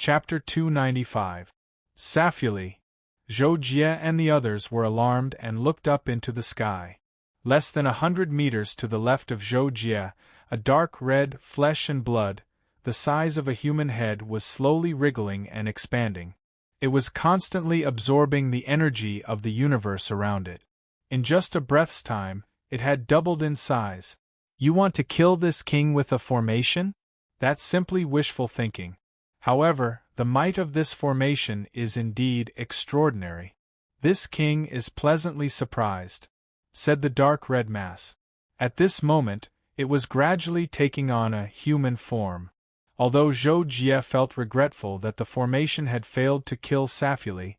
Chapter 295. Saphuli. Zhou Jie and the others were alarmed and looked up into the sky. Less than 100 meters to the left of Zhou Jie, a dark red flesh and blood, the size of a human head, was slowly wriggling and expanding. It was constantly absorbing the energy of the universe around it. In just a breath's time, it had doubled in size. You want to kill this king with a formation? That's simply wishful thinking. However, the might of this formation is indeed extraordinary. This king is pleasantly surprised, said the dark red mass. At this moment, it was gradually taking on a human form. Although Zhou Jie felt regretful that the formation had failed to kill Saphuli,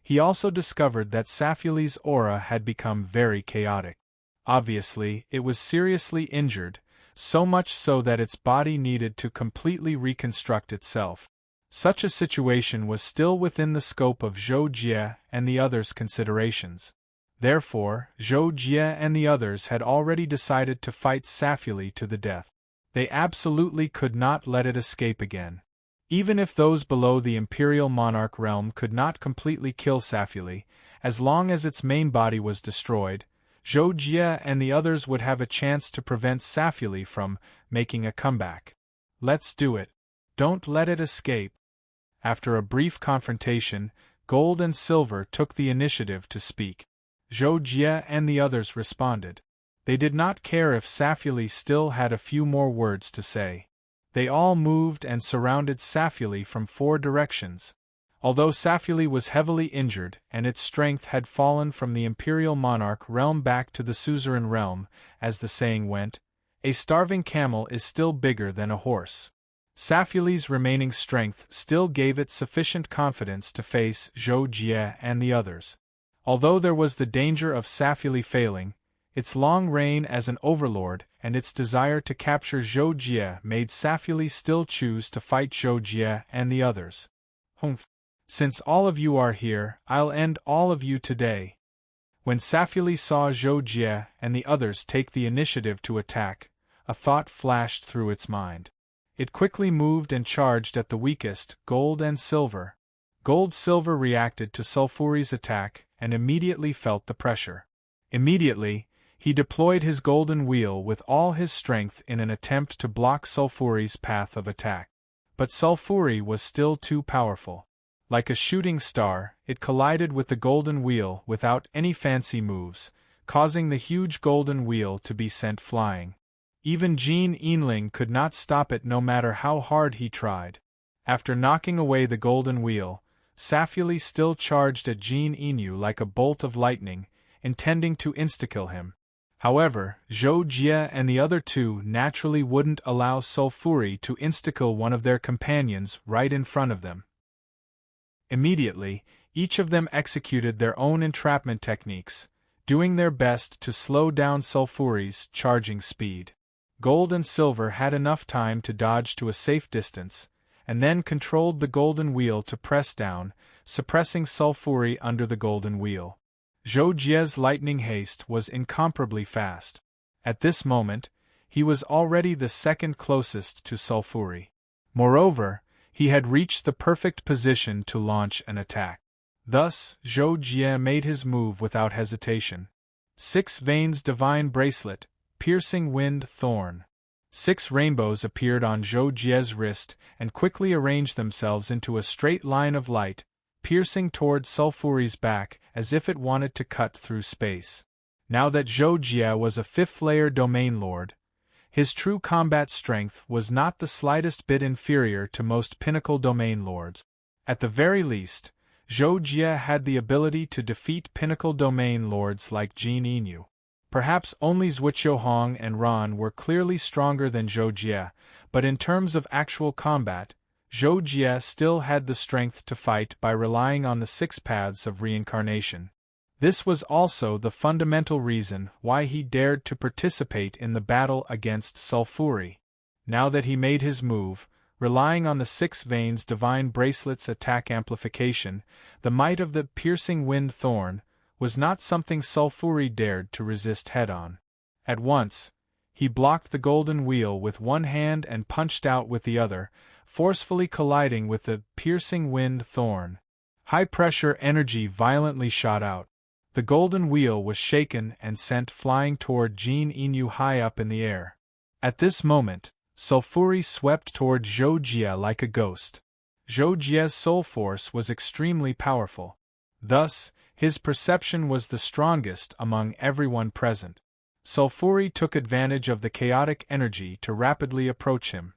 he also discovered that Saphuli's aura had become very chaotic. Obviously, it was seriously injured, so much so that its body needed to completely reconstruct itself. Such a situation was still within the scope of Zhou Jie and the others' considerations. Therefore, Zhou Jie and the others had already decided to fight Saphuli to the death. They absolutely could not let it escape again. Even if those below the Imperial Monarch realm could not completely kill Saphuli, as long as its main body was destroyed, Zhou Jie and the others would have a chance to prevent Saphuli from making a comeback. Let's do it. Don't let it escape. After a brief confrontation, Gold and Silver took the initiative to speak. Zhou Jie and the others responded. They did not care if Saphuli still had a few more words to say. They all moved and surrounded Saphuli from 4 directions. Although Saphuli was heavily injured and its strength had fallen from the Imperial Monarch realm back to the Suzerain realm, as the saying went, a starving camel is still bigger than a horse. Saphuli's remaining strength still gave it sufficient confidence to face Zhou Jie and the others. Although there was the danger of Saphuli failing, its long reign as an overlord and its desire to capture Zhou Jie made Saphuli still choose to fight Zhou Jie and the others. Humph. Since all of you are here, I'll end all of you today. When Saphuli saw Zhou Jie and the others take the initiative to attack, a thought flashed through its mind. It quickly moved and charged at the weakest, Gold and Silver. Gold-Silver reacted to Sulfuri's attack and immediately felt the pressure. Immediately, he deployed his golden wheel with all his strength in an attempt to block Sulfuri's path of attack. But Sulfuri was still too powerful. Like a shooting star, it collided with the golden wheel without any fancy moves, causing the huge golden wheel to be sent flying. Even Jin Yinling could not stop it no matter how hard he tried. After knocking away the golden wheel, Saphuli still charged at Jin Yinyu like a bolt of lightning, intending to insta-kill him. However, Zhou Jie and the other 2 naturally wouldn't allow Sulfuri to insta-kill one of their companions right in front of them. Immediately, each of them executed their own entrapment techniques, doing their best to slow down Sulfuri's charging speed. Gold and Silver had enough time to dodge to a safe distance, and then controlled the golden wheel to press down, suppressing Sulfuri under the golden wheel. Zhou Jie's lightning haste was incomparably fast. At this moment, he was already the second closest to Sulfuri. Moreover, he had reached the perfect position to launch an attack. Thus, Zhou Jie made his move without hesitation. 6 Veins Divine Bracelet, Piercing Wind Thorn. 6 rainbows appeared on Zhou Jie's wrist and quickly arranged themselves into a straight line of light, piercing toward Sulfuri's back as if it wanted to cut through space. Now that Zhou Jie was a 5th-layer domain lord, his true combat strength was not the slightest bit inferior to most pinnacle domain lords. At the very least, Zhou Jie had the ability to defeat pinnacle domain lords like Jin Yinyu. Perhaps only Zhuqiuhong and Ran were clearly stronger than Zhou Jie, but in terms of actual combat, Zhou Jie still had the strength to fight by relying on the 6 paths of reincarnation. This was also the fundamental reason why he dared to participate in the battle against Sulfuri. Now that he made his move, relying on the 6 Veins Divine Bracelet's attack amplification, the might of the Piercing Wind Thorn was not something Sulfuri dared to resist head-on. At once, he blocked the golden wheel with one hand and punched out with the other, forcefully colliding with the piercing wind thorn. High-pressure energy violently shot out. The golden wheel was shaken and sent flying toward Jin Inu high up in the air. At this moment, Sulfuri swept toward Zhou Jie like a ghost. Zhou Jie's soul force was extremely powerful. Thus, his perception was the strongest among everyone present. Sulfuri took advantage of the chaotic energy to rapidly approach him.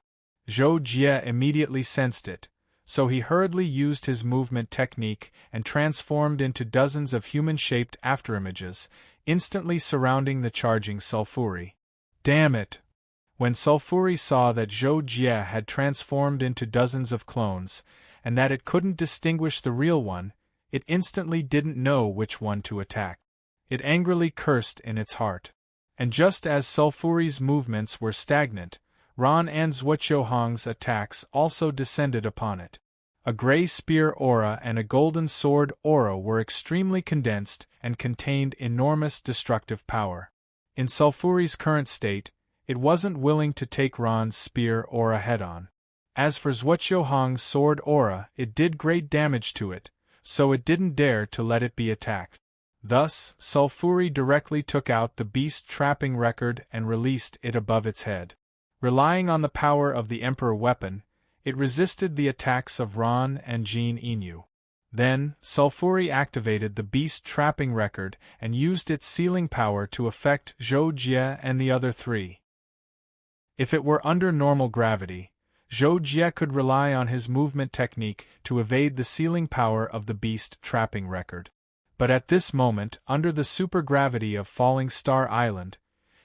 Zhou Jie immediately sensed it, so he hurriedly used his movement technique and transformed into dozens of human-shaped afterimages, instantly surrounding the charging Sulfuri. Damn it! When Sulfuri saw that Zhou Jie had transformed into dozens of clones, and that it couldn't distinguish the real one, it instantly didn't know which one to attack. It angrily cursed in its heart. And just as Sulfuri's movements were stagnant, Ran and Zhuoqiuhong's attacks also descended upon it. A gray spear aura and a golden sword aura were extremely condensed and contained enormous destructive power. In Sulfuri's current state, it wasn't willing to take Ran's spear aura head-on. As for Zhuoqiuhong's sword aura, it did great damage to it, so it didn't dare to let it be attacked. Thus, Sulfuri directly took out the beast trapping record and released it above its head. Relying on the power of the Emperor weapon, it resisted the attacks of Ran and Jin Inu. Then, Sulfuri activated the beast trapping record and used its sealing power to affect Zhou Jie and the other three. If it were under normal gravity, Zhou Jie could rely on his movement technique to evade the sealing power of the beast trapping record. But at this moment, under the supergravity of Falling Star Island,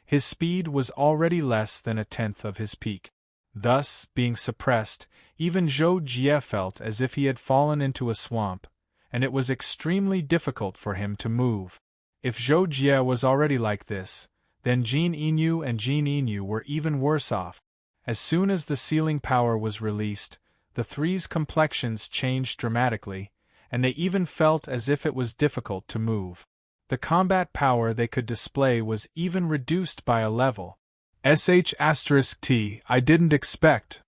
his speed was already less than a tenth of his peak. Thus, being suppressed, even Zhou Jie felt as if he had fallen into a swamp, and it was extremely difficult for him to move. If Zhou Jie was already like this, then Jin Inu were even worse off. As soon as the sealing power was released, the three's complexions changed dramatically, and they even felt as if it was difficult to move. The combat power they could display was even reduced by a level. *T I didn't expect.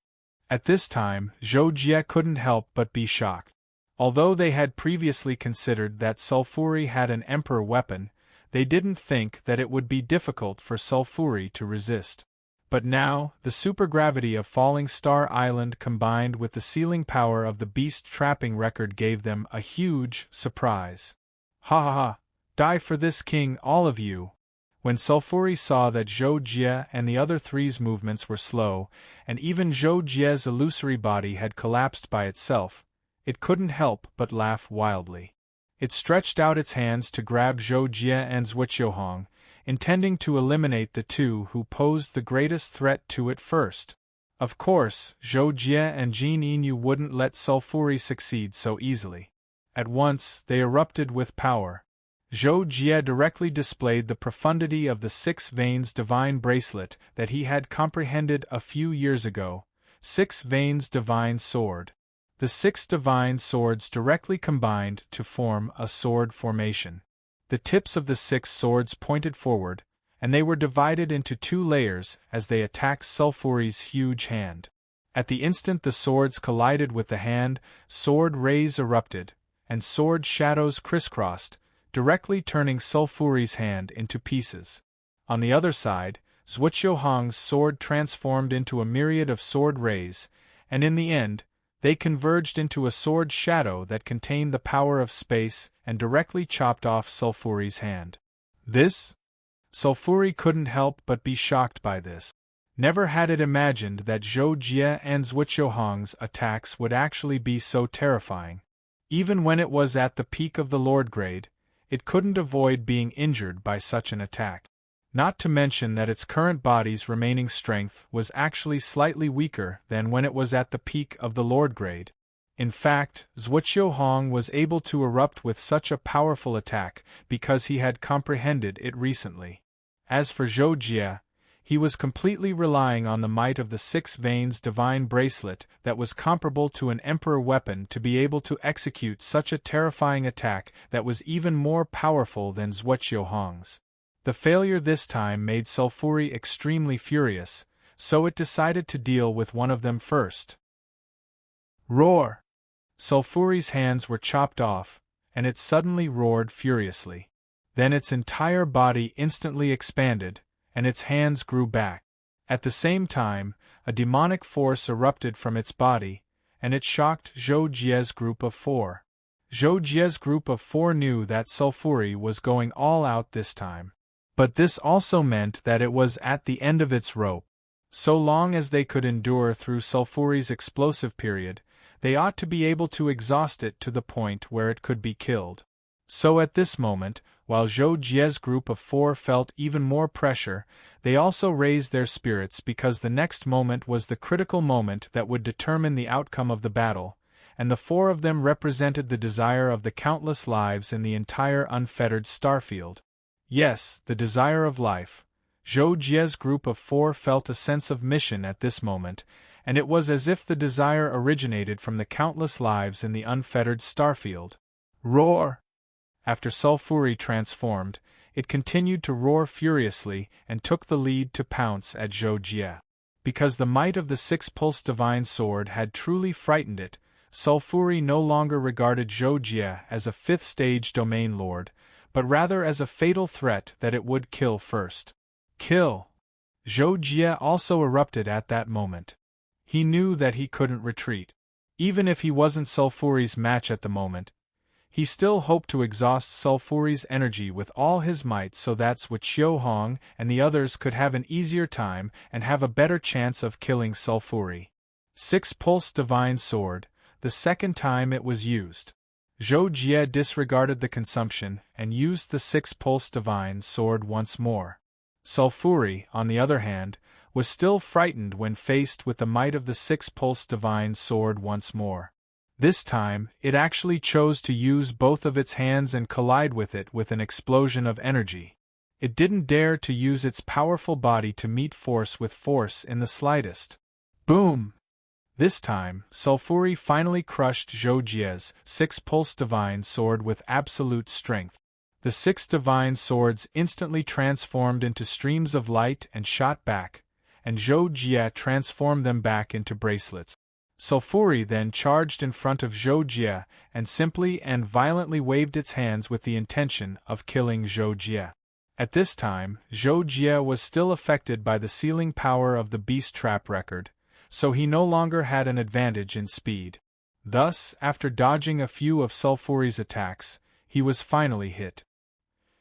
At this time, Zhou Jie couldn't help but be shocked. Although they had previously considered that Sulfuri had an Emperor weapon, they didn't think that it would be difficult for Sulfuri to resist. But now, the supergravity of Falling Star Island combined with the sealing power of the beast trapping record gave them a huge surprise. Ha ha ha! Die for this king, all of you! When Sulfuri saw that Zhou Jie and the other three's movements were slow, and even Zhou Jie's illusory body had collapsed by itself, it couldn't help but laugh wildly. It stretched out its hands to grab Zhou Jie and Zhuoqiuhong, intending to eliminate the two who posed the greatest threat to it first. Of course, Zhou Jie and Jin Inu wouldn't let Sulfuri succeed so easily. At once, they erupted with power. Zhou Jie directly displayed the profundity of the 6 Veins Divine Bracelet that he had comprehended a few years ago. 6 Veins Divine Sword. The 6 divine swords directly combined to form a sword formation. The tips of the 6 swords pointed forward, and they were divided into 2 layers as they attacked Sulfuri's huge hand. At the instant the swords collided with the hand, sword rays erupted, and sword shadows crisscrossed, directly turning Sulfuri's hand into pieces. On the other side, Zhuoqiuhong's sword transformed into a myriad of sword rays, and in the end, they converged into a sword shadow that contained the power of space and directly chopped off Sulfuri's hand. This? Sulfuri couldn't help but be shocked by this. Never had it imagined that Zhou Jie and Zhuoqiuhong's attacks would actually be so terrifying. Even when it was at the peak of the Lord grade, it couldn't avoid being injured by such an attack. Not to mention that its current body's remaining strength was actually slightly weaker than when it was at the peak of the Lord grade. In fact, Zhuoqiuhong was able to erupt with such a powerful attack because he had comprehended it recently. As for Zhou Jie, he was completely relying on the might of the 6 Veins Divine Bracelet that was comparable to an Emperor weapon to be able to execute such a terrifying attack that was even more powerful than Zhuoqiuhong's. The failure this time made Sulfuri extremely furious, so it decided to deal with one of them first. Roar! Sulfuri's hands were chopped off, and it suddenly roared furiously. Then its entire body instantly expanded, and its hands grew back. At the same time, a demonic force erupted from its body, and it shocked Zhou Jie's group of four. Zhou Jie's group of four knew that Sulfuri was going all out this time. But this also meant that it was at the end of its rope. So long as they could endure through Sulfuri's explosive period, they ought to be able to exhaust it to the point where it could be killed. So at this moment, while Zhou Jie's group of four felt even more pressure, they also raised their spirits because the next moment was the critical moment that would determine the outcome of the battle, and the four of them represented the desire of the countless lives in the entire unfettered starfield. Yes, the desire of life. Zhou Jie's group of four felt a sense of mission at this moment, and it was as if the desire originated from the countless lives in the unfettered starfield. Roar! After Sulfuri transformed, it continued to roar furiously and took the lead to pounce at Zhou Jie. Because the might of the six-pulse divine sword had truly frightened it, Sulfuri no longer regarded Zhou Jie as a fifth-stage domain lord, but rather as a fatal threat that it would kill first. Kill! Zhou Jie also erupted at that moment. He knew that he couldn't retreat. Even if he wasn't Sulfuri's match at the moment, he still hoped to exhaust Sulfuri's energy with all his might so that Zhuo Hong and the others could have an easier time and have a better chance of killing Sulfuri. Six-pulse divine sword, the second time it was used. Zhou Jie disregarded the consumption and used the six-pulse divine sword once more. Sulfuri, on the other hand, was still frightened when faced with the might of the six-pulse divine sword once more. This time, it actually chose to use both of its hands and collide with it with an explosion of energy. It didn't dare to use its powerful body to meet force with force in the slightest. Boom! This time, Sulfuri finally crushed Zhou Jie's six-pulse divine sword with absolute strength. The six divine swords instantly transformed into streams of light and shot back, and Zhou Jie transformed them back into bracelets. Sulfuri then charged in front of Zhou Jie and simply and violently waved its hands with the intention of killing Zhou Jie. At this time, Zhou Jie was still affected by the sealing power of the beast trap record, so he no longer had an advantage in speed. Thus, after dodging a few of Sulfuri's attacks, he was finally hit.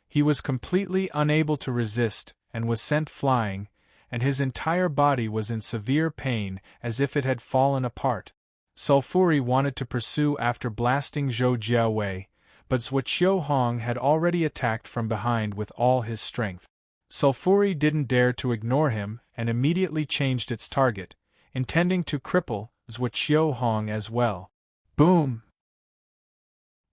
He was completely unable to resist and was sent flying, and his entire body was in severe pain as if it had fallen apart. Sulfuri wanted to pursue after blasting Zhou Jie away, but Zhuo Hong had already attacked from behind with all his strength. Sulfuri didn't dare to ignore him and immediately changed its target, intending to cripple Zhuo Hong as well. Boom!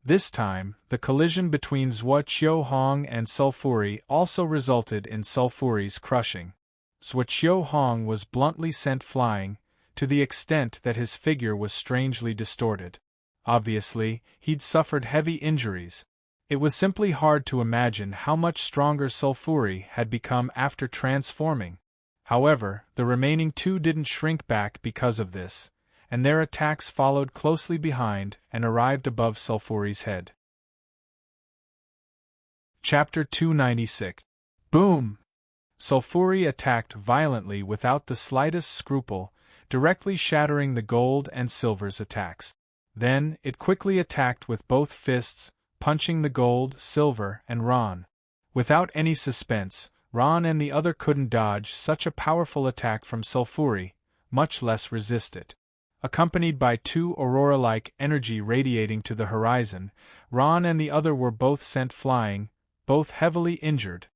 This time, the collision between Zhuo Hong and Sulfuri also resulted in Sulfuri's crushing. Zhuo Hong was bluntly sent flying, to the extent that his figure was strangely distorted. Obviously, he'd suffered heavy injuries. It was simply hard to imagine how much stronger Sulfuri had become after transforming. However, the remaining two didn't shrink back because of this, and their attacks followed closely behind and arrived above Sulfuri's head. Chapter 296. Boom! Sulfuri attacked violently without the slightest scruple, directly shattering the gold and silver's attacks. Then, it quickly attacked with both fists, punching the gold, silver, and Ron. Without any suspense, Ron and the other couldn't dodge such a powerful attack from Sulfuri, much less resist it. Accompanied by two aurora-like energy radiating to the horizon, Ron and the other were both sent flying, both heavily injured.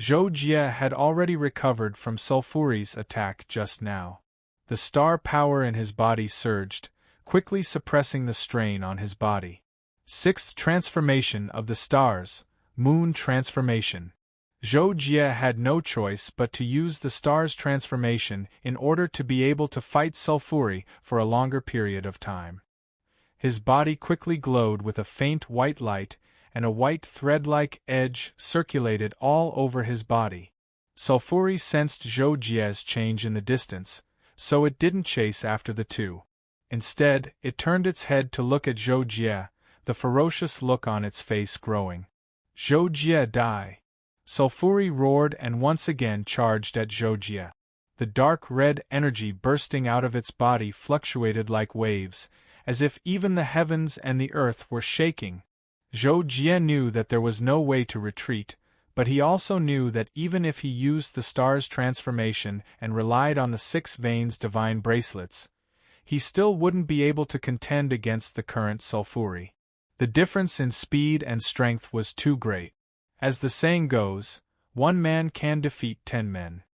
Zhou Jie had already recovered from Sulfuri's attack just now. The star power in his body surged, quickly suppressing the strain on his body. Sixth transformation of the stars, moon transformation. Zhou Jie had no choice but to use the star's transformation in order to be able to fight Sulfuri for a longer period of time. His body quickly glowed with a faint white light, and a white thread-like edge circulated all over his body. Sulfuri sensed Zhou Jie's change in the distance, so it didn't chase after the two. Instead, it turned its head to look at Zhou Jie, the ferocious look on its face growing. Zhou Jie die! Sulfuri roared and once again charged at Zhou Jie. The dark red energy bursting out of its body fluctuated like waves, as if even the heavens and the earth were shaking. Zhou Jie knew that there was no way to retreat, but he also knew that even if he used the star's transformation and relied on the 6 veins divine bracelets, he still wouldn't be able to contend against the current Sulfuri. The difference in speed and strength was too great. As the saying goes, 1 man can defeat 10 men.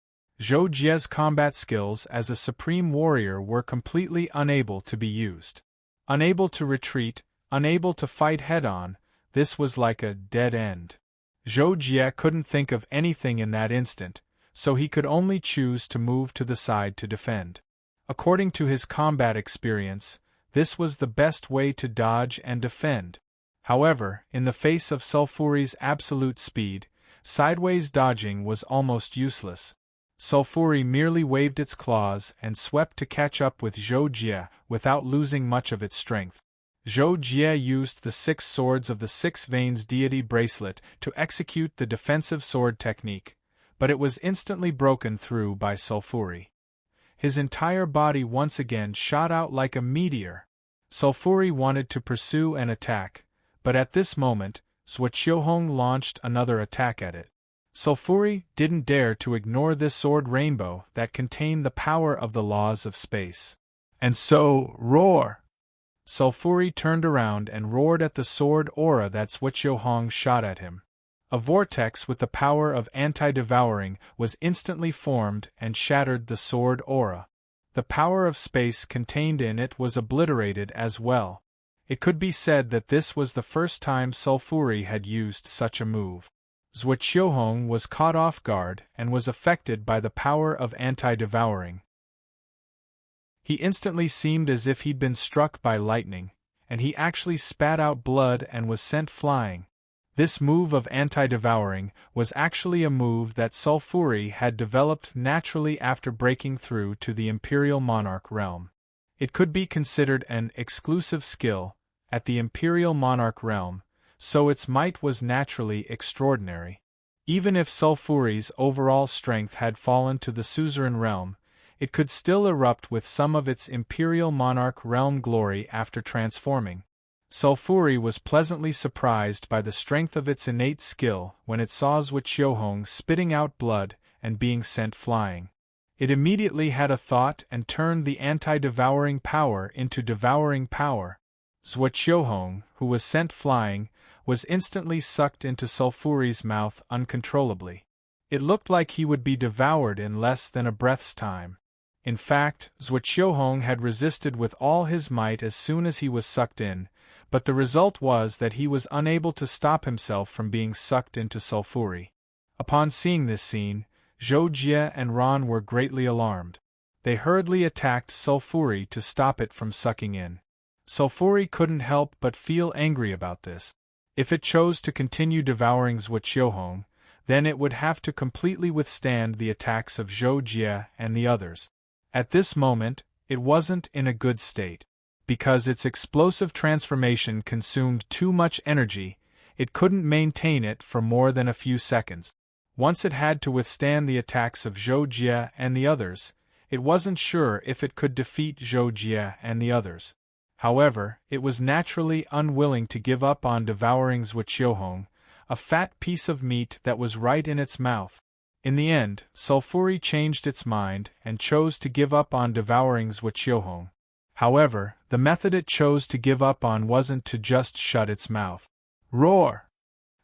Zhou Jie's combat skills as a supreme warrior were completely unable to be used. Unable to retreat, unable to fight head-on, this was like a dead end. Zhou Jie couldn't think of anything in that instant, so he could only choose to move to the side to defend. According to his combat experience, this was the best way to dodge and defend. However, in the face of Sulfuri's absolute speed, sideways dodging was almost useless. Sulfuri merely waved its claws and swept to catch up with Zhou Jie without losing much of its strength. Zhou Jie used the 6 swords of the 6 veins deity bracelet to execute the defensive sword technique, but it was instantly broken through by Sulfuri. His entire body once again shot out like a meteor. Sulfuri wanted to pursue and attack, but at this moment, Zhuqiuhong launched another attack at it. Sulfuri didn't dare to ignore this sword rainbow that contained the power of the laws of space. And so, roar! Sulfuri turned around and roared at the sword aura that Zhuqiuhong shot at him. A vortex with the power of anti-devouring was instantly formed and shattered the sword aura. The power of space contained in it was obliterated as well. It could be said that this was the first time Sulfuri had used such a move. Zhuqiuhong was caught off guard and was affected by the power of anti-devouring. He instantly seemed as if he'd been struck by lightning, and he actually spat out blood and was sent flying. This move of anti-devouring was actually a move that Sulfuri had developed naturally after breaking through to the Imperial Monarch realm. It could be considered an exclusive skill at the Imperial Monarch realm, so its might was naturally extraordinary. Even if Sulfuri's overall strength had fallen to the suzerain realm, it could still erupt with some of its Imperial Monarch realm glory after transforming. Sulfuri was pleasantly surprised by the strength of its innate skill when it saw Zhuqiuhong spitting out blood and being sent flying. It immediately had a thought and turned the anti-devouring power into devouring power. Zhuqiuhong, who was sent flying, was instantly sucked into Sulfuri's mouth uncontrollably. It looked like he would be devoured in less than a breath's time. In fact, Zhuqiuhong had resisted with all his might as soon as he was sucked in, but the result was that he was unable to stop himself from being sucked into Sulfuri. Upon seeing this scene, Zhou Jie and Ran were greatly alarmed. They hurriedly attacked Sulfuri to stop it from sucking in. Sulfuri couldn't help but feel angry about this. If it chose to continue devouring Zhuqiuhong, then it would have to completely withstand the attacks of Zhou Jie and the others. At this moment, it wasn't in a good state. Because its explosive transformation consumed too much energy, it couldn't maintain it for more than a few seconds. Once it had to withstand the attacks of Zhou Jie and the others, it wasn't sure if it could defeat Zhou Jie and the others. However, it was naturally unwilling to give up on devouring Zhuqiuhong, a fat piece of meat that was right in its mouth. In the end, Sulfuri changed its mind and chose to give up on devouring Zhuqiuhong. However, the method it chose to give up on wasn't to just shut its mouth. Roar!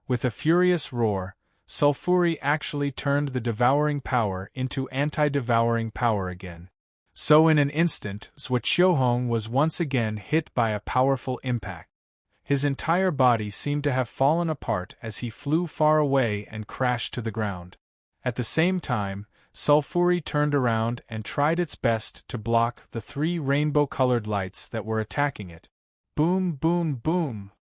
With a furious roar, Sulfuri actually turned the devouring power into anti-devouring power again. So in an instant, Zhuqiuhong was once again hit by a powerful impact. His entire body seemed to have fallen apart as he flew far away and crashed to the ground. At the same time, Sulfuri turned around and tried its best to block the 3 rainbow-colored lights that were attacking it. Boom, boom, boom!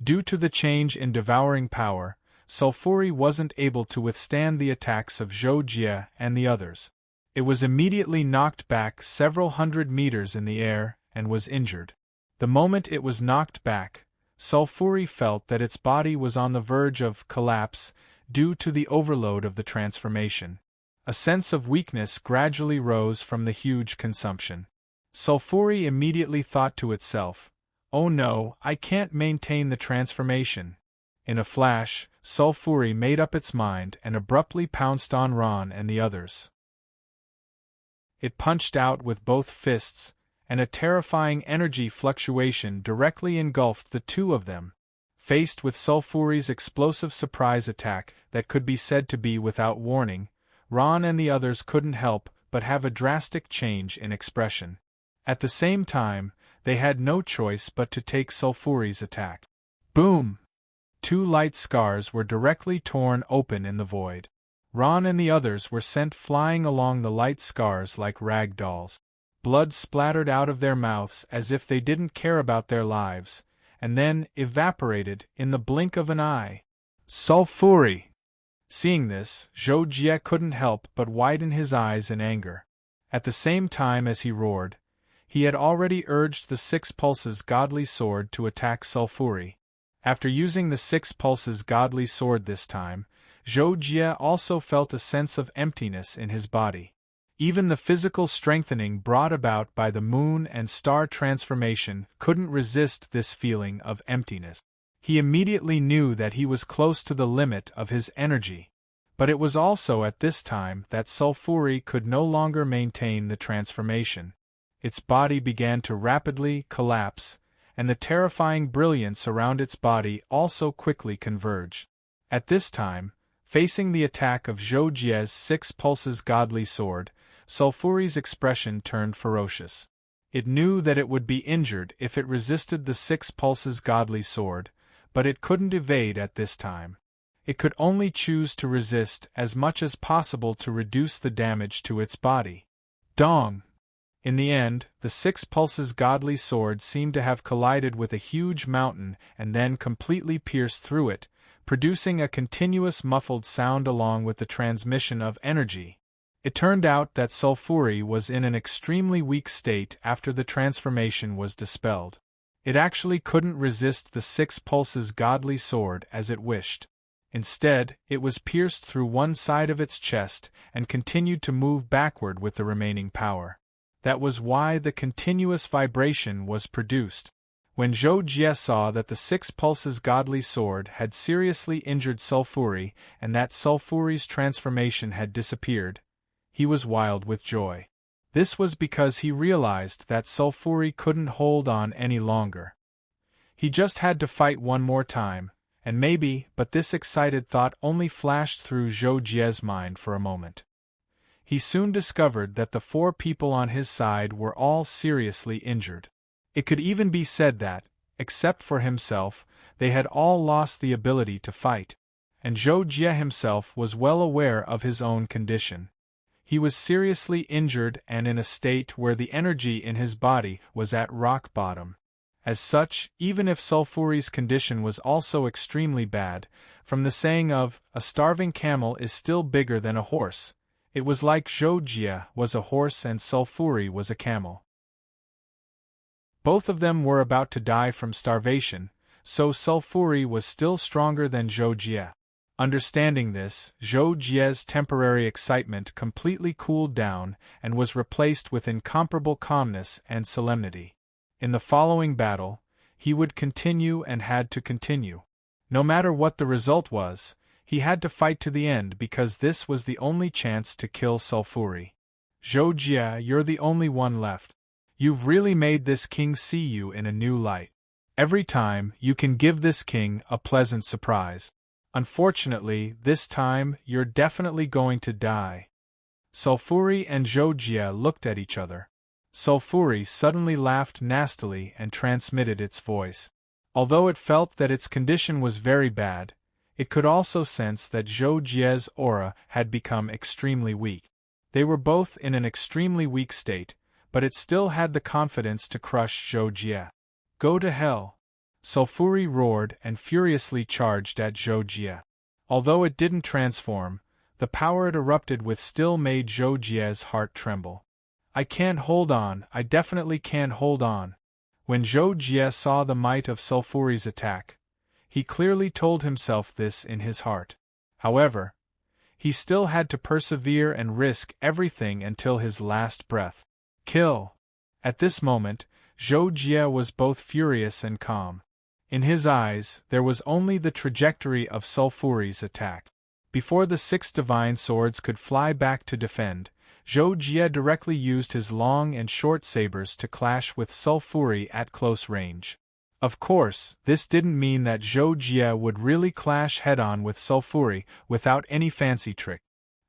Due to the change in devouring power, Sulfuri wasn't able to withstand the attacks of Zhou Jie and the others. It was immediately knocked back several hundred meters in the air and was injured. The moment it was knocked back, Sulfuri felt that its body was on the verge of collapse due to the overload of the transformation. A sense of weakness gradually rose from the huge consumption. Sulfuri immediately thought to itself, "Oh no, I can't maintain the transformation." In a flash, Sulfuri made up its mind and abruptly pounced on Ron and the others. It punched out with both fists, and a terrifying energy fluctuation directly engulfed the two of them. Faced with Sulfuri's explosive surprise attack that could be said to be without warning, Ron and the others couldn't help but have a drastic change in expression. At the same time, they had no choice but to take Sulfuri's attack. Boom! 2 light scars were directly torn open in the void. Ron and the others were sent flying along the light scars like rag dolls. Blood splattered out of their mouths as if they didn't care about their lives, and then evaporated in the blink of an eye. Sulfuri! Seeing this, Zhou Jie couldn't help but widen his eyes in anger. At the same time as he roared, he had already urged the 6 Pulses Godly Sword to attack Sulfuri. After using the 6 Pulses Godly Sword this time, Zhou Jie also felt a sense of emptiness in his body. Even the physical strengthening brought about by the moon and star transformation couldn't resist this feeling of emptiness. He immediately knew that he was close to the limit of his energy. But it was also at this time that Sulfuri could no longer maintain the transformation. Its body began to rapidly collapse, and the terrifying brilliance around its body also quickly converged. At this time, facing the attack of Zhou Jie's 6 Pulses Godly Sword, Sulfuri's expression turned ferocious. It knew that it would be injured if it resisted the 6 Pulses Godly Sword, but it couldn't evade at this time. It could only choose to resist as much as possible to reduce the damage to its body. Dong! In the end, the 6 Pulses Godly Sword seemed to have collided with a huge mountain and then completely pierced through it, producing a continuous muffled sound along with the transmission of energy. It turned out that Sulfuri was in an extremely weak state after the transformation was dispelled. It actually couldn't resist the 6 Pulses Godly Sword as it wished. Instead, it was pierced through one side of its chest and continued to move backward with the remaining power. That was why the continuous vibration was produced. When Zhou Jie saw that the 6 Pulses Godly Sword had seriously injured Sulfuri and that Sulfuri's transformation had disappeared, he was wild with joy. This was because he realized that Sulfuri couldn't hold on any longer. He just had to fight one more time, and maybe, but this excited thought only flashed through Zhou Jie's mind for a moment. He soon discovered that the 4 people on his side were all seriously injured. It could even be said that, except for himself, they had all lost the ability to fight. And Zhou Jie himself was well aware of his own condition. He was seriously injured and in a state where the energy in his body was at rock bottom. As such, even if Sulfuri's condition was also extremely bad, from the saying of, "A starving camel is still bigger than a horse," it was like Zhou Jie was a horse and Sulfuri was a camel. Both of them were about to die from starvation, so Sulfuri was still stronger than Zhou Jie. Understanding this, Zhou Jie's temporary excitement completely cooled down and was replaced with incomparable calmness and solemnity. In the following battle, he would continue and had to continue. No matter what the result was, he had to fight to the end because this was the only chance to kill Sulfuri. "Zhou Jie, you're the only one left. You've really made this king see you in a new light. Every time, you can give this king a pleasant surprise. Unfortunately, this time, you're definitely going to die." Sulfuri and Zhou Jie looked at each other. Sulfuri suddenly laughed nastily and transmitted its voice. Although it felt that its condition was very bad, it could also sense that Zhou Jie's aura had become extremely weak. They were both in an extremely weak state, but it still had the confidence to crush Zhou Jie. "Go to hell!" Sulfuri roared and furiously charged at Zhou Jie. Although it didn't transform, the power it erupted with still made Zhou Jie's heart tremble. I can't hold on, I definitely can't hold on. When Zhou Jie saw the might of Sulfuri's attack, he clearly told himself this in his heart. However, he still had to persevere and risk everything until his last breath. Kill! At this moment, Zhou Jie was both furious and calm. In his eyes, there was only the trajectory of Sulfuri's attack. Before the 6 divine swords could fly back to defend, Zhou Jie directly used his long and short sabers to clash with Sulfuri at close range. Of course, this didn't mean that Zhou Jie would really clash head-on with Sulfuri without any fancy trick.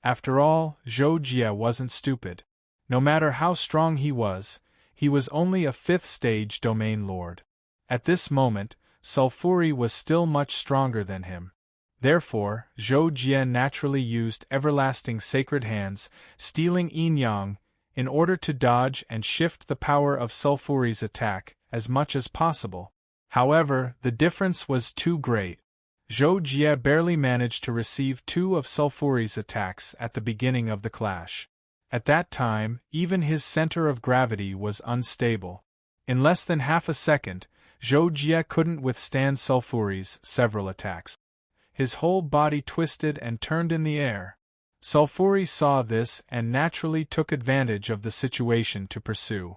After all, Zhou Jie wasn't stupid. No matter how strong he was only a 5th stage domain lord. At this moment, Sulfuri was still much stronger than him. Therefore, Zhou Jie naturally used everlasting sacred hands, stealing yin-yang, in order to dodge and shift the power of Sulfuri's attack as much as possible. However, the difference was too great. Zhou Jie barely managed to receive 2 of Sulfuri's attacks at the beginning of the clash. At that time, even his center of gravity was unstable. In less than half a second, Zhou Jie couldn't withstand Sulfuri's several attacks. His whole body twisted and turned in the air. Sulfuri saw this and naturally took advantage of the situation to pursue.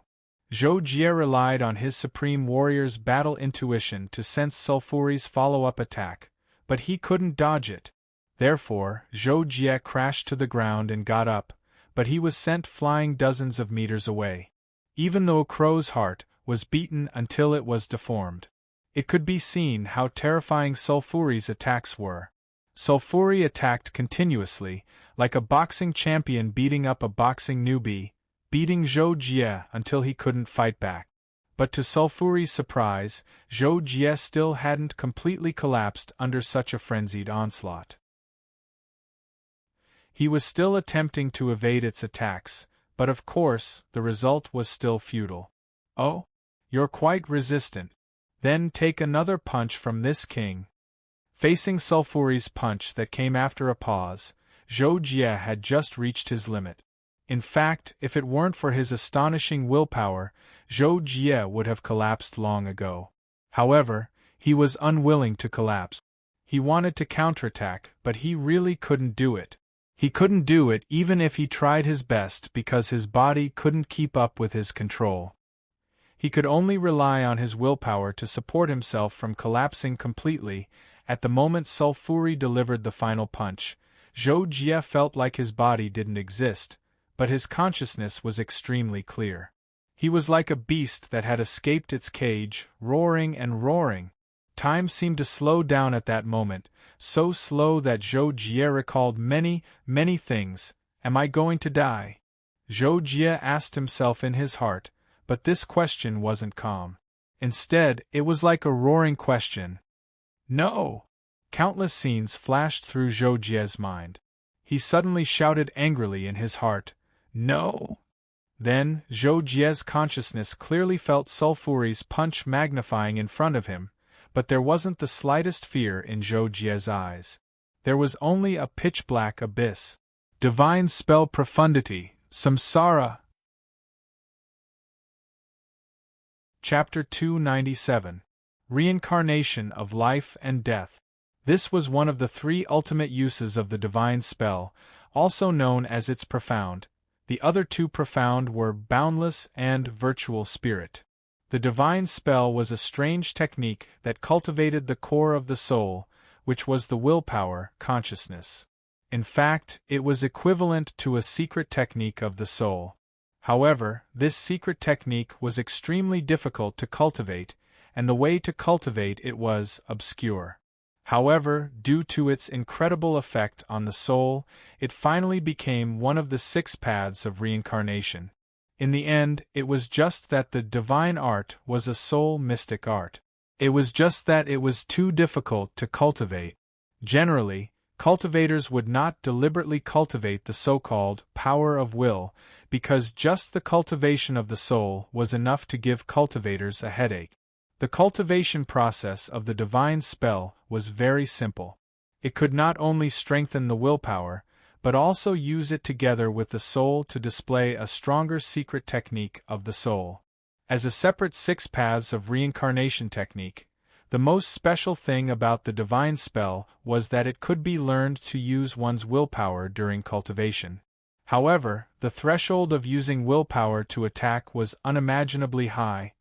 Zhou Jie relied on his supreme warrior's battle intuition to sense Sulfuri's follow-up attack, but he couldn't dodge it. Therefore, Zhou Jie crashed to the ground and got up, but he was sent flying dozens of meters away. Even though Crow's heart was beaten until it was deformed, it could be seen how terrifying Sulfuri's attacks were. Sulfuri attacked continuously, like a boxing champion beating up a boxing newbie, beating Zhou Jie until he couldn't fight back. But to Sulfuri's surprise, Zhou Jie still hadn't completely collapsed under such a frenzied onslaught. He was still attempting to evade its attacks, but of course, the result was still futile. Oh? You're quite resistant. Then take another punch from this king. Facing Sulfuri's punch that came after a pause, Zhou Jie had just reached his limit. In fact, if it weren't for his astonishing willpower, Zhou Jie would have collapsed long ago. However, he was unwilling to collapse. He wanted to counterattack, but he really couldn't do it. He couldn't do it even if he tried his best because his body couldn't keep up with his control. He could only rely on his willpower to support himself from collapsing completely. At the moment Sulfuri delivered the final punch, Zhou Jie felt like his body didn't exist, but his consciousness was extremely clear. He was like a beast that had escaped its cage, roaring and roaring. Time seemed to slow down at that moment, so slow that Zhou Jie recalled many things. Am I going to die? Zhou Jie asked himself in his heart, but this question wasn't calm. Instead, it was like a roaring question. No! Countless scenes flashed through Zhou Jie's mind. He suddenly shouted angrily in his heart, No! Then, Zhou Jie's consciousness clearly felt Sulfuri's punch magnifying in front of him, but there wasn't the slightest fear in Zhou Jie's eyes. There was only a pitch-black abyss. Divine spell profundity, samsara. Chapter 297. Reincarnation of Life and Death. This was one of the 3 ultimate uses of the divine spell, also known as its profound. The other 2 profound were boundless and virtual spirit. The divine spell was a strange technique that cultivated the core of the soul, which was the willpower, consciousness. In fact, it was equivalent to a secret technique of the soul. However, this secret technique was extremely difficult to cultivate, and the way to cultivate it was obscure. However, due to its incredible effect on the soul, it finally became one of the 6 paths of reincarnation. In the end, it was just that the divine art was a soul mystic art. It was just that it was too difficult to cultivate. Generally, cultivators would not deliberately cultivate the so-called power of will, because just the cultivation of the soul was enough to give cultivators a headache. The cultivation process of the divine spell was very simple. It could not only strengthen the willpower, but also use it together with the soul to display a stronger secret technique of the soul. As a separate 6 paths of reincarnation technique, the most special thing about the divine spell was that it could be learned to use one's willpower during cultivation. However, the threshold of using willpower to attack was unimaginably high.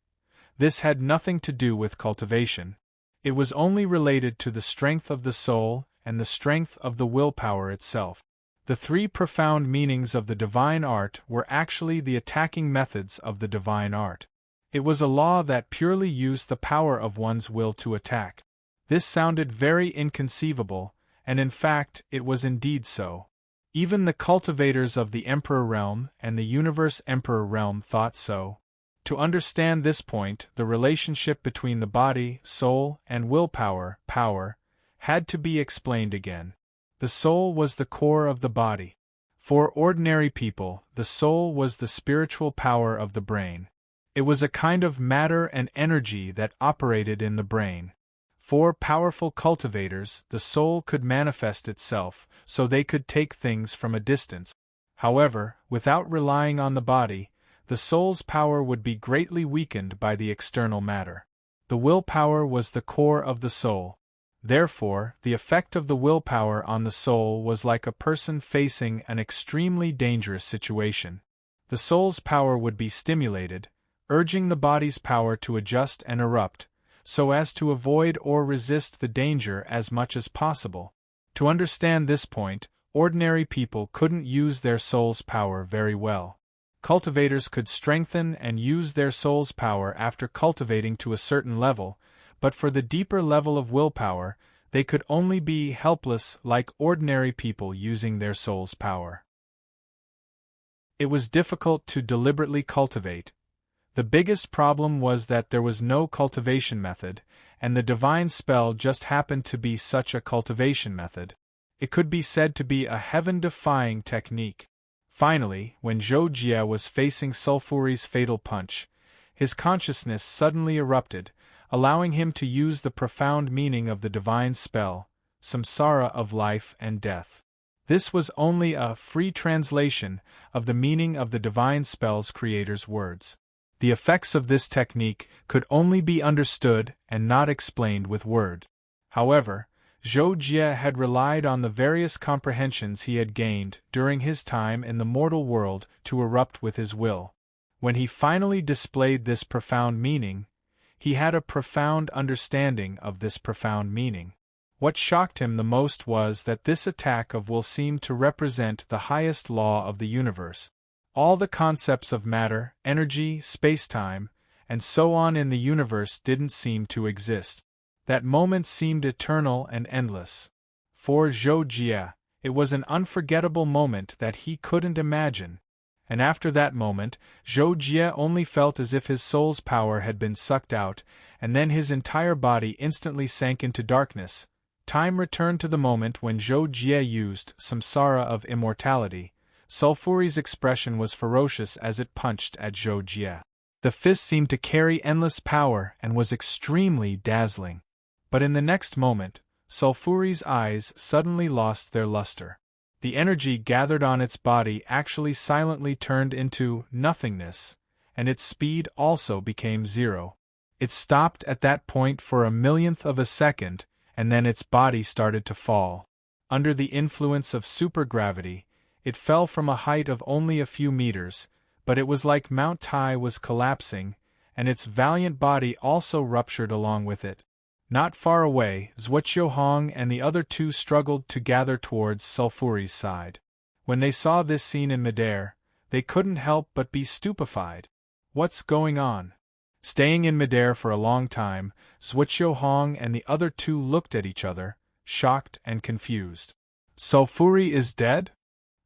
This had nothing to do with cultivation. It was only related to the strength of the soul and the strength of the willpower itself. The 3 profound meanings of the divine art were actually the attacking methods of the divine art. It was a law that purely used the power of one's will to attack. This sounded very inconceivable, and in fact, it was indeed so. Even the cultivators of the Emperor Realm and the Universe Emperor Realm thought so. To understand this point, the relationship between the body, soul, and willpower, power, had to be explained again. The soul was the core of the body. For ordinary people, the soul was the spiritual power of the brain. It was a kind of matter and energy that operated in the brain. For powerful cultivators, the soul could manifest itself, so they could take things from a distance. However, without relying on the body, the soul's power would be greatly weakened by the external matter. The willpower was the core of the soul. Therefore, the effect of the willpower on the soul was like a person facing an extremely dangerous situation. The soul's power would be stimulated, urging the body's power to adjust and erupt, so as to avoid or resist the danger as much as possible. To understand this point, ordinary people couldn't use their soul's power very well. Cultivators could strengthen and use their soul's power after cultivating to a certain level, but for the deeper level of willpower, they could only be helpless like ordinary people using their soul's power. It was difficult to deliberately cultivate. The biggest problem was that there was no cultivation method, and the divine spell just happened to be such a cultivation method. It could be said to be a heaven-defying technique. Finally, when Zhou Jie was facing Sulfuri's fatal punch, his consciousness suddenly erupted, allowing him to use the profound meaning of the divine spell, samsara of life and death. This was only a free translation of the meaning of the divine spell's creator's words. The effects of this technique could only be understood and not explained with word. However, Zhou Jie had relied on the various comprehensions he had gained during his time in the mortal world to erupt with his will. When he finally displayed this profound meaning, he had a profound understanding of this profound meaning. What shocked him the most was that this attack of will seemed to represent the highest law of the universe. All the concepts of matter, energy, space-time, and so on in the universe didn't seem to exist. That moment seemed eternal and endless. For Zhou Jie, it was an unforgettable moment that he couldn't imagine. And after that moment, Zhou Jie only felt as if his soul's power had been sucked out, and then his entire body instantly sank into darkness. Time returned to the moment when Zhou Jie used samsara of immortality. Sulfuri's expression was ferocious as it punched at Zhou Jie. The fist seemed to carry endless power and was extremely dazzling. But in the next moment, Sulfuri's eyes suddenly lost their luster. The energy gathered on its body actually silently turned into nothingness, and its speed also became zero. It stopped at that point for a millionth of a second, and then its body started to fall. Under the influence of supergravity, it fell from a height of only a few meters, but it was like Mount Tai was collapsing, and its valiant body also ruptured along with it. Not far away, Zhuoqiuhong and the other 2 struggled to gather towards Sulfuri's side. When they saw this scene in midair, they couldn't help but be stupefied. What's going on? Staying in midair for a long time, Zhuoqiuhong and the other 2 looked at each other, shocked and confused. Sulfuri is dead?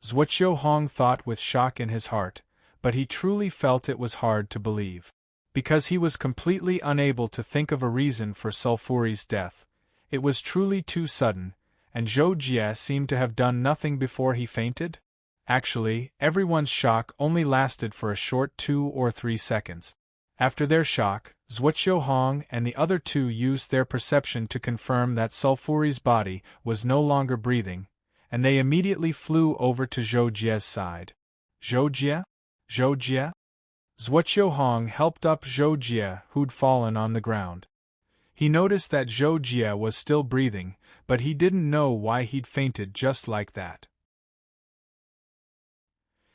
Zhuoqiuhong thought with shock in his heart, but he truly felt it was hard to believe. Because he was completely unable to think of a reason for Sulfuri's death. It was truly too sudden, and Zhou Jie seemed to have done nothing before he fainted? Actually, everyone's shock only lasted for a short 2 or 3 seconds. After their shock, Zhuoqiuhong and the other 2 used their perception to confirm that Sulfuri's body was no longer breathing, and they immediately flew over to Zhou Jie's side. Zhou Jie? Zhou Jie? Zhuo Hong helped up Zhou Jie, who'd fallen on the ground. He noticed that Zhou Jie was still breathing, but he didn't know why he'd fainted just like that.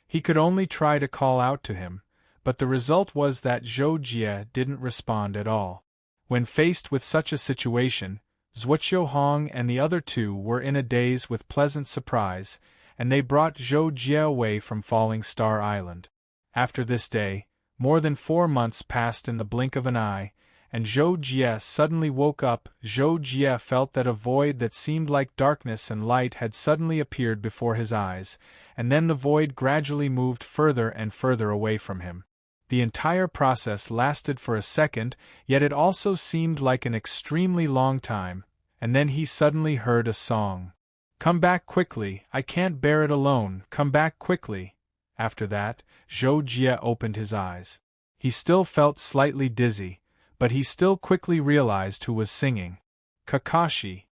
He could only try to call out to him, but the result was that Zhou Jie didn't respond at all. When faced with such a situation, Zhuo Hong and the other two were in a daze with pleasant surprise, and they brought Zhou Jie away from Falling Star Island. After this day, more than 4 months passed in the blink of an eye, and Zhou Jie suddenly woke up. Zhou Jie felt that a void that seemed like darkness and light had suddenly appeared before his eyes, and then the void gradually moved further and further away from him. The entire process lasted for a second, yet it also seemed like an extremely long time, and then he suddenly heard a song. "Come back quickly, I can't bear it alone, come back quickly." After that, Zhou Jie opened his eyes. He still felt slightly dizzy, but he still quickly realized who was singing. Kakashi.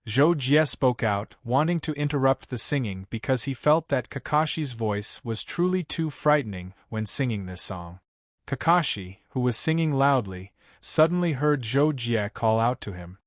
Zhou Jie spoke out, wanting to interrupt the singing because he felt that Kakashi's voice was truly too frightening when singing this song. Kakashi, who was singing loudly, suddenly heard Zhou Jie call out to him.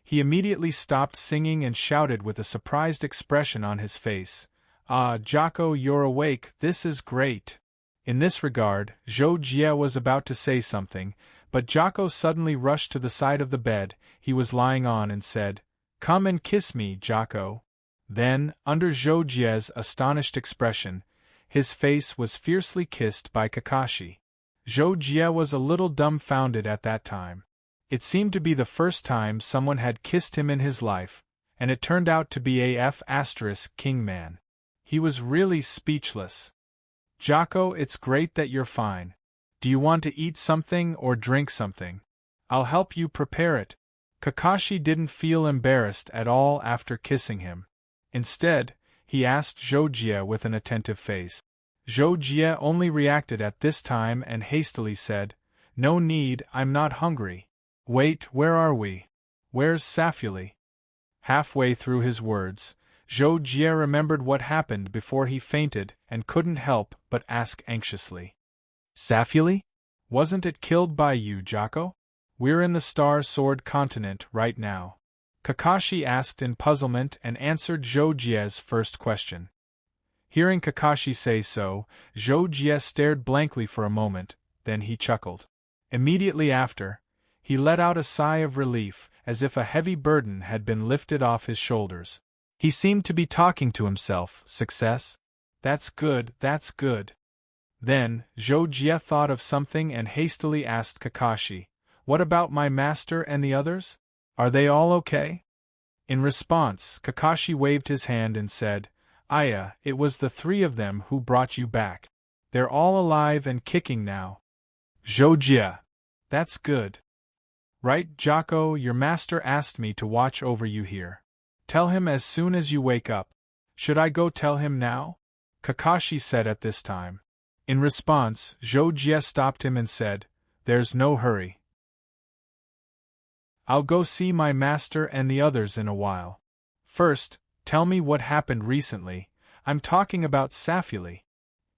He immediately stopped singing and shouted with a surprised expression on his face, "Ah, Jocko, you're awake, this is great." In this regard, Zhou Jie was about to say something, but Jocko suddenly rushed to the side of the bed he was lying on and said, "Come and kiss me, Jocko." Then, under Zhou Jie's astonished expression, his face was fiercely kissed by Kakashi. Zhou Jie was a little dumbfounded at that time. It seemed to be the first time someone had kissed him in his life, and it turned out to be a King man. He was really speechless. "Jocko, it's great that you're fine. Do you want to eat something or drink something? I'll help you prepare it." Kakashi didn't feel embarrassed at all after kissing him. Instead, he asked Zhou Jie with an attentive face. Zhou Jie only reacted at this time and hastily said, "No need, I'm not hungry." "Wait, where are we? Where's Safuli?" Halfway through his words, Zhou Jie remembered what happened before he fainted and couldn't help but ask anxiously. "Safuli? Wasn't it killed by you, Jocko? We're in the Star Sword continent right now." Kakashi asked in puzzlement and answered Zhou Jie's first question. Hearing Kakashi say so, Zhou Jie stared blankly for a moment, then he chuckled. Immediately after, he let out a sigh of relief, as if a heavy burden had been lifted off his shoulders. He seemed to be talking to himself. Success? That's good, that's good. Then, Zhou Jie thought of something and hastily asked Kakashi, "What about my master and the others? Are they all okay?" In response, Kakashi waved his hand and said, "Aya, it was the 3 of them who brought you back. They're all alive and kicking now." "Zhou Jie. That's good. Right, Jocko, your master asked me to watch over you here. Tell him as soon as you wake up." "Should I go tell him now?" Kakashi said at this time. In response, Zhou Jie stopped him and said, "There's no hurry. I'll go see my master and the others in a while. First, tell me what happened recently. I'm talking about Safuli."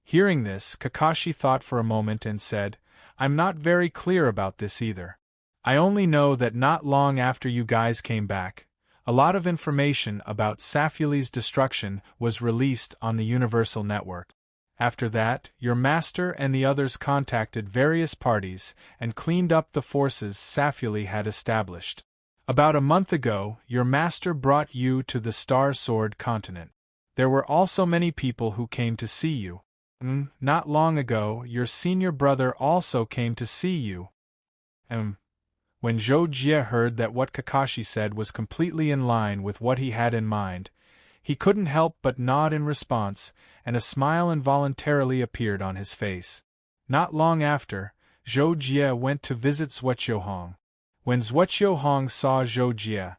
Hearing this, Kakashi thought for a moment and said, "I'm not very clear about this either. I only know that not long after you guys came back, a lot of information about Safuli's destruction was released on the Universal Network. After that, your master and the others contacted various parties and cleaned up the forces Safuli had established. About a month ago, your master brought you to the Star Sword continent. There were also many people who came to see you. Not long ago, your senior brother also came to see you." When Zhou Jie heard that what Kakashi said was completely in line with what he had in mind, he couldn't help but nod in response, and a smile involuntarily appeared on his face. Not long after, Zhou Jie went to visit Zhuo Hong. When Zhuo Hong saw Zhou Jie,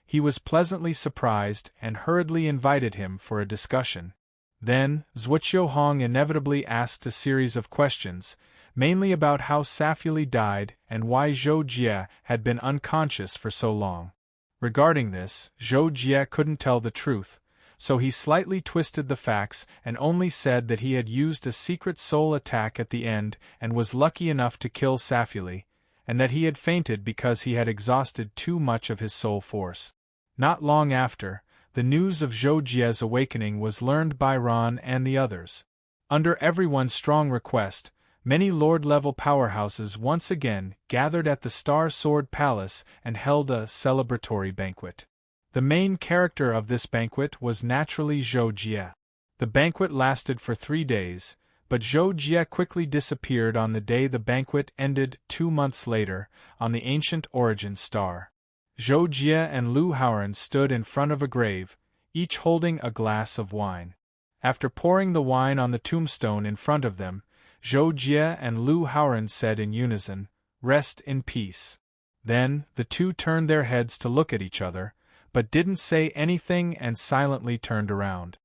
he was pleasantly surprised and hurriedly invited him for a discussion. Then, Zhuo Hong inevitably asked a series of questions, mainly about how Safuli died and why Zhou Jie had been unconscious for so long. Regarding this, Zhou Jie couldn't tell the truth, so he slightly twisted the facts and only said that he had used a secret soul attack at the end and was lucky enough to kill Safuli, and that he had fainted because he had exhausted too much of his soul force. Not long after, the news of Zhou Jie's awakening was learned by Ron and the others. Under everyone's strong request, many Lord-level powerhouses once again gathered at the Star Sword Palace and held a celebratory banquet. The main character of this banquet was naturally Zhou Jie. The banquet lasted for 3 days, but Zhou Jie quickly disappeared on the day the banquet ended 2 months later, on the ancient origin star. Zhou Jie and Lu Haoran stood in front of a grave, each holding a glass of wine. After pouring the wine on the tombstone in front of them, Zhou Jie and Lu Haoran said in unison, "Rest in peace." Then, the two turned their heads to look at each other, but didn't say anything and silently turned around.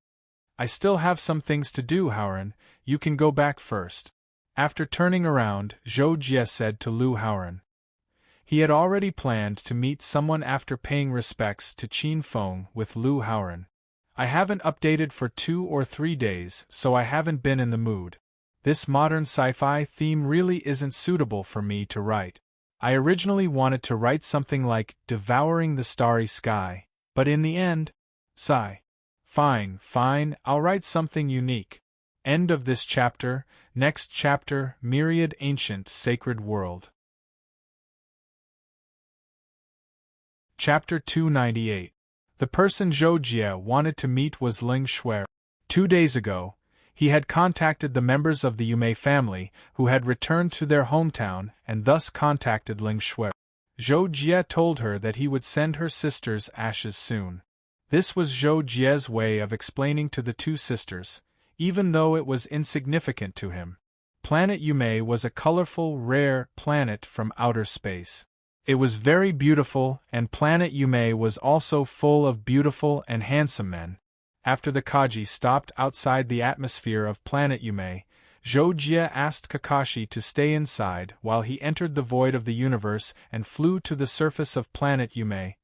"I still have some things to do, Haoran, you can go back first." After turning around, Zhou Jie said to Lu Haoran. He had already planned to meet someone after paying respects to Qin Feng with Lu Haoran. "I haven't updated for 2 or 3 days, so I haven't been in the mood. This modern sci-fi theme really isn't suitable for me to write. I originally wanted to write something like Devouring the Starry Sky, but in the end, sigh. Fine, I'll write something unique." End of this chapter. Next chapter, Myriad Ancient Sacred World. Chapter 298. The person Zhou Jie wanted to meet was Ling Shui. 2 days ago, he had contacted the members of the Yumei family who had returned to their hometown and thus contacted Ling Shui. Zhou Jie told her that he would send her sister's ashes soon. This was Zhou Jie's way of explaining to the 2 sisters, even though it was insignificant to him. Planet Yumei was a colorful, rare planet from outer space. It was very beautiful, and Planet Yumei was also full of beautiful and handsome men. After the Kaji stopped outside the atmosphere of Planet Yumei, Zhou Jie asked Kakashi to stay inside while he entered the void of the universe and flew to the surface of Planet Yumei.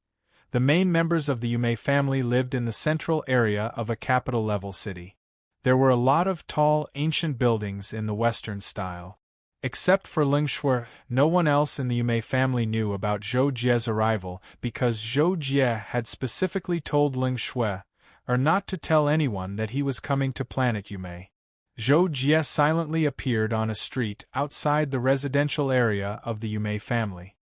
The main members of the Yumei family lived in the central area of a capital-level city. There were a lot of tall, ancient buildings in the Western style. Except for Ling Shui, no one else in the Yumei family knew about Zhou Jie's arrival because Zhou Jie had specifically told Ling Shui, or not to tell anyone that he was coming to Planet Yumei. Zhou Jie silently appeared on a street outside the residential area of the Yumei family.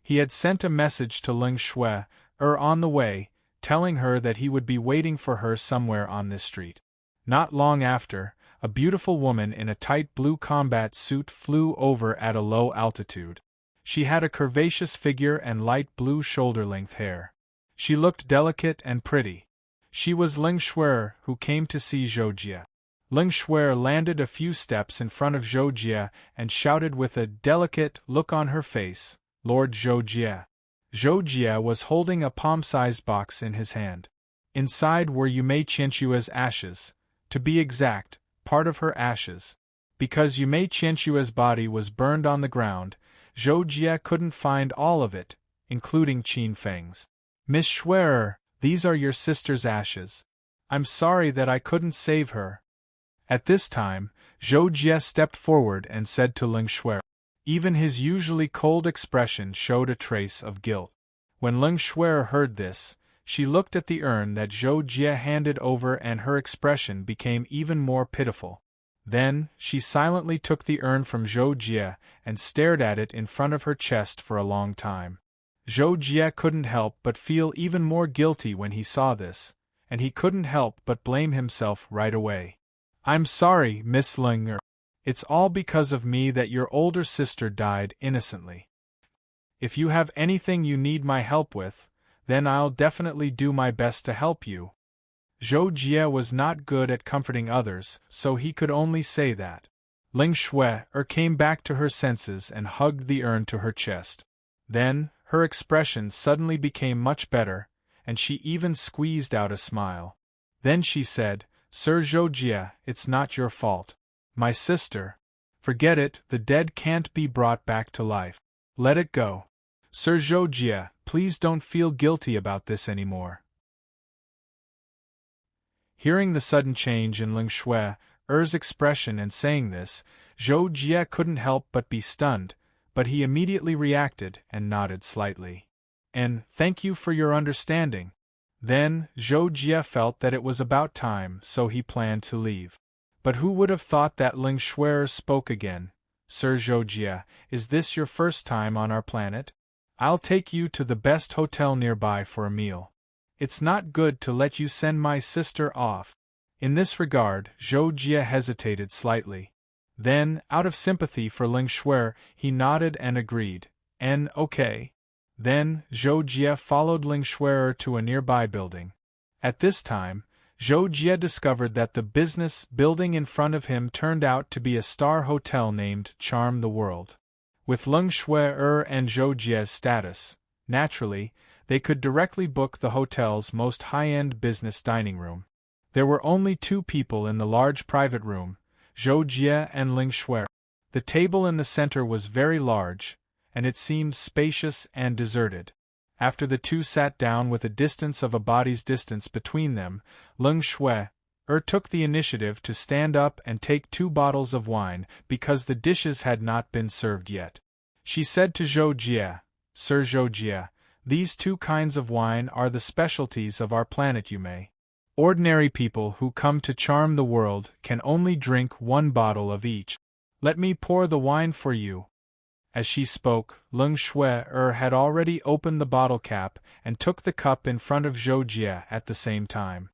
He had sent a message to Ling Shui, on the way, telling her that he would be waiting for her somewhere on this street. Not long after, a beautiful woman in a tight blue combat suit flew over at a low altitude. She had a curvaceous figure and light blue shoulder-length hair. She looked delicate and pretty. She was Ling Shui, who came to see Zhou Jie. Ling Shui landed a few steps in front of Zhou Jie and shouted with a delicate look on her face, "Lord Zhou Jie." Zhou Jie was holding a palm-sized box in his hand. Inside were Yumei Qianxue's ashes, to be exact, part of her ashes. Because Yumei Qianxue's body was burned on the ground, Zhou Jie couldn't find all of it, including Qin Feng's. "Miss Shui, these are your sister's ashes. I'm sorry that I couldn't save her." At this time, Zhou Jie stepped forward and said to Ling Shui. Even his usually cold expression showed a trace of guilt. When Ling Shui heard this, she looked at the urn that Zhou Jie handed over and her expression became even more pitiful. Then, she silently took the urn from Zhou Jie and stared at it in front of her chest for a long time. Zhou Jie couldn't help but feel even more guilty when he saw this, and he couldn't help but blame himself right away. "I'm sorry, Miss Ling. It's all because of me that your older sister died innocently. If you have anything you need my help with, then I'll definitely do my best to help you." Zhou Jie was not good at comforting others, so he could only say that. Ling Shui came back to her senses and hugged the urn to her chest. Then, her expression suddenly became much better, and she even squeezed out a smile. Then she said, "Sir Zhou Jie, it's not your fault. My sister. Forget it, the dead can't be brought back to life. Let it go. Sir Zhou Jie, please don't feel guilty about this anymore." Hearing the sudden change in Ling Shui's expression and saying this, Zhou Jie couldn't help but be stunned, but he immediately reacted and nodded slightly. And, thank you for your understanding. Then, Zhou Jie felt that it was about time, so he planned to leave. But who would have thought that Ling Shui spoke again? Sir Zhou Jie, is this your first time on our planet? I'll take you to the best hotel nearby for a meal. It's not good to let you send my sister off. In this regard, Zhou Jie hesitated slightly. Then, out of sympathy for Ling Shui, he nodded and agreed. Okay. Then, Zhou Jie followed Ling Shui to a nearby building. At this time, Zhou Jie discovered that the business building in front of him turned out to be a star hotel named Charm the World. With Ling Shui and Zhou Jie's status, naturally, they could directly book the hotel's most high-end business dining room. There were only 2 people in the large private room, Zhou Jie and Ling Shui. The table in the center was very large, and it seemed spacious and deserted. After the 2 sat down with a distance of a body's distance between them, Ling Shui took the initiative to stand up and take 2 bottles of wine because the dishes had not been served yet. She said to Zhou Jie, Sir Zhou Jie, these 2 kinds of wine are the specialties of our planet, you may. Ordinary people who come to charm the world can only drink 1 bottle of each. Let me pour the wine for you. As she spoke, Ling Shui had already opened the bottle cap and took the cup in front of Zhou Jie at the same time.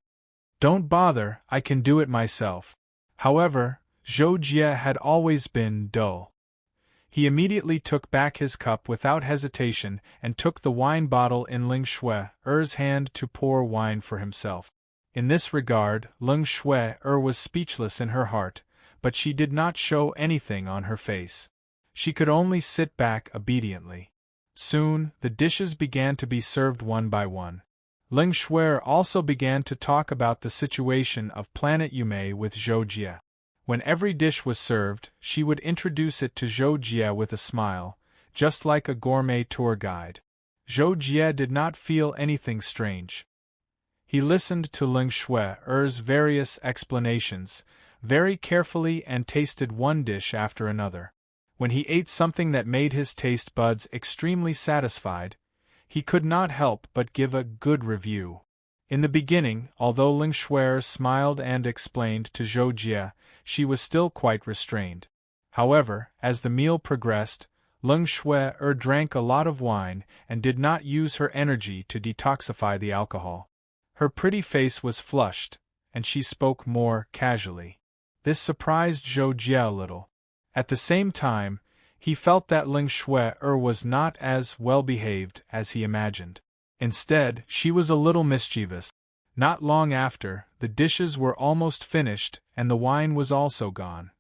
Don't bother, I can do it myself. However, Zhou Jie had always been dull. He immediately took back his cup without hesitation and took the wine bottle in Ling Shui's hand to pour wine for himself. In this regard, Ling Shui was speechless in her heart, but she did not show anything on her face. She could only sit back obediently. Soon, the dishes began to be served one by one. Ling Shui also began to talk about the situation of Planet Yume with Zhou Jie. When every dish was served, she would introduce it to Zhou Jie with a smile, just like a gourmet tour guide. Zhou Jie did not feel anything strange. He listened to Ling Shui's various explanations, very carefully and tasted one dish after another. When he ate something that made his taste buds extremely satisfied, he could not help but give a good review. In the beginning, although Ling Shui smiled and explained to Zhou Jie, she was still quite restrained. However, as the meal progressed, Ling Shui drank a lot of wine and did not use her energy to detoxify the alcohol. Her pretty face was flushed, and she spoke more casually. This surprised Zhou Jie a little. At the same time, he felt that Ling Shui was not as well-behaved as he imagined. Instead, she was a little mischievous. Not long after, the dishes were almost finished and the wine was also gone.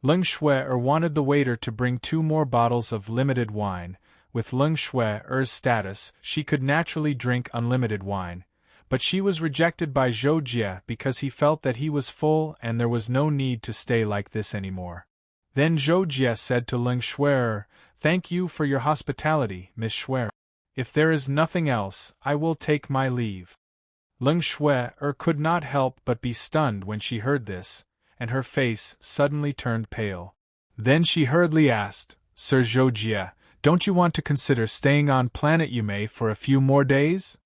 Ling Shui wanted the waiter to bring 2 more bottles of limited wine. With Ling Shui's status, she could naturally drink unlimited wine, but she was rejected by Zhou Jie because he felt that he was full and there was no need to stay like this anymore. Then Zhou Jie said to Ling Shui, Thank you for your hospitality, Miss Shui. If there is nothing else, I will take my leave. Ling Shui could not help but be stunned when she heard this, and her face suddenly turned pale. Then she hurriedly asked, Sir Zhou Jie, don't you want to consider staying on Planet Yume for a few more days?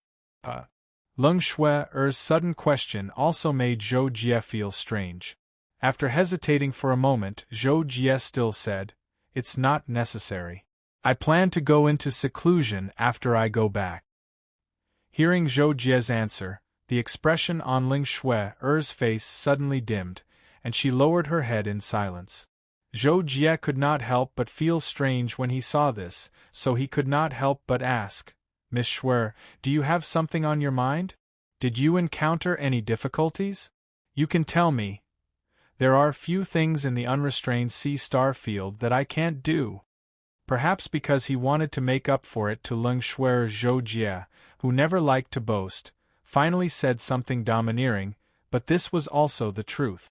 Ling Shui's sudden question also made Zhou Jie feel strange. After hesitating for a moment, Zhou Jie still said, It's not necessary. I plan to go into seclusion after I go back. Hearing Zhou Jie's answer, the expression on Ling Shui's face suddenly dimmed, and she lowered her head in silence. Zhou Jie could not help but feel strange when he saw this, so he could not help but ask, Miss Shui, do you have something on your mind? Did you encounter any difficulties? You can tell me. There are few things in the unrestrained sea-star field that I can't do. Perhaps because he wanted to make up for it to Ling Shui, Zhou Jie, who never liked to boast, finally said something domineering, but this was also the truth.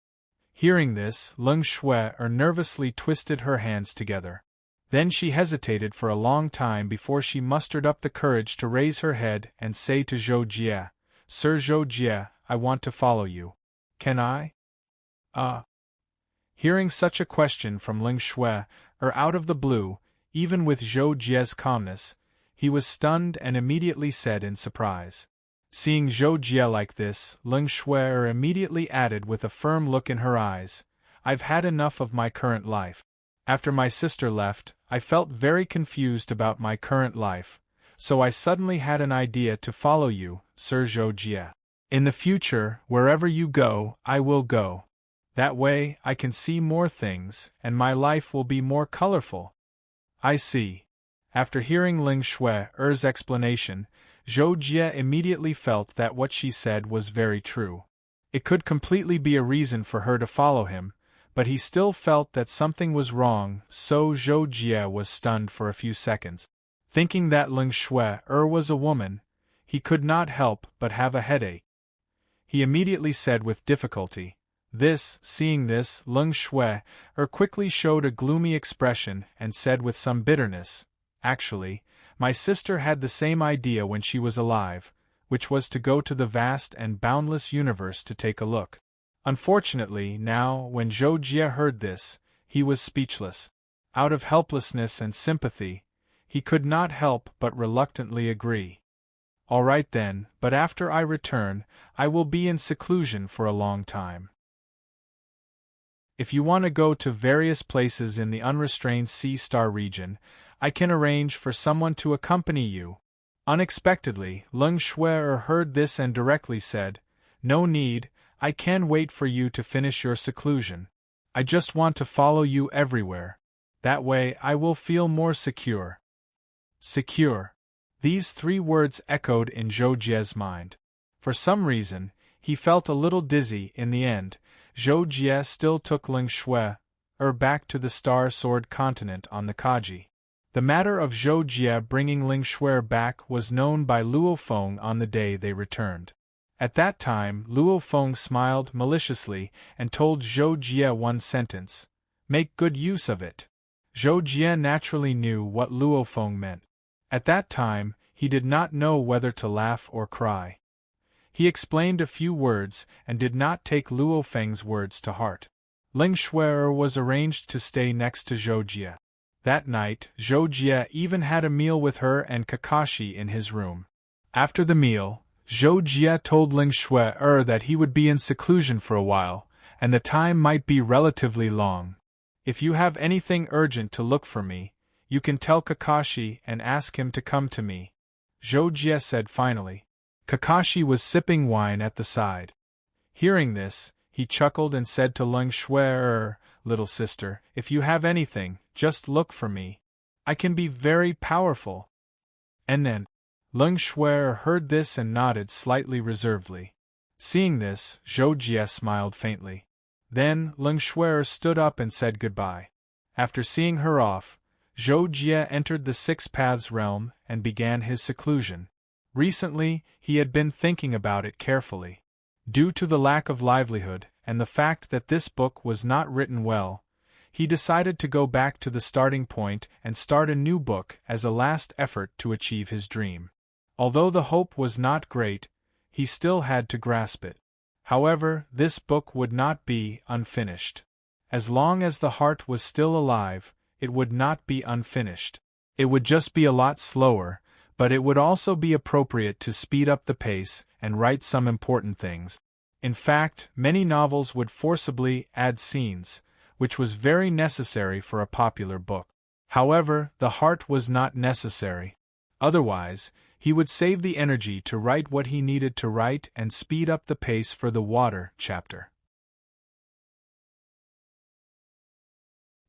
Hearing this, Ling Shui nervously twisted her hands together. Then she hesitated for a long time before she mustered up the courage to raise her head and say to Zhou Jie, Sir Zhou Jie, I want to follow you. Can I? Hearing such a question from Ling Shui, out of the blue, even with Zhou Jie's calmness, he was stunned and immediately said in surprise. Seeing Zhou Jie like this, Ling Shui immediately added with a firm look in her eyes, I've had enough of my current life. After my sister left, I felt very confused about my current life, so I suddenly had an idea to follow you, Sir Zhou Jie. In the future, wherever you go, I will go. That way, I can see more things, and my life will be more colorful. I see. After hearing Ling Shui's explanation, Zhou Jie immediately felt that what she said was very true. It could completely be a reason for her to follow him, but he still felt that something was wrong, so Zhou Jie was stunned for a few seconds. Thinking that Ling Shui was a woman, he could not help but have a headache. He immediately said with difficulty, Seeing this, Ling Shui quickly showed a gloomy expression and said with some bitterness, Actually, my sister had the same idea when she was alive, which was to go to the vast and boundless universe to take a look. Unfortunately, now, when Zhou Jie heard this, he was speechless. Out of helplessness and sympathy, he could not help but reluctantly agree. All right then, but after I return, I will be in seclusion for a long time. If you want to go to various places in the unrestrained sea star region, I can arrange for someone to accompany you. Unexpectedly, Ling Shui heard this and directly said, No need, I can wait for you to finish your seclusion. I just want to follow you everywhere. That way I will feel more secure. Secure. These three words echoed in Zhou Jie's mind. For some reason, he felt a little dizzy in the end. Zhou Jie still took Ling Shui back to the Star Sword continent on the Kaji. The matter of Zhou Jie bringing Ling Shui back was known by Luo Feng on the day they returned. At that time, Luo Feng smiled maliciously and told Zhou Jie one sentence, Make good use of it. Zhou Jie naturally knew what Luo Feng meant. At that time, he did not know whether to laugh or cry. He explained a few words and did not take Luo Feng's words to heart. Ling Shui was arranged to stay next to Zhou Jie. That night, Zhou Jie even had a meal with her and Kakashi in his room. After the meal, Zhou Jie told Ling Shui that he would be in seclusion for a while, and the time might be relatively long. If you have anything urgent to look for me, you can tell Kakashi and ask him to come to me, Zhou Jie said finally. Kakashi was sipping wine at the side. Hearing this, he chuckled and said to Ling Shui, Little sister, if you have anything, just look for me. I can be very powerful. And then, Ling Shui heard this and nodded slightly reservedly. Seeing this, Zhou Jie smiled faintly. Then, Ling Shui stood up and said goodbye. After seeing her off, Zhou Jie entered the Six Paths realm and began his seclusion. Recently, he had been thinking about it carefully. Due to the lack of livelihood and the fact that this book was not written well, he decided to go back to the starting point and start a new book as a last effort to achieve his dream. Although the hope was not great, he still had to grasp it. However, this book would not be unfinished. As long as the heart was still alive, it would not be unfinished. It would just be a lot slower, but it would also be appropriate to speed up the pace and write some important things. In fact, many novels would forcibly add scenes, which was very necessary for a popular book. However, the heart was not necessary. Otherwise, he would save the energy to write what he needed to write and speed up the pace for the water chapter.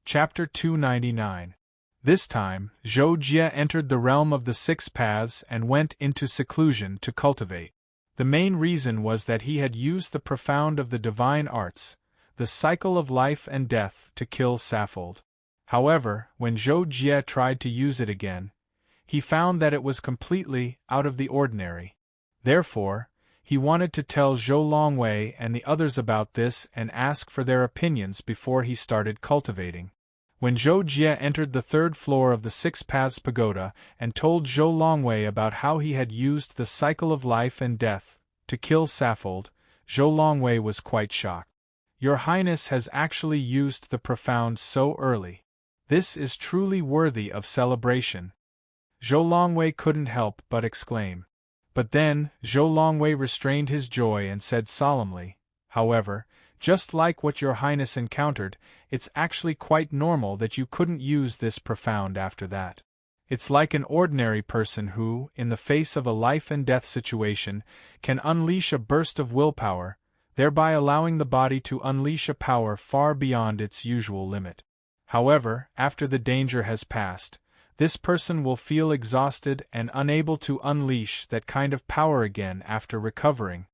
Chapter 299. This time, Zhou Jie entered the realm of the Six Paths and went into seclusion to cultivate. The main reason was that he had used the profound of the divine arts, the cycle of life and death, to kill Saffold. However, when Zhou Jie tried to use it again, he found that it was completely out of the ordinary. Therefore, he wanted to tell Zhou Longwei and the others about this and ask for their opinions before he started cultivating. When Zhou Jie entered the third floor of the Six Paths Pagoda and told Zhou Longwei about how he had used the cycle of life and death, to kill Saffold, Zhou Longwei was quite shocked. Your Highness has actually used the profound so early. This is truly worthy of celebration. Zhou Longwei couldn't help but exclaim. But then, Zhou Longwei restrained his joy and said solemnly, however, just like what your Highness encountered, it's actually quite normal that you couldn't use this profound after that. It's like an ordinary person who, in the face of a life-and-death situation, can unleash a burst of willpower, thereby allowing the body to unleash a power far beyond its usual limit. However, after the danger has passed, this person will feel exhausted and unable to unleash that kind of power again after recovering.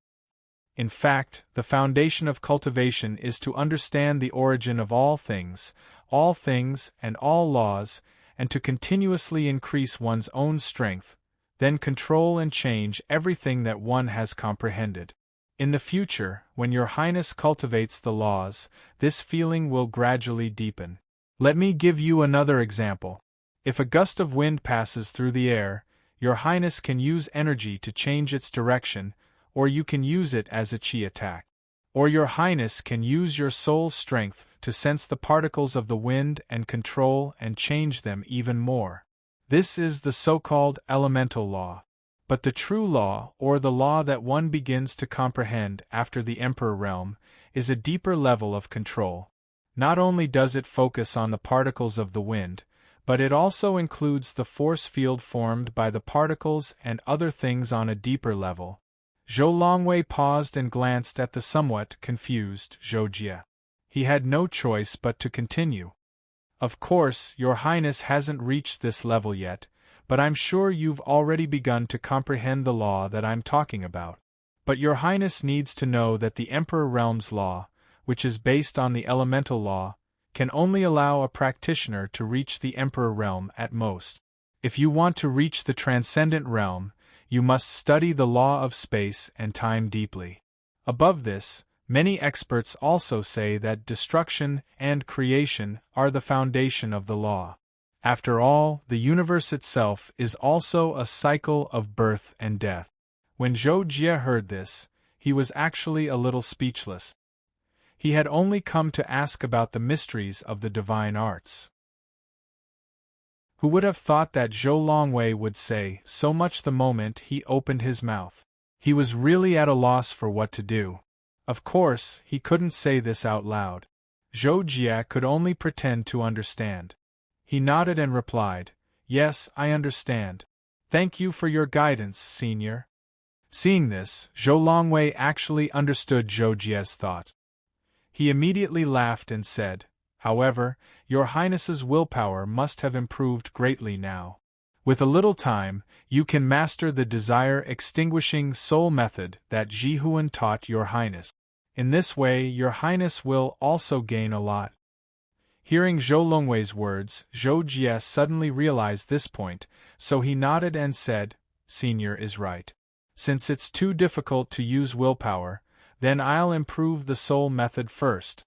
In fact, the foundation of cultivation is to understand the origin of all things and all laws, and to continuously increase one's own strength, then control and change everything that one has comprehended. In the future, when your Highness cultivates the laws, this feeling will gradually deepen. Let me give you another example. If a gust of wind passes through the air, your Highness can use energy to change its direction, or you can use it as a chi attack. Or your Highness can use your soul's strength to sense the particles of the wind and control and change them even more. This is the so-called elemental law. But the true law, or the law that one begins to comprehend after the Emperor realm, is a deeper level of control. Not only does it focus on the particles of the wind, but it also includes the force field formed by the particles and other things on a deeper level. Zhou Longwei paused and glanced at the somewhat confused Zhou Jie. He had no choice but to continue. Of course, your Highness hasn't reached this level yet, but I'm sure you've already begun to comprehend the law that I'm talking about. But your Highness needs to know that the Emperor Realm's law, which is based on the elemental law, can only allow a practitioner to reach the Emperor Realm at most. If you want to reach the Transcendent Realm, you must study the law of space and time deeply. Above this, many experts also say that destruction and creation are the foundation of the law. After all, the universe itself is also a cycle of birth and death. When Zhou Jie heard this, he was actually a little speechless. He had only come to ask about the mysteries of the divine arts. Who would have thought that Zhou Longwei would say so much the moment he opened his mouth? He was really at a loss for what to do. Of course, he couldn't say this out loud. Zhou Jie could only pretend to understand. He nodded and replied, "Yes, I understand. Thank you for your guidance, Senior." Seeing this, Zhou Longwei actually understood Zhou Jie's thought. He immediately laughed and said, "However, your Highness's willpower must have improved greatly now. With a little time, you can master the desire-extinguishing soul method that Jihuan taught your Highness. In this way, your Highness will also gain a lot." Hearing Zhou Longwei's words, Zhou Jie suddenly realized this point, so he nodded and said, "Senior is right. Since it's too difficult to use willpower, then I'll improve the soul method first."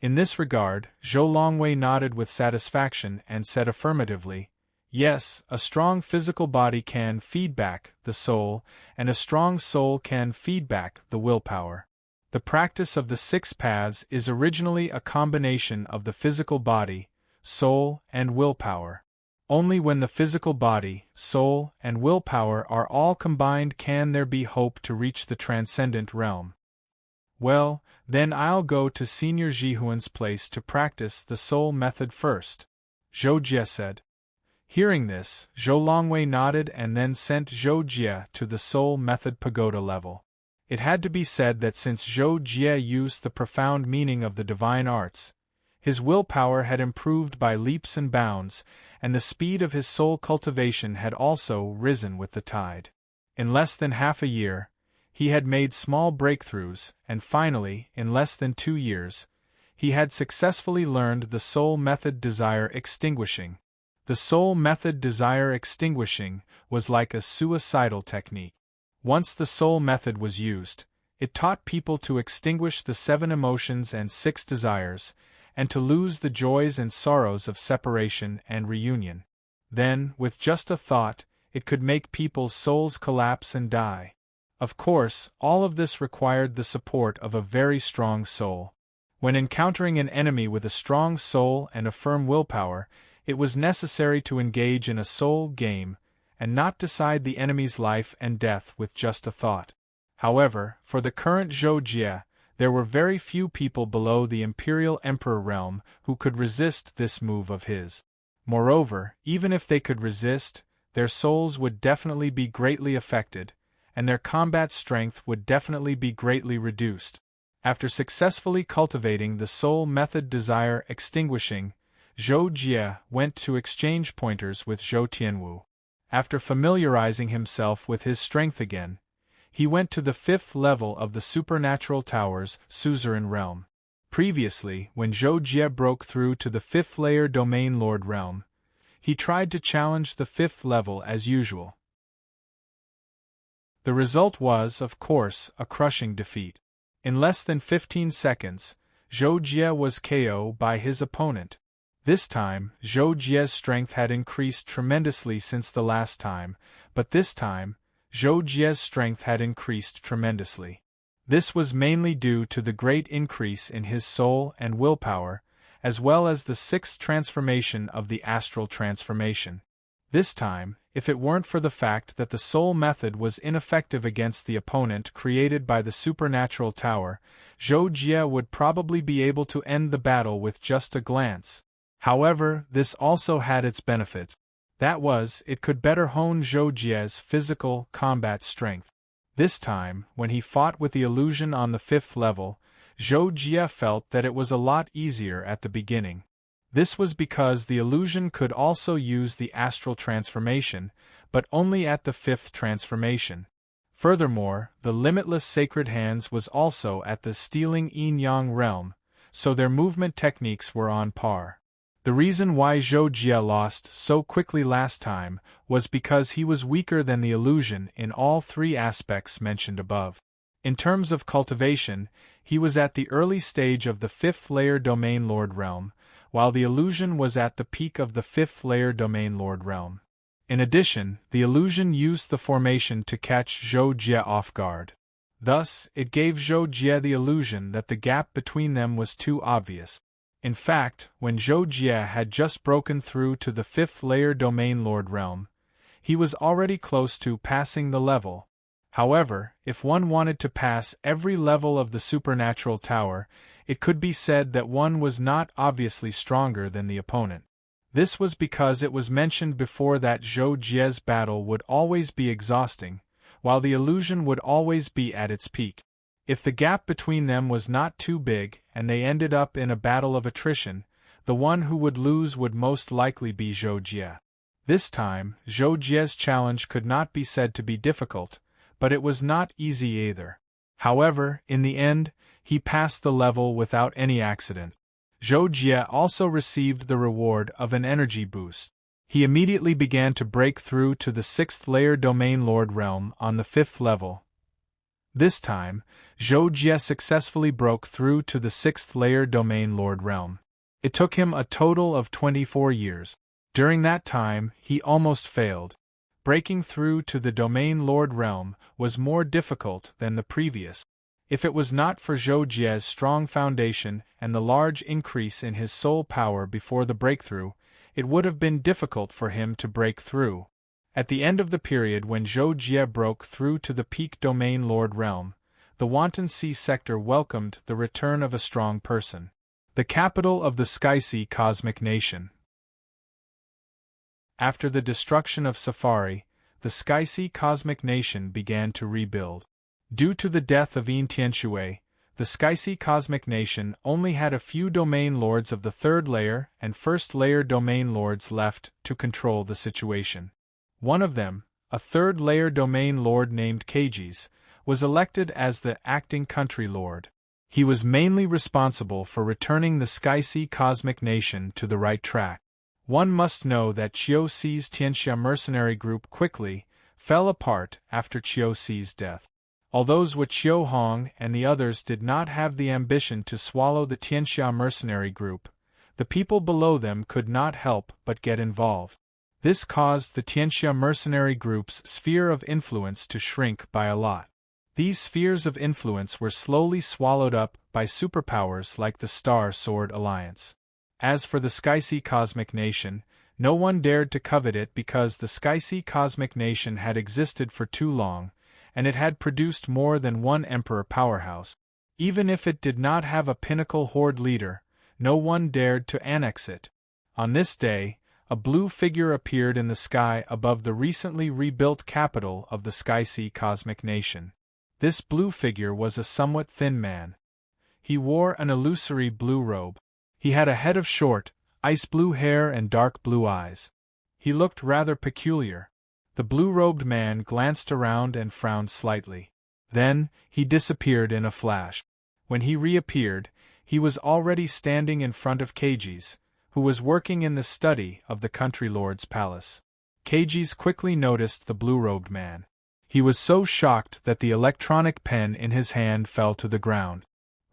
In this regard, Zhou Longwei nodded with satisfaction and said affirmatively, "Yes, a strong physical body can feed back the soul, and a strong soul can feed back the willpower. The practice of the 6 paths is originally a combination of the physical body, soul, and willpower. Only when the physical body, soul, and willpower are all combined can there be hope to reach the Transcendent Realm." "Well, then I'll go to Senior Jihuan's place to practice the soul method first," Zhou Jie said. Hearing this, Zhou Longwei nodded and then sent Zhou Jie to the soul method pagoda level. It had to be said that since Zhou Jie used the profound meaning of the divine arts, his willpower had improved by leaps and bounds, and the speed of his soul cultivation had also risen with the tide. In less than half a year, he had made small breakthroughs, and finally, in less than 2 years, he had successfully learned the soul method desire extinguishing. The soul method desire extinguishing was like a suicidal technique. Once the soul method was used, it taught people to extinguish the 7 emotions and 6 desires, and to lose the joys and sorrows of separation and reunion. Then, with just a thought, it could make people's souls collapse and die. Of course, all of this required the support of a very strong soul. When encountering an enemy with a strong soul and a firm willpower, it was necessary to engage in a soul game, and not decide the enemy's life and death with just a thought. However, for the current Zhou Jie, there were very few people below the Imperial Emperor realm who could resist this move of his. Moreover, even if they could resist, their souls would definitely be greatly affected, and their combat strength would definitely be greatly reduced. After successfully cultivating the soul method desire extinguishing, Zhou Jie went to exchange pointers with Zhou Tianwu. After familiarizing himself with his strength again, he went to the 5th level of the supernatural tower's suzerain realm. Previously, when Zhou Jie broke through to the 5th layer domain lord realm, he tried to challenge the 5th level as usual. The result was, of course, a crushing defeat. In less than 15 seconds, Zhou Jie was KO by his opponent. This time, Zhou Jie's strength had increased tremendously since the last time, but this time, Zhou Jie's strength had increased tremendously. This was mainly due to the great increase in his soul and willpower, as well as the 6th transformation of the astral transformation. This time, if it weren't for the fact that the soul method was ineffective against the opponent created by the supernatural tower, Zhou Jie would probably be able to end the battle with just a glance. However, this also had its benefits. That was, it could better hone Zhou Jie's physical combat strength. This time, when he fought with the illusion on the 5th level, Zhou Jie felt that it was a lot easier at the beginning. This was because the illusion could also use the astral transformation, but only at the 5th transformation. Furthermore, the limitless sacred hands was also at the stealing yin-yang realm, so their movement techniques were on par. The reason why Zhou Jie lost so quickly last time was because he was weaker than the illusion in all 3 aspects mentioned above. In terms of cultivation, he was at the early stage of the 5th layer domain lord realm, while the illusion was at the peak of the 5th layer domain lord realm. In addition, the illusion used the formation to catch Zhou Jie off guard. Thus, it gave Zhou Jie the illusion that the gap between them was too obvious. In fact, when Zhou Jie had just broken through to the 5th layer domain lord realm, he was already close to passing the level. However, if one wanted to pass every level of the supernatural tower, it could be said that one was not obviously stronger than the opponent. This was because it was mentioned before that Zhou Jie's battle would always be exhausting, while the illusion would always be at its peak. If the gap between them was not too big and they ended up in a battle of attrition, the one who would lose would most likely be Zhou Jie. This time, Zhou Jie's challenge could not be said to be difficult, but it was not easy either. However, in the end, he passed the level without any accident. Zhou Jie also received the reward of an energy boost. He immediately began to break through to the 6th layer domain lord realm on the 5th level. This time, Zhou Jie successfully broke through to the 6th layer domain lord realm. It took him a total of 24 years. During that time, he almost failed. Breaking through to the domain lord realm was more difficult than the previous. If it was not for Zhou Jie's strong foundation and the large increase in his soul power before the breakthrough, it would have been difficult for him to break through. At the end of the period when Zhou Jie broke through to the peak domain lord realm, the Wanton Sea sector welcomed the return of a strong person. The capital of the Skysea Cosmic Nation. After the destruction of Safari, the Skysea Cosmic Nation began to rebuild. Due to the death of Yin Tianshui, the Skysea Cosmic Nation only had a few domain lords of the 3rd layer and 1st layer domain lords left to control the situation. One of them, a 3rd layer domain lord named Kagis, was elected as the acting country lord. He was mainly responsible for returning the Skysea Cosmic Nation to the right track. One must know that Qiu Si's Tianxia mercenary group quickly fell apart after Qiu Si's death. Although Qiu Hong and the others did not have the ambition to swallow the Tianxia mercenary group, the people below them could not help but get involved. This caused the Tianxia mercenary group's sphere of influence to shrink by a lot. These spheres of influence were slowly swallowed up by superpowers like the Star Sword Alliance. As for the Skysea Cosmic Nation, no one dared to covet it because the Skysea Cosmic Nation had existed for too long, and it had produced more than one emperor powerhouse. Even if it did not have a pinnacle horde leader, no one dared to annex it. On this day, a blue figure appeared in the sky above the recently rebuilt capital of the Skysea Cosmic Nation. This blue figure was a somewhat thin man. He wore an illusory blue robe. He had a head of short, ice blue hair and dark blue eyes. He looked rather peculiar. The blue-robed man glanced around and frowned slightly. Then, he disappeared in a flash. When he reappeared, he was already standing in front of Kagis, who was working in the study of the country lord's palace. Kagis quickly noticed the blue-robed man. He was so shocked that the electronic pen in his hand fell to the ground.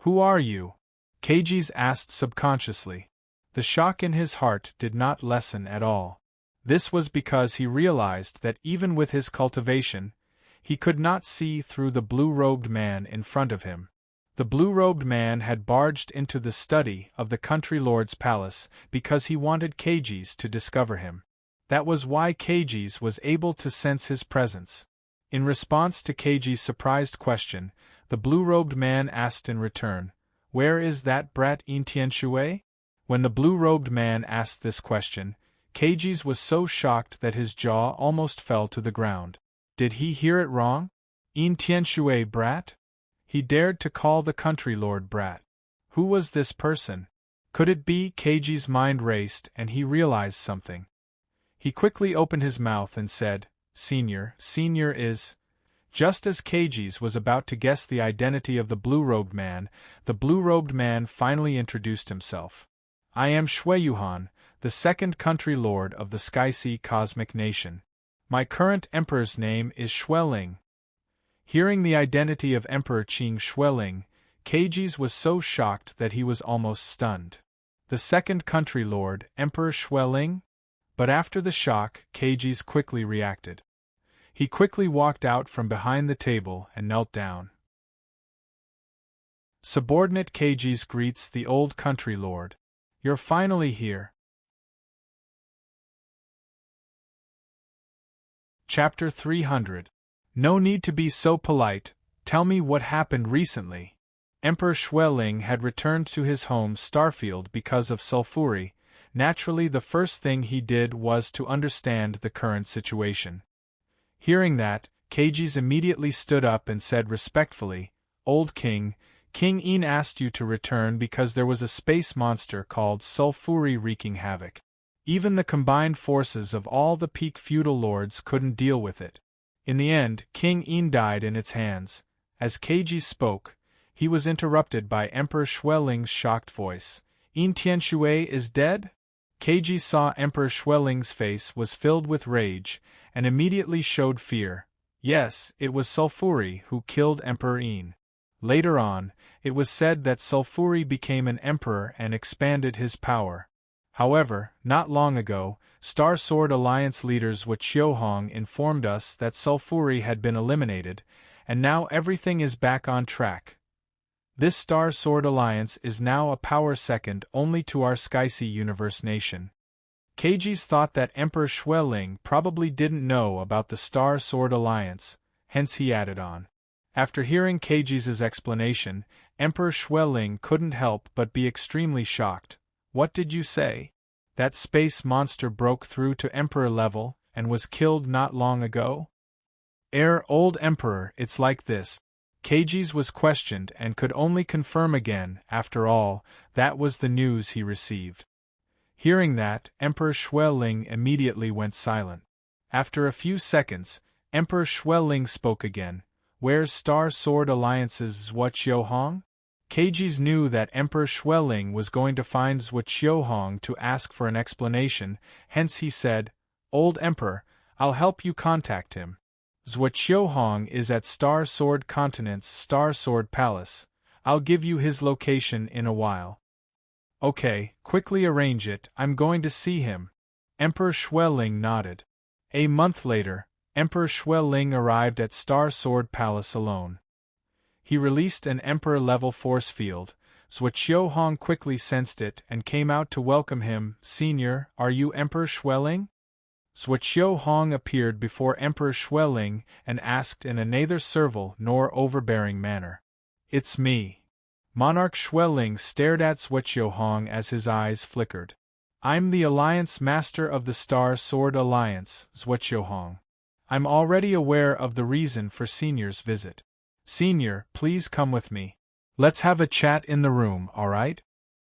"Who are you?" Kagis asked subconsciously. The shock in his heart did not lessen at all. This was because he realized that even with his cultivation, he could not see through the blue-robed man in front of him. The blue-robed man had barged into the study of the country lord's palace because he wanted Kagis to discover him. That was why Kagis was able to sense his presence. In response to Kagis' surprised question, the blue-robed man asked in return, "Where is that brat Intianshue?" When the blue-robed man asked this question, Kagis was so shocked that his jaw almost fell to the ground. Did he hear it wrong? Intianshue brat? He dared to call the country lord brat. Who was this person? Could it be? Kagis' mind raced and he realized something. He quickly opened his mouth and said, Senior is... Just as Kagis was about to guess the identity of the blue-robed man, the blue-robed man finally introduced himself. "I am Shueyuhan, the second country lord of the Skysea Cosmic Nation. My current emperor's name is Xueling." Hearing the identity of Emperor Qing Xueling, Kagis was so shocked that he was almost stunned. The second country lord, Emperor Xueling? But after the shock, Kagis quickly reacted. He quickly walked out from behind the table and knelt down. Subordinate Kagis greets the old country lord. "You're finally here." Chapter 300. No need to be so polite, tell me what happened recently. Emperor Xueling had returned to his home Starfield because of Sulfuri. Naturally, the first thing he did was to understand the current situation. Hearing that, Kagis immediately stood up and said respectfully, "Old King, King Een asked you to return because there was a space monster called Sulfuri wreaking havoc. Even the combined forces of all the peak feudal lords couldn't deal with it. In the end, King Een died in its hands." As Kagis spoke, he was interrupted by Emperor Xueling's shocked voice. "Een Tianshue is dead?" Kagis saw Emperor Xueling's face was filled with rage, and immediately showed fear. Yes, it was Sulfuri who killed Emperor Een. Later on, it was said that Sulfuri became an emperor and expanded his power. However, not long ago, Star Sword Alliance leaders Wu Qiuhong informed us that Sulfuri had been eliminated, and now everything is back on track. This Star Sword Alliance is now a power second only to our Skysea Universe nation. Kagis thought that Emperor Xueling probably didn't know about the Star Sword Alliance, hence he added on. After hearing Kagis' explanation, Emperor Xueling couldn't help but be extremely shocked. "What did you say? That space monster broke through to Emperor level and was killed not long ago?" Old Emperor, it's like this." Kagis was questioned and could only confirm again. After all, that was the news he received. Hearing that, Emperor Xueling immediately went silent. After a few seconds, Emperor Xueling spoke again. "Where's Star Sword Alliance's Wu Qiuhong?" Kagis knew that Emperor Xueling was going to find Wu Qiuhong to ask for an explanation, hence he said, "Old Emperor, I'll help you contact him. Wu Qiuhong is at Star Sword Continent's Star Sword Palace. I'll give you his location in a while." "Okay, quickly arrange it, I'm going to see him." Emperor Xueling nodded. A month later, Emperor Xueling arrived at Star Sword Palace alone. He released an Emperor-level force field. Zhuo quickly sensed it and came out to welcome him. "Senior, are you Emperor Xueling?" Zhuo appeared before Emperor Xueling and asked in a neither servile nor overbearing manner. "It's me." Monarch Xueling stared at Zhuo as his eyes flickered. "I'm the Alliance Master of the Star Sword Alliance, Zhuo. I'm already aware of the reason for Senior's visit. Senior, please come with me. Let's have a chat in the room, alright?"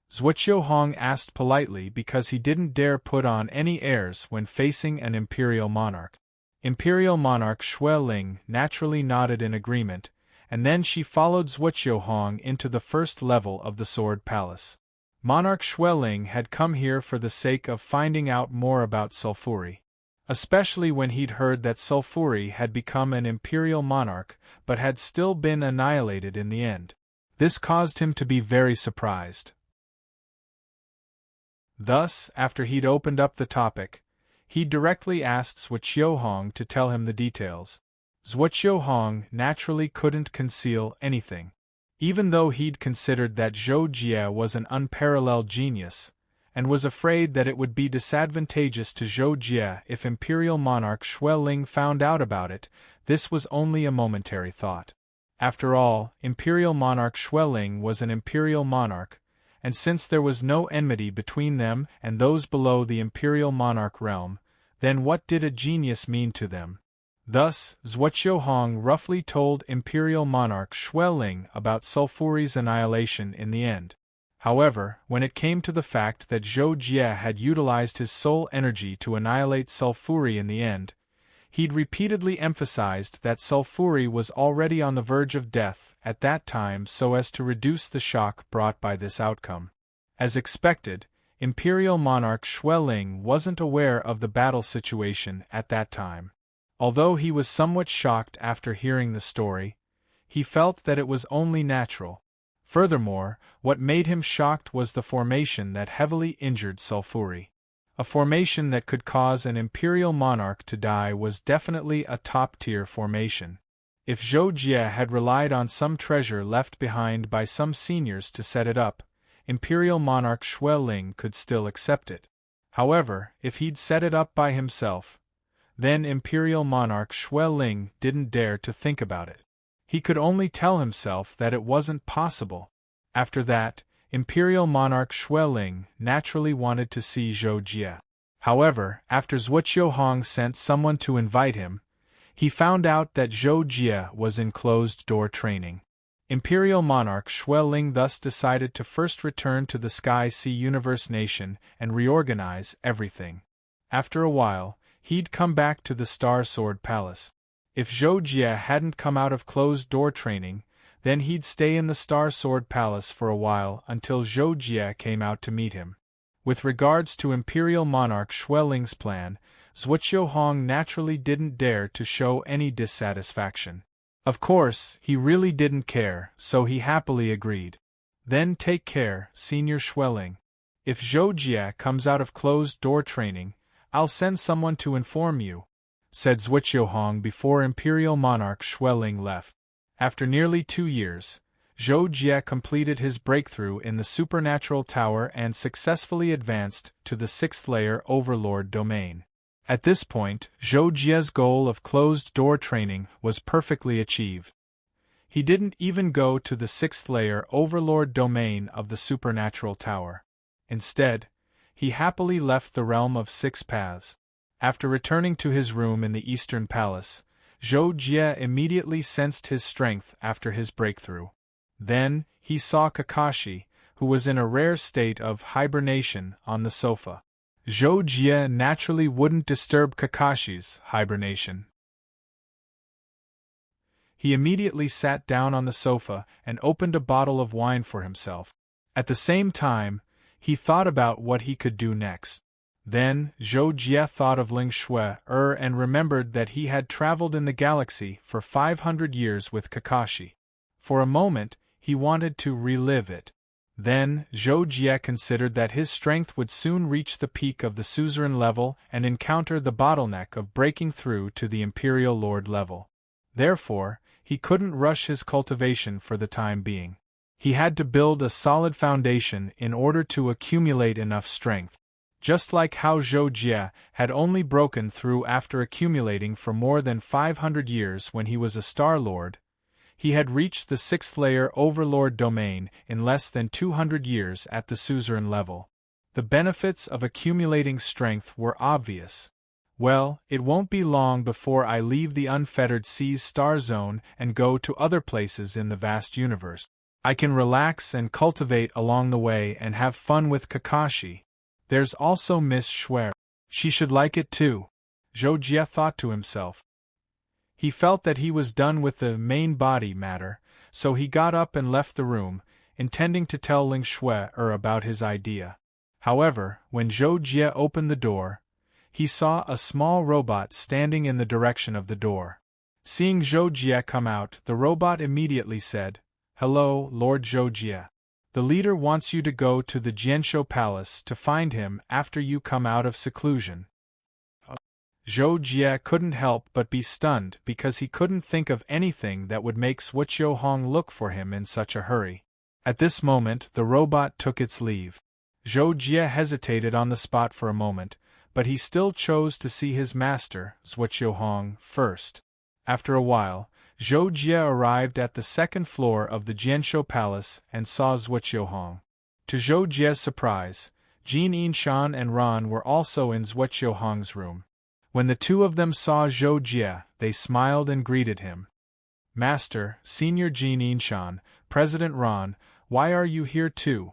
Zhuo asked politely because he didn't dare put on any airs when facing an Imperial Monarch. Imperial Monarch Xueling naturally nodded in agreement, and then she followed Zhuo into the first level of the Sword Palace. Monarch Xueling had come here for the sake of finding out more about Sulfuri. Especially when he'd heard that Sulfuri had become an Imperial Monarch but had still been annihilated in the end. This caused him to be very surprised. Thus, after he'd opened up the topic, he directly asked Zhuo to tell him the details. Zhuo naturally couldn't conceal anything. Even though he'd considered that Zhou Jie was an unparalleled genius, and was afraid that it would be disadvantageous to Zhou Jie if Imperial Monarch Xueling found out about it, this was only a momentary thought. After all, Imperial Monarch Xueling was an Imperial Monarch, and since there was no enmity between them and those below the Imperial Monarch realm, then what did a genius mean to them? Thus, Zhuo roughly told Imperial Monarch Xueling about Sulfuri's annihilation in the end. However, when it came to the fact that Zhou Jie had utilized his soul energy to annihilate Sulfuri in the end, he'd repeatedly emphasized that Sulfuri was already on the verge of death at that time so as to reduce the shock brought by this outcome. As expected, Imperial Monarch Xueling wasn't aware of the battle situation at that time. Although he was somewhat shocked after hearing the story, he felt that it was only natural. Furthermore, what made him shocked was the formation that heavily injured Sulfuri. A formation that could cause an Imperial Monarch to die was definitely a top-tier formation. If Zhou Jie had relied on some treasure left behind by some seniors to set it up, Imperial Monarch Xueling could still accept it. However, if he'd set it up by himself, then Imperial Monarch Xueling didn't dare to think about it. He could only tell himself that it wasn't possible. After that, Imperial Monarch Xueling naturally wanted to see Zhou Jie. However, after Zhuo sent someone to invite him, he found out that Zhou Jie was in closed-door training. Imperial Monarch Xueling thus decided to first return to the Sky Sea Universe Nation and reorganize everything. After a while, he'd come back to the Star Sword Palace. If Zhou Jie hadn't come out of closed-door training, then he'd stay in the Star Sword Palace for a while until Zhou Jie came out to meet him. With regards to Imperial Monarch Xueling's plan, Zhuo naturally didn't dare to show any dissatisfaction. Of course, he really didn't care, so he happily agreed. "Then take care, Senior Xueling. If Zhou Jie comes out of closed-door training, I'll send someone to inform you," said Zhuo before Imperial Monarch Xueling left. After nearly 2 years, Zhou Jie completed his breakthrough in the Supernatural Tower and successfully advanced to the 6th layer Overlord domain. At this point, Zhou Jie's goal of closed-door training was perfectly achieved. He didn't even go to the 6th layer Overlord domain of the Supernatural Tower. Instead, he happily left the realm of 6 paths. After returning to his room in the Eastern Palace, Zhou Jie immediately sensed his strength after his breakthrough. Then, he saw Kakashi, who was in a rare state of hibernation, on the sofa. Zhou Jie naturally wouldn't disturb Kakashi's hibernation. He immediately sat down on the sofa and opened a bottle of wine for himself. At the same time, he thought about what he could do next. Then, Zhou Jie thought of Ling Shui and remembered that he had traveled in the galaxy for 500 years with Kakashi. For a moment, he wanted to relive it. Then, Zhou Jie considered that his strength would soon reach the peak of the suzerain level and encounter the bottleneck of breaking through to the Imperial Lord level. Therefore, he couldn't rush his cultivation for the time being. He had to build a solid foundation in order to accumulate enough strength. Just like how Zhou Jie had only broken through after accumulating for more than 500 years when he was a Star Lord, he had reached the 6th layer Overlord domain in less than 200 years at the suzerain level. The benefits of accumulating strength were obvious. Well, it won't be long before I leave the unfettered Seas star zone and go to other places in the vast universe. I can relax and cultivate along the way and have fun with Kakashi. There's also Miss Schwer. She should like it too, Zhou Jie thought to himself. He felt that he was done with the main body matter, so he got up and left the room, intending to tell Ling Xue about his idea. However, when Zhou Jie opened the door, he saw a small robot standing in the direction of the door. Seeing Zhou Jie come out, the robot immediately said, "Hello, Lord Zhou Jie. The leader wants you to go to the Jianshou Palace to find him after you come out of seclusion." Zhou Jie couldn't help but be stunned because he couldn't think of anything that would make Zhuqiu Hong look for him in such a hurry. At this moment, the robot took its leave. Zhou Jie hesitated on the spot for a moment, but he still chose to see his master, Zhuqiu Hong, first. After a while, Zhou Jie arrived at the 2nd floor of the Jianshou Palace and saw Zhuqiu Hong. To Zhou Jie's surprise, Jin Yinshan and Ran were also in Zhuqiu Hong's room. When the two of them saw Zhou Jie, they smiled and greeted him. "Master, Senior Jin Yinshan, President Ran, why are you here too?"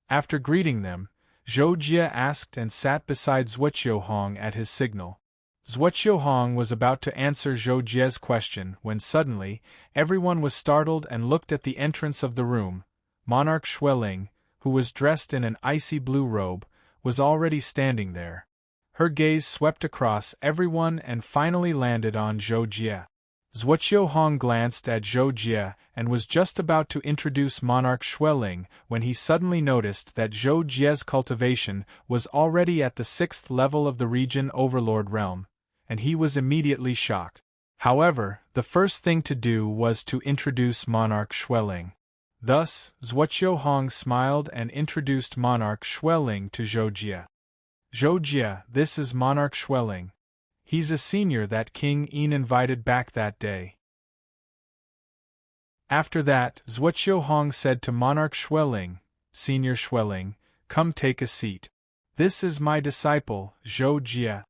After greeting them, Zhou Jie asked and sat beside Zhuqiu Hong at his signal. Zhuqiu Hong was about to answer Zhou Jie's question when suddenly, everyone was startled and looked at the entrance of the room. Monarch Xueling, who was dressed in an icy blue robe, was already standing there. Her gaze swept across everyone and finally landed on Zhou Jie. Zhuqiu Hong glanced at Zhou Jie and was just about to introduce Monarch Xueling when he suddenly noticed that Zhou Jie's cultivation was already at the 6th level of the region Overlord realm, and he was immediately shocked. However, the first thing to do was to introduce Monarch Xueling. Thus, Zhuqiu Hong smiled and introduced Monarch Xueling to Zhou Jie. "Zhou Jie, this is Monarch Xueling. He's a senior that King Yin invited back that day." After that, Zhuqiu Hong said to Monarch Xueling, "Senior Xueling, come take a seat. This is my disciple, Zhou Jie."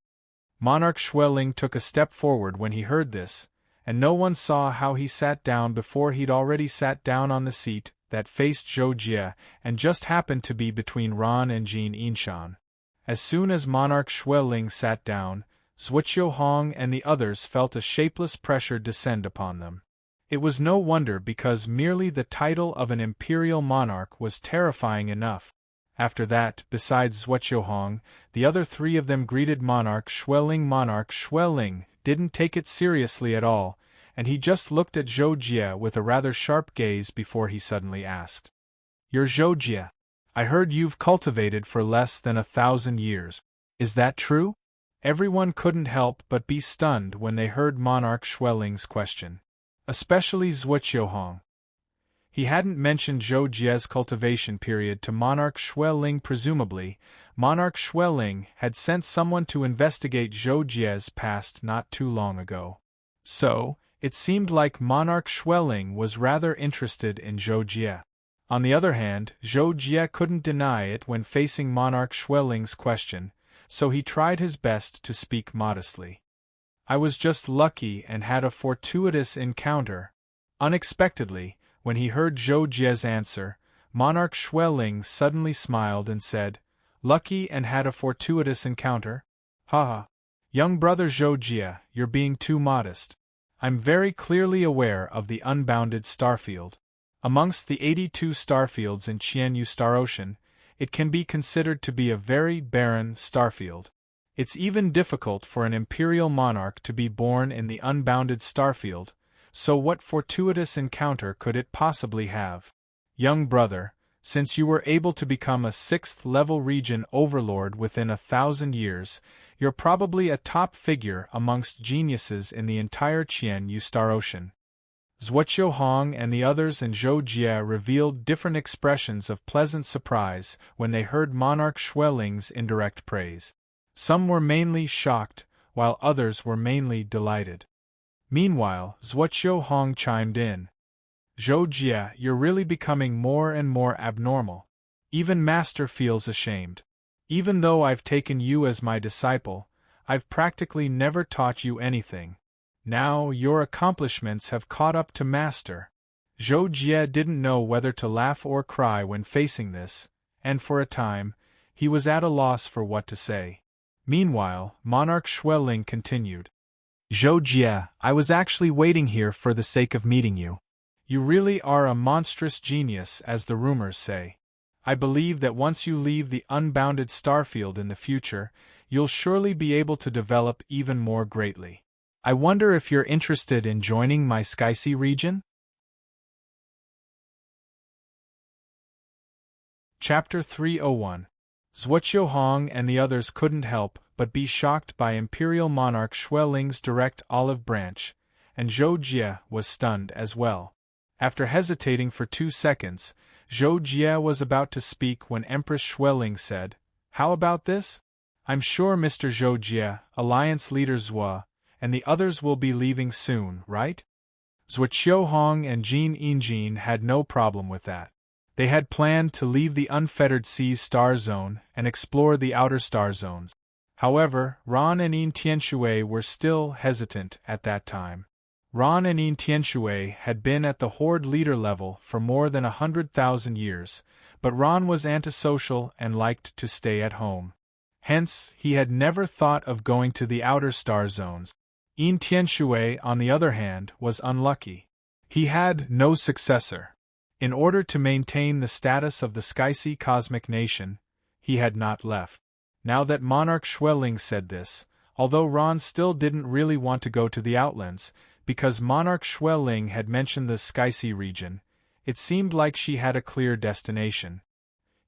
Monarch Xueling took a step forward when he heard this, and no one saw how he sat down before he'd already sat down on the seat that faced Zhou Jie and just happened to be between Ran and Jin Yinshan. As soon as Monarch Xueling sat down, Zhuqiu Hong and the others felt a shapeless pressure descend upon them. It was no wonder because merely the title of an imperial monarch was terrifying enough. After that, besides Zhuqiu Hong, the other three of them greeted Monarch Xueling. Monarch Xueling didn't take it seriously at all, and he just looked at Zhou Jie with a rather sharp gaze before he suddenly asked, "You're Zhou Jie. I heard you've cultivated for less than 1,000 years. Is that true?" Everyone couldn't help but be stunned when they heard Monarch Xueling's question. Especially Zhuqiu Hong. He hadn't mentioned Zhou Jie's cultivation period to Monarch Xueling. Presumably, Monarch Xueling had sent someone to investigate Zhou Jie's past not too long ago. So, it seemed like Monarch Xueling was rather interested in Zhou Jie. On the other hand, Zhou Jie couldn't deny it when facing Monarch Xueling's question, so he tried his best to speak modestly. "I was just lucky and had a fortuitous encounter." Unexpectedly, when he heard Zhou Jie's answer, Monarch Xueling suddenly smiled and said, "Lucky and had a fortuitous encounter? Haha. Young brother Zhou Jie, you're being too modest. I'm very clearly aware of the unbounded starfield. Amongst the 82 starfields in Qianyu Star Ocean, it can be considered to be a very barren starfield. It's even difficult for an imperial monarch to be born in the unbounded starfield, so what fortuitous encounter could it possibly have? Young brother, Since you were able to become a 6th-level region overlord within 1,000 years, you're probably a top figure amongst geniuses in the entire Qian-Yu Star Ocean. Zhuo Hong and the others in Zhou Jie revealed different expressions of pleasant surprise when they heard Monarch Xueling's indirect praise. Some were mainly shocked, while others were mainly delighted. Meanwhile, Zhuo Hong chimed in. Zhou Jie, you're really becoming more and more abnormal. Even Master feels ashamed. Even though I've taken you as my disciple, I've practically never taught you anything. Now your accomplishments have caught up to Master. Zhou Jie didn't know whether to laugh or cry when facing this, and for a time, he was at a loss for what to say. Meanwhile, Monarch Xueling continued. Zhou Jie, I was actually waiting here for the sake of meeting you. You really are a monstrous genius, as the rumors say. I believe that once you leave the unbounded starfield in the future, you'll surely be able to develop even more greatly. I wonder if you're interested in joining my Skysea region? Chapter 301. Zhuo Hong and the others couldn't help but be shocked by Imperial Monarch Xueling's direct olive branch, and Zhou Jie was stunned as well. After hesitating for 2 seconds, Zhou Jie was about to speak when Empress Xueling said, "How about this? I'm sure Mr. Zhou Jie, Alliance Leader Zhua, and the others will be leaving soon, right?" Zhuo Hong and Jin Yinjin had no problem with that. They had planned to leave the Unfettered Seas Star Zone and explore the outer star zones. However, Ran and Yin Tianshui were still hesitant at that time. Ran and Yin Tianshui had been at the Horde leader level for more than 100,000 years, but Ran was antisocial and liked to stay at home. Hence, he had never thought of going to the outer star zones. Yin Tianshui, on the other hand, was unlucky. He had no successor. In order to maintain the status of the Skysea Cosmic Nation, he had not left. Now that Monarch Xueling said this, although Ran still didn't really want to go to the Outlands, because Monarch Xueling had mentioned the Skysea region, it seemed like she had a clear destination.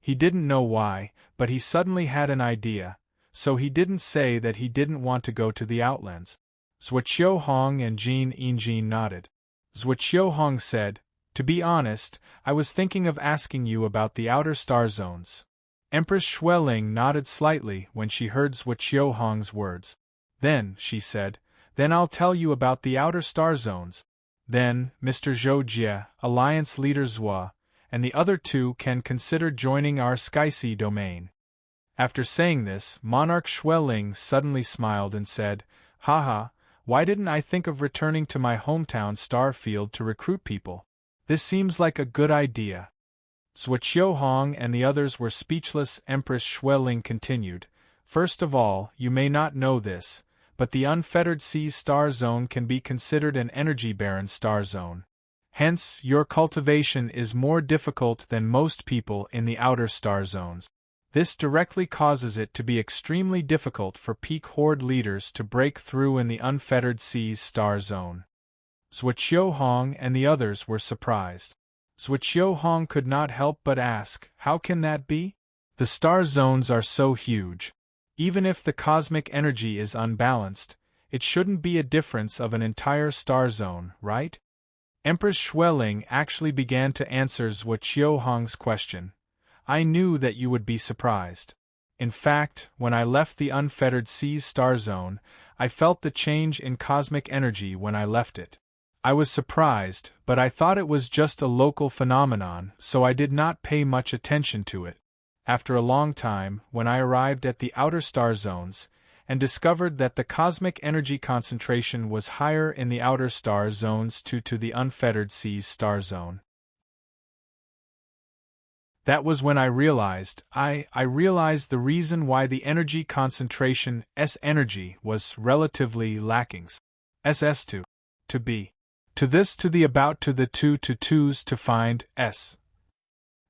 He didn't know why, but he suddenly had an idea, so he didn't say that he didn't want to go to the Outlands. Zhuo Hong and Jin Yinjin nodded. Zhuo Hong said, "To be honest, I was thinking of asking you about the outer star zones." Empress Xueling nodded slightly when she heard Zhuo Hong's words. "Then," she said, "then I'll tell you about the outer star zones. Then, Mr. Zhou Jie, Alliance Leader Zhua, and the other 2 can consider joining our Skysea domain." After saying this, Monarch Xueling suddenly smiled and said, "Haha, why didn't I think of returning to my hometown Starfield to recruit people? This seems like a good idea." Zhuo Hong and the others were speechless. Empress Xueling continued, "First of all, you may not know this, but the Unfettered Seas Star Zone can be considered an energy-barren star zone. Hence, your cultivation is more difficult than most people in the outer star zones. This directly causes it to be extremely difficult for peak Horde leaders to break through in the Unfettered Seas Star Zone." Zhuo Hong and the others were surprised. Zhuo Hong could not help but ask, "How can that be? The star zones are so huge. Even if the cosmic energy is unbalanced, it shouldn't be a difference of an entire star zone, right?" Empress Xueling actually began to answer Zhuo Hong's question. "I knew that you would be surprised. In fact, when I left the Unfettered Seas Star Zone, I felt the change in cosmic energy when I left it. I was surprised, but I thought it was just a local phenomenon, so I did not pay much attention to it. After a long time, when I arrived at the outer star zones, and discovered that the cosmic energy concentration was higher in the outer star zones due to the Unfettered Seas Star Zone. That was when I realized, I realized the reason why the energy concentration S energy was relatively lacking. SS to B. To this to the about to the 2 to 2's to find S.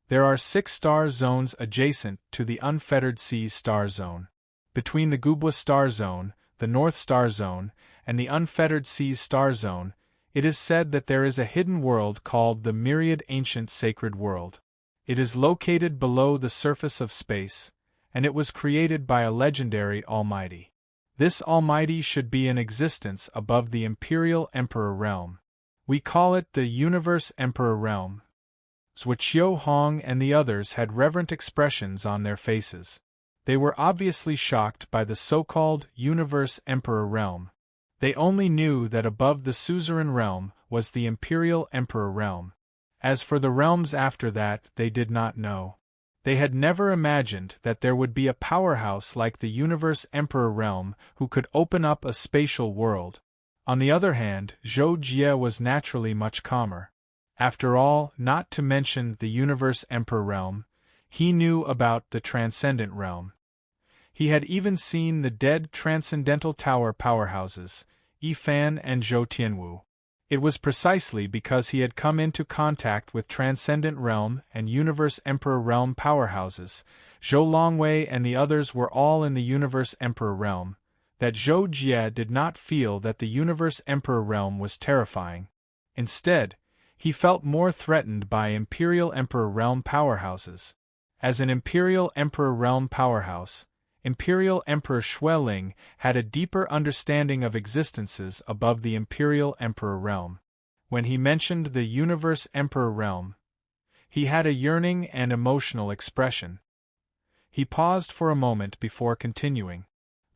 There are 6 star zones adjacent to the Unfettered Seas Star Zone. Between the Gubwa Star Zone, the North Star Zone, and the Unfettered Seas Star Zone, it is said that there is a hidden world called the Myriad Ancient Sacred World. It is located below the surface of space, and it was created by a legendary Almighty. This Almighty should be in existence above the Imperial Emperor realm. We call it the Universe Emperor realm. Zhuqiu Hong and the others had reverent expressions on their faces. They were obviously shocked by the so-called Universe Emperor realm. They only knew that above the suzerain realm was the Imperial Emperor realm. As for the realms after that, they did not know. They had never imagined that there would be a powerhouse like the Universe Emperor realm who could open up a spatial world. On the other hand, Zhou Jie was naturally much calmer. After all, not to mention the Universe Emperor realm, he knew about the Transcendent realm. He had even seen the dead Transcendental Tower powerhouses, Yifan and Zhou Tianwu. It was precisely because he had come into contact with Transcendent Realm and Universe Emperor Realm powerhouses, Zhou Longwei and the others were all in the Universe Emperor Realm, that Zhou Jie did not feel that the Universe Emperor Realm was terrifying. Instead, he felt more threatened by Imperial Emperor Realm powerhouses. As an Imperial Emperor Realm powerhouse, Imperial Emperor Xueling had a deeper understanding of existences above the Imperial Emperor realm. When he mentioned the Universe Emperor realm, he had a yearning and emotional expression. He paused for a moment before continuing.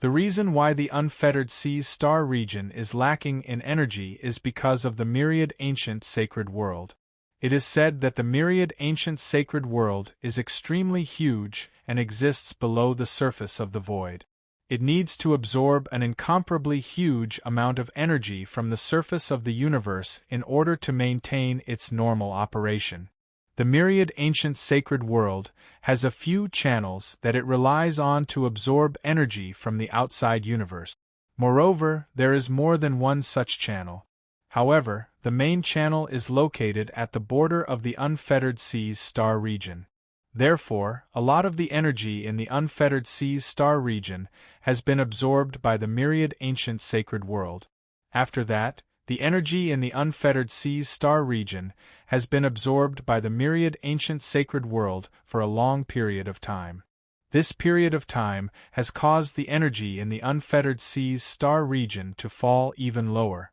The reason why the unfettered Seas star region is lacking in energy is because of the myriad ancient sacred world. It is said that the myriad ancient sacred world is extremely huge and exists below the surface of the void. It needs to absorb an incomparably huge amount of energy from the surface of the universe in order to maintain its normal operation. The myriad ancient sacred world has a few channels that it relies on to absorb energy from the outside universe. Moreover, there is more than one such channel. However, the main channel is located at the border of the unfettered Seas star region. Therefore, a lot of the energy in the unfettered Seas star region has been absorbed by the myriad ancient sacred world. After that, the energy in the unfettered Seas star region has been absorbed by the myriad ancient sacred world for a long period of time. This period of time has caused the energy in the unfettered Seas star region to fall even lower.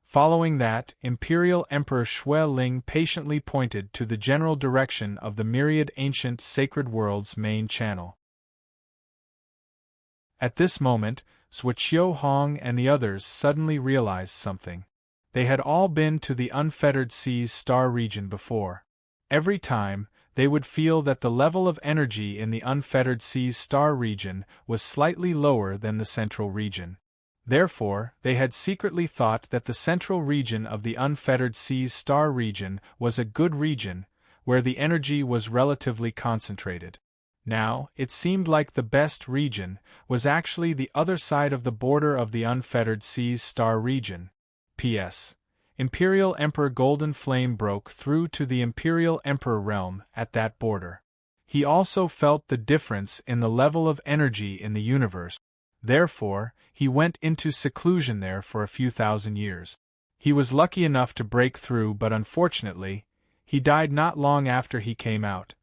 Following that, Imperial Emperor Xueling patiently pointed to the general direction of the myriad ancient sacred world's main channel. At this moment, Zhuqiu Hong and the others suddenly realized something. They had all been to the unfettered Seas star region before. Every time, they would feel that the level of energy in the unfettered Seas star region was slightly lower than the central region. Therefore, they had secretly thought that the central region of the unfettered Seas star region was a good region, where the energy was relatively concentrated. Now, it seemed like the best region was actually the other side of the border of the unfettered Seas star region. P.S. Imperial Emperor Golden Flame broke through to the Imperial Emperor realm at that border. He also felt the difference in the level of energy in the universe. Therefore, he went into seclusion there for a few thousand years. He was lucky enough to break through, but unfortunately, he died not long after he came out.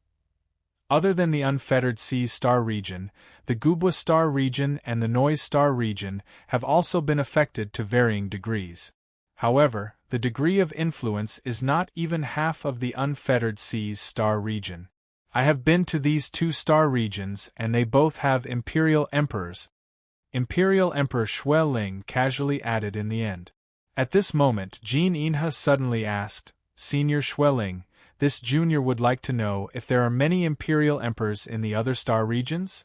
Other than the unfettered Seas star region, the Gubwa star region and the Noise star region have also been affected to varying degrees. However, the degree of influence is not even half of the unfettered Seas star region. I have been to these two star regions and they both have imperial emperors. Imperial Emperor Xueling casually added in the end. At this moment, Jean Inha suddenly asked, "Senior Xueling, this junior would like to know if there are many imperial emperors in the other star regions?"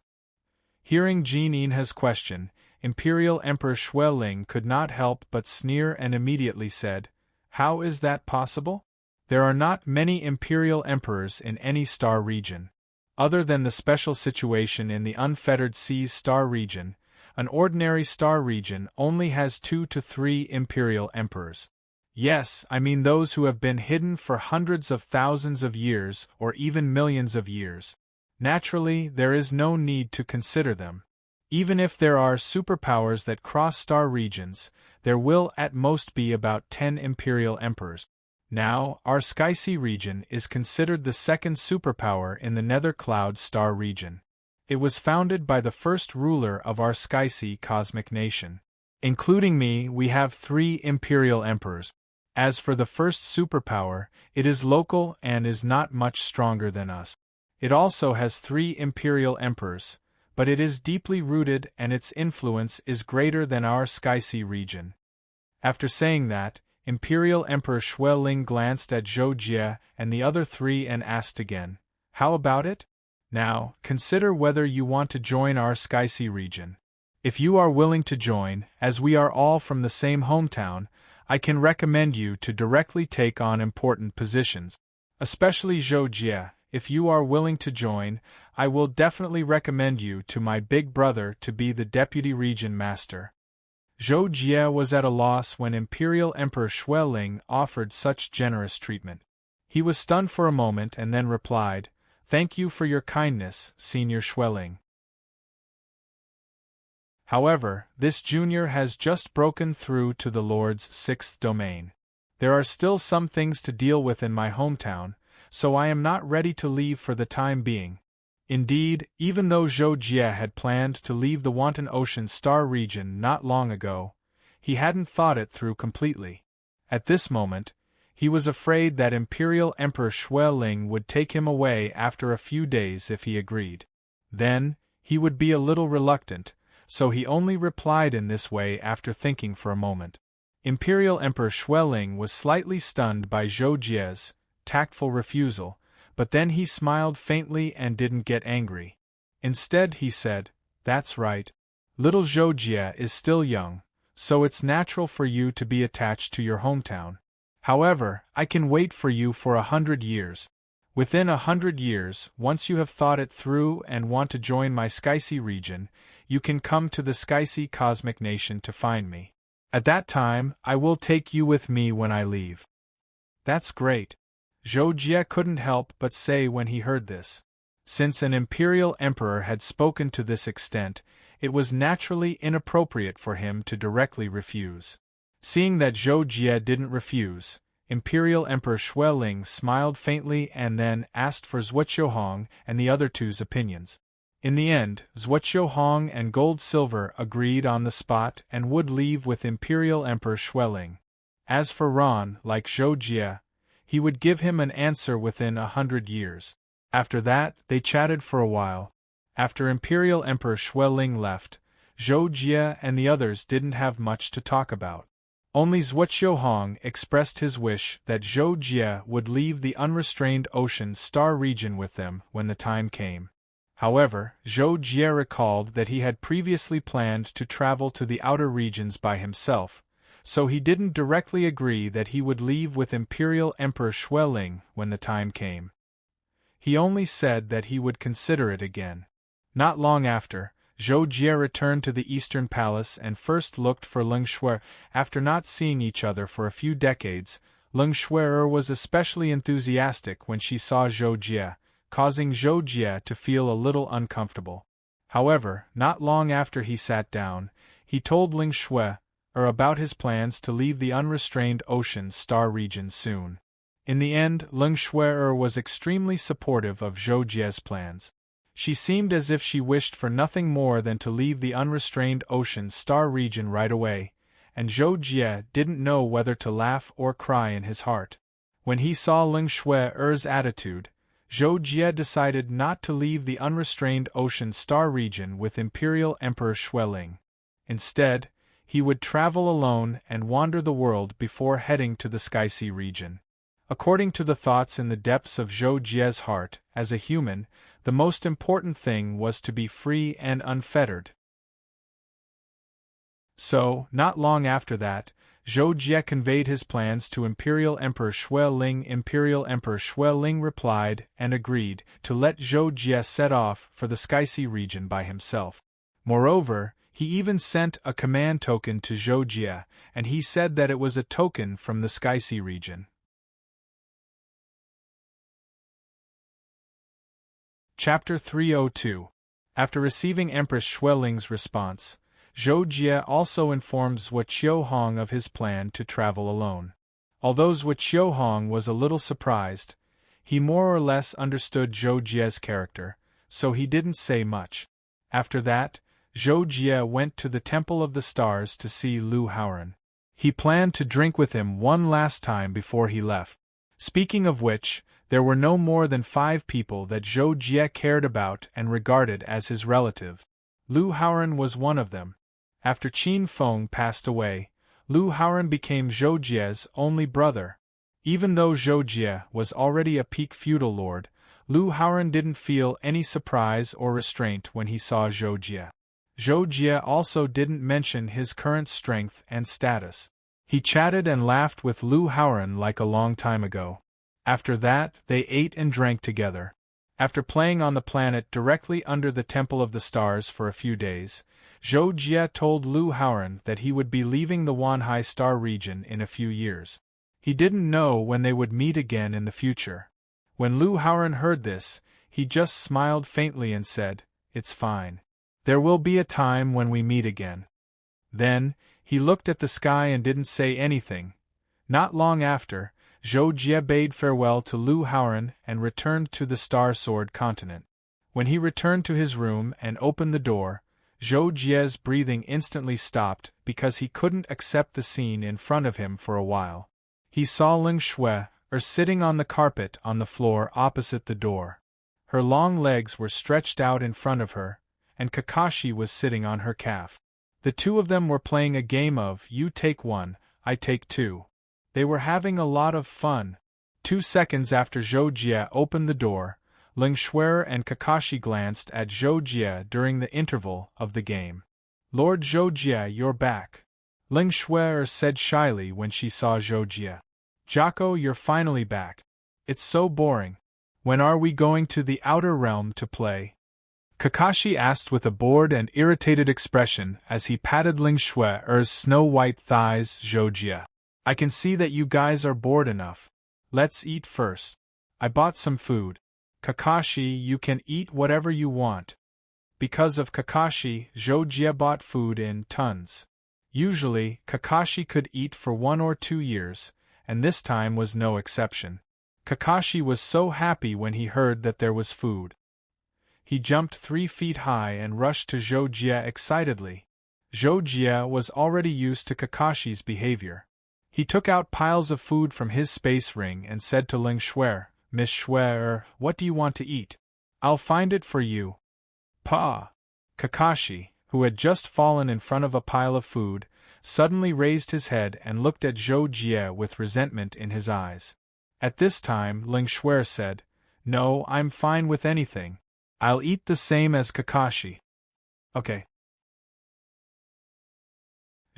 Hearing Jean Inha's question, Imperial Emperor Xueling could not help but sneer and immediately said, "How is that possible? There are not many imperial emperors in any star region. Other than the special situation in the unfettered Seas star region, an ordinary star region only has 2 to 3 imperial emperors. Yes, I mean those who have been hidden for hundreds of thousands of years or even millions of years. Naturally, there is no need to consider them. Even if there are superpowers that cross star regions, there will at most be about 10 imperial emperors. Now, our Sky-Sea region is considered the second superpower in the Nether Cloud Star region. It was founded by the first ruler of our Sky-Sea cosmic nation. Including me, we have 3 Imperial Emperors. As for the first superpower, it is local and is not much stronger than us. It also has 3 Imperial Emperors, but it is deeply rooted and its influence is greater than our Sky-Sea region. After saying that, Imperial Emperor Shui Ling glanced at Zhou Jie and the other 3 and asked again, "How about it? Now, consider whether you want to join our Sky-Sea region. If you are willing to join, as we are all from the same hometown, I can recommend you to directly take on important positions. Especially Zhou Jie, if you are willing to join, I will definitely recommend you to my big brother to be the Deputy Region Master." Zhou Jie was at a loss when Imperial Emperor Shui Ling offered such generous treatment. He was stunned for a moment and then replied, "Thank you for your kindness, Senior Shui Ling. However, this junior has just broken through to the Lord's 6th domain. There are still some things to deal with in my hometown, so I am not ready to leave for the time being." Indeed, even though Zhou Jie had planned to leave the Wanton Ocean Star region not long ago, he hadn't thought it through completely. At this moment, he was afraid that Imperial Emperor Shui Ling would take him away after a few days if he agreed. Then, he would be a little reluctant, so he only replied in this way after thinking for a moment. Imperial Emperor Shui Ling was slightly stunned by Zhou Jie's tactful refusal, but then he smiled faintly and didn't get angry. Instead he said, "That's right. Little Zhou Jie is still young, so it's natural for you to be attached to your hometown. However, I can wait for you for 100 years. Within 100 years, once you have thought it through and want to join my Sky-Sea region, you can come to the Sky-Sea Cosmic Nation to find me. At that time, I will take you with me when I leave." "That's great," Zhou Jie couldn't help but say when he heard this. Since an Imperial Emperor had spoken to this extent, it was naturally inappropriate for him to directly refuse. Seeing that Zhou Jie didn't refuse, Imperial Emperor Shui Ling smiled faintly and then asked for Zhuoqiuhong and the other 2's opinions. In the end, Zhuoqiuhong and Gold Silver agreed on the spot and would leave with Imperial Emperor Shui Ling. As for Ron, like Zhou Jie, he would give him an answer within 100 years. After that, they chatted for a while. After Imperial Emperor Shui Ling left, Zhou Jie and the others didn't have much to talk about. Only Zhuoqiuhong expressed his wish that Zhou Jie would leave the unrestrained ocean star region with them when the time came. However, Zhou Jie recalled that he had previously planned to travel to the outer regions by himself, so he didn't directly agree that he would leave with Imperial Emperor Shui Ling when the time came. He only said that he would consider it again. Not long after, Zhou Jie returned to the Eastern Palace and first looked for Leng Shui. After not seeing each other for a few decades, Leng Shui was especially enthusiastic when she saw Zhou Jie, causing Zhou Jie to feel a little uncomfortable. However, not long after he sat down, he told Leng Shui about his plans to leave the unrestrained ocean star region soon. In the end, Leng Shui was extremely supportive of Zhou Jie's plans. She seemed as if she wished for nothing more than to leave the unrestrained ocean star region right away, and Zhou Jie didn't know whether to laugh or cry in his heart. When he saw Leng Shui's attitude, Zhou Jie decided not to leave the unrestrained ocean star region with Imperial Emperor Shui Ling. Instead, he would travel alone and wander the world before heading to the Sky-Sea region. According to the thoughts in the depths of Zhou Jie's heart, as a human, the most important thing was to be free and unfettered. So, not long after that, Zhou Jie conveyed his plans to Imperial Emperor Shui Ling. Imperial Emperor Shui Ling replied and agreed to let Zhou Jie set off for the Sky-Sea region by himself. Moreover, he even sent a command token to Zhou Jie, and he said that it was a token from the Sky-Sea region. Chapter 302. After receiving Empress Shui Ling's response, Zhou Jie also informed Zhuoqiuhong of his plan to travel alone. Although Zhuo was a little surprised, he more or less understood Zhou Jie's character, so he didn't say much. After that, Zhou Jie went to the Temple of the Stars to see Lu Haoran. He planned to drink with him one last time before he left. Speaking of which, there were no more than 5 people that Zhou Jie cared about and regarded as his relative. Lu Haoran was one of them. After Qin Feng passed away, Lu Haoran became Zhou Jie's only brother. Even though Zhou Jie was already a peak feudal lord, Lu Haoran didn't feel any surprise or restraint when he saw Zhou Jie. Zhou Jie also didn't mention his current strength and status. He chatted and laughed with Lu Haoran like a long time ago. After that, they ate and drank together. After playing on the planet directly under the Temple of the Stars for a few days, Zhou Jie told Lu Haoran that he would be leaving the Wanhai Star region in a few years. He didn't know when they would meet again in the future. When Lu Haoran heard this, he just smiled faintly and said, "It's fine. There will be a time when we meet again." Then, he looked at the sky and didn't say anything. Not long after, Zhou Jie bade farewell to Lu Haoran and returned to the Star Sword continent. When he returned to his room and opened the door, Zhou Jie's breathing instantly stopped because he couldn't accept the scene in front of him for a while. He saw Ling Shui sitting on the carpet on the floor opposite the door. Her long legs were stretched out in front of her, and Kakashi was sitting on her calf. The two of them were playing a game of you take one, I take two. They were having a lot of fun. 2 seconds after Zhou Jie opened the door, Ling Shui and Kakashi glanced at Zhou Jie during the interval of the game. "Lord Zhou Jie, you're back," Ling Shui said shyly when she saw Zhou Jie. "Jocko, you're finally back. It's so boring. When are we going to the outer realm to play?" Kakashi asked with a bored and irritated expression as he patted Ling Shui's snow-white thighs. "Zhou Jie, I can see that you guys are bored enough. Let's eat first. I bought some food." "Kakashi, you can eat whatever you want." Because of Kakashi, Zhou Jie bought food in tons. Usually, Kakashi could eat for 1 or 2 years, and this time was no exception. Kakashi was so happy when he heard that there was food. He jumped 3 feet high and rushed to Zhou Jie excitedly. Zhou Jie was already used to Kakashi's behavior. He took out piles of food from his space ring and said to Ling Shui, "Miss Shui, what do you want to eat? I'll find it for you." "Pa!" Kakashi, who had just fallen in front of a pile of food, suddenly raised his head and looked at Zhou Jie with resentment in his eyes. At this time, Ling Shui said, "No, I'm fine with anything. I'll eat the same as Kakashi." "Okay."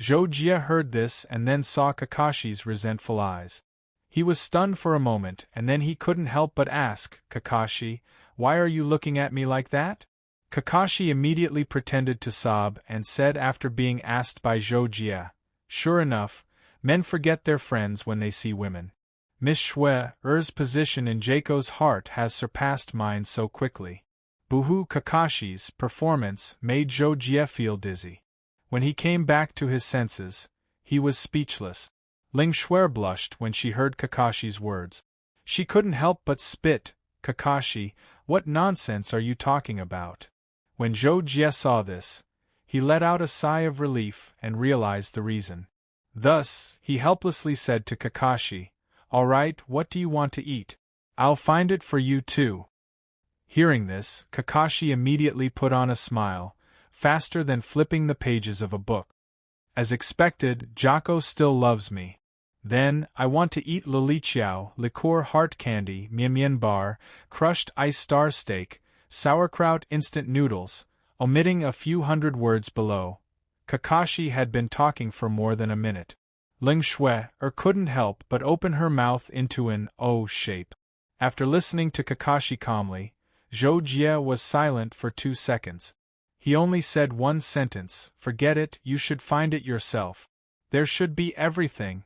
Zhou Jie heard this and then saw Kakashi's resentful eyes. He was stunned for a moment and then he couldn't help but ask, "Kakashi, why are you looking at me like that?" Kakashi immediately pretended to sob and said after being asked by Zhou Jie, "Sure enough, men forget their friends when they see women. Miss Shui's position in Jaco's heart has surpassed mine so quickly." Boohoo! Kakashi's performance made Zhou Jie feel dizzy. When he came back to his senses, he was speechless. Ling Shui blushed when she heard Kakashi's words. She couldn't help but spit. "Kakashi, what nonsense are you talking about?" When Zhou Jie saw this, he let out a sigh of relief and realized the reason. Thus, he helplessly said to Kakashi, "All right, what do you want to eat? I'll find it for you too." Hearing this, Kakashi immediately put on a smile, faster than flipping the pages of a book. "As expected, Jocko still loves me. Then, I want to eat liliqiao, liqueur heart candy, mian bar, crushed ice star steak, sauerkraut instant noodles," omitting a few hundred words below. Kakashi had been talking for more than a minute. Ling Shui couldn't help but open her mouth into an O shape. After listening to Kakashi calmly, Zhou Jie was silent for 2 seconds. He only said one sentence, "Forget it, you should find it yourself. There should be everything."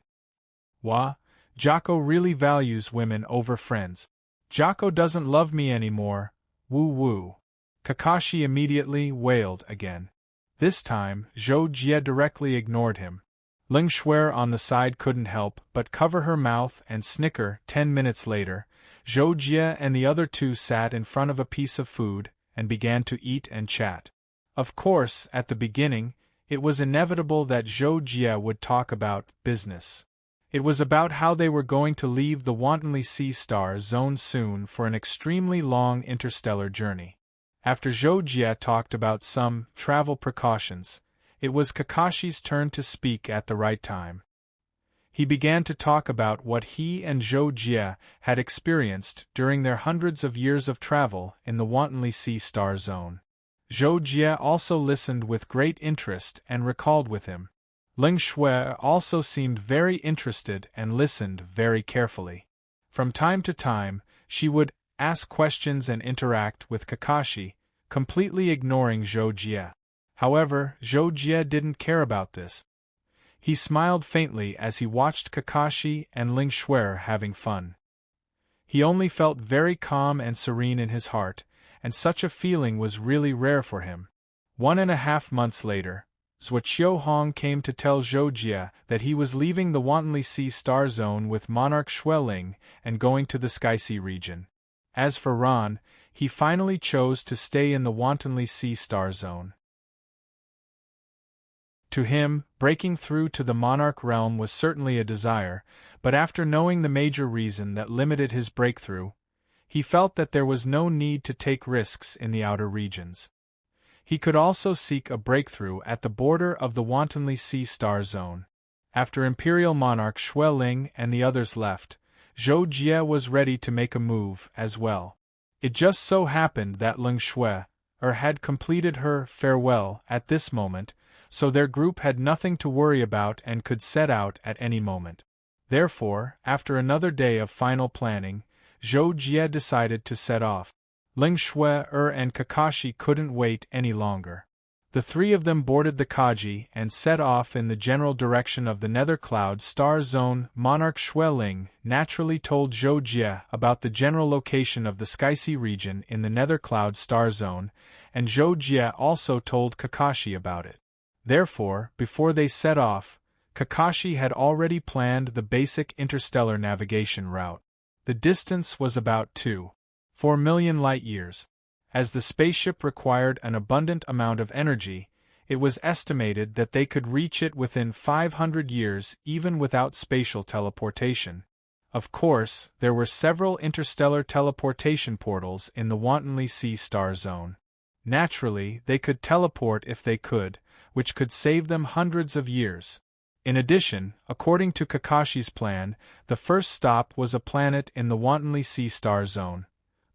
"Wah, Jocko really values women over friends. Jocko doesn't love me anymore, woo woo." Kakashi immediately wailed again. This time, Zhou Jie directly ignored him. Ling Shuer on the side couldn't help but cover her mouth and snicker. 10 minutes later, Zhou Jie and the other two sat in front of a piece of food and began to eat and chat. Of course, at the beginning, it was inevitable that Zhou Jie would talk about business. It was about how they were going to leave the Wantonly Sea Star Zone soon for an extremely long interstellar journey. After Zhou Jie talked about some travel precautions, it was Kakashi's turn to speak at the right time. He began to talk about what he and Zhou Jie had experienced during their hundreds of years of travel in the Wantonly Sea Star Zone. Zhou Jie also listened with great interest and recalled with him. Ling Shuer also seemed very interested and listened very carefully. From time to time, she would ask questions and interact with Kakashi, completely ignoring Zhou Jie. However, Zhou Jie didn't care about this. He smiled faintly as he watched Kakashi and Ling Shuer having fun. He only felt very calm and serene in his heart, and such a feeling was really rare for him. 1.5 months later, Zhuo Qiuhong came to tell Zhou Jie that he was leaving the Wantonly Sea Star Zone with Monarch Xueling and going to the Skysea region. As for Ran, he finally chose to stay in the Wantonly Sea Star Zone. To him, breaking through to the Monarch realm was certainly a desire, but after knowing the major reason that limited his breakthrough, he felt that there was no need to take risks in the outer regions. He could also seek a breakthrough at the border of the Wantonly Sea Star Zone. After Imperial Monarch Xueling and the others left, Zhou Jie was ready to make a move as well. It just so happened that Ling Shuer had completed her farewell at this moment, so their group had nothing to worry about and could set out at any moment. Therefore, after another day of final planning, Zhou Jie decided to set off. Ling Shuer and Kakashi couldn't wait any longer. The three of them boarded the Kaji and set off in the general direction of the Nether Cloud Star Zone. Monarch Xueling naturally told Zhou Jie about the general location of the Skysea region in the Nether Cloud Star Zone, and Zhou Jie also told Kakashi about it. Therefore, before they set off, Kakashi had already planned the basic interstellar navigation route. The distance was about 2.4 million light-years. As the spaceship required an abundant amount of energy, it was estimated that they could reach it within 500 years even without spatial teleportation. Of course, there were several interstellar teleportation portals in the Wantonly Sea Star Zone. Naturally, they could teleport if they could, which could save them hundreds of years. In addition, according to Kakashi's plan, the first stop was a planet in the Wantonly Sea Star Zone,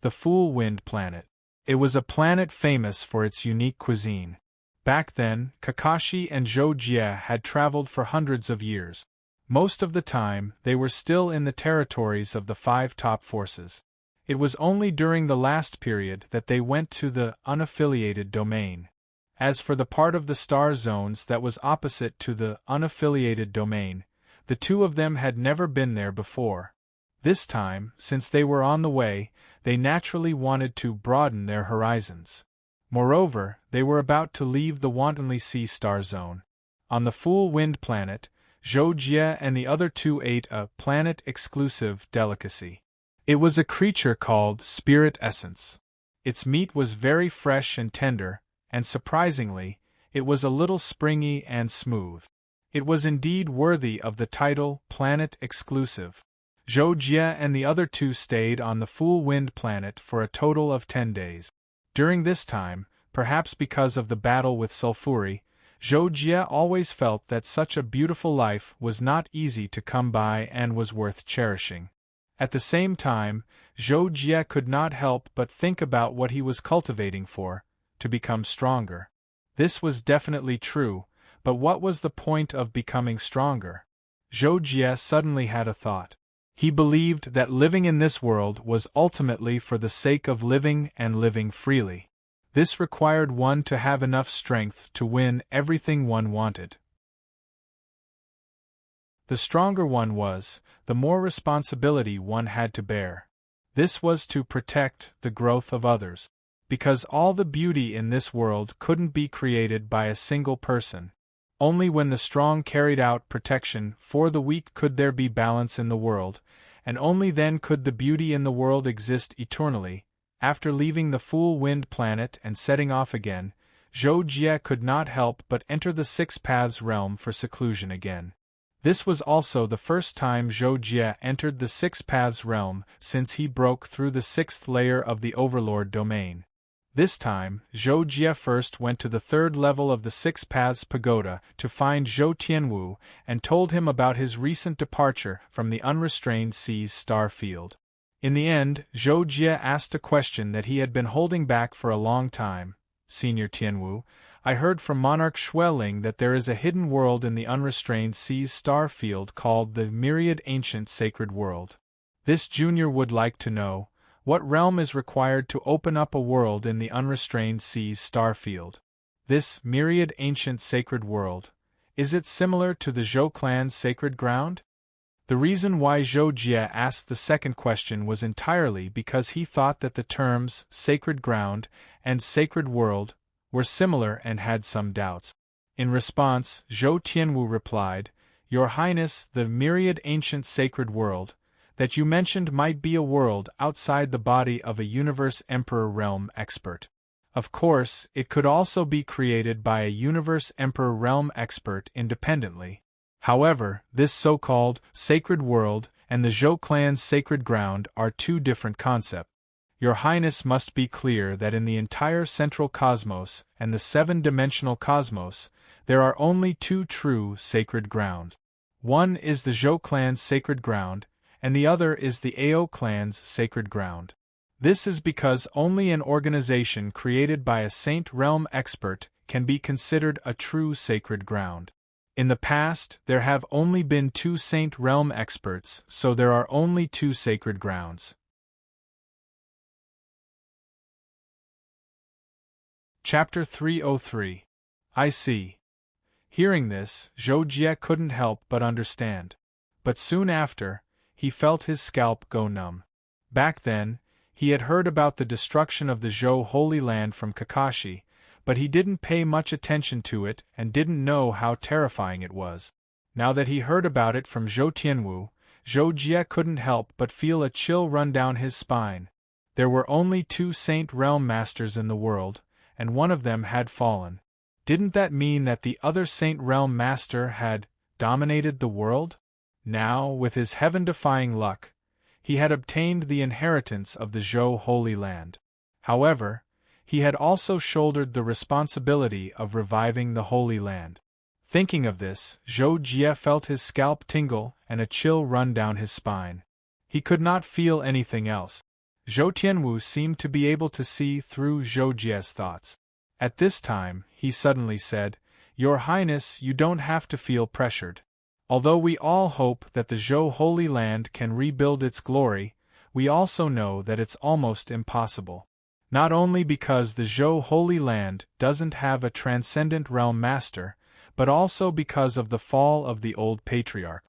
the Full Wind Planet. It was a planet famous for its unique cuisine. Back then, Kakashi and Zhou Jie had traveled for hundreds of years. Most of the time, they were still in the territories of the 5 top forces. It was only during the last period that they went to the unaffiliated domain. As for the part of the star zones that was opposite to the unaffiliated domain, the two of them had never been there before. This time, since they were on the way, they naturally wanted to broaden their horizons. Moreover, they were about to leave the Wantonly Sea Star Zone. On the Full Wind Planet, Zhou Jie and the other two ate a planet-exclusive delicacy. It was a creature called Spirit Essence. Its meat was very fresh and tender, and surprisingly, it was a little springy and smooth. It was indeed worthy of the title Planet Exclusive. Zhou Jie and the other two stayed on the Full Wind Planet for a total of 10 days. During this time, perhaps because of the battle with Sulfuri, Zhou Jie always felt that such a beautiful life was not easy to come by and was worth cherishing. At the same time, Zhou Jie could not help but think about what he was cultivating to become stronger. This was definitely true, but what was the point of becoming stronger? Zhou Jie suddenly had a thought. He believed that living in this world was ultimately for the sake of living and living freely. This required one to have enough strength to win everything one wanted. The stronger one was, the more responsibility one had to bear. This was to protect the growth of others. Because all the beauty in this world couldn't be created by a single person. Only when the strong carried out protection for the weak could there be balance in the world, and only then could the beauty in the world exist eternally. After leaving the Full Wind planet and setting off again, Zhou Jie could not help but enter the Six Paths realm for seclusion again. This was also the first time Zhou Jie entered the Six Paths realm since he broke through the sixth layer of the Overlord domain. This time, Zhou Jie first went to the third level of the Six Paths Pagoda to find Zhou Tianwu and told him about his recent departure from the unrestrained sea's star field. In the end, Zhou Jie asked a question that he had been holding back for a long time. Senior Tianwu, I heard from Monarch Xueling that there is a hidden world in the unrestrained sea's star field called the Myriad Ancient Sacred World. This junior would like to know, what realm is required to open up a world in the unrestrained sea's star field? This Myriad Ancient Sacred World, is it similar to the Zhou clan's sacred ground? The reason why Zhou Jie asked the second question was entirely because he thought that the terms sacred ground and sacred world were similar and had some doubts. In response, Zhou Tianwu replied, Your Highness, the Myriad Ancient Sacred World that you mentioned might be a world outside the body of a Universe Emperor Realm expert. Of course, it could also be created by a Universe Emperor Realm expert independently. However, this so-called sacred world and the Zhou clan's sacred ground are two different concepts. Your Highness must be clear that in the entire central cosmos and the seven-dimensional cosmos, there are only two true sacred grounds. One is the Zhou clan's sacred ground, and the other is the Ao clan's sacred ground. This is because only an organization created by a Saint Realm expert can be considered a true sacred ground. In the past, there have only been two Saint Realm experts, so there are only two sacred grounds. Chapter 303. I see. Hearing this, Zhou Jie couldn't help but understand. But soon after, he felt his scalp go numb. Back then, he had heard about the destruction of the Zhou Holy Land from Kakashi, but he didn't pay much attention to it and didn't know how terrifying it was. Now that he heard about it from Zhou Tianwu, Zhou Jie couldn't help but feel a chill run down his spine. There were only two Saint Realm Masters in the world, and one of them had fallen. Didn't that mean that the other Saint Realm Master had dominated the world? Now, with his heaven-defying luck, he had obtained the inheritance of the Zhou Holy Land. However, he had also shouldered the responsibility of reviving the Holy Land. Thinking of this, Zhou Jie felt his scalp tingle and a chill run down his spine. He could not feel anything else. Zhou Tianwu seemed to be able to see through Zhou Jie's thoughts. At this time, he suddenly said, Your Highness, you don't have to feel pressured. Although we all hope that the Zhou Holy Land can rebuild its glory, we also know that it's almost impossible. Not only because the Zhou Holy Land doesn't have a transcendent realm master, but also because of the fall of the old patriarch.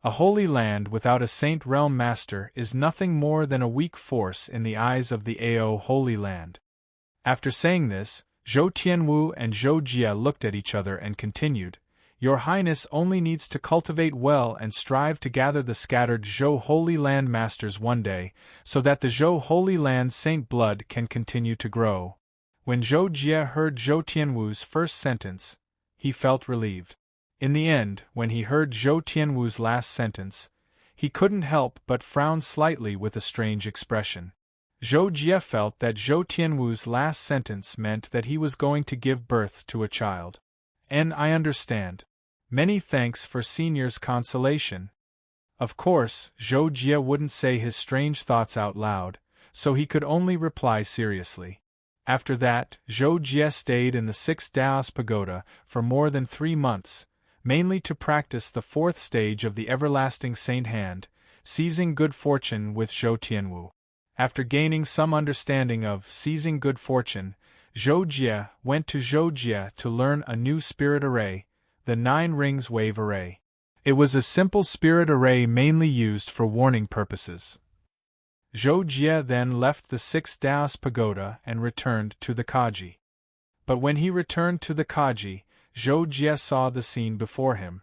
A Holy Land without a Saint Realm Master is nothing more than a weak force in the eyes of the Ao Holy Land. After saying this, Zhou Tianwu and Zhou Jie looked at each other and continued, Your Highness only needs to cultivate well and strive to gather the scattered Zhou Holy Land Masters one day, so that the Zhou Holy Land Saint blood can continue to grow. When Zhou Jie heard Zhou Tianwu's first sentence, he felt relieved. In the end, when he heard Zhou Tianwu's last sentence, he couldn't help but frown slightly with a strange expression. Zhou Jie felt that Zhou Tianwu's last sentence meant that he was going to give birth to a child. And I understand. Many thanks for Senior's consolation. Of course, Zhou Jie wouldn't say his strange thoughts out loud, so he could only reply seriously. After that, Zhou Jie stayed in the Sixth Daos Pagoda for more than 3 months, mainly to practice the fourth stage of the Everlasting Saint Hand, seizing good fortune with Zhou Tianwu. After gaining some understanding of seizing good fortune, Zhou Jie went to Zhou Jie to learn a new spirit array, the 9 Rings Wave Array. It was a simple spirit array mainly used for warning purposes. Zhou Jie then left the Sixth Daos Pagoda and returned to the Kaji. But when he returned to the Kaji, Zhou Jie saw the scene before him.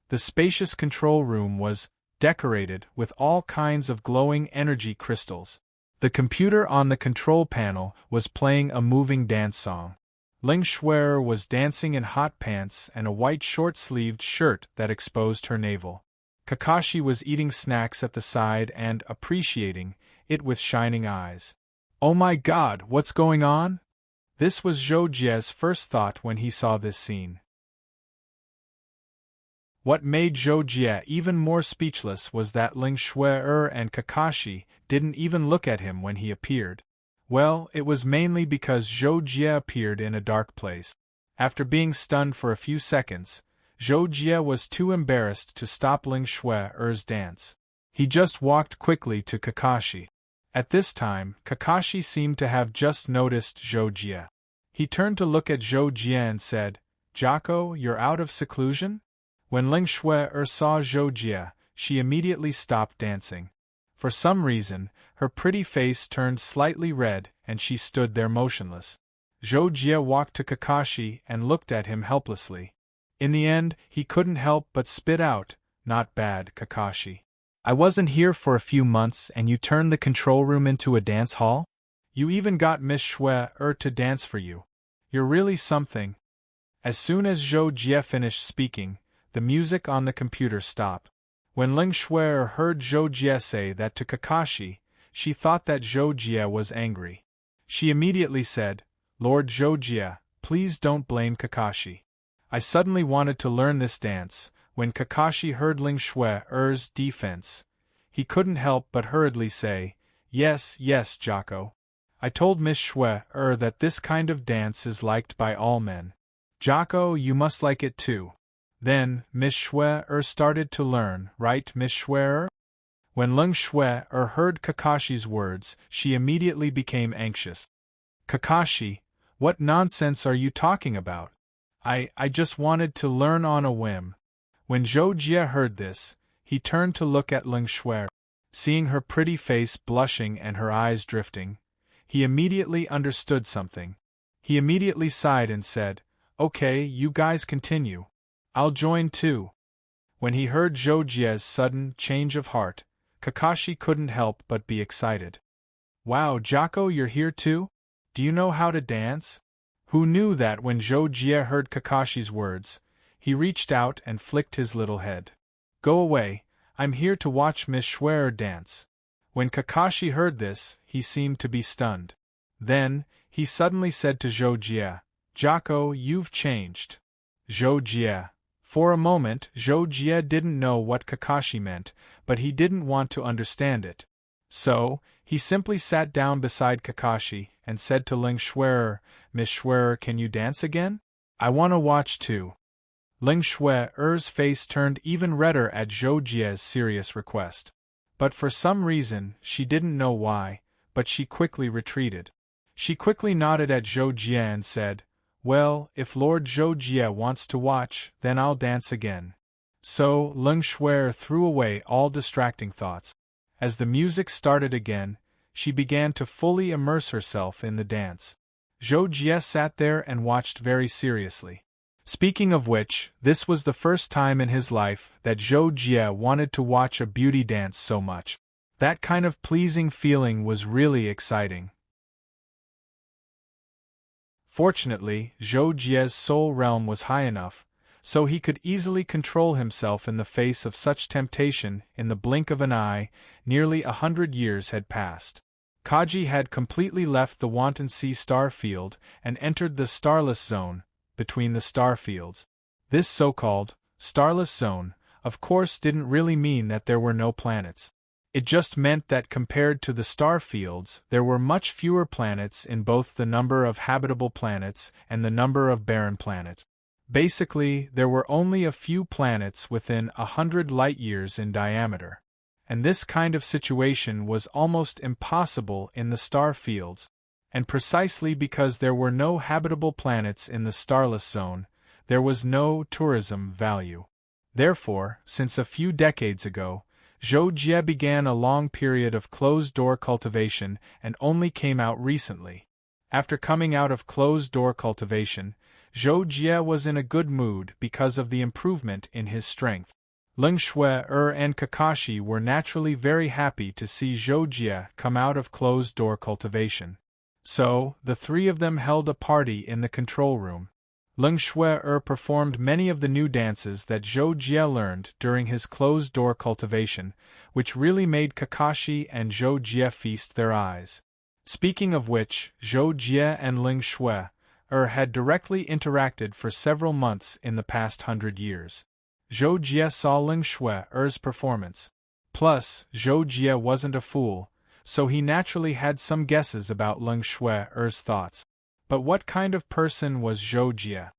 The spacious control room was decorated with all kinds of glowing energy crystals. The computer on the control panel was playing a moving dance song. Ling Xuer was dancing in hot pants and a white short-sleeved shirt that exposed her navel. Kakashi was eating snacks at the side and appreciating it with shining eyes. "Oh my god, what's going on?" This was Zhou Jie's first thought when he saw this scene. What made Zhou Jie even more speechless was that Ling Xuer and Kakashi didn't even look at him when he appeared. Well, it was mainly because Zhou Jie appeared in a dark place. After being stunned for a few seconds, Zhou Jie was too embarrassed to stop Ling Xuer's dance. He just walked quickly to Kakashi. At this time, Kakashi seemed to have just noticed Zhou Jie. He turned to look at Zhou Jie and said, "Jocko, you're out of seclusion?" When Ling Xuer saw Zhou Jie, she immediately stopped dancing. For some reason, her pretty face turned slightly red and she stood there motionless. Zhou Jie walked to Kakashi and looked at him helplessly. In the end, he couldn't help but spit out, "Not bad, Kakashi. I wasn't here for a few months and you turned the control room into a dance hall? You even got Miss Xuer to dance for you. You're really something." As soon as Zhou Jie finished speaking, the music on the computer stopped. When Ling Xuer heard Zhou Jie say that to Kakashi, she thought that Zhou Jie was angry. She immediately said, "Lord Zhou Jie, please don't blame Kakashi. I suddenly wanted to learn this dance." When Kakashi heard Ling Xuer's defense, he couldn't help but hurriedly say, "Yes, yes, Jocko. I told Miss Xuer that this kind of dance is liked by all men. Jocko, you must like it too." Then, Miss Xuer started to learn, right, Miss Xuer? When Ling Xuer heard Kakashi's words, she immediately became anxious. "Kakashi, what nonsense are you talking about? I just wanted to learn on a whim." When Zhou Jie heard this, he turned to look at Ling Xuer. Seeing her pretty face blushing and her eyes drifting, he immediately understood something. He immediately sighed and said, "Okay, you guys continue. I'll join too." When he heard Zhou Jie's sudden change of heart, Kakashi couldn't help but be excited. "Wow, Jocko, you're here too? Do you know how to dance?" Who knew that when Zhou Jie heard Kakashi's words, he reached out and flicked his little head. "Go away, I'm here to watch Miss Xuer dance." When Kakashi heard this, he seemed to be stunned. Then, he suddenly said to Zhou Jie, "Jocko, you've changed." Zhou Jie. For a moment, Zhou Jie didn't know what Kakashi meant, but he didn't want to understand it. So, he simply sat down beside Kakashi and said to Ling Xuer, "Miss Xuer, can you dance again? I want to watch too." Ling Xuer's face turned even redder at Zhou Jie's serious request. But for some reason, she didn't know why, but she quickly retreated. She quickly nodded at Zhou Jie and said, "Well, if Lord Zhou Jie wants to watch, then I'll dance again." So, Ling Xuer threw away all distracting thoughts. As the music started again, she began to fully immerse herself in the dance. Zhou Jie sat there and watched very seriously. Speaking of which, this was the first time in his life that Zhou Jie wanted to watch a beauty dance so much. That kind of pleasing feeling was really exciting. Fortunately, Zhou Jie's soul realm was high enough, so he could easily control himself in the face of such temptation. In the blink of an eye, nearly 100 years had passed. Kaji had completely left the Wanton Sea star field and entered the starless zone, between the star fields. This so-called starless zone, of course, didn't really mean that there were no planets. It just meant that compared to the star fields, there were much fewer planets in both the number of habitable planets and the number of barren planets. Basically, there were only a few planets within 100 light-years in diameter. And this kind of situation was almost impossible in the star fields. And precisely because there were no habitable planets in the starless zone, there was no tourism value. Therefore, since a few decades ago, Zhou Jie began a long period of closed-door cultivation and only came out recently. After coming out of closed-door cultivation, Zhou Jie was in a good mood because of the improvement in his strength. Ling Shui and Kakashi were naturally very happy to see Zhou Jie come out of closed-door cultivation. So, the three of them held a party in the control room. Ling Shui performed many of the new dances that Zhou Jie learned during his closed-door cultivation, which really made Kakashi and Zhou Jie feast their eyes. Speaking of which, Zhou Jie and Ling Shui had directly interacted for several months in the past 100 years. Zhou Jie saw Ling Shui's performance. Plus, Zhou Jie wasn't a fool, so he naturally had some guesses about Ling Shui's thoughts. But what kind of person was Zhou Jie?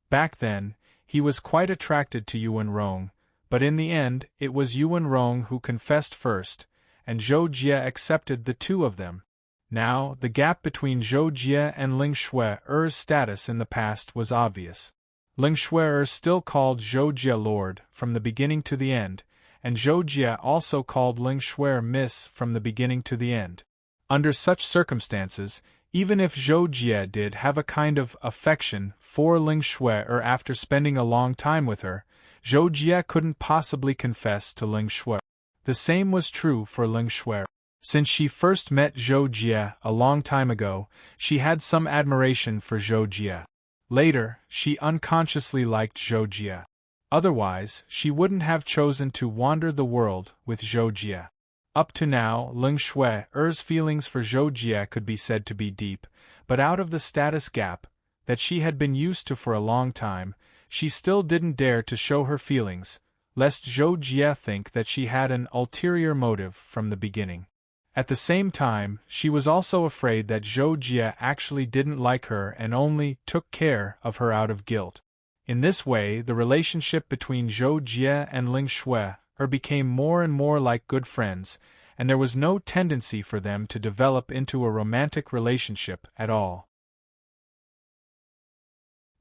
Back then, he was quite attracted to Yuan Rong, but in the end it was Yuan Rong who confessed first, and Zhou Jie accepted the two of them. Now, the gap between Zhou Jie and Ling Shui's status in the past was obvious. Ling Shui still called Zhou Jie Lord from the beginning to the end, and Zhou Jie also called Ling Shui Miss from the beginning to the end. Under such circumstances, even if Zhou Jie did have a kind of affection for Ling Shui after spending a long time with her, Zhou Jie couldn't possibly confess to Ling Shui. The same was true for Ling Shui. Since she first met Zhou Jie a long time ago, she had some admiration for Zhou Jie. Later, she unconsciously liked Zhou Jie. Otherwise, she wouldn't have chosen to wander the world with Zhou Jie. Up to now, Ling Shui's feelings for Zhou Jie could be said to be deep, but out of the status gap that she had been used to for a long time, she still didn't dare to show her feelings, lest Zhou Jie think that she had an ulterior motive from the beginning. At the same time, she was also afraid that Zhou Jie actually didn't like her and only took care of her out of guilt. In this way, the relationship between Zhou Jie and Ling Shui became more and more like good friends, and there was no tendency for them to develop into a romantic relationship at all.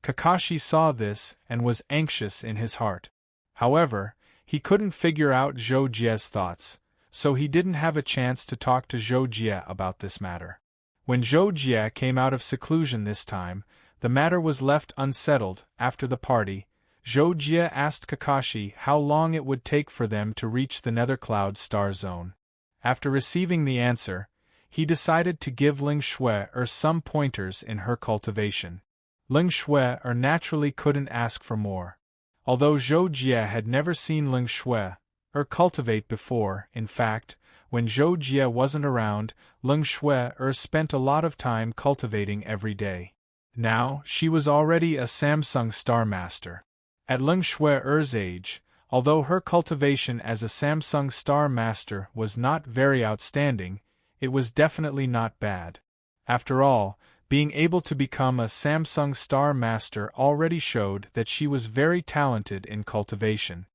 Kakashi saw this and was anxious in his heart. However, he couldn't figure out Zhou Jie's thoughts, so he didn't have a chance to talk to Zhou Jie about this matter. When Zhou Jie came out of seclusion this time, the matter was left unsettled. After the party, Zhou Jie asked Kakashi how long it would take for them to reach the Nether Cloud Star Zone. After receiving the answer, he decided to give Ling Shui some pointers in her cultivation. Ling Shui naturally couldn't ask for more. Although Zhou Jie had never seen Ling Shui cultivate before, in fact, when Zhou Jie wasn't around, Ling Shui spent a lot of time cultivating every day. Now, she was already a Samsung Star Master. At Ling Shui's age, although her cultivation as a Samsung Star Master was not very outstanding, it was definitely not bad. After all, being able to become a Samsung Star Master already showed that she was very talented in cultivation.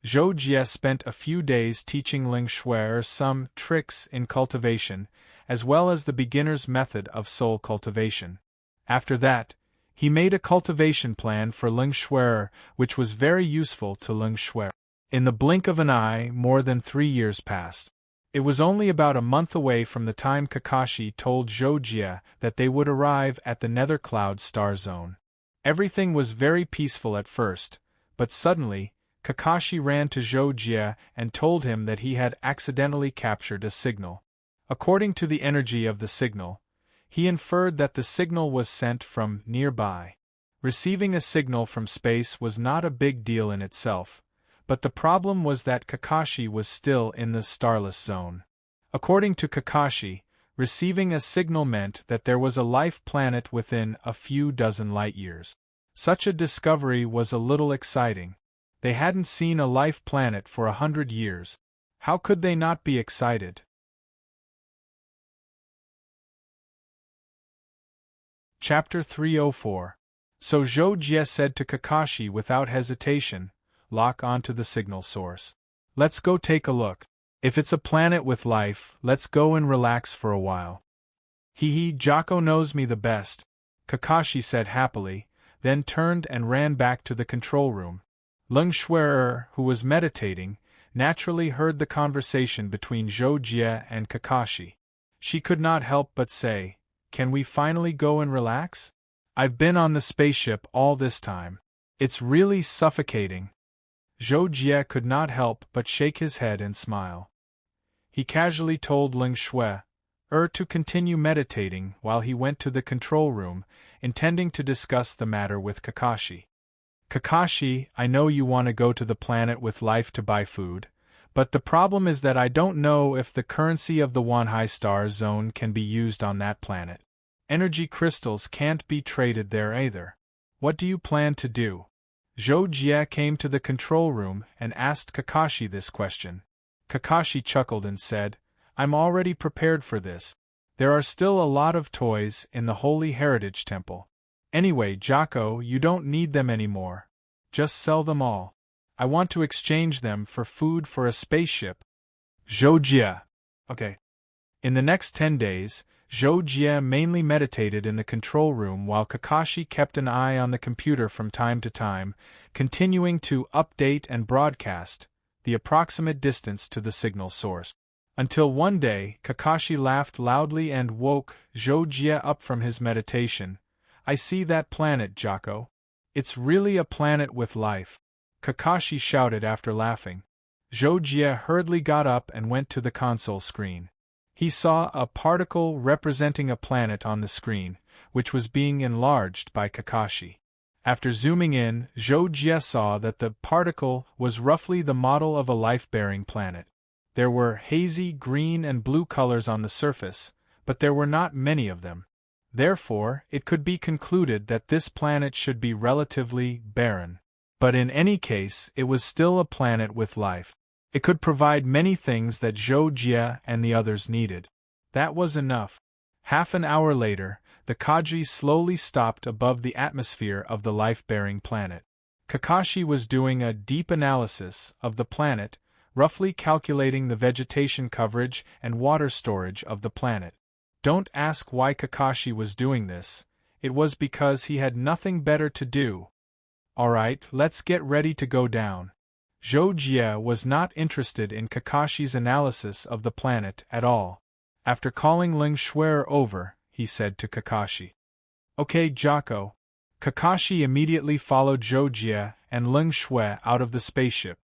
Zhou Jie spent a few days teaching Ling Shui some tricks in cultivation, as well as the beginner's method of soul cultivation. After that, he made a cultivation plan for Ling Shui, which was very useful to Ling Shui. In the blink of an eye, more than 3 years passed. It was only about a month away from the time Kakashi told Zhou Jie that they would arrive at the Nether Cloud Star Zone. Everything was very peaceful at first, but suddenly, Kakashi ran to Zhou Jie and told him that he had accidentally captured a signal. According to the energy of the signal, he inferred that the signal was sent from nearby. Receiving a signal from space was not a big deal in itself, but the problem was that Kakashi was still in the starless zone. According to Kakashi, receiving a signal meant that there was a life planet within a few dozen light-years. Such a discovery was a little exciting. They hadn't seen a life planet for 100 years. How could they not be excited? Chapter 304. So Zhou Jie said to Kakashi without hesitation, "Lock onto the signal source. Let's go take a look. If it's a planet with life, let's go and relax for a while." Jocko knows me the best," Kakashi said happily, then turned and ran back to the control room. Ling Shui, who was meditating, naturally heard the conversation between Zhou Jie and Kakashi. She could not help but say, "Can we finally go and relax?" I've been on the spaceship all this time. It's really suffocating. Zhou Jie could not help but shake his head and smile. He casually told Ling Shui to continue meditating while he went to the control room, intending to discuss the matter with Kakashi. Kakashi, I know you want to go to the planet with life to buy food, but the problem is that I don't know if the currency of the Wanhai Star Zone can be used on that planet. Energy crystals can't be traded there either. What do you plan to do? Zhou Jie came to the control room and asked Kakashi this question. Kakashi chuckled and said, I'm already prepared for this. There are still a lot of toys in the Holy Heritage Temple. Anyway, Jocko, you don't need them anymore. Just sell them all. I want to exchange them for food for a spaceship. Zhou Jie. Okay. In the next 10 days, Zhou Jie mainly meditated in the control room while Kakashi kept an eye on the computer from time to time, continuing to update and broadcast the approximate distance to the signal source. Until one day, Kakashi laughed loudly and woke Zhou Jie up from his meditation. I see that planet, Jocko. It's really a planet with life. Kakashi shouted after laughing. Zhou Jie hurriedly got up and went to the console screen. He saw a particle representing a planet on the screen, which was being enlarged by Kakashi. After zooming in, Zhou Jie saw that the particle was roughly the model of a life-bearing planet. There were hazy green and blue colors on the surface, but there were not many of them. Therefore, it could be concluded that this planet should be relatively barren. But in any case, it was still a planet with life. It could provide many things that Zhou Jie and the others needed. That was enough. Half an hour later, the Kaji slowly stopped above the atmosphere of the life-bearing planet. Kakashi was doing a deep analysis of the planet, roughly calculating the vegetation coverage and water storage of the planet. Don't ask why Kakashi was doing this, it was because he had nothing better to do. Alright, let's get ready to go down. Zhou Jie was not interested in Kakashi's analysis of the planet at all. After calling Ling Shui over, he said to Kakashi. Okay, Jocko. Kakashi immediately followed Zhou Jie and Ling Shui out of the spaceship.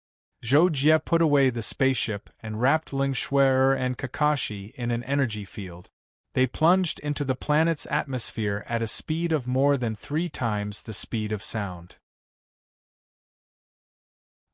Zhou Jie put away the spaceship and wrapped Ling Shui and Kakashi in an energy field. They plunged into the planet's atmosphere at a speed of more than 3 times the speed of sound.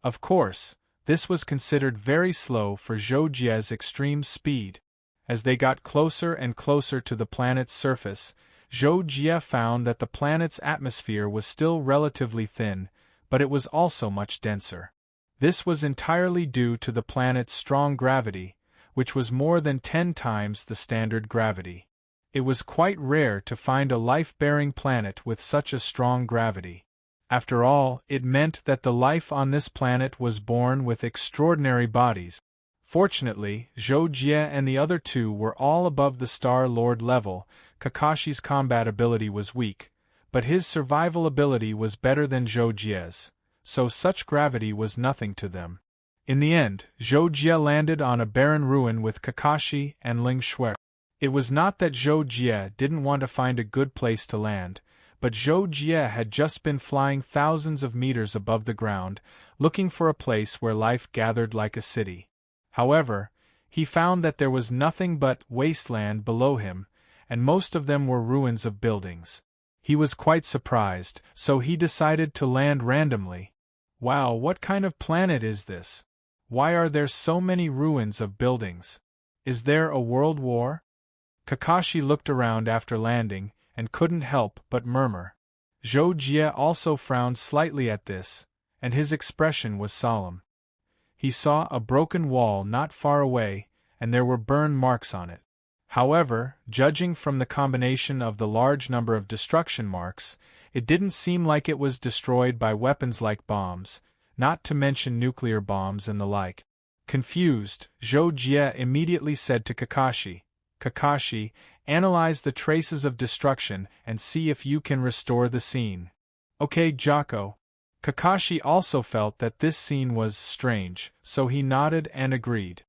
Of course, this was considered very slow for Zhou Jie's extreme speed. As they got closer and closer to the planet's surface, Zhou Jie found that the planet's atmosphere was still relatively thin, but it was also much denser. This was entirely due to the planet's strong gravity, which was more than 10 times the standard gravity. It was quite rare to find a life-bearing planet with such a strong gravity. After all, it meant that the life on this planet was born with extraordinary bodies. Fortunately, Zhou Jie and the other two were all above the Star Lord level. Kakashi's combat ability was weak, but his survival ability was better than Zhou Jie's, so such gravity was nothing to them. In the end, Zhou Jie landed on a barren ruin with Kakashi and Ling Shui. It was not that Zhou Jie didn't want to find a good place to land, but Zhou Jie had just been flying thousands of meters above the ground, looking for a place where life gathered like a city. However, he found that there was nothing but wasteland below him, and most of them were ruins of buildings. He was quite surprised, so he decided to land randomly. Wow, what kind of planet is this? Why are there so many ruins of buildings? Is there a world war? Kakashi looked around after landing, and couldn't help but murmur. Zhou Jie also frowned slightly at this, and his expression was solemn. He saw a broken wall not far away, and there were burn marks on it. However, judging from the combination of the large number of destruction marks, it didn't seem like it was destroyed by weapons like bombs, not to mention nuclear bombs and the like. Confused, Zhou Jie immediately said to Kakashi, Kakashi, analyze the traces of destruction and see if you can restore the scene. Okay, Jocko. Kakashi also felt that this scene was strange, so he nodded and agreed.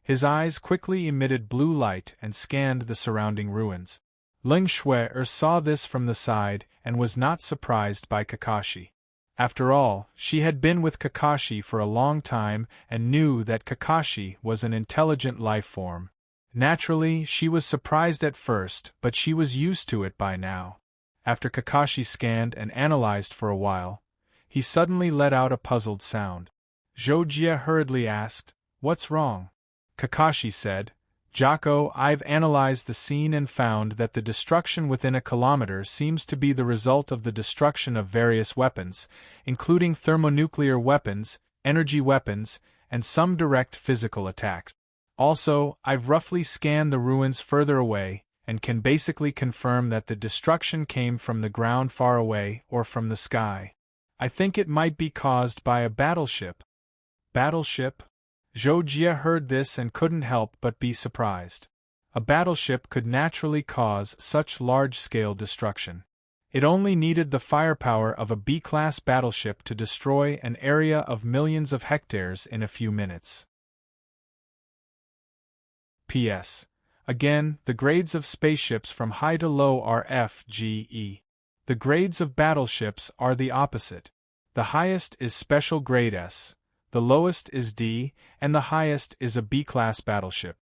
His eyes quickly emitted blue light and scanned the surrounding ruins. Ling Shui saw this from the side and was not surprised by Kakashi. After all, she had been with Kakashi for a long time and knew that Kakashi was an intelligent life form. Naturally, she was surprised at first, but she was used to it by now. After Kakashi scanned and analyzed for a while, he suddenly let out a puzzled sound. Zhou hurriedly asked, "What's wrong?" Kakashi said, "Jocko, I've analyzed the scene and found that the destruction within a kilometer seems to be the result of the destruction of various weapons, including thermonuclear weapons, energy weapons, and some direct physical attacks. Also, I've roughly scanned the ruins further away, and can basically confirm that the destruction came from the ground far away or from the sky. I think it might be caused by a battleship." Battleship? Zhou heard this and couldn't help but be surprised. A battleship could naturally cause such large-scale destruction. It only needed the firepower of a B-class battleship to destroy an area of millions of hectares in a few minutes. P.S. Again, the grades of spaceships from high to low are F, G, E. The grades of battleships are the opposite. The highest is Special Grade S, the lowest is D, and the highest is a B-class battleship.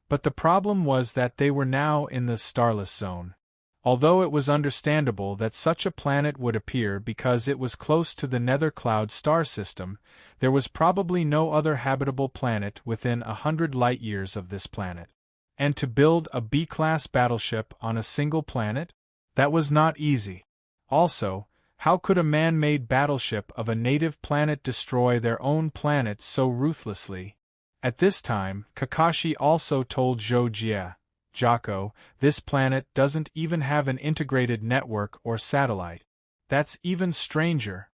But the problem was that they were now in the starless zone. Although it was understandable that such a planet would appear because it was close to the Nether Cloud star system, there was probably no other habitable planet within 100 light-years of this planet. And to build a B-class battleship on a single planet? That was not easy. Also, how could a man-made battleship of a native planet destroy their own planet so ruthlessly? At this time, Kakashi also told Zhou, "Jocko, this planet doesn't even have an integrated network or satellite. That's even stranger."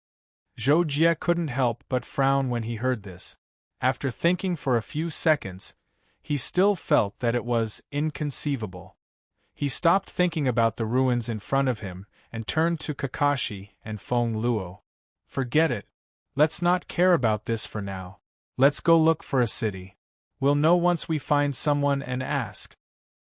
Zhou couldn't help but frown when he heard this. After thinking for a few seconds, he still felt that it was inconceivable. He stopped thinking about the ruins in front of him and turned to Kakashi and Feng Luo. "Forget it. Let's not care about this for now. Let's go look for a city. We'll know once we find someone and ask."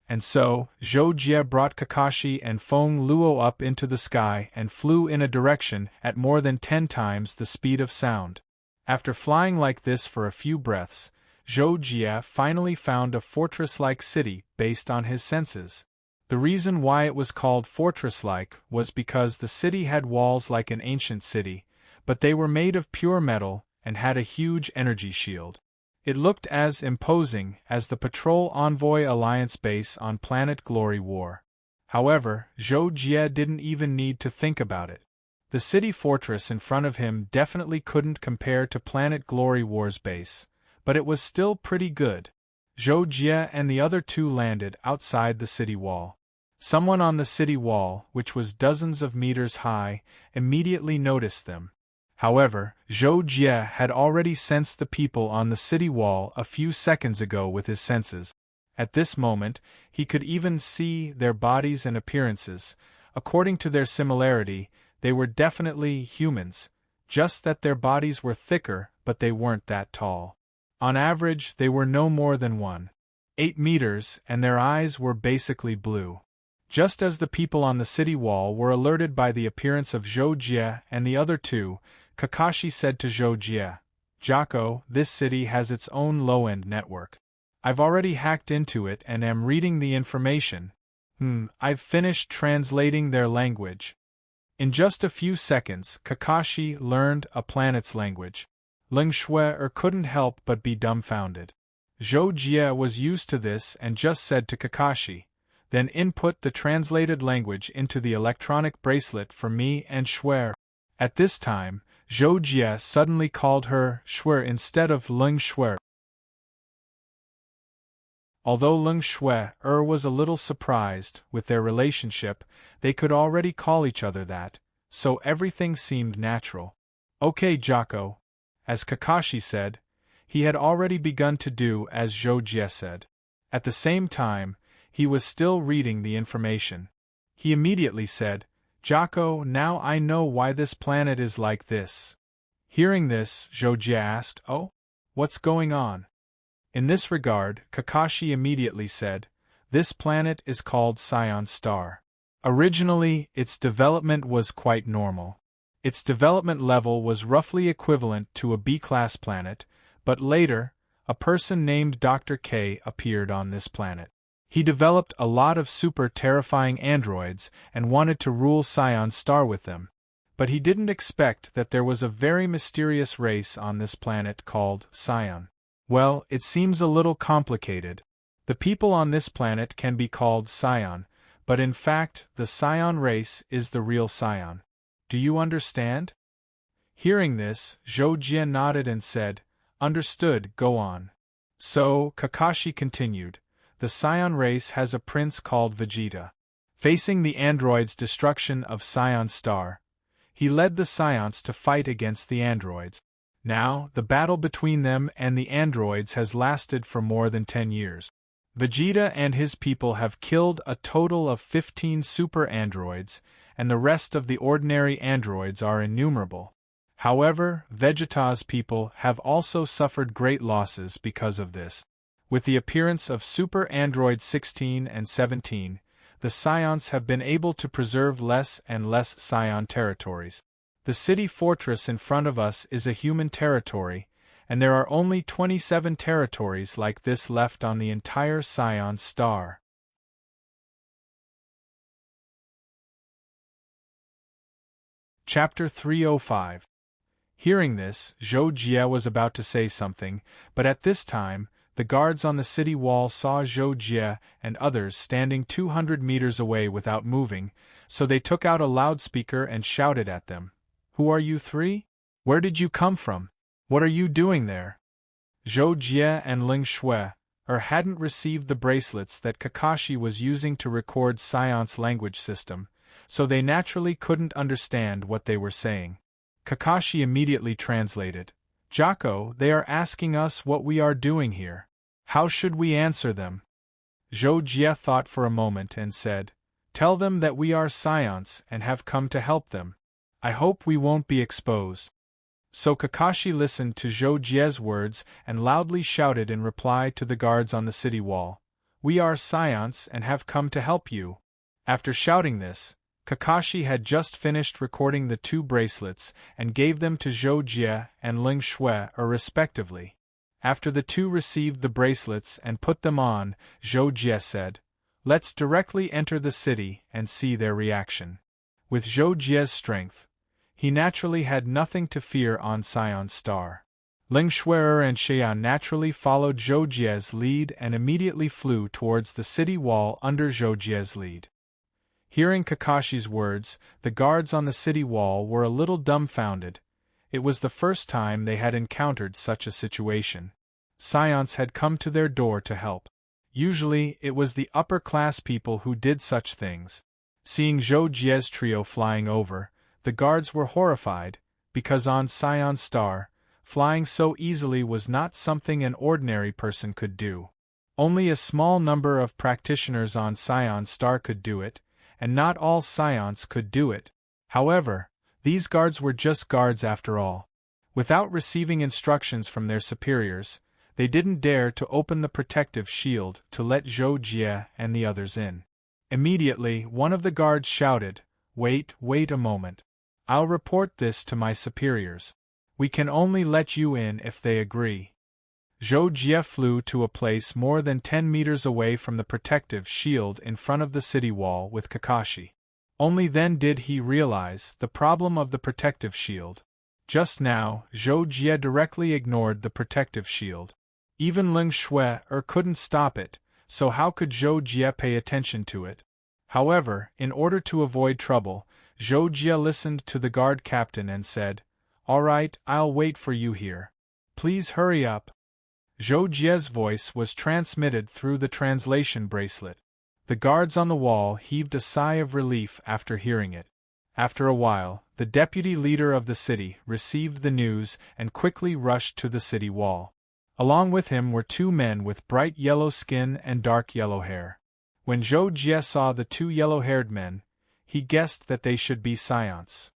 And so, Zhou brought Kakashi and Feng Luo up into the sky and flew in a direction at more than 10 times the speed of sound. After flying like this for a few breaths, Zhou finally found a fortress-like city based on his senses. The reason why it was called fortress-like was because the city had walls like an ancient city, but they were made of pure metal and had a huge energy shield. It looked as imposing as the Patrol Envoy Alliance base on Planet Glory War. However, Zhou didn't even need to think about it. The city fortress in front of him definitely couldn't compare to Planet Glory War's base, but it was still pretty good. Zhou and the other two landed outside the city wall. Someone on the city wall, which was dozens of meters high, immediately noticed them. However, Zhou had already sensed the people on the city wall a few seconds ago with his senses. At this moment, he could even see their bodies and appearances. According to their similarity, they were definitely humans, just that their bodies were thicker, but they weren't that tall. On average, they were no more than 1.8 meters, and their eyes were basically blue. Just as the people on the city wall were alerted by the appearance of Zhou and the other two, Kakashi said to Zhou, "Jocko, this city has its own low-end network. I've already hacked into it and am reading the information. I've finished translating their language." In just a few seconds, Kakashi learned a planet's language. Ling Shui couldn't help but be dumbfounded. Zhou was used to this and just said to Kakashi, "Then input the translated language into the electronic bracelet for me and Shui." At this time, Zhou suddenly called her Shui instead of Ling Shui. Although Ling Shui was a little surprised with their relationship, they could already call each other that, so everything seemed natural. "Okay, Jocko." As Kakashi said, he had already begun to do as Zhou said. At the same time, he was still reading the information. He immediately said, "Jocko, now I know why this planet is like this." Hearing this, Zhou asked, "Oh? What's going on?" In this regard, Kakashi immediately said, This planet is called Scion Star. Originally, its development was quite normal. Its development level was roughly equivalent to a B-class planet, but later, a person named Dr. K appeared on this planet. He developed a lot of super terrifying androids and wanted to rule Scion Star with them. But he didn't expect that there was a very mysterious race on this planet called Scion. Well, it seems a little complicated. The people on this planet can be called Scion, but in fact, the Scion race is the real Scion. Do you understand? Hearing this, Zhou Jie nodded and said, "Understood, go on." So, Kakashi continued, the Scion race has a prince called Vegeta. Facing the androids' destruction of Scion Star, he led the Scions to fight against the androids. Now, the battle between them and the androids has lasted for more than 10 years. Vegeta and his people have killed a total of 15 super androids, and the rest of the ordinary androids are innumerable. However, Vegeta's people have also suffered great losses because of this. With the appearance of Super Android 16 and 17, the Scions have been able to preserve less and less Scion territories. The city fortress in front of us is a human territory, and there are only 27 territories like this left on the entire Scion Star. Chapter 305. Hearing this, Zhou Jie was about to say something, but at this time, the guards on the city wall saw Zhou Jie and others standing 200 meters away without moving, so they took out a loudspeaker and shouted at them. "Who are you three? Where did you come from? What are you doing there?" Zhou Jie and Ling Shui hadn't received the bracelets that Kakashi was using to record Scion's language system, so they naturally couldn't understand what they were saying. Kakashi immediately translated. "Jocko, they are asking us what we are doing here. How should we answer them?" Zhou Jie thought for a moment and said, "Tell them that we are Scions and have come to help them. I hope we won't be exposed." So Kakashi listened to Zhou Jie's words and loudly shouted in reply to the guards on the city wall, "We are Scions and have come to help you." After shouting this, Kakashi had just finished recording the 2 bracelets and gave them to Zhou Jie and Ling Shui respectively. After the 2 received the bracelets and put them on, Zhou Jie said, "Let's directly enter the city and see their reaction." With Zhou Jie's strength, he naturally had nothing to fear on Scion Star. Ling Shui and Xian naturally followed Zhou Jie's lead and immediately flew towards the city wall under Zhou Jie's lead. Hearing Kakashi's words, the guards on the city wall were a little dumbfounded. It was the first time they had encountered such a situation. Scions had come to their door to help. Usually, it was the upper-class people who did such things. Seeing Zhou Jie's trio flying over, the guards were horrified, because on Scion Star, flying so easily was not something an ordinary person could do. Only a small number of practitioners on Scion Star could do it, and not all Scions could do it. However, these guards were just guards after all. Without receiving instructions from their superiors, they didn't dare to open the protective shield to let Zhou Jie and the others in. Immediately, one of the guards shouted, wait a moment. I'll report this to my superiors. We can only let you in if they agree." Zhou Jie flew to a place more than 10 meters away from the protective shield in front of the city wall with Kakashi. Only then did he realize the problem of the protective shield. Just now, Zhou Jie directly ignored the protective shield. Even Ling Shui couldn't stop it, so how could Zhou Jie pay attention to it? However, in order to avoid trouble, Zhou Jie listened to the guard captain and said, "All right, I'll wait for you here. Please hurry up." Zhou Jie's voice was transmitted through the translation bracelet. The guards on the wall heaved a sigh of relief after hearing it. After a while, the deputy leader of the city received the news and quickly rushed to the city wall. Along with him were 2 men with bright yellow skin and dark yellow hair. When Zhou Jie saw the 2 yellow-haired men, he guessed that they should be Scions.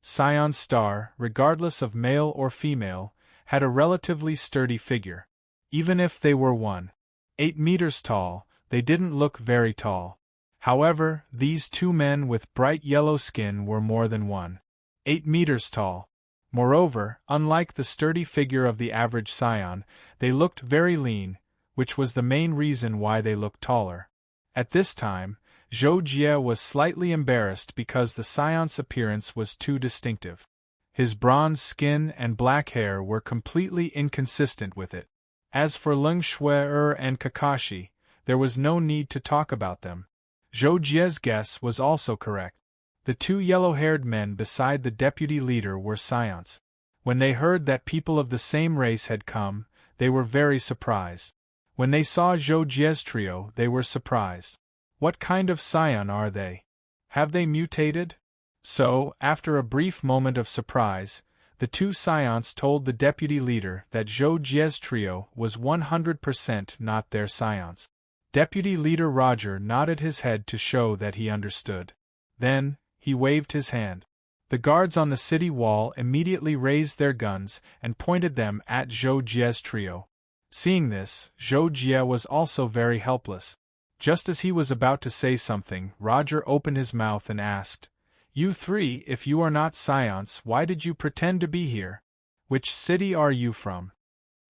Scion Star, regardless of male or female, had a relatively sturdy figure. Even if they were one, 8 meters tall, they didn't look very tall. However, these two men with bright yellow skin were more than 8 meters tall. Moreover, unlike the sturdy figure of the average scion, they looked very lean, which was the main reason why they looked taller. At this time, Zhou Jie was slightly embarrassed because the scion's appearance was too distinctive. His bronze skin and black hair were completely inconsistent with it. As for Leng Shui and Kakashi, there was no need to talk about them. Zhou Jie's guess was also correct. The two yellow-haired men beside the deputy leader were scions. When they heard that people of the same race had come, they were very surprised. When they saw Zhou Jie's trio, they were surprised. What kind of scion are they? Have they mutated? So, after a brief moment of surprise, the two scions told the deputy leader that Zhou Jie's trio was 100% not their scions. Deputy leader Roger nodded his head to show that he understood. Then, he waved his hand. The guards on the city wall immediately raised their guns and pointed them at Zhou Jie's trio. Seeing this, Zhou Jie was also very helpless. Just as he was about to say something, Roger opened his mouth and asked, "You three, if you are not scions, why did you pretend to be here? Which city are you from?"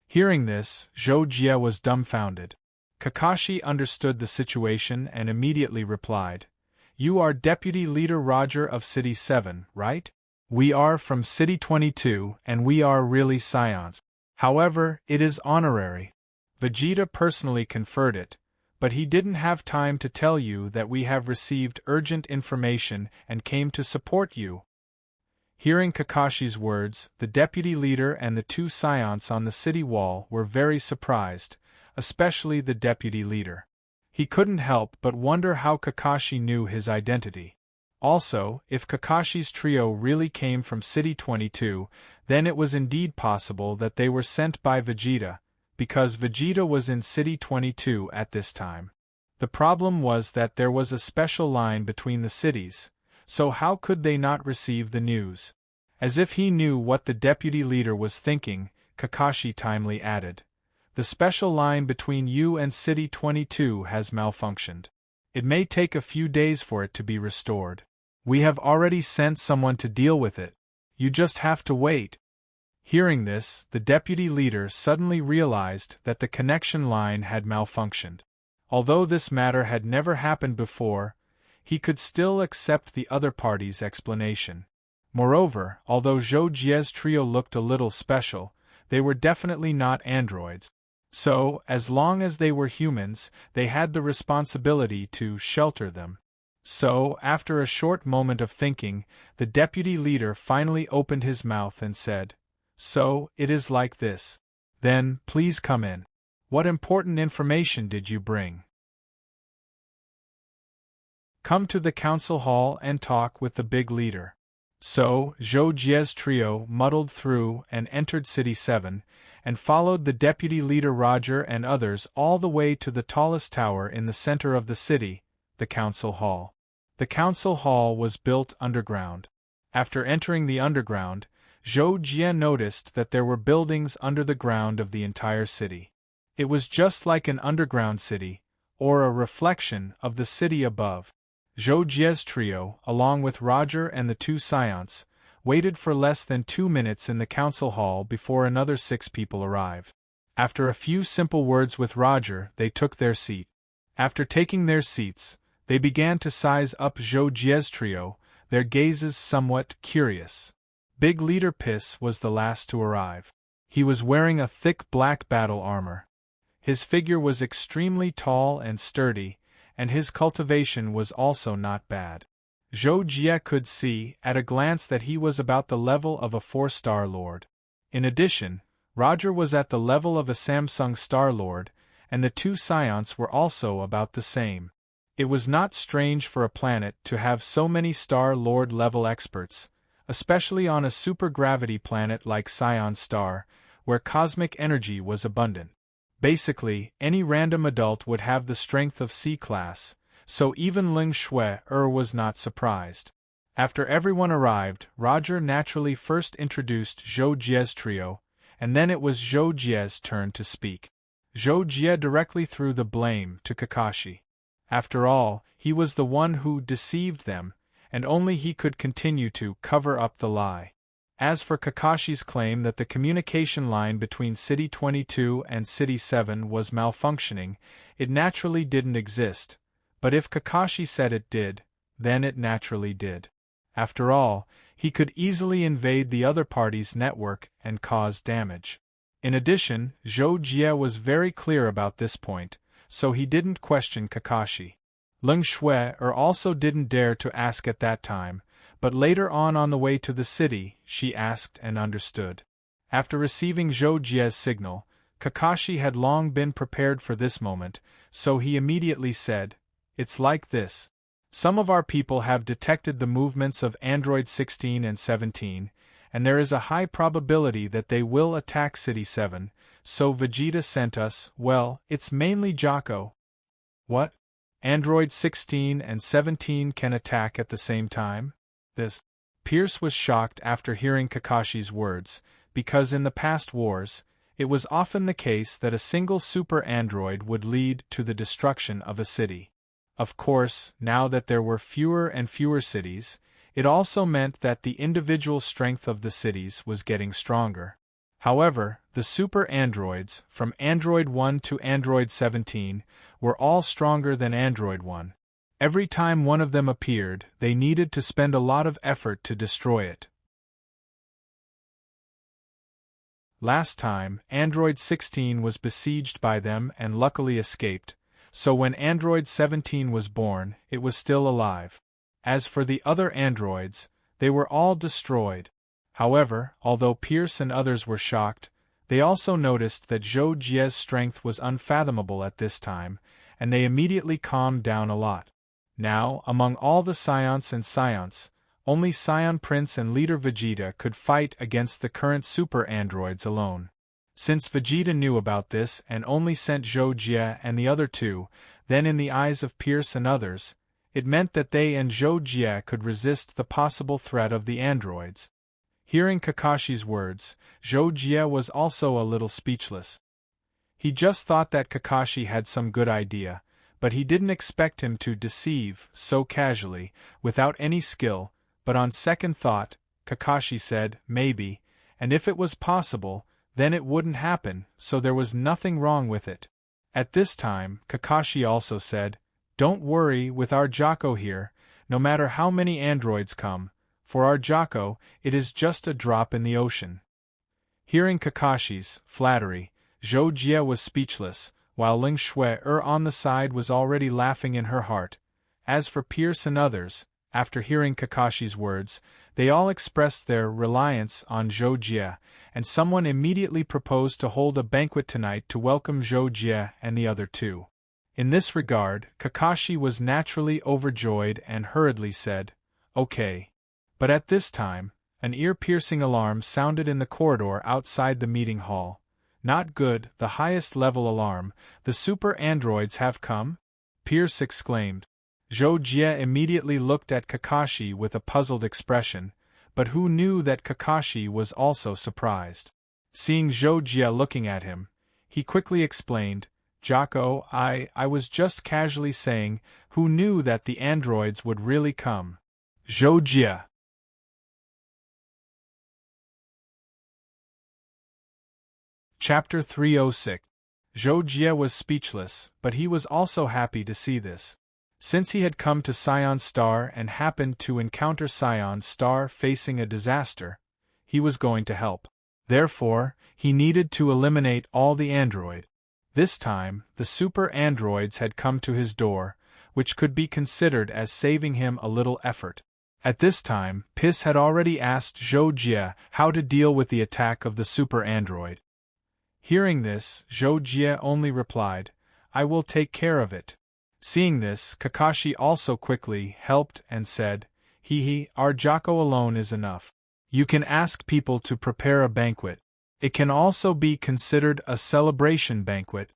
Hearing this, Zhou Jie was dumbfounded. Kakashi understood the situation and immediately replied, "You are Deputy Leader Roger of City 7, right? We are from City 22 and we are really scions. However, it is honorary. Vegeta personally conferred it, but he didn't have time to tell you that we have received urgent information and came to support you." Hearing Kakashi's words, the deputy leader and the two scions on the city wall were very surprised, especially the deputy leader. He couldn't help but wonder how Kakashi knew his identity. Also, if Kakashi's trio really came from City 22, then it was indeed possible that they were sent by Vegeta, because Vegeta was in City 22 at this time. The problem was that there was a special line between the cities, so how could they not receive the news? As if he knew what the deputy leader was thinking, Kakashi timely added, "The special line between you and City 22 has malfunctioned. It may take a few days for it to be restored. We have already sent someone to deal with it. You just have to wait." Hearing this, the deputy leader suddenly realized that the connection line had malfunctioned. Although this matter had never happened before, he could still accept the other party's explanation. Moreover, although Zhou Jie's trio looked a little special, they were definitely not androids. So, as long as they were humans, they had the responsibility to shelter them. So, after a short moment of thinking, the deputy leader finally opened his mouth and said, "So, it is like this. Then, please come in. What important information did you bring? Come to the council hall and talk with the big leader." So, Zhou Jie's trio muddled through and entered City 7, and followed the deputy leader Roger and others all the way to the tallest tower in the center of the city, the council hall. The council hall was built underground. After entering the underground, Zhou Jie noticed that there were buildings under the ground of the entire city. It was just like an underground city, or a reflection of the city above. Zhou Jie's trio, along with Roger and the two scions, waited for less than 2 minutes in the council hall before another 6 people arrived. After a few simple words with Roger, they took their seat. After taking their seats, they began to size up Zhou Jie's trio, their gazes somewhat curious. Big Leader Piss was the last to arrive. He was wearing a thick black battle armor. His figure was extremely tall and sturdy, and his cultivation was also not bad. Zhou Jie could see, at a glance, that he was about the level of a 4-star lord. In addition, Roger was at the level of a Samsung Star Lord, and the two scions were also about the same. It was not strange for a planet to have so many Star Lord level experts, especially on a supergravity planet like Scion Star, where cosmic energy was abundant. Basically, any random adult would have the strength of C-class, so even Leng Shui was not surprised. After everyone arrived, Roger naturally first introduced Zhou Jie's trio, and then it was Zhou Jie's turn to speak. Zhou Jie directly threw the blame to Kakashi. After all, he was the one who deceived them, and only he could continue to cover up the lie. As for Kakashi's claim that the communication line between City 22 and City 7 was malfunctioning, it naturally didn't exist, but if Kakashi said it did, then it naturally did. After all, he could easily invade the other party's network and cause damage. In addition, Zhou Jie was very clear about this point, so he didn't question Kakashi. Leng Shui also didn't dare to ask at that time, but later on the way to the city, she asked and understood. After receiving Zhou Jie's signal, Kakashi had long been prepared for this moment, so he immediately said, "It's like this. Some of our people have detected the movements of Android 16 and 17, and there is a high probability that they will attack City 7, so Vegeta sent us, well, it's mainly Jocko." "What? Android 16 and 17 can attack at the same time?" Pierce was shocked after hearing Kakashi's words, because in the past wars, it was often the case that a single super android would lead to the destruction of a city. Of course, now that there were fewer and fewer cities, it also meant that the individual strength of the cities was getting stronger. However, the super androids, from Android 1 to Android 17, were all stronger than Android 1. Every time one of them appeared, they needed to spend a lot of effort to destroy it. Last time, Android 16 was besieged by them and luckily escaped, so when Android 17 was born, it was still alive. As for the other androids, they were all destroyed. However, although Pierce and others were shocked, they also noticed that Zhou Jie's strength was unfathomable at this time, and they immediately calmed down a lot. Now, among all the Scions and Scions, only Scion Prince and Leader Vegeta could fight against the current super androids alone. Since Vegeta knew about this and only sent Zhou Jie and the other two, then in the eyes of Pierce and others, it meant that they and Zhou Jie could resist the possible threat of the androids. Hearing Kakashi's words, Zhou Jie was also a little speechless. He just thought that Kakashi had some good idea, but he didn't expect him to deceive so casually, without any skill, but on second thought, Kakashi said, maybe, and if it was possible, then it wouldn't happen, so there was nothing wrong with it. At this time, Kakashi also said, "Don't worry with our Jocko here, no matter how many androids come, for our Jocko, it is just a drop in the ocean." Hearing Kakashi's flattery, Zhou Jie was speechless, while Ling Shui on the side was already laughing in her heart. As for Pierce and others, after hearing Kakashi's words, they all expressed their reliance on Zhou Jie, and someone immediately proposed to hold a banquet tonight to welcome Zhou Jie and the other two. In this regard, Kakashi was naturally overjoyed and hurriedly said, "Okay." But at this time, an ear-piercing alarm sounded in the corridor outside the meeting hall. "Not good, the highest level alarm, the super androids have come?" Pierce exclaimed. Zhou Jie immediately looked at Kakashi with a puzzled expression, but who knew that Kakashi was also surprised. Seeing Zhou Jie looking at him, he quickly explained, "Jocko, I was just casually saying, who knew that the androids would really come?" Zhou Jie. Chapter 306. Zhou Jie was speechless, but he was also happy to see this. Since he had come to Scion Star and happened to encounter Scion Star facing a disaster, he was going to help. Therefore, he needed to eliminate all the android. This time, the super androids had come to his door, which could be considered as saving him a little effort. At this time, Piss had already asked Zhou Jie how to deal with the attack of the super android. Hearing this, Zhou Jie only replied, "I will take care of it." Seeing this, Kakashi also quickly helped and said, our Jocko alone is enough. You can ask people to prepare a banquet. It can also be considered a celebration banquet."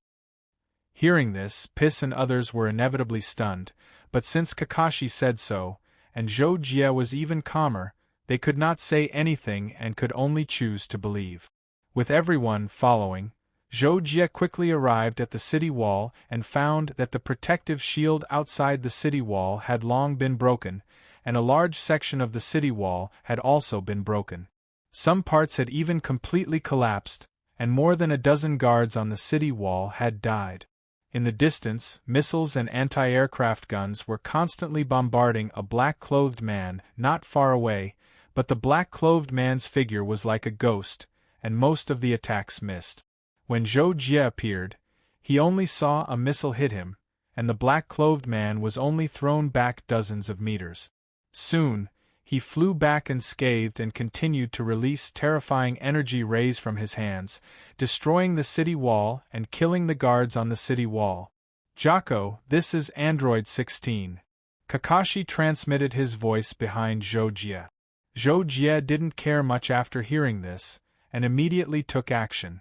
Hearing this, Piss and others were inevitably stunned, but since Kakashi said so, and Zhou Jie was even calmer, they could not say anything and could only choose to believe. With everyone following, Zhou Jie quickly arrived at the city wall and found that the protective shield outside the city wall had long been broken, and a large section of the city wall had also been broken. Some parts had even completely collapsed, and more than a dozen guards on the city wall had died. In the distance, missiles and anti-aircraft guns were constantly bombarding a black-clothed man not far away, but the black-clothed man's figure was like a ghost, and most of the attacks missed. When Zhou Jie appeared, he only saw a missile hit him, and the black-clothed man was only thrown back dozens of meters. Soon, he flew back unscathed and continued to release terrifying energy rays from his hands, destroying the city wall and killing the guards on the city wall. "Jocko, this is Android 16. Kakashi transmitted his voice behind Zhou Jie. Zhou Jie didn't care much after hearing this, and immediately took action.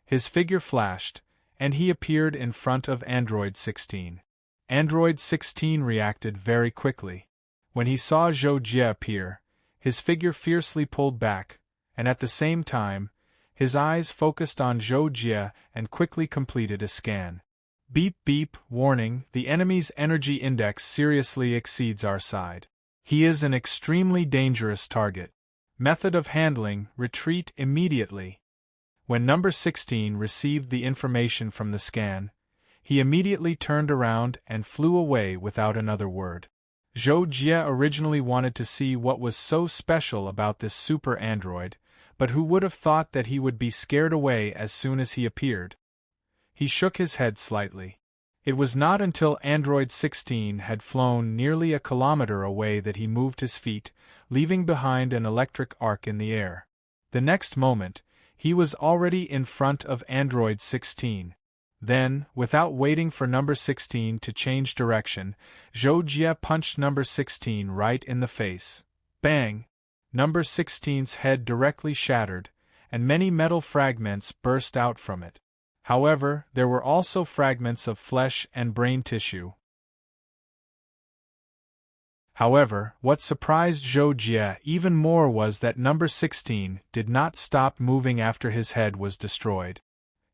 His figure flashed, and he appeared in front of Android 16. Android 16 reacted very quickly. When he saw Zhou Jie appear, his figure fiercely pulled back, and at the same time, his eyes focused on Zhou Jie and quickly completed a scan. "Beep beep, warning, the enemy's energy index seriously exceeds our side. He is an extremely dangerous target. Method of handling, retreat immediately." When number 16 received the information from the scan, he immediately turned around and flew away without another word. Zhou Jie originally wanted to see what was so special about this super android, but who would have thought that he would be scared away as soon as he appeared? He shook his head slightly. It was not until Android 16 had flown nearly a kilometer away that he moved his feet, leaving behind an electric arc in the air. The next moment, he was already in front of Android 16. Then, without waiting for number 16 to change direction, Zhou Jie punched number 16 right in the face. Bang! Number 16's head directly shattered, and many metal fragments burst out from it. However, there were also fragments of flesh and brain tissue. However, what surprised Zhou Jie even more was that number 16 did not stop moving after his head was destroyed.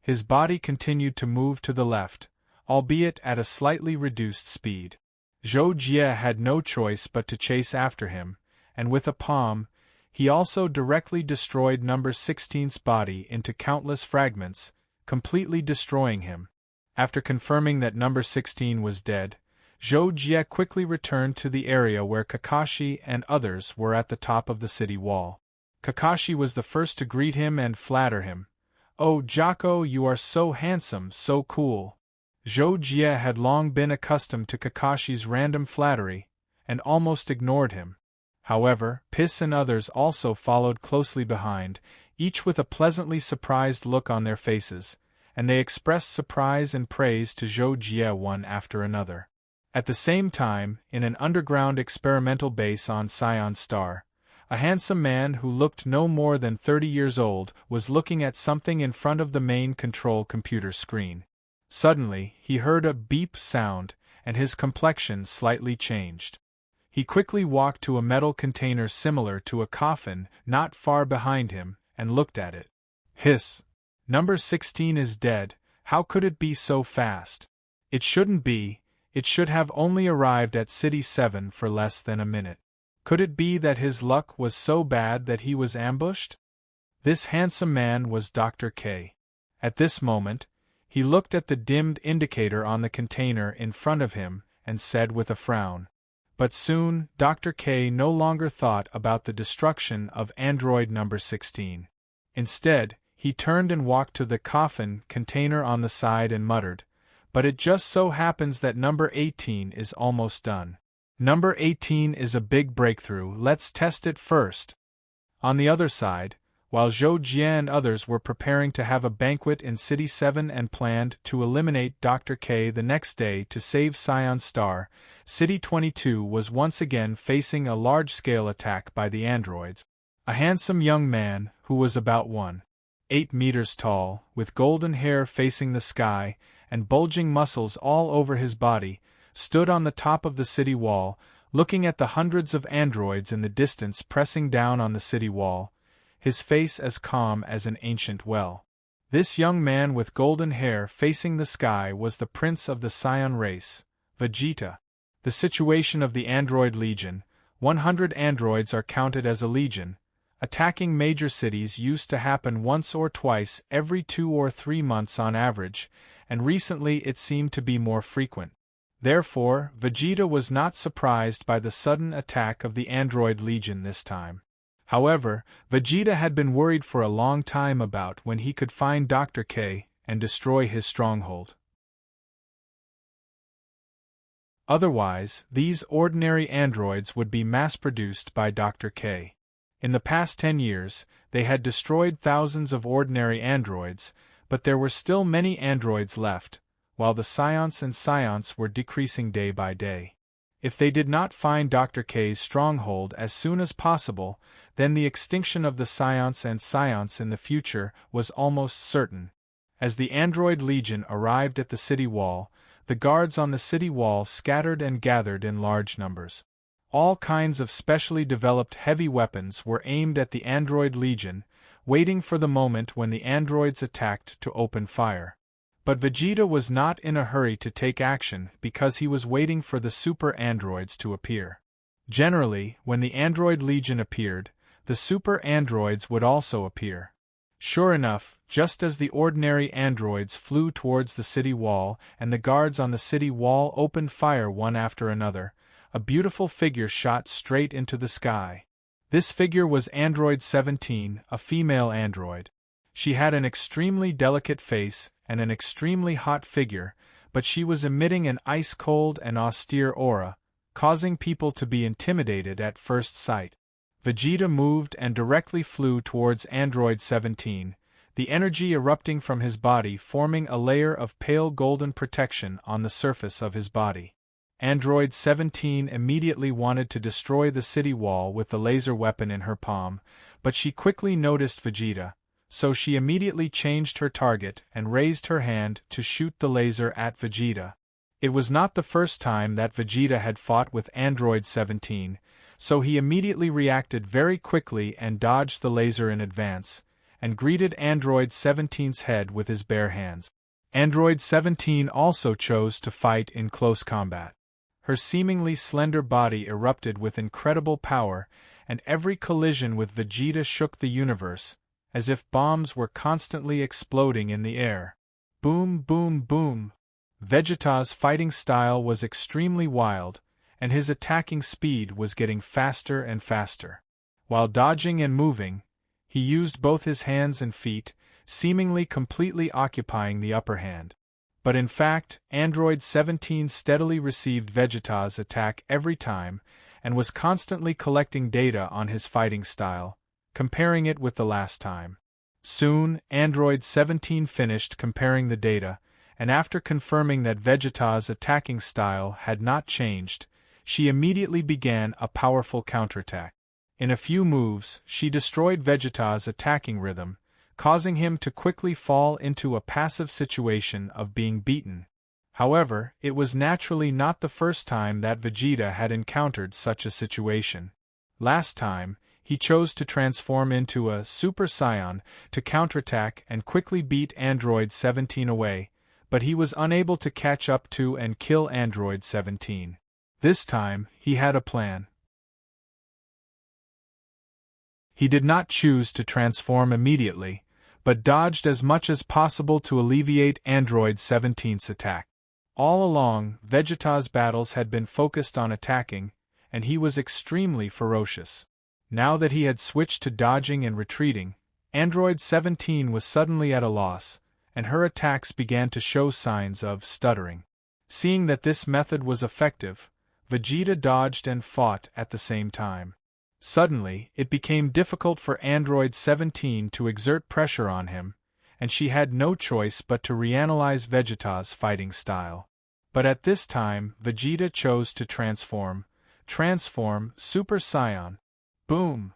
His body continued to move to the left, albeit at a slightly reduced speed. Zhou Jie had no choice but to chase after him, and with a palm, he also directly destroyed number 16's body into countless fragments, completely destroying him. After confirming that number 16 was dead, Zhou Jie quickly returned to the area where Kakashi and others were at the top of the city wall. Kakashi was the first to greet him and flatter him. "Oh, Jocko, you are so handsome, so cool." Zhou Jie had long been accustomed to Kakashi's random flattery, and almost ignored him. However, Piss and others also followed closely behind, each with a pleasantly surprised look on their faces, and they expressed surprise and praise to Zhou Jie one after another. At the same time, in an underground experimental base on Scion Star, a handsome man who looked no more than 30 years old was looking at something in front of the main control computer screen. Suddenly, he heard a beep sound, and his complexion slightly changed. He quickly walked to a metal container similar to a coffin not far behind him, and looked at it. Hiss! Number 16 is dead, how could it be so fast? It shouldn't be, it should have only arrived at City 7 for less than a minute. Could it be that his luck was so bad that he was ambushed? This handsome man was Dr. K. At this moment, he looked at the dimmed indicator on the container in front of him and said with a frown. But soon, Dr. K no longer thought about the destruction of android number 16. Instead, he turned and walked to the coffin container on the side and muttered, "But it just so happens that number 18 is almost done. Number 18 is a big breakthrough, let's test it first." On the other side, while Zhou Jie and others were preparing to have a banquet in City 7 and planned to eliminate Dr. K the next day to save Scion Star, City 22 was once again facing a large-scale attack by the androids. A handsome young man, who was about 1.8 meters tall, with golden hair facing the sky, and bulging muscles all over his body, stood on the top of the city wall, looking at the hundreds of androids in the distance pressing down on the city wall, his face as calm as an ancient well. This young man with golden hair facing the sky was the prince of the Scion race, Vegeta. The situation of the Android Legion: 100 androids are counted as a legion. Attacking major cities used to happen once or twice every 2 or 3 months on average, and recently it seemed to be more frequent. Therefore, Vegeta was not surprised by the sudden attack of the Android Legion this time. However, Vegeta had been worried for a long time about when he could find Dr. K and destroy his stronghold. Otherwise, these ordinary androids would be mass-produced by Dr. K. In the past 10 years, they had destroyed thousands of ordinary androids, but there were still many androids left, while the Scions and Scions were decreasing day by day. If they did not find Dr. K's stronghold as soon as possible, then the extinction of the Scions and Scions in the future was almost certain. As the Android Legion arrived at the city wall, the guards on the city wall scattered and gathered in large numbers. All kinds of specially developed heavy weapons were aimed at the Android Legion, waiting for the moment when the androids attacked to open fire. But Vegeta was not in a hurry to take action because he was waiting for the super androids to appear. Generally, when the Android Legion appeared, the super androids would also appear. Sure enough, just as the ordinary androids flew towards the city wall and the guards on the city wall opened fire one after another, a beautiful figure shot straight into the sky. This figure was Android 17, a female android. She had an extremely delicate face and an extremely hot figure, but she was emitting an ice-cold and austere aura, causing people to be intimidated at first sight. Vegeta moved and directly flew towards Android 17, the energy erupting from his body forming a layer of pale golden protection on the surface of his body. Android 17 immediately wanted to destroy the city wall with the laser weapon in her palm, but she quickly noticed Vegeta, so she immediately changed her target and raised her hand to shoot the laser at Vegeta. It was not the first time that Vegeta had fought with Android 17, so he immediately reacted very quickly and dodged the laser in advance, and greeted Android 17's head with his bare hands. Android 17 also chose to fight in close combat. Her seemingly slender body erupted with incredible power, and every collision with Vegeta shook the universe, as if bombs were constantly exploding in the air. Boom, boom, boom. Vegeta's fighting style was extremely wild, and his attacking speed was getting faster and faster. While dodging and moving, he used both his hands and feet, seemingly completely occupying the upper hand. But in fact, Android 17 steadily received Vegeta's attack every time, and was constantly collecting data on his fighting style, comparing it with the last time. Soon, Android 17 finished comparing the data, and after confirming that Vegeta's attacking style had not changed, she immediately began a powerful counterattack. In a few moves, she destroyed Vegeta's attacking rhythm, causing him to quickly fall into a passive situation of being beaten. However, it was naturally not the first time that Vegeta had encountered such a situation. Last time, he chose to transform into a Super Saiyan to counterattack and quickly beat Android 17 away, but he was unable to catch up to and kill Android 17. This time, he had a plan. He did not choose to transform immediately, but dodged as much as possible to alleviate Android 17's attack. All along, Vegeta's battles had been focused on attacking, and he was extremely ferocious. Now that he had switched to dodging and retreating, Android 17 was suddenly at a loss, and her attacks began to show signs of stuttering. Seeing that this method was effective, Vegeta dodged and fought at the same time. Suddenly, it became difficult for Android 17 to exert pressure on him, and she had no choice but to reanalyze Vegeta's fighting style. But at this time, Vegeta chose to transform Super Saiyan. Boom!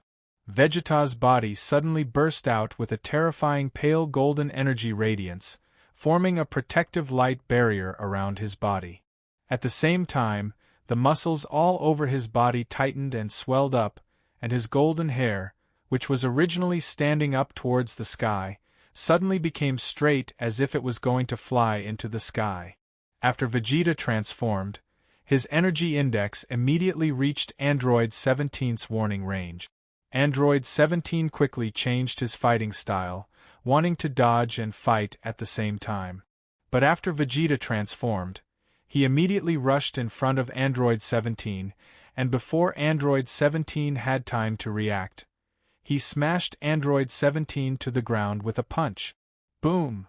Vegeta's body suddenly burst out with a terrifying pale golden energy radiance, forming a protective light barrier around his body. At the same time, the muscles all over his body tightened and swelled up, and his golden hair, which was originally standing up towards the sky, suddenly became straight as if it was going to fly into the sky. After Vegeta transformed, his energy index immediately reached Android 17's warning range. Android 17 quickly changed his fighting style, wanting to dodge and fight at the same time. But after Vegeta transformed, he immediately rushed in front of Android 17, and before Android 17 had time to react, he smashed Android 17 to the ground with a punch. Boom!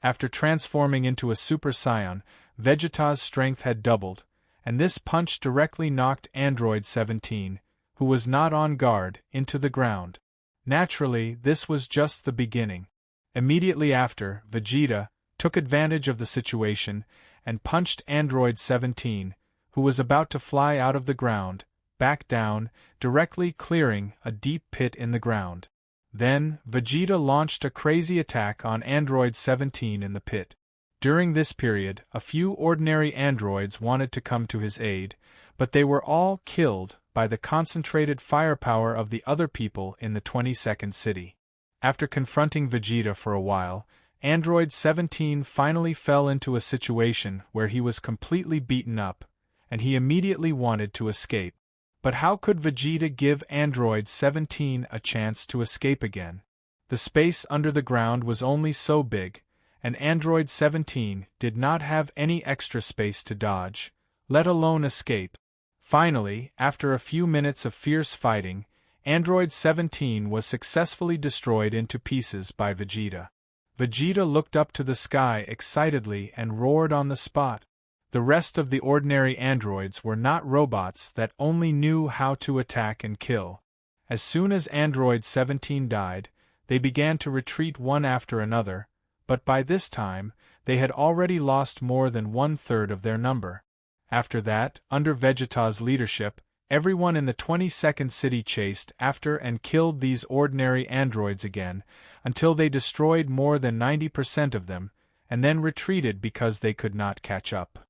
After transforming into a Super Saiyan, Vegeta's strength had doubled, and this punch directly knocked Android 17, who was not on guard, into the ground. Naturally, this was just the beginning. Immediately after, Vegeta took advantage of the situation and punched Android 17, who was about to fly out of the ground, back down, directly clearing a deep pit in the ground. Then, Vegeta launched a crazy attack on Android 17 in the pit. During this period, a few ordinary androids wanted to come to his aid, but they were all killed by the concentrated firepower of the other people in the 22nd city. After confronting Vegeta for a while, Android 17 finally fell into a situation where he was completely beaten up, and he immediately wanted to escape. But how could Vegeta give Android 17 a chance to escape again? The space under the ground was only so big, and Android 17 did not have any extra space to dodge, let alone escape. Finally, after a few minutes of fierce fighting, Android 17 was successfully destroyed into pieces by Vegeta. Vegeta looked up to the sky excitedly and roared on the spot. The rest of the ordinary androids were not robots that only knew how to attack and kill. As soon as Android 17 died, they began to retreat one after another, but by this time, they had already lost more than 1/3 of their number. After that, under Vegeta's leadership, everyone in the 22nd city chased after and killed these ordinary androids again, until they destroyed more than 90% of them, and then retreated because they could not catch up.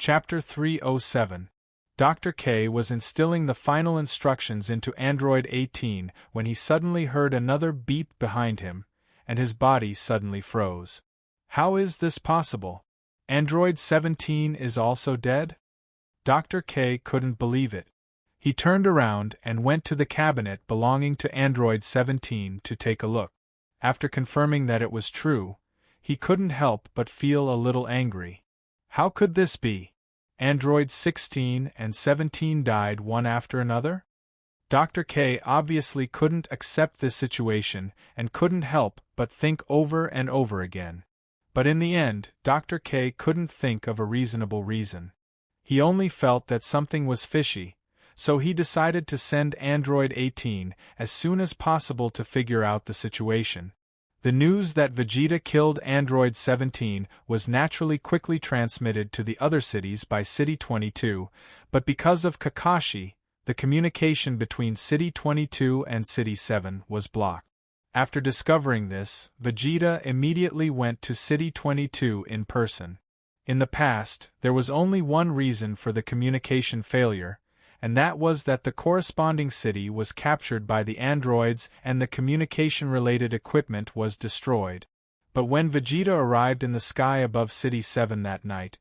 Chapter 307. Dr. K was instilling the final instructions into Android 18 when he suddenly heard another beep behind him, and his body suddenly froze. How is this possible? Android 17 is also dead? Dr. K couldn't believe it. He turned around and went to the cabinet belonging to Android 17 to take a look. After confirming that it was true, he couldn't help but feel a little angry. How could this be? Android 16 and 17 died one after another? Dr. K obviously couldn't accept this situation and couldn't help but think over and over again. But in the end, Dr. K couldn't think of a reasonable reason. He only felt that something was fishy, so he decided to send Android 18 as soon as possible to figure out the situation. The news that Vegeta killed Android 17 was naturally quickly transmitted to the other cities by City 22, but because of Kakashi, the communication between City 22 and City 7 was blocked. After discovering this, Vegeta immediately went to City 22 in person. In the past, there was only one reason for the communication failure, and that was that the corresponding city was captured by the androids and the communication-related equipment was destroyed. But when Vegeta arrived in the sky above City 7 that night,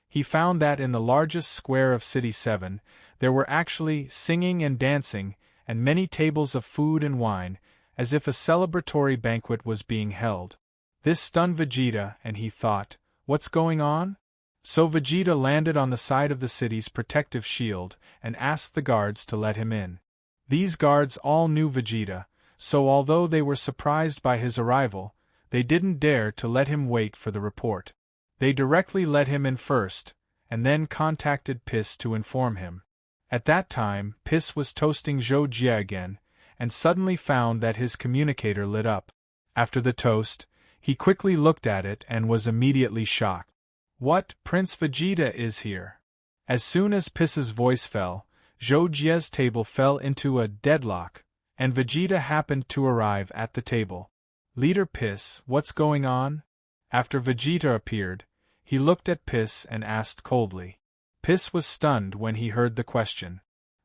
he found that in the largest square of City 7, there were actually singing and dancing, and many tables of food and wine, as if a celebratory banquet was being held. This stunned Vegeta, and he thought, "What's going on?" So Vegeta landed on the side of the city's protective shield and asked the guards to let him in. These guards all knew Vegeta, so although they were surprised by his arrival, they didn't dare to let him wait for the report. They directly let him in first, and then contacted Piss to inform him. At that time, Piss was toasting Zhou Jie again, and suddenly found that his communicator lit up. After the toast, he quickly looked at it and was immediately shocked. "What, Prince Vegeta is here?" As soon as Piss's voice fell, Zhou Jie's table fell into a deadlock, and Vegeta happened to arrive at the table. "Leader Piss, what's going on?" After Vegeta appeared, he looked at Piss and asked coldly. Piss was stunned when he heard the question.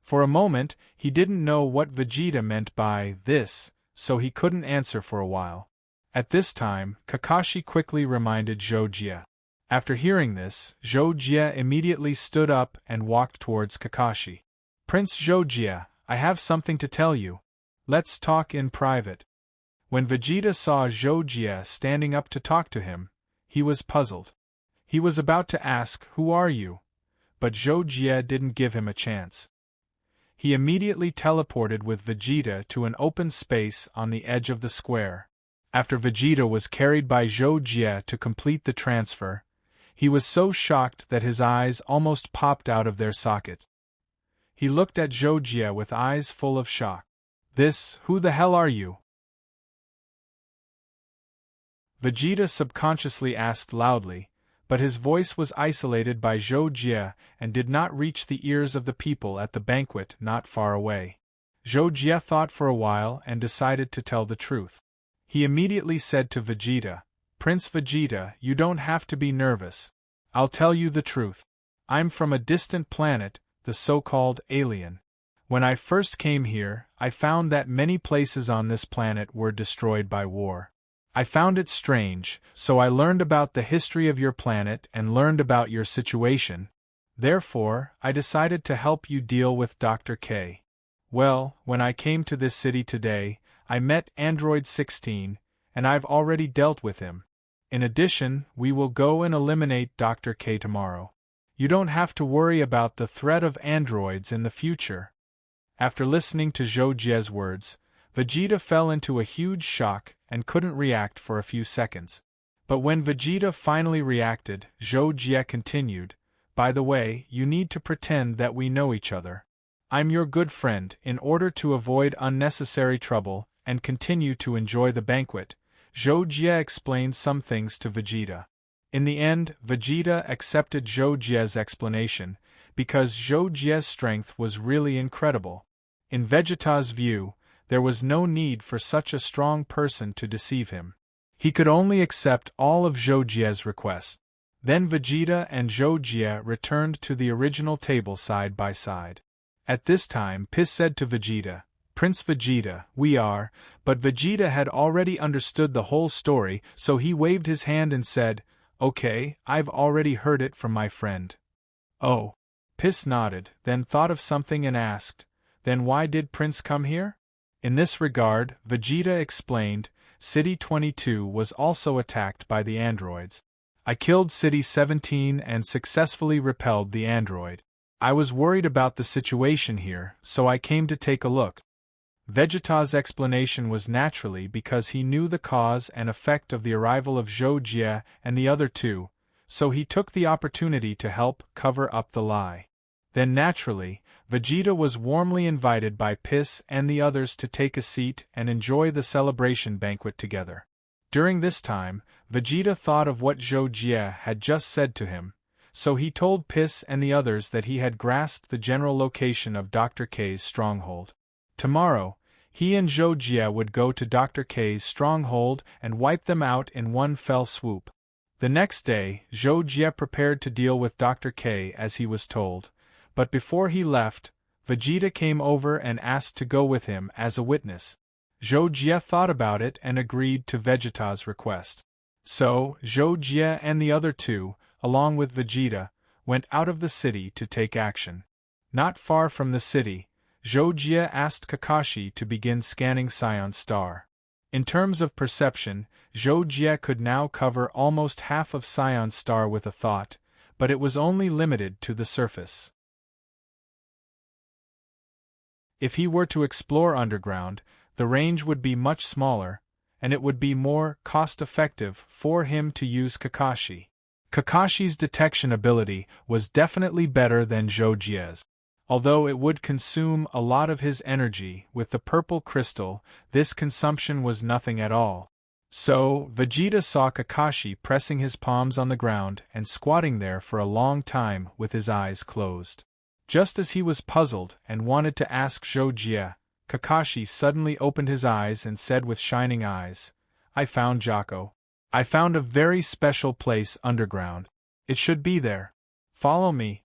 For a moment, he didn't know what Vegeta meant by this, so he couldn't answer for a while. At this time, Kakashi quickly reminded Zhou. After hearing this, Zhou immediately stood up and walked towards Kakashi. Prince Zhou, I have something to tell you. Let's talk in private. When Vegeta saw Zhou standing up to talk to him, he was puzzled. He was about to ask, "Who are you?" But Zhou didn't give him a chance. He immediately teleported with Vegeta to an open space on the edge of the square. After Vegeta was carried by Zhou to complete the transfer, he was so shocked that his eyes almost popped out of their socket. He looked at Zhou with eyes full of shock. Who the hell are you?" Vegeta subconsciously asked loudly, but his voice was isolated by Zhou and did not reach the ears of the people at the banquet not far away. Zhou thought for a while and decided to tell the truth. He immediately said to Vegeta, "Prince Vegeta, you don't have to be nervous. I'll tell you the truth. I'm from a distant planet, the so-called alien. When I first came here, I found that many places on this planet were destroyed by war. I found it strange, so I learned about the history of your planet and learned about your situation. Therefore, I decided to help you deal with Dr. K. Well, when I came to this city today, I met Android 16, and I've already dealt with him. In addition, we will go and eliminate Dr. K tomorrow. You don't have to worry about the threat of androids in the future." After listening to Zhou words, Vegeta fell into a huge shock and couldn't react for a few seconds. But when Vegeta finally reacted, Zhou continued, "By the way, you need to pretend that we know each other. I'm your good friend in order to avoid unnecessary trouble and continue to enjoy the banquet." Zhou explained some things to Vegeta. In the end, Vegeta accepted Zhou's explanation, because Zhou's strength was really incredible. In Vegeta's view, there was no need for such a strong person to deceive him. He could only accept all of Zhou's requests. Then Vegeta and Zhou returned to the original table side by side. At this time, Piss said to Vegeta, "Prince Vegeta, we are," but Vegeta had already understood the whole story, so he waved his hand and said, "Okay, I've already heard it from my friend." "Oh." Piss nodded, then thought of something and asked, "Then why did Prince come here?" In this regard, Vegeta explained, City 22 was also attacked by the androids. I killed City 17 and successfully repelled the android. I was worried about the situation here, so I came to take a look. Vegeta's explanation was naturally because he knew the cause and effect of the arrival of Zhou and the other two, so he took the opportunity to help cover up the lie. Then naturally, Vegeta was warmly invited by Piss and the others to take a seat and enjoy the celebration banquet together. During this time, Vegeta thought of what Zhou had just said to him, so he told Piss and the others that he had grasped the general location of Dr. K's stronghold. Tomorrow, he and Zhou would go to Dr. K's stronghold and wipe them out in one fell swoop. The next day, Zhou prepared to deal with Dr. K as he was told, but before he left, Vegeta came over and asked to go with him as a witness. Zhou thought about it and agreed to Vegeta's request. So, Zhou and the other two, along with Vegeta, went out of the city to take action. Not far from the city, Zhou asked Kakashi to begin scanning Scion Star. In terms of perception, Zhou could now cover almost half of Scion Star with a thought, but it was only limited to the surface. If he were to explore underground, the range would be much smaller, and it would be more cost-effective for him to use Kakashi. Kakashi's detection ability was definitely better than Zhou's. Although it would consume a lot of his energy with the purple crystal, this consumption was nothing at all. So, Vegeta saw Kakashi pressing his palms on the ground and squatting there for a long time with his eyes closed. Just as he was puzzled and wanted to ask Zhou, Kakashi suddenly opened his eyes and said with shining eyes, "I found Jocko. I found a very special place underground. It should be there. Follow me."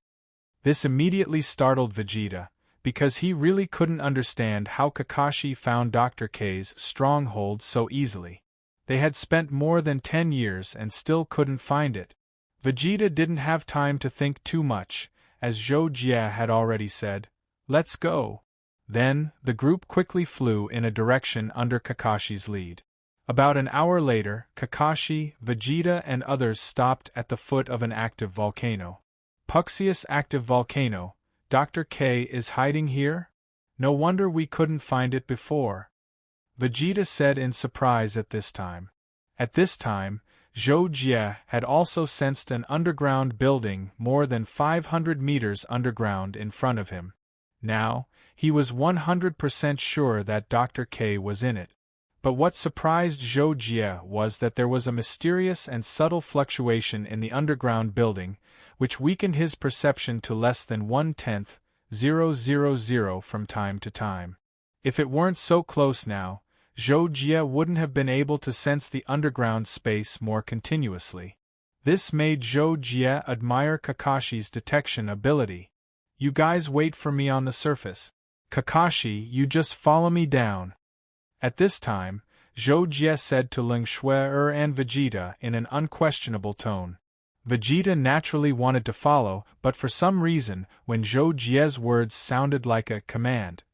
This immediately startled Vegeta, because he really couldn't understand how Kakashi found Dr. K's stronghold so easily. They had spent more than 10 years and still couldn't find it. Vegeta didn't have time to think too much, as Zhou Jie had already said, "Let's go." Then, the group quickly flew in a direction under Kakashi's lead. About an hour later, Kakashi, Vegeta and others stopped at the foot of an active volcano. Puxius active volcano, Dr. K is hiding here? No wonder we couldn't find it before. Vegeta said in surprise at this time. At this time, Zhou Jie had also sensed an underground building more than 500 meters underground in front of him. Now, he was 100% sure that Dr. K was in it. But what surprised Zhou Jie was that there was a mysterious and subtle fluctuation in the underground building, which weakened his perception to less than 1/10,000 from time to time. If it weren't so close now, Zhou Jie wouldn't have been able to sense the underground space more continuously. This made Zhou Jie admire Kakashi's detection ability. "You guys wait for me on the surface. Kakashi, you just follow me down." At this time, Zhou Jie said to Ling Shui and Vegeta in an unquestionable tone. Vegeta naturally wanted to follow, but for some reason, when Zhou Jie's words sounded like a command,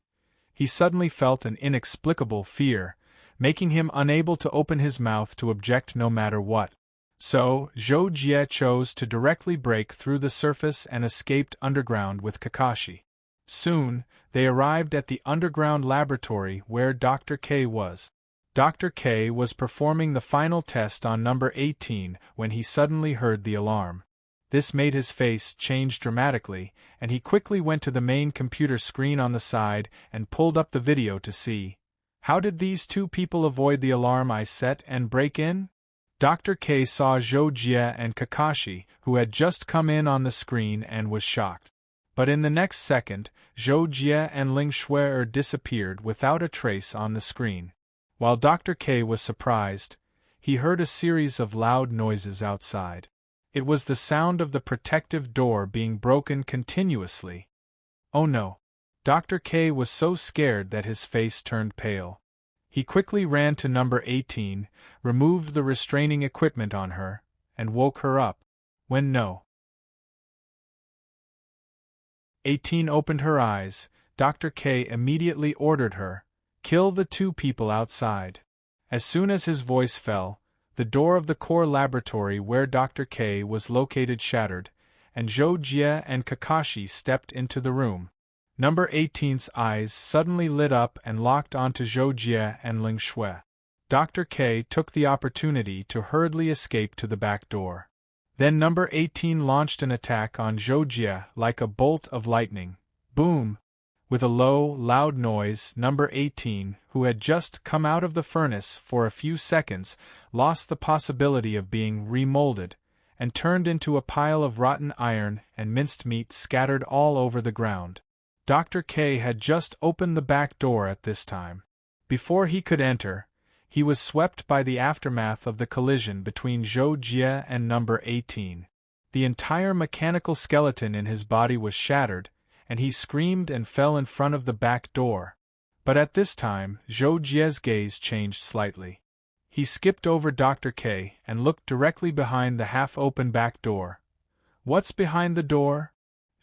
he suddenly felt an inexplicable fear, making him unable to open his mouth to object no matter what. So, Zhou Jie chose to directly break through the surface and escaped underground with Kakashi. Soon, they arrived at the underground laboratory where Dr. K was. Dr. K was performing the final test on number 18 when he suddenly heard the alarm. This made his face change dramatically, and he quickly went to the main computer screen on the side and pulled up the video to see. How did these two people avoid the alarm I set and break in? Dr. K saw Zhou Jie and Kakashi, who had just come in on the screen, and was shocked. But in the next second, Zhou Jie and Ling Shui disappeared without a trace on the screen. While Dr. K was surprised, he heard a series of loud noises outside. It was the sound of the protective door being broken continuously. Oh no! Dr. K was so scared that his face turned pale. He quickly ran to number 18, removed the restraining equipment on her, and woke her up. When no. 18 opened her eyes, Dr. K immediately ordered her, "Kill the two people outside." As soon as his voice fell, the door of the core laboratory where Dr. K was located shattered, and Zhou Jie and Kakashi stepped into the room. Number 18's eyes suddenly lit up and locked onto Zhou Jie and Ling Shui. Dr. K took the opportunity to hurriedly escape to the back door. Then number 18 launched an attack on Zhou Jie like a bolt of lightning. Boom! With a low, loud noise, number 18, who had just come out of the furnace for a few seconds, lost the possibility of being remolded, and turned into a pile of rotten iron and minced meat scattered all over the ground. Dr. K had just opened the back door at this time. Before he could enter, he was swept by the aftermath of the collision between Zhou Jie and number 18. The entire mechanical skeleton in his body was shattered, and he screamed and fell in front of the back door. But at this time, Zhou Jie's gaze changed slightly. He skipped over Dr. K and looked directly behind the half-open back door. What's behind the door?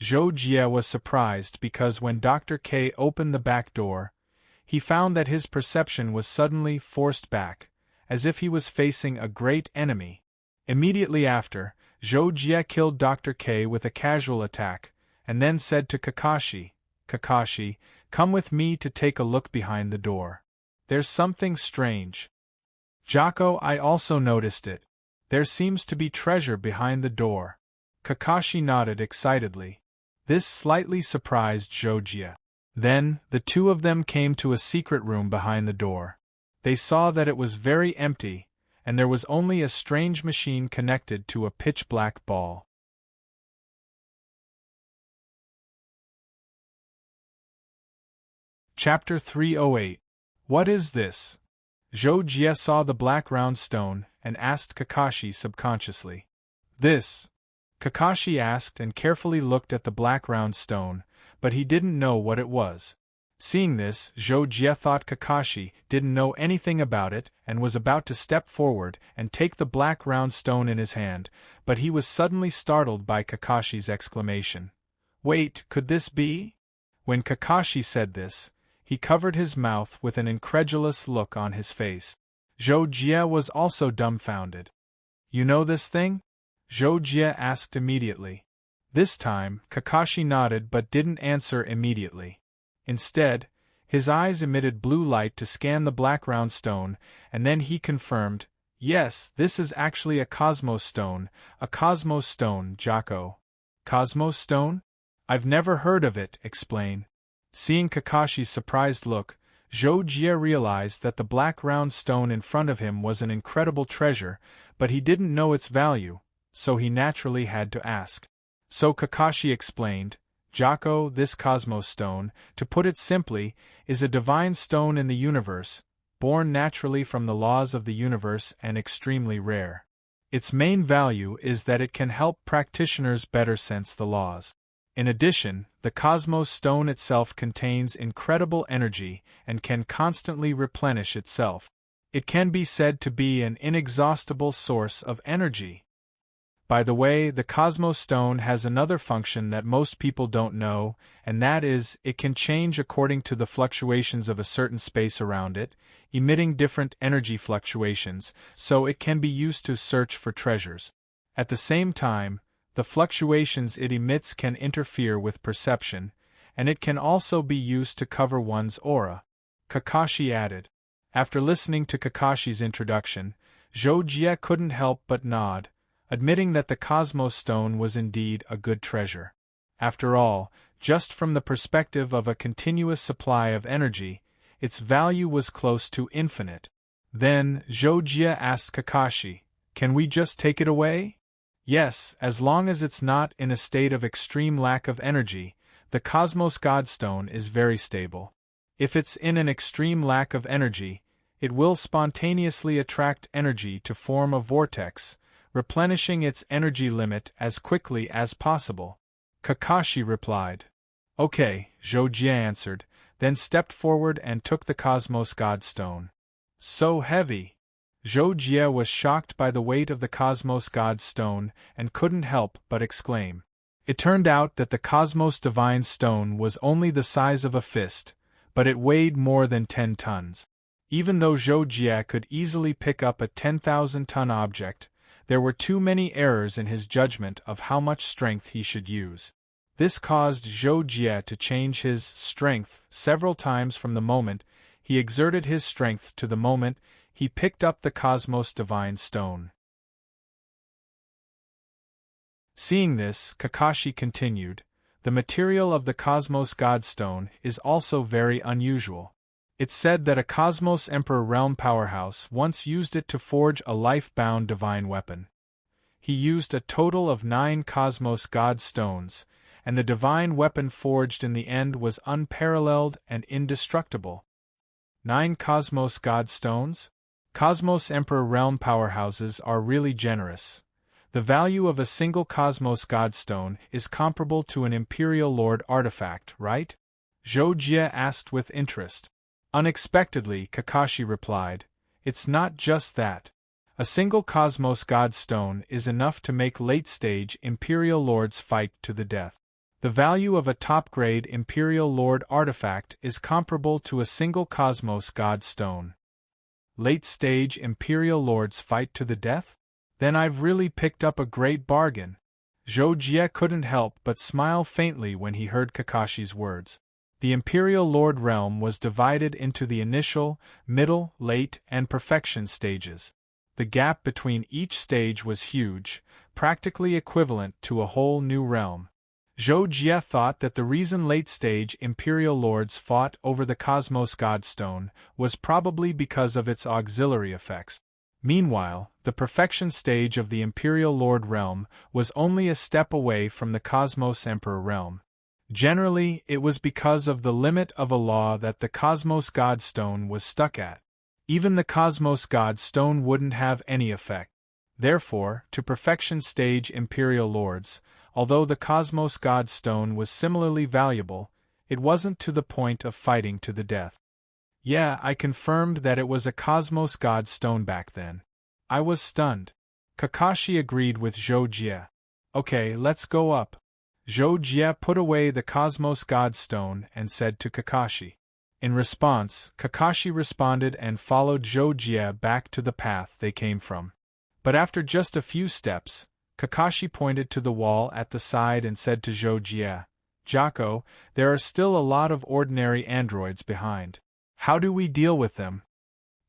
Zhou Jie was surprised because when Dr. K opened the back door, he found that his perception was suddenly forced back, as if he was facing a great enemy. Immediately after, Zhou Jie killed Dr. K with a casual attack, and then said to Kakashi, "Kakashi, come with me to take a look behind the door. There's something strange." "Jocko, I also noticed it. There seems to be treasure behind the door." Kakashi nodded excitedly. This slightly surprised Zhou Jie. Then, the two of them came to a secret room behind the door. They saw that it was very empty, and there was only a strange machine connected to a pitch-black ball. Chapter 308. What is this? Zhou Jie saw the black round stone and asked Kakashi subconsciously. This? Kakashi asked and carefully looked at the black round stone, but he didn't know what it was. Seeing this, Zhou Jie thought Kakashi didn't know anything about it and was about to step forward and take the black round stone in his hand, but he was suddenly startled by Kakashi's exclamation. "Wait, could this be?" When Kakashi said this, he covered his mouth with an incredulous look on his face. Zhou Jie was also dumbfounded. "You know this thing?" Zhou Jie asked immediately. This time, Kakashi nodded but didn't answer immediately. Instead, his eyes emitted blue light to scan the black round stone, and then he confirmed, "Yes, this is actually a cosmos stone, Jocko." "Cosmos stone? I've never heard of it, explain." Seeing Kakashi's surprised look, Zhou Jie realized that the black round stone in front of him was an incredible treasure, but he didn't know its value, so he naturally had to ask. So Kakashi explained, "Jocko, this cosmos stone, to put it simply, is a divine stone in the universe, born naturally from the laws of the universe and extremely rare. Its main value is that it can help practitioners better sense the laws. In addition, the cosmos stone itself contains incredible energy and can constantly replenish itself. It can be said to be an inexhaustible source of energy. By the way, the cosmos stone has another function that most people don't know, and that is, it can change according to the fluctuations of a certain space around it, emitting different energy fluctuations, so it can be used to search for treasures. At the same time, the fluctuations it emits can interfere with perception, and it can also be used to cover one's aura," Kakashi added. After listening to Kakashi's introduction, Zhou Jie couldn't help but nod, admitting that the cosmos stone was indeed a good treasure. After all, just from the perspective of a continuous supply of energy, its value was close to infinite. Then, Zhou Jie asked Kakashi, "Can we just take it away?" "Yes, as long as it's not in a state of extreme lack of energy. The Cosmos Godstone is very stable. If it's in an extreme lack of energy, it will spontaneously attract energy to form a vortex, replenishing its energy limit as quickly as possible," Kakashi replied. "Okay," Zhou Jie answered, then stepped forward and took the Cosmos Godstone. "So heavy!" Zhou Jie was shocked by the weight of the Cosmos God's stone and couldn't help but exclaim. It turned out that the Cosmos Divine Stone was only the size of a fist, but it weighed more than 10 tons. Even though Zhou Jie could easily pick up a 10,000-ton object, there were too many errors in his judgment of how much strength he should use. This caused Zhou Jie to change his strength several times from the moment he exerted his strength to the moment he picked up the Cosmos Divine Stone. Seeing this, Kakashi continued, "The material of the Cosmos Godstone is also very unusual. It's said that a Cosmos Emperor Realm powerhouse once used it to forge a life-bound divine weapon. He used a total of 9 Cosmos God Stones, and the divine weapon forged in the end was unparalleled and indestructible. 9 Cosmos God Stones? Cosmos Emperor Realm powerhouses are really generous. The value of a single Cosmos Godstone is comparable to an Imperial Lord artifact, right?" Zhou Jie asked with interest. Unexpectedly, Kakashi replied, "It's not just that. A single Cosmos Godstone is enough to make late-stage Imperial Lords fight to the death. The value of a top-grade Imperial Lord artifact is comparable to a single Cosmos Godstone. Late-stage Imperial Lords fight to the death? Then I've really picked up a great bargain." Zhou Jie couldn't help but smile faintly when he heard Kakashi's words. The Imperial Lord realm was divided into the initial, middle, late, and perfection stages. The gap between each stage was huge, practically equivalent to a whole new realm. Zhou Jie thought that the reason late-stage Imperial Lords fought over the Cosmos Godstone was probably because of its auxiliary effects. Meanwhile, the perfection stage of the Imperial Lord realm was only a step away from the Cosmos Emperor realm. Generally, it was because of the limit of a law that the Cosmos Godstone was stuck at. Even the Cosmos Godstone wouldn't have any effect. Therefore, to perfection stage Imperial Lords, Although the Cosmos God Stone was similarly valuable, it wasn't to the point of fighting to the death. Yeah, I confirmed that it was a Cosmos God Stone back then. I was stunned. Kakashi agreed with Zhou Jie. Okay, let's go up. Zhou Jie put away the Cosmos God Stone and said to Kakashi. In response, Kakashi responded and followed Zhou Jie back to the path they came from. But after just a few steps, Kakashi pointed to the wall at the side and said to Zhou Jie, "Jocko, there are still a lot of ordinary androids behind. How do we deal with them?"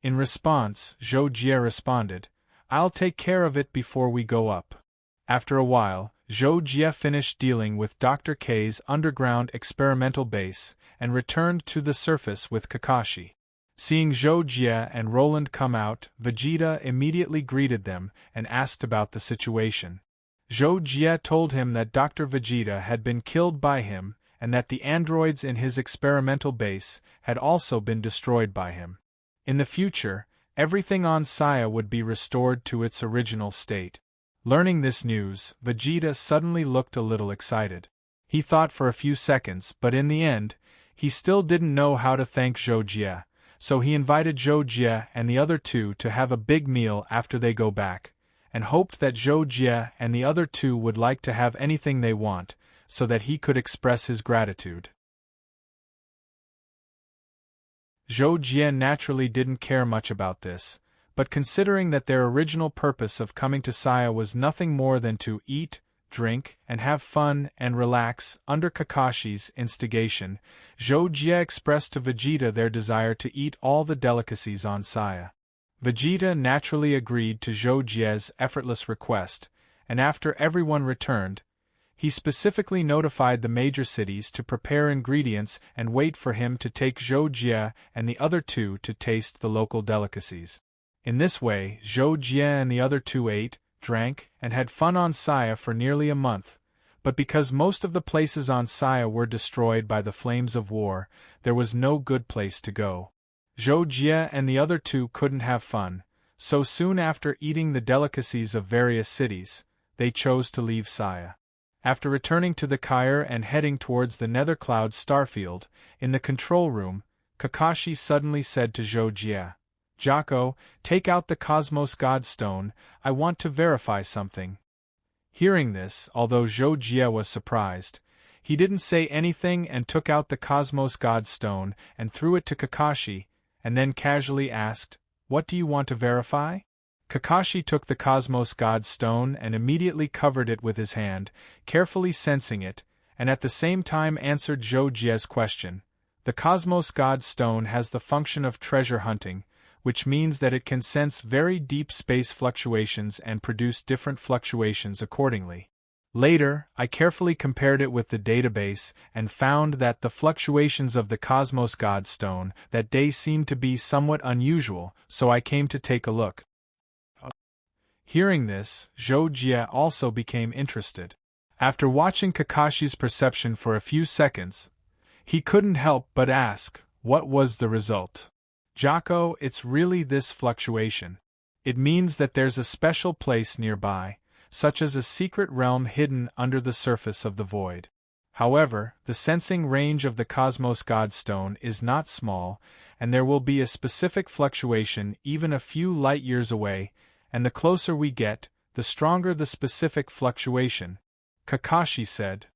In response, Zhou Jie responded, "I'll take care of it before we go up." After a while, Zhou Jie finished dealing with Dr. K's underground experimental base and returned to the surface with Kakashi. Seeing Zhou Jie and Roland come out, Vegeta immediately greeted them and asked about the situation. Zhou Jie told him that Dr. Vegeta had been killed by him and that the androids in his experimental base had also been destroyed by him. In the future, everything on Saya would be restored to its original state. Learning this news, Vegeta suddenly looked a little excited. He thought for a few seconds, but in the end, he still didn't know how to thank Zhou Jie, so he invited Zhou Jie and the other two to have a big meal after they go back, and hoped that Zhou Jie and the other two would like to have anything they want, so that he could express his gratitude. Zhou Jie naturally didn't care much about this, but considering that their original purpose of coming to Saya was nothing more than to eat, drink, and have fun and relax under Kakashi's instigation, Zhou Jie expressed to Vegeta their desire to eat all the delicacies on Saya. Vegeta naturally agreed to Zhou Jie's effortless request, and after everyone returned, he specifically notified the major cities to prepare ingredients and wait for him to take Zhou Jie and the other two to taste the local delicacies. In this way, Zhou Jie and the other two ate, drank, and had fun on Saya for nearly a month, but because most of the places on Saya were destroyed by the flames of war, there was no good place to go. Zhou Jie and the other two couldn't have fun, so soon after eating the delicacies of various cities, they chose to leave Saya. After returning to the Kyre and heading towards the Nethercloud starfield, in the control room, Kakashi suddenly said to Zhou Jie, "Jocko, take out the Cosmos God Stone, I want to verify something." Hearing this, although Zhou Jie was surprised, he didn't say anything and took out the Cosmos God Stone and threw it to Kakashi, and then casually asked, "What do you want to verify?" Kakashi took the Cosmos God Stone and immediately covered it with his hand, carefully sensing it, and at the same time answered Zhou Jie's question. The Cosmos God Stone has the function of treasure hunting, which means that it can sense very deep space fluctuations and produce different fluctuations accordingly. Later, I carefully compared it with the database and found that the fluctuations of the Cosmos God Stone that day seemed to be somewhat unusual, so I came to take a look. Hearing this, Zhou Jie also became interested. After watching Kakashi's perception for a few seconds, he couldn't help but ask, what was the result? "Jocko, it's really this fluctuation. It means that there's a special place nearby, such as a secret realm hidden under the surface of the void. However, the sensing range of the Cosmos God Stone is not small, and there will be a specific fluctuation even a few light years away, and the closer we get, the stronger the specific fluctuation," Kakashi said.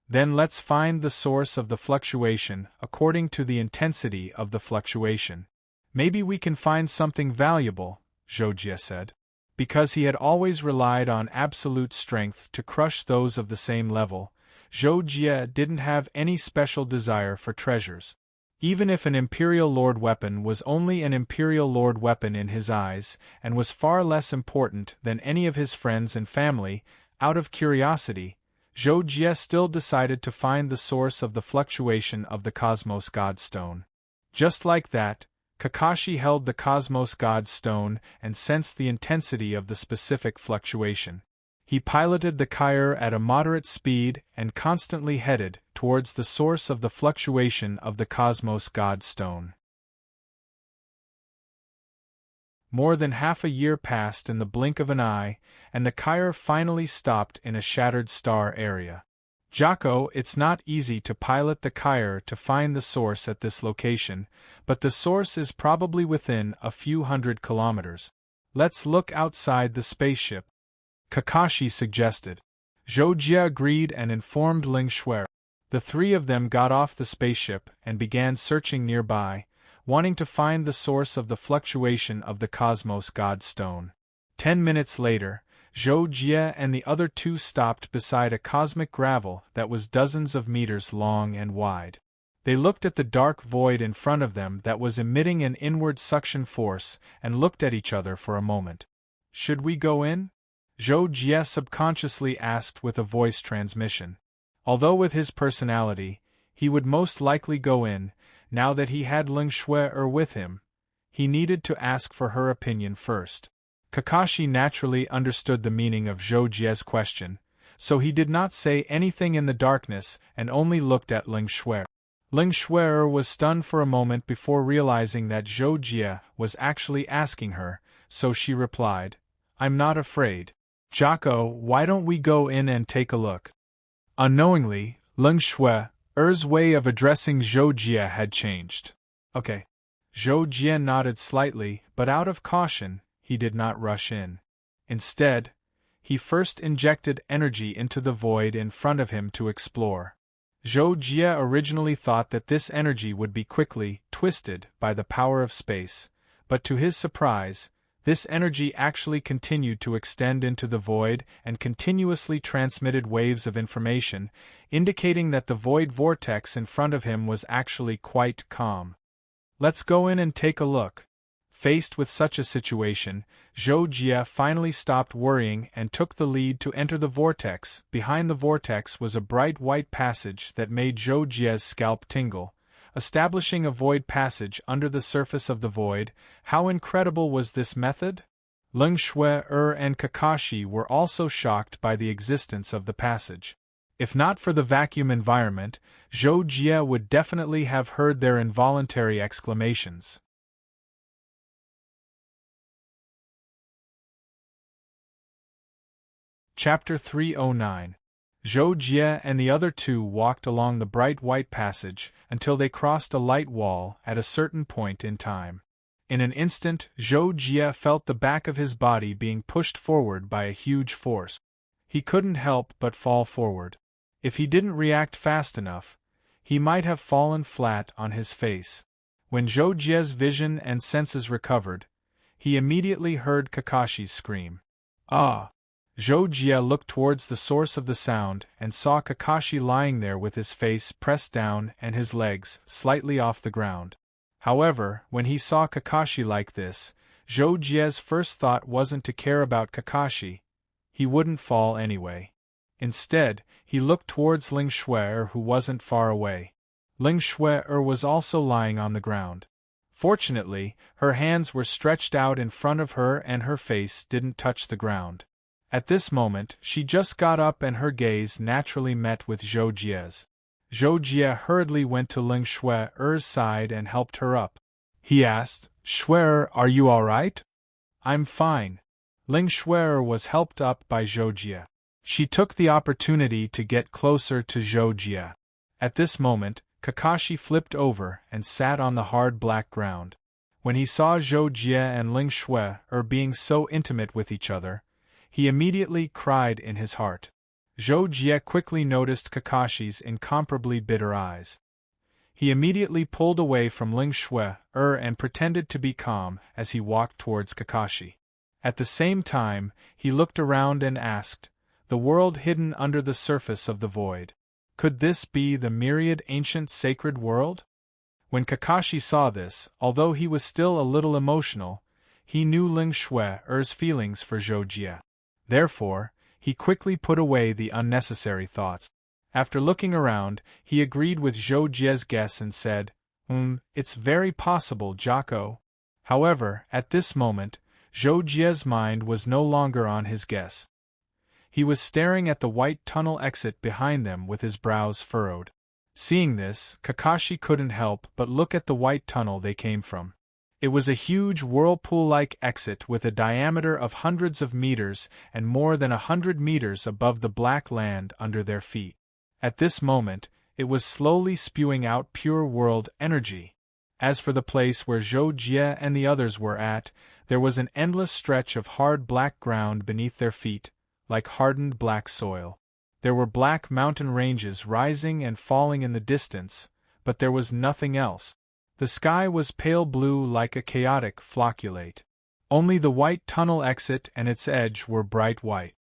"Then let's find the source of the fluctuation according to the intensity of the fluctuation. Maybe we can find something valuable," Zhou Jie said. Because he had always relied on absolute strength to crush those of the same level, Zhou Jie didn't have any special desire for treasures. Even if an Imperial Lord weapon was only an Imperial Lord weapon in his eyes, and was far less important than any of his friends and family, out of curiosity, Zhou Jie still decided to find the source of the fluctuation of the Cosmos God Stone. Just like that, Kakashi held the Cosmos God Stone and sensed the intensity of the specific fluctuation. He piloted the Kyre at a moderate speed and constantly headed towards the source of the fluctuation of the Cosmos God Stone. More than half a year passed in the blink of an eye, and the Kyre finally stopped in a shattered star area. Jocko, it's not easy to pilot the Kyre to find the source at this location, but the source is probably within a few hundred kilometers. Let's look outside the spaceship, Kakashi suggested. Zhou Jie agreed and informed Ling Shui. The three of them got off the spaceship and began searching nearby, wanting to find the source of the fluctuation of the Cosmos God Stone. 10 minutes later, Zhou Jie and the other two stopped beside a cosmic gravel that was dozens of meters long and wide. They looked at the dark void in front of them that was emitting an inward suction force and looked at each other for a moment. Should we go in? Zhou Jie subconsciously asked with a voice transmission. Although with his personality, he would most likely go in, now that he had Ling Shui with him, he needed to ask for her opinion first. Kakashi naturally understood the meaning of Zhou Jie's question, so he did not say anything in the darkness and only looked at Ling Shui. Ling Shui was stunned for a moment before realizing that Zhou Jie was actually asking her, so she replied, "I'm not afraid. Jocko, why don't we go in and take a look?" Unknowingly, Ling Shui's way of addressing Zhou Jie had changed. Okay. Zhou Jie nodded slightly, but out of caution, he did not rush in. Instead, he first injected energy into the void in front of him to explore. Zhou Jie originally thought that this energy would be quickly twisted by the power of space, but to his surprise, this energy actually continued to extend into the void and continuously transmitted waves of information, indicating that the void vortex in front of him was actually quite calm. Let's go in and take a look. Faced with such a situation, Zhou Jie finally stopped worrying and took the lead to enter the vortex. Behind the vortex was a bright white passage that made Zhou Jie's scalp tingle, establishing a void passage under the surface of the void. How incredible was this method? Ling Shui and Kakashi were also shocked by the existence of the passage. If not for the vacuum environment, Zhou Jie would definitely have heard their involuntary exclamations. Chapter 309. Zhou Jie and the other two walked along the bright white passage until they crossed a light wall at a certain point in time. In an instant, Zhou Jie felt the back of his body being pushed forward by a huge force. He couldn't help but fall forward. If he didn't react fast enough, he might have fallen flat on his face. When Zhou Jie's vision and senses recovered, he immediately heard Kakashi's scream. "Ah!" Zhou Jie looked towards the source of the sound and saw Kakashi lying there with his face pressed down and his legs slightly off the ground. However, when he saw Kakashi like this, Zhou Jie's first thought wasn't to care about Kakashi. He wouldn't fall anyway. Instead, he looked towards Ling Shui, who wasn't far away. Ling Shui was also lying on the ground. Fortunately, her hands were stretched out in front of her and her face didn't touch the ground. At this moment, she just got up and her gaze naturally met with Zhou Jie's. Zhou Jie hurriedly went to Ling Shui's side and helped her up. He asked, "Shui, are you all right?" "I'm fine." Ling Shui was helped up by Zhou Jie. She took the opportunity to get closer to Zhou Jie. At this moment, Kakashi flipped over and sat on the hard black ground. When he saw Zhou Jie and Ling Shui being so intimate with each other, he immediately cried in his heart. Zhou Jie quickly noticed Kakashi's incomparably bitter eyes. He immediately pulled away from Ling Shui and pretended to be calm as he walked towards Kakashi. At the same time, he looked around and asked, "The world hidden under the surface of the void. Could this be the myriad ancient sacred world?" When Kakashi saw this, although he was still a little emotional, he knew Ling Shui's feelings for Zhou Jie. Therefore, he quickly put away the unnecessary thoughts. After looking around, he agreed with Zhou Jie's guess and said, It's very possible, Jocko." However, at this moment, Zhou Jie's mind was no longer on his guess. He was staring at the white tunnel exit behind them with his brows furrowed. Seeing this, Kakashi couldn't help but look at the white tunnel they came from. It was a huge whirlpool-like exit with a diameter of hundreds of meters and more than 100 meters above the black land under their feet. At this moment, it was slowly spewing out pure world energy. As for the place where Zhou Jie and the others were at, there was an endless stretch of hard black ground beneath their feet, like hardened black soil. There were black mountain ranges rising and falling in the distance, but there was nothing else. The sky was pale blue like a chaotic flocculate. Only the white tunnel exit and its edge were bright white.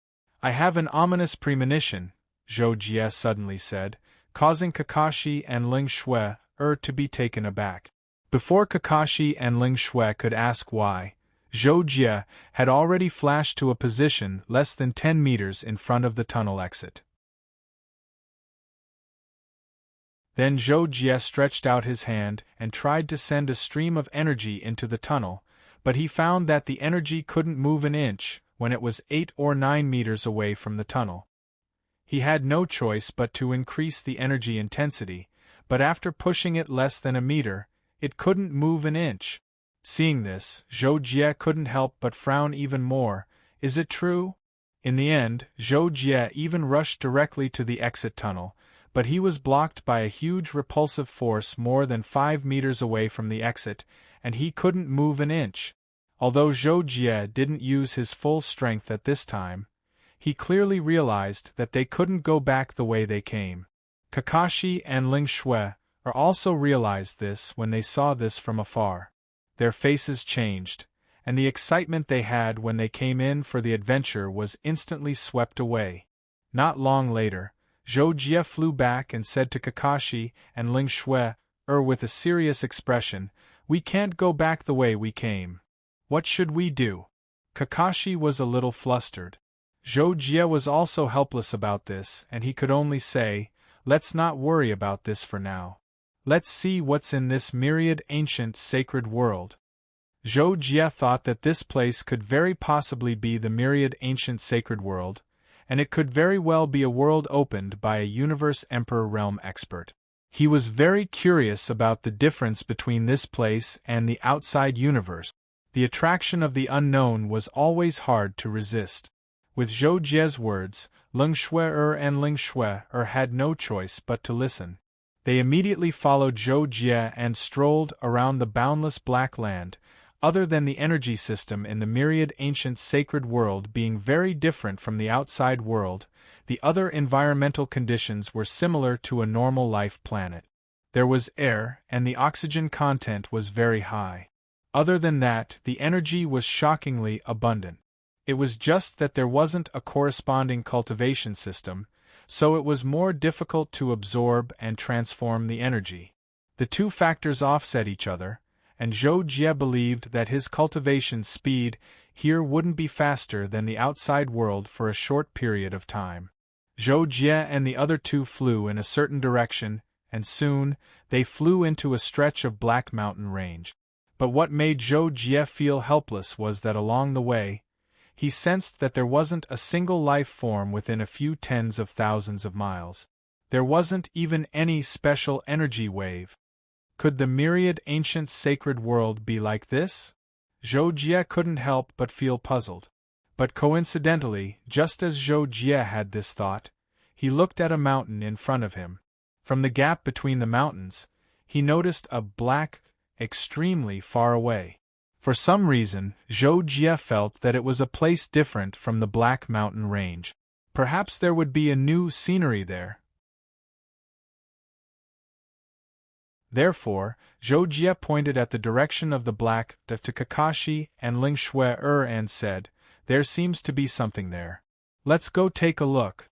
"I have an ominous premonition," Zhou Jie suddenly said, causing Kakashi and Ling Shui to be taken aback. Before Kakashi and Ling Shui could ask why, Zhou Jie had already flashed to a position less than 10 meters in front of the tunnel exit. Then Zhou Jie stretched out his hand and tried to send a stream of energy into the tunnel, but he found that the energy couldn't move an inch when it was 8 or 9 meters away from the tunnel. He had no choice but to increase the energy intensity, but after pushing it less than a meter, it couldn't move an inch. Seeing this, Zhou Jie couldn't help but frown even more. Is it true? In the end, Zhou Jie even rushed directly to the exit tunnel, but he was blocked by a huge repulsive force more than 5 meters away from the exit, and he couldn't move an inch. Although Zhou Jie didn't use his full strength at this time, he clearly realized that they couldn't go back the way they came. Kakashi and Ling Shui also realized this when they saw this from afar. Their faces changed, and the excitement they had when they came in for the adventure was instantly swept away. Not long later, Zhou Jie flew back and said to Kakashi and Ling Shui, with a serious expression, "We can't go back the way we came. What should we do?" Kakashi was a little flustered. Zhou Jie was also helpless about this, and he could only say, "Let's not worry about this for now. Let's see what's in this myriad ancient sacred world." Zhou Jie thought that this place could very possibly be the myriad ancient sacred world, and it could very well be a world opened by a universe emperor realm expert. He was very curious about the difference between this place and the outside universe. The attraction of the unknown was always hard to resist. With Zhou Jie's words, Ling Shui and Ling Shui had no choice but to listen. They immediately followed Zhou Jie and strolled around the boundless black land. Other than the energy system in the myriad ancient sacred world being very different from the outside world, the other environmental conditions were similar to a normal life planet. There was air, and the oxygen content was very high. Other than that, the energy was shockingly abundant. It was just that there wasn't a corresponding cultivation system, so it was more difficult to absorb and transform the energy. The two factors offset each other, and Zhou Jie believed that his cultivation speed here wouldn't be faster than the outside world for a short period of time. Zhou Jie and the other two flew in a certain direction, and soon, they flew into a stretch of black mountain range. But what made Zhou Jie feel helpless was that along the way, he sensed that there wasn't a single life form within a few tens of thousands of miles. There wasn't even any special energy wave. Could the myriad ancient sacred world be like this? Zhou Jie couldn't help but feel puzzled. But coincidentally, just as Zhou Jie had this thought, he looked at a mountain in front of him. From the gap between the mountains, he noticed a black, extremely far away. For some reason, Zhou Jie felt that it was a place different from the Black Mountain Range. Perhaps there would be a new scenery there. Therefore, Zhou Jie pointed at the direction of the black to Kakashi and Ling Shui and said, "There seems to be something there. Let's go take a look."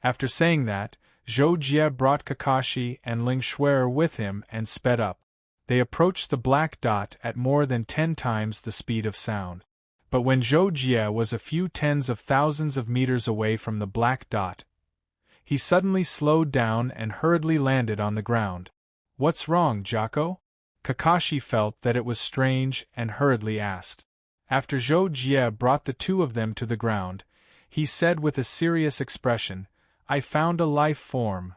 After saying that, Zhou Jie brought Kakashi and Ling Shui with him and sped up. They approached the black dot at more than 10 times the speed of sound. But when Zhou Jie was a few tens of thousands of meters away from the black dot, he suddenly slowed down and hurriedly landed on the ground. "What's wrong, Jocko?" Kakashi felt that it was strange and hurriedly asked. After Zhou Jie brought the two of them to the ground, he said with a serious expression, "I found a life form."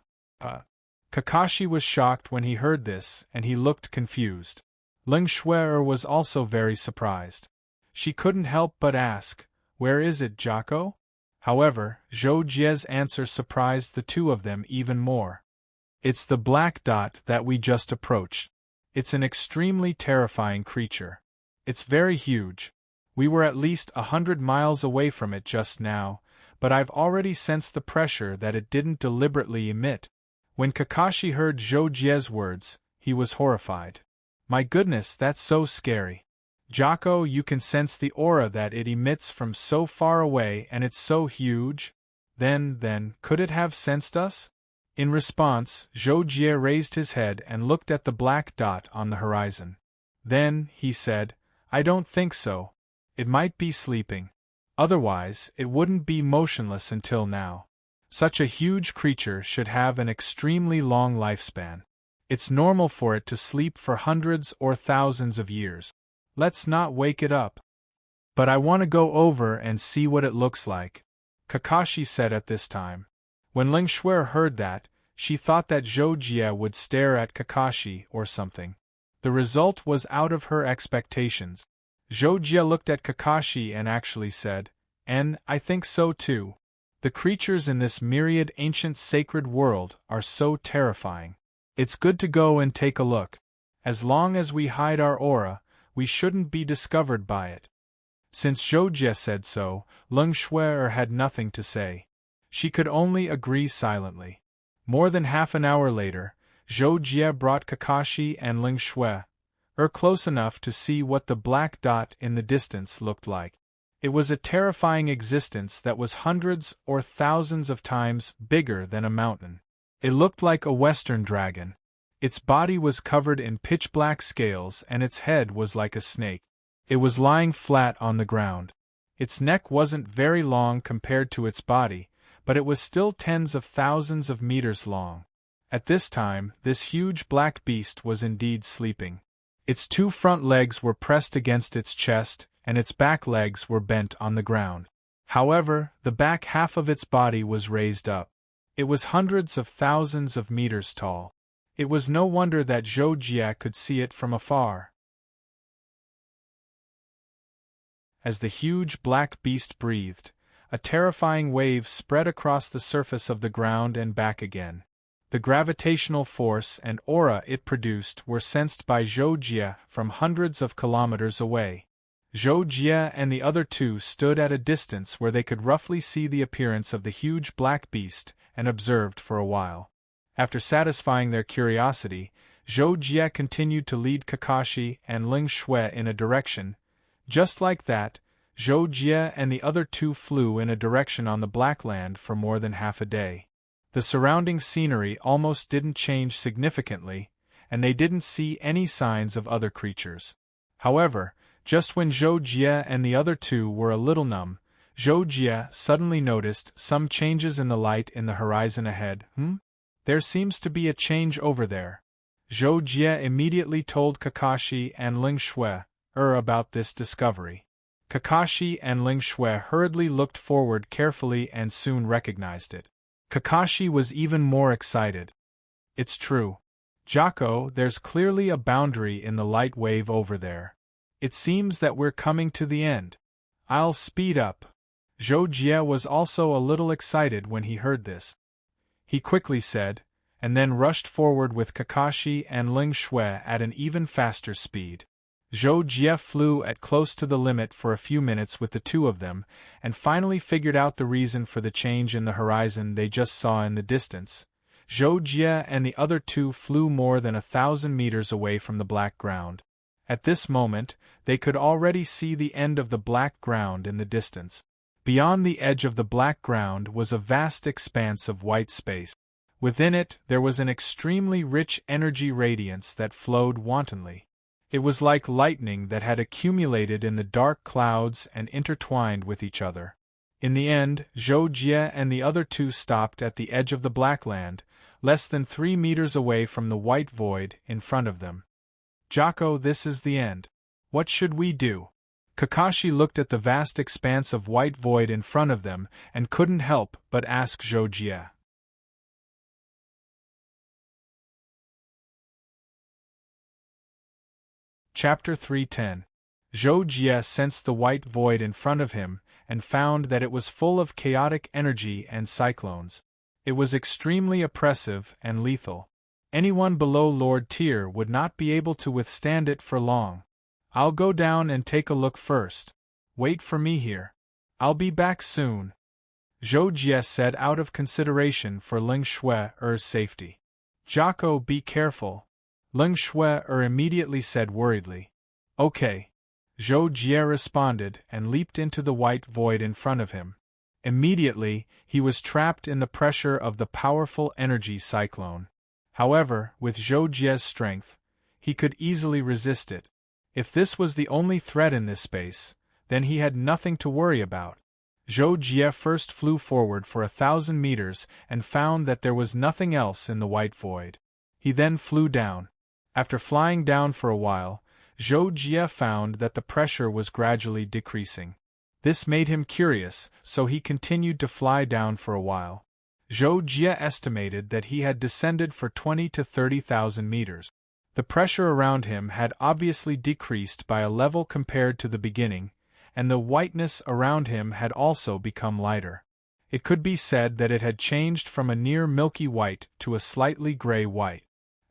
Kakashi was shocked when he heard this, and he looked confused. Ling Shuer was also very surprised. She couldn't help but ask, "Where is it, Jocko?" However, Zhou Jie's answer surprised the two of them even more. "It's the black dot that we just approached. It's an extremely terrifying creature. It's very huge. We were at least 100 miles away from it just now, but I've already sensed the pressure that it didn't deliberately emit." When Kakashi heard Zhou Jie's words, he was horrified. "My goodness, that's so scary. Jocko, you can sense the aura that it emits from so far away and it's so huge? Then, could it have sensed us?" In response, Zhou Jie raised his head and looked at the black dot on the horizon. Then, he said, "I don't think so. It might be sleeping. Otherwise, it wouldn't be motionless until now. Such a huge creature should have an extremely long lifespan. It's normal for it to sleep for hundreds or thousands of years. Let's not wake it up." "But I want to go over and see what it looks like," Kakashi said at this time. When Ling Shuer heard that, she thought that Zhou Jie would stare at Kakashi or something. The result was out of her expectations. Zhou Jie looked at Kakashi and actually said, I think so too. The creatures in this myriad ancient sacred world are so terrifying. It's good to go and take a look. As long as we hide our aura, we shouldn't be discovered by it." Since Zhou Jie said so, Ling Shuer had nothing to say. She could only agree silently. More than half an hour later, Zhou Jie brought Kakashi and Ling Shuer close enough to see what the black dot in the distance looked like. It was a terrifying existence that was hundreds or thousands of times bigger than a mountain. It looked like a western dragon. Its body was covered in pitch-black scales and its head was like a snake. It was lying flat on the ground. Its neck wasn't very long compared to its body, but it was still tens of thousands of meters long. At this time, this huge black beast was indeed sleeping. Its two front legs were pressed against its chest, and its back legs were bent on the ground. However, the back half of its body was raised up. It was hundreds of thousands of meters tall. It was no wonder that Zhou Jie could see it from afar. As the huge black beast breathed, a terrifying wave spread across the surface of the ground and back again. The gravitational force and aura it produced were sensed by Zhou Jie from hundreds of kilometers away. Zhou Jie and the other two stood at a distance where they could roughly see the appearance of the huge black beast and observed for a while. After satisfying their curiosity, Zhou Jie continued to lead Kakashi and Ling Shuer in a direction. Just like that, Zhou Jie and the other two flew in a direction on the Black Land for more than half a day. The surrounding scenery almost didn't change significantly, and they didn't see any signs of other creatures. However, just when Zhou Jie and the other two were a little numb, Zhou Jie suddenly noticed some changes in the light in the horizon ahead. There seems to be a change over there. Zhou Jie immediately told Kakashi and Ling Shuer about this discovery. Kakashi and Ling Shuer hurriedly looked forward carefully and soon recognized it. Kakashi was even more excited. "It's true. Jocko, there's clearly a boundary in the light wave over there. It seems that we're coming to the end. I'll speed up." Zhou Jie was also a little excited when he heard this. He quickly said, and then rushed forward with Kakashi and Ling Shuer at an even faster speed. Zhou Jie flew at close to the limit for a few minutes with the two of them, and finally figured out the reason for the change in the horizon they just saw in the distance. Zhou Jie and the other two flew more than 1,000 meters away from the black ground. At this moment, they could already see the end of the black ground in the distance. Beyond the edge of the black ground was a vast expanse of white space. Within it, there was an extremely rich energy radiance that flowed wantonly. It was like lightning that had accumulated in the dark clouds and intertwined with each other. In the end, Zhou Jie and the other two stopped at the edge of the Black Land, less than 3 meters away from the white void in front of them. "Jocko, this is the end. What should we do?" Kakashi looked at the vast expanse of white void in front of them and couldn't help but ask Zhou Jie. Chapter 310. Zhou Jie sensed the white void in front of him and found that it was full of chaotic energy and cyclones. It was extremely oppressive and lethal. Anyone below Lord Tier would not be able to withstand it for long. I'll go down and take a look first. Wait for me here. I'll be back soon, Zhou Jie said out of consideration for Ling Shui's safety. Jocko, be careful, Ling Shui immediately said worriedly. Okay, Zhou Jie responded and leaped into the white void in front of him. Immediately, he was trapped in the pressure of the powerful energy cyclone. However, with Zhou Jie's strength, he could easily resist it. If this was the only threat in this space, then he had nothing to worry about. Zhou Jie first flew forward for 1,000 meters and found that there was nothing else in the white void. He then flew down. After flying down for a while, Zhou Jie found that the pressure was gradually decreasing. This made him curious, so he continued to fly down for a while. Zhou Jie estimated that he had descended for 20 to 30,000 meters. The pressure around him had obviously decreased by a level compared to the beginning, and the whiteness around him had also become lighter. It could be said that it had changed from a near milky white to a slightly gray white.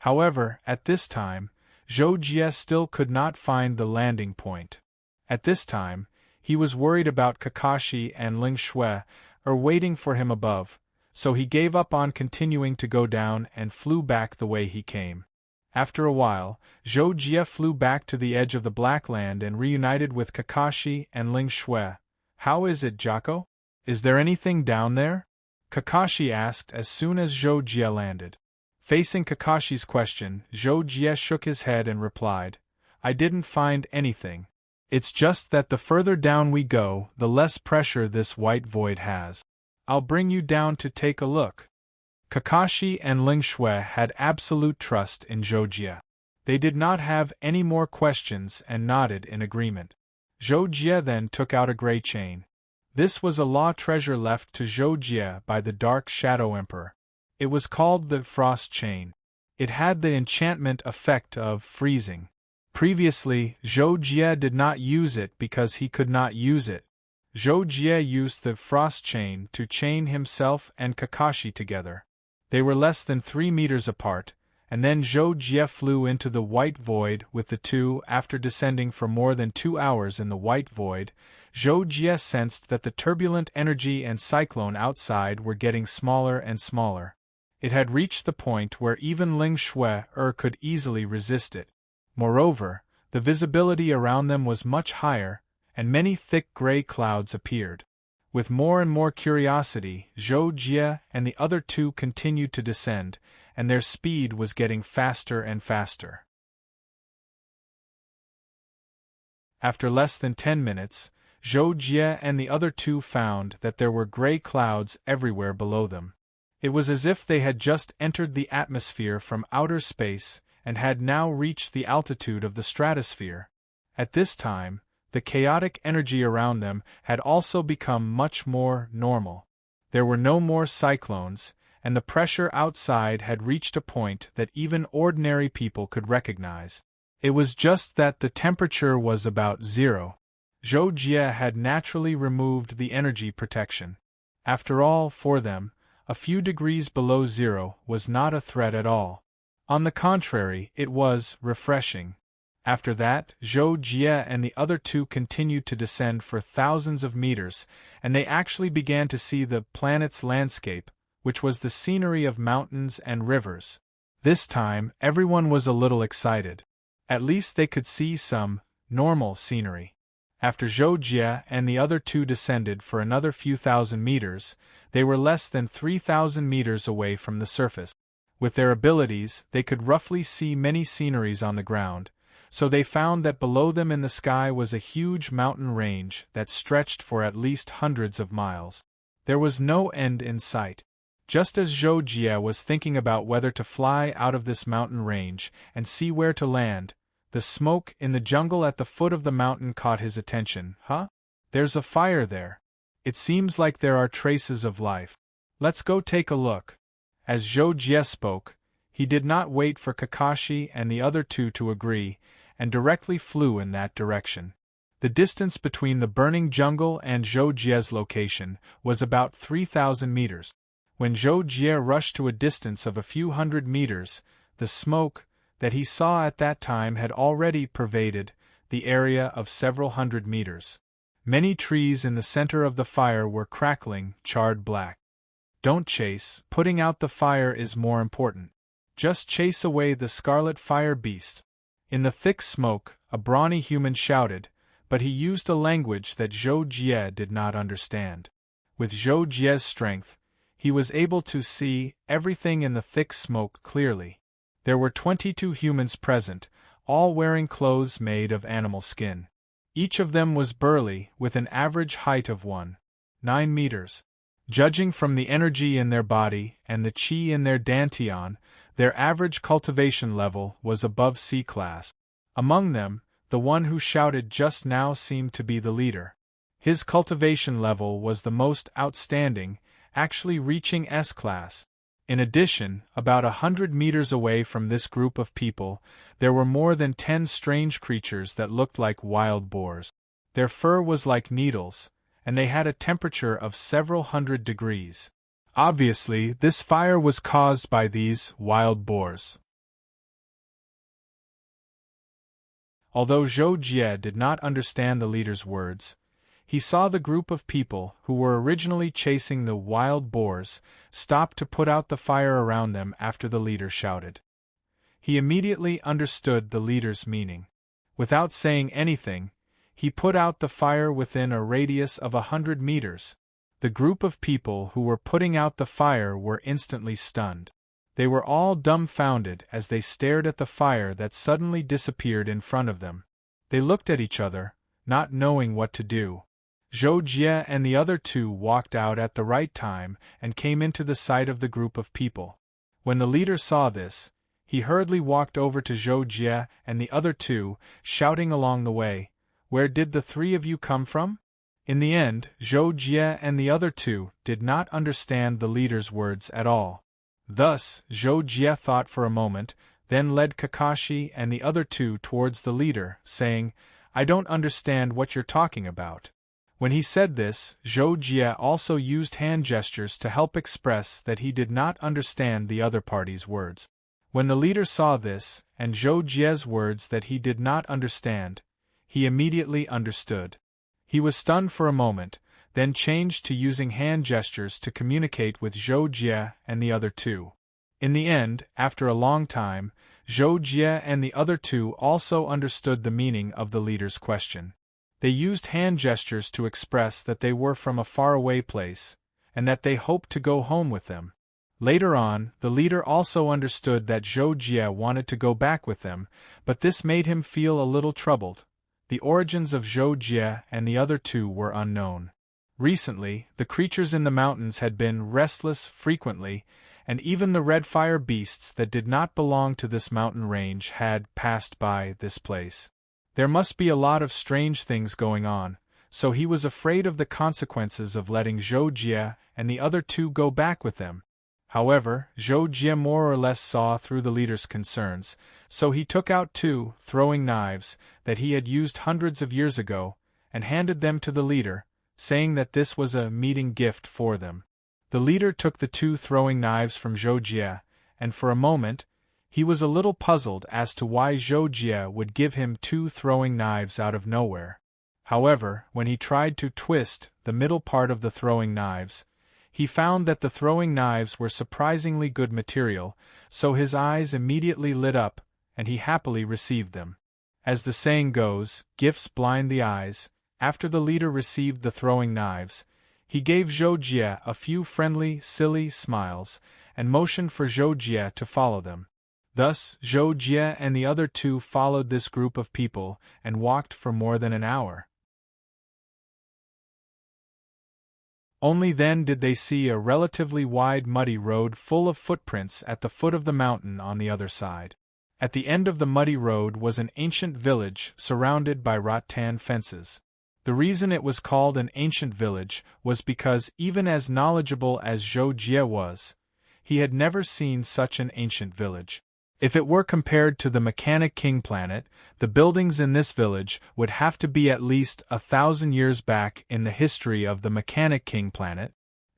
However, at this time, Zhou Jie still could not find the landing point. At this time, he was worried about Kakashi and Ling Shui waiting for him above, so he gave up on continuing to go down and flew back the way he came. After a while, Zhou Jie flew back to the edge of the Black Land and reunited with Kakashi and Ling Shui. How is it, Jocko? Is there anything down there? Kakashi asked as soon as Zhou Jie landed. Facing Kakashi's question, Zhou Jie shook his head and replied, I didn't find anything. It's just that the further down we go, the less pressure this white void has. I'll bring you down to take a look. Kakashi and Ling Shui had absolute trust in Zhou Jie. They did not have any more questions and nodded in agreement. Zhou Jie then took out a gray chain. This was a law treasure left to Zhou Jie by the Dark Shadow Emperor. It was called the Frost Chain. It had the enchantment effect of freezing. Previously, Zhou Jie did not use it because he could not use it. Zhou Jie used the Frost Chain to chain himself and Kakashi together. They were less than 3 meters apart, and then Zhou Jie flew into the white void with the two. After descending for more than 2 hours in the white void, Zhou Jie sensed that the turbulent energy and cyclone outside were getting smaller and smaller. It had reached the point where even Ling Shui could easily resist it. Moreover, the visibility around them was much higher, and many thick gray clouds appeared. With more and more curiosity, Zhou Jie and the other two continued to descend, and their speed was getting faster and faster. After less than 10 minutes, Zhou Jie and the other two found that there were gray clouds everywhere below them. It was as if they had just entered the atmosphere from outer space and had now reached the altitude of the stratosphere. At this time, the chaotic energy around them had also become much more normal. There were no more cyclones, and the pressure outside had reached a point that even ordinary people could recognize. It was just that the temperature was about 0. Zhou Jie had naturally removed the energy protection. After all, for them, a few degrees below 0 was not a threat at all. On the contrary, it was refreshing. After that, Zhou Jie and the other two continued to descend for thousands of meters, and they actually began to see the planet's landscape, which was the scenery of mountains and rivers. This time, everyone was a little excited. At least they could see some normal scenery. After Zhou Jie and the other two descended for another few thousand meters, they were less than 3,000 meters away from the surface. With their abilities, they could roughly see many sceneries on the ground, so they found that below them in the sky was a huge mountain range that stretched for at least hundreds of miles. There was no end in sight. Just as Zhou Jie was thinking about whether to fly out of this mountain range and see where to land, the smoke in the jungle at the foot of the mountain caught his attention. Huh? There's a fire there. It seems like there are traces of life. Let's go take a look. As Zhou Jie spoke, he did not wait for Kakashi and the other two to agree, and directly flew in that direction. The distance between the burning jungle and Zhou Jie's location was about 3,000 meters. When Zhou Jie rushed to a distance of a few hundred meters, the smoke that he saw at that time had already pervaded the area of several hundred meters. Many trees in the center of the fire were crackling, charred black. Don't chase, putting out the fire is more important. Just chase away the scarlet fire beast. In the thick smoke, a brawny human shouted, but he used a language that Zhou Jie did not understand. With Zhou Jie's strength, he was able to see everything in the thick smoke clearly. There were 22 humans present, all wearing clothes made of animal skin. Each of them was burly, with an average height of 1.9 meters. Judging from the energy in their body and the qi in their dantian, their average cultivation level was above C class. Among them, the one who shouted just now seemed to be the leader. His cultivation level was the most outstanding, actually reaching S class. In addition, about 100 meters away from this group of people, there were more than 10 strange creatures that looked like wild boars. Their fur was like needles, and they had a temperature of several hundred degrees. Obviously, this fire was caused by these wild boars. Although Zhou Jie did not understand the leader's words, he saw the group of people who were originally chasing the wild boars stop to put out the fire around them after the leader shouted. He immediately understood the leader's meaning. Without saying anything, he put out the fire within a radius of 100 meters. The group of people who were putting out the fire were instantly stunned. They were all dumbfounded as they stared at the fire that suddenly disappeared in front of them. They looked at each other, not knowing what to do. Zhou Jie and the other two walked out at the right time and came into the sight of the group of people. When the leader saw this, he hurriedly walked over to Zhou Jie and the other two, shouting along the way, "Where did the three of you come from?" In the end, Zhou Jie and the other two did not understand the leader's words at all. Thus, Zhou Jie thought for a moment, then led Kakashi and the other two towards the leader, saying, "I don't understand what you're talking about." When he said this, Zhou Jie also used hand gestures to help express that he did not understand the other party's words. When the leader saw this, and Zhou Jie's words that he did not understand, he immediately understood. He was stunned for a moment, then changed to using hand gestures to communicate with Zhou Jie and the other two. In the end, after a long time, Zhou Jie and the other two also understood the meaning of the leader's question. They used hand gestures to express that they were from a faraway place, and that they hoped to go home with them. Later on, the leader also understood that Zhou Jie wanted to go back with them, but this made him feel a little troubled. The origins of Zhou Jie and the other two were unknown. Recently, the creatures in the mountains had been restless frequently, and even the red fire beasts that did not belong to this mountain range had passed by this place. There must be a lot of strange things going on, so he was afraid of the consequences of letting Zhou Jie and the other two go back with them. However, Zhou Jie more or less saw through the leader's concerns, so he took out 2 throwing knives that he had used hundreds of years ago, and handed them to the leader, saying that this was a meeting gift for them. The leader took the 2 throwing knives from Zhou Jie, and for a moment, he was a little puzzled as to why Zhou Jie would give him 2 throwing knives out of nowhere. However, when he tried to twist the middle part of the throwing knives, he found that the throwing knives were surprisingly good material, so his eyes immediately lit up, and he happily received them. As the saying goes, gifts blind the eyes. After the leader received the throwing knives, he gave Zhou Jie a few friendly, silly smiles, and motioned for Zhou Jie to follow them. Thus, Zhou Jie and the other two followed this group of people and walked for more than an hour. Only then did they see a relatively wide muddy road full of footprints at the foot of the mountain on the other side. At the end of the muddy road was an ancient village surrounded by rattan fences. The reason it was called an ancient village was because even as knowledgeable as Zhou Jie was, he had never seen such an ancient village. If it were compared to the Mechanic King planet, the buildings in this village would have to be at least 1,000 years back in the history of the Mechanic King planet.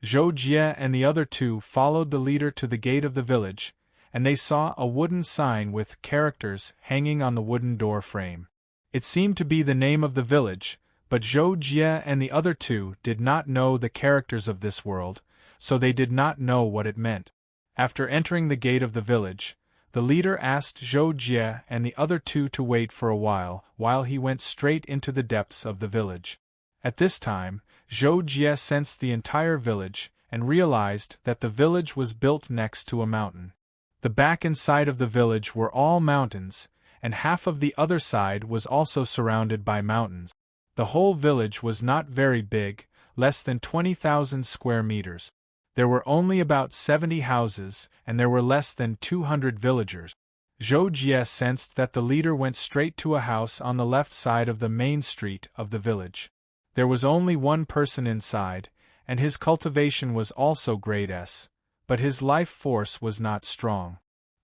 Zhou Jie and the other two followed the leader to the gate of the village, and they saw a wooden sign with characters hanging on the wooden door frame. It seemed to be the name of the village, but Zhou Jie and the other two did not know the characters of this world, so they did not know what it meant. After entering the gate of the village, the leader asked Zhou Jie and the other two to wait for a while he went straight into the depths of the village. At this time, Zhou Jie sensed the entire village and realized that the village was built next to a mountain. The back and side of the village were all mountains, and half of the other side was also surrounded by mountains. The whole village was not very big, less than 20,000 square meters. There were only about 70 houses, and there were less than 200 villagers. Zhou Jie sensed that the leader went straight to a house on the left side of the main street of the village. There was only one person inside, and his cultivation was also grade S, but his life force was not strong.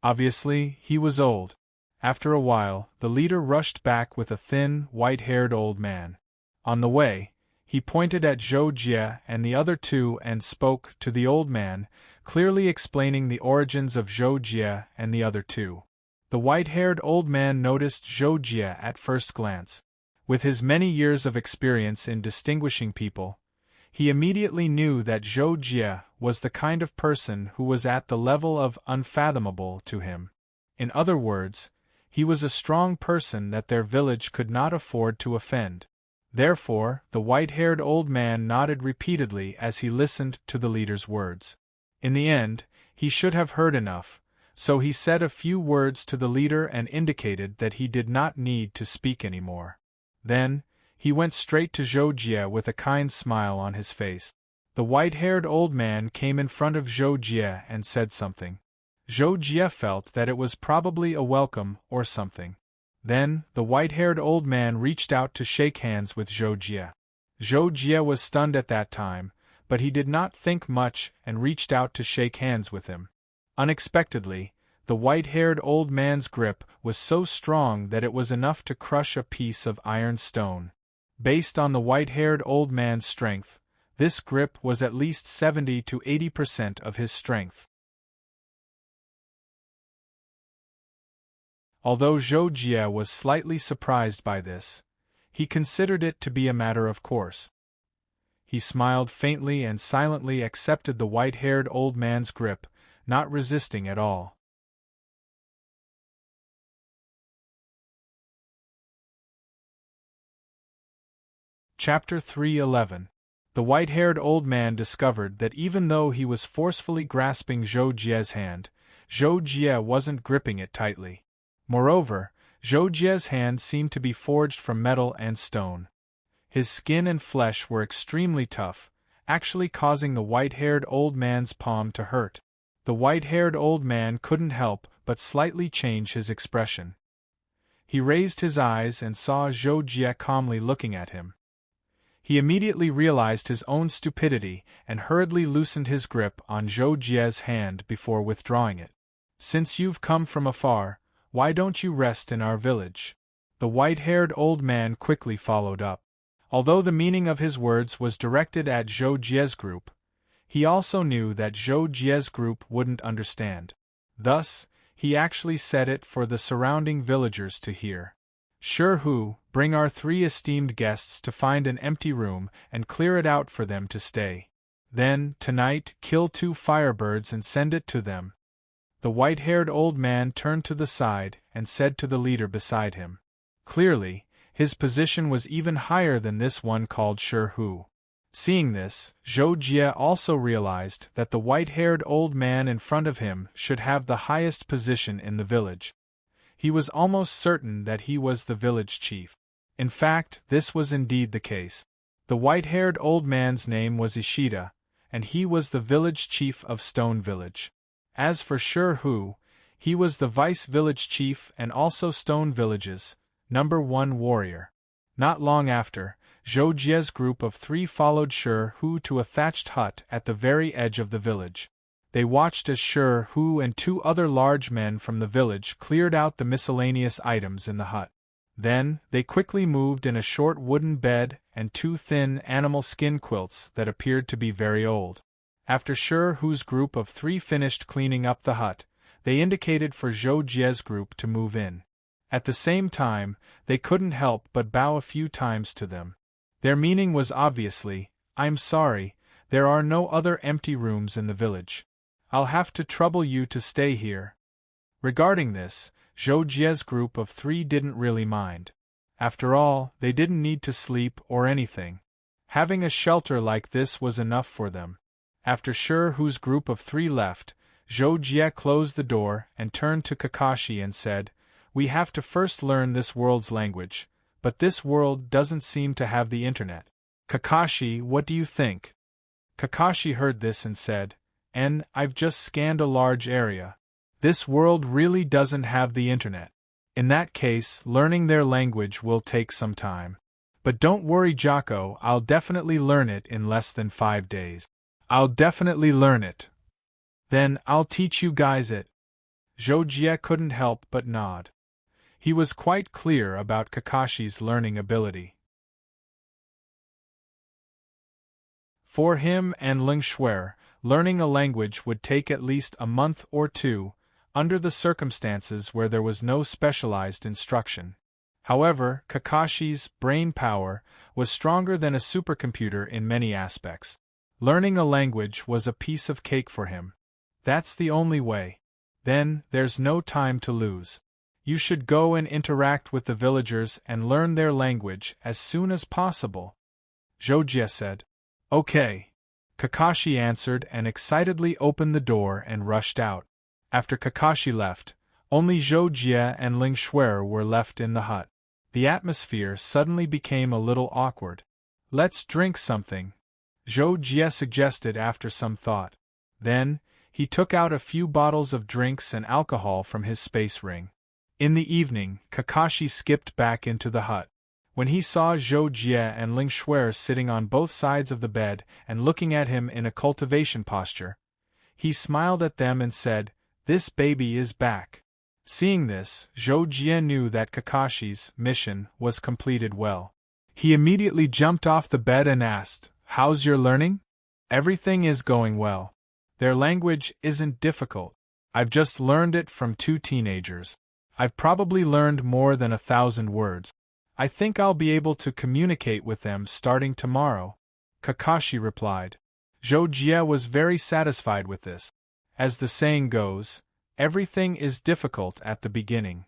Obviously, he was old. After a while, the leader rushed back with a thin, white-haired old man. On the way, he pointed at Zhou Jie and the other two and spoke to the old man, clearly explaining the origins of Zhou Jie and the other two. The white-haired old man noticed Zhou Jie at first glance. With his many years of experience in distinguishing people, he immediately knew that Zhou Jie was the kind of person who was at the level of unfathomable to him. In other words, he was a strong person that their village could not afford to offend. Therefore, the white-haired old man nodded repeatedly as he listened to the leader's words. In the end, he should have heard enough, so he said a few words to the leader and indicated that he did not need to speak anymore. Then, he went straight to Zhou Jie with a kind smile on his face. The white-haired old man came in front of Zhou Jie and said something. Zhou Jie felt that it was probably a welcome or something. Then, the white-haired old man reached out to shake hands with Zhou Jie. Zhou Jie was stunned at that time, but he did not think much and reached out to shake hands with him. Unexpectedly, the white-haired old man's grip was so strong that it was enough to crush a piece of iron stone. Based on the white-haired old man's strength, this grip was at least 70 to 80% of his strength. Although Zhou Jie was slightly surprised by this, he considered it to be a matter of course. He smiled faintly and silently accepted the white-haired old man's grip, not resisting at all. Chapter 3:11. The white-haired old man discovered that even though he was forcefully grasping Zhou Jie's hand, Zhou Jie wasn't gripping it tightly. Moreover, Zhou Jie's hand seemed to be forged from metal and stone. His skin and flesh were extremely tough, actually causing the white-haired old man's palm to hurt. The white-haired old man couldn't help but slightly change his expression. He raised his eyes and saw Zhou Jie calmly looking at him. He immediately realized his own stupidity and hurriedly loosened his grip on Zhou Jie's hand before withdrawing it. "Since you've come from afar, why don't you rest in our village?" The white-haired old man quickly followed up. Although the meaning of his words was directed at Zhou Jie's group, he also knew that Zhou Jie's group wouldn't understand. Thus, he actually said it for the surrounding villagers to hear. "Sure, bring our 3 esteemed guests to find an empty room and clear it out for them to stay. Then, tonight, kill 2 firebirds and send it to them." The white-haired old man turned to the side and said to the leader beside him. Clearly, his position was even higher than this one called Sure. Seeing this, Zhou Jie also realized that the white-haired old man in front of him should have the highest position in the village. He was almost certain that he was the village chief. In fact, this was indeed the case. The white-haired old man's name was Ishida, and he was the village chief of Stone Village. As for Sure, he was the vice-village chief and also Stone Village's #1 warrior. Not long after, Zhou Jie's group of 3 followed Sure to a thatched hut at the very edge of the village. They watched as Sure Hu and two other large men from the village cleared out the miscellaneous items in the hut. Then, they quickly moved in a short wooden bed and two thin animal skin quilts that appeared to be very old. After Sure Hu's group of three finished cleaning up the hut, they indicated for Zhou Jie's group to move in. At the same time, they couldn't help but bow a few times to them. Their meaning was obviously, "I'm sorry, there are no other empty rooms in the village. I'll have to trouble you to stay here." Regarding this, Zhou Jie's group of three didn't really mind. After all, they didn't need to sleep or anything. Having a shelter like this was enough for them. After Sure Hu's group of three left, Zhou Jie closed the door and turned to Kakashi and said, "We have to first learn this world's language, but this world doesn't seem to have the internet. Kakashi, what do you think?" Kakashi heard this and said, "I've just scanned a large area. This world really doesn't have the internet. In that case, learning their language will take some time. But don't worry, Jocko, I'll definitely learn it in less than 5 days. I'll definitely learn it. Then, I'll teach you guys it." Zhou Jie couldn't help but nod. He was quite clear about Kakashi's learning ability. For him and Ling Shuer, learning a language would take at least a month or two, under the circumstances where there was no specialized instruction. However, Kakashi's brain power was stronger than a supercomputer in many aspects. Learning a language was a piece of cake for him. That's the only way. Then, there's no time to lose. You should go and interact with the villagers and learn their language as soon as possible. Zhou Jie said. "Okay." Kakashi answered and excitedly opened the door and rushed out. After Kakashi left, only Zhou Jie and Ling Shuer were left in the hut. The atmosphere suddenly became a little awkward. "Let's drink something," Zhou Jie suggested after some thought. Then, he took out a few bottles of drinks and alcohol from his space ring. In the evening, Kakashi skipped back into the hut. When he saw Zhou Jie and Ling Shuer sitting on both sides of the bed and looking at him in a cultivation posture, he smiled at them and said, "This baby is back." Seeing this, Zhou Jie knew that Kakashi's mission was completed well. He immediately jumped off the bed and asked, "How's your learning?" "Everything is going well. Their language isn't difficult. I've just learned it from 2 teenagers. I've probably learned more than 1,000 words. I think I'll be able to communicate with them starting tomorrow," Kakashi replied. Zhou Jie was very satisfied with this. As the saying goes, everything is difficult at the beginning.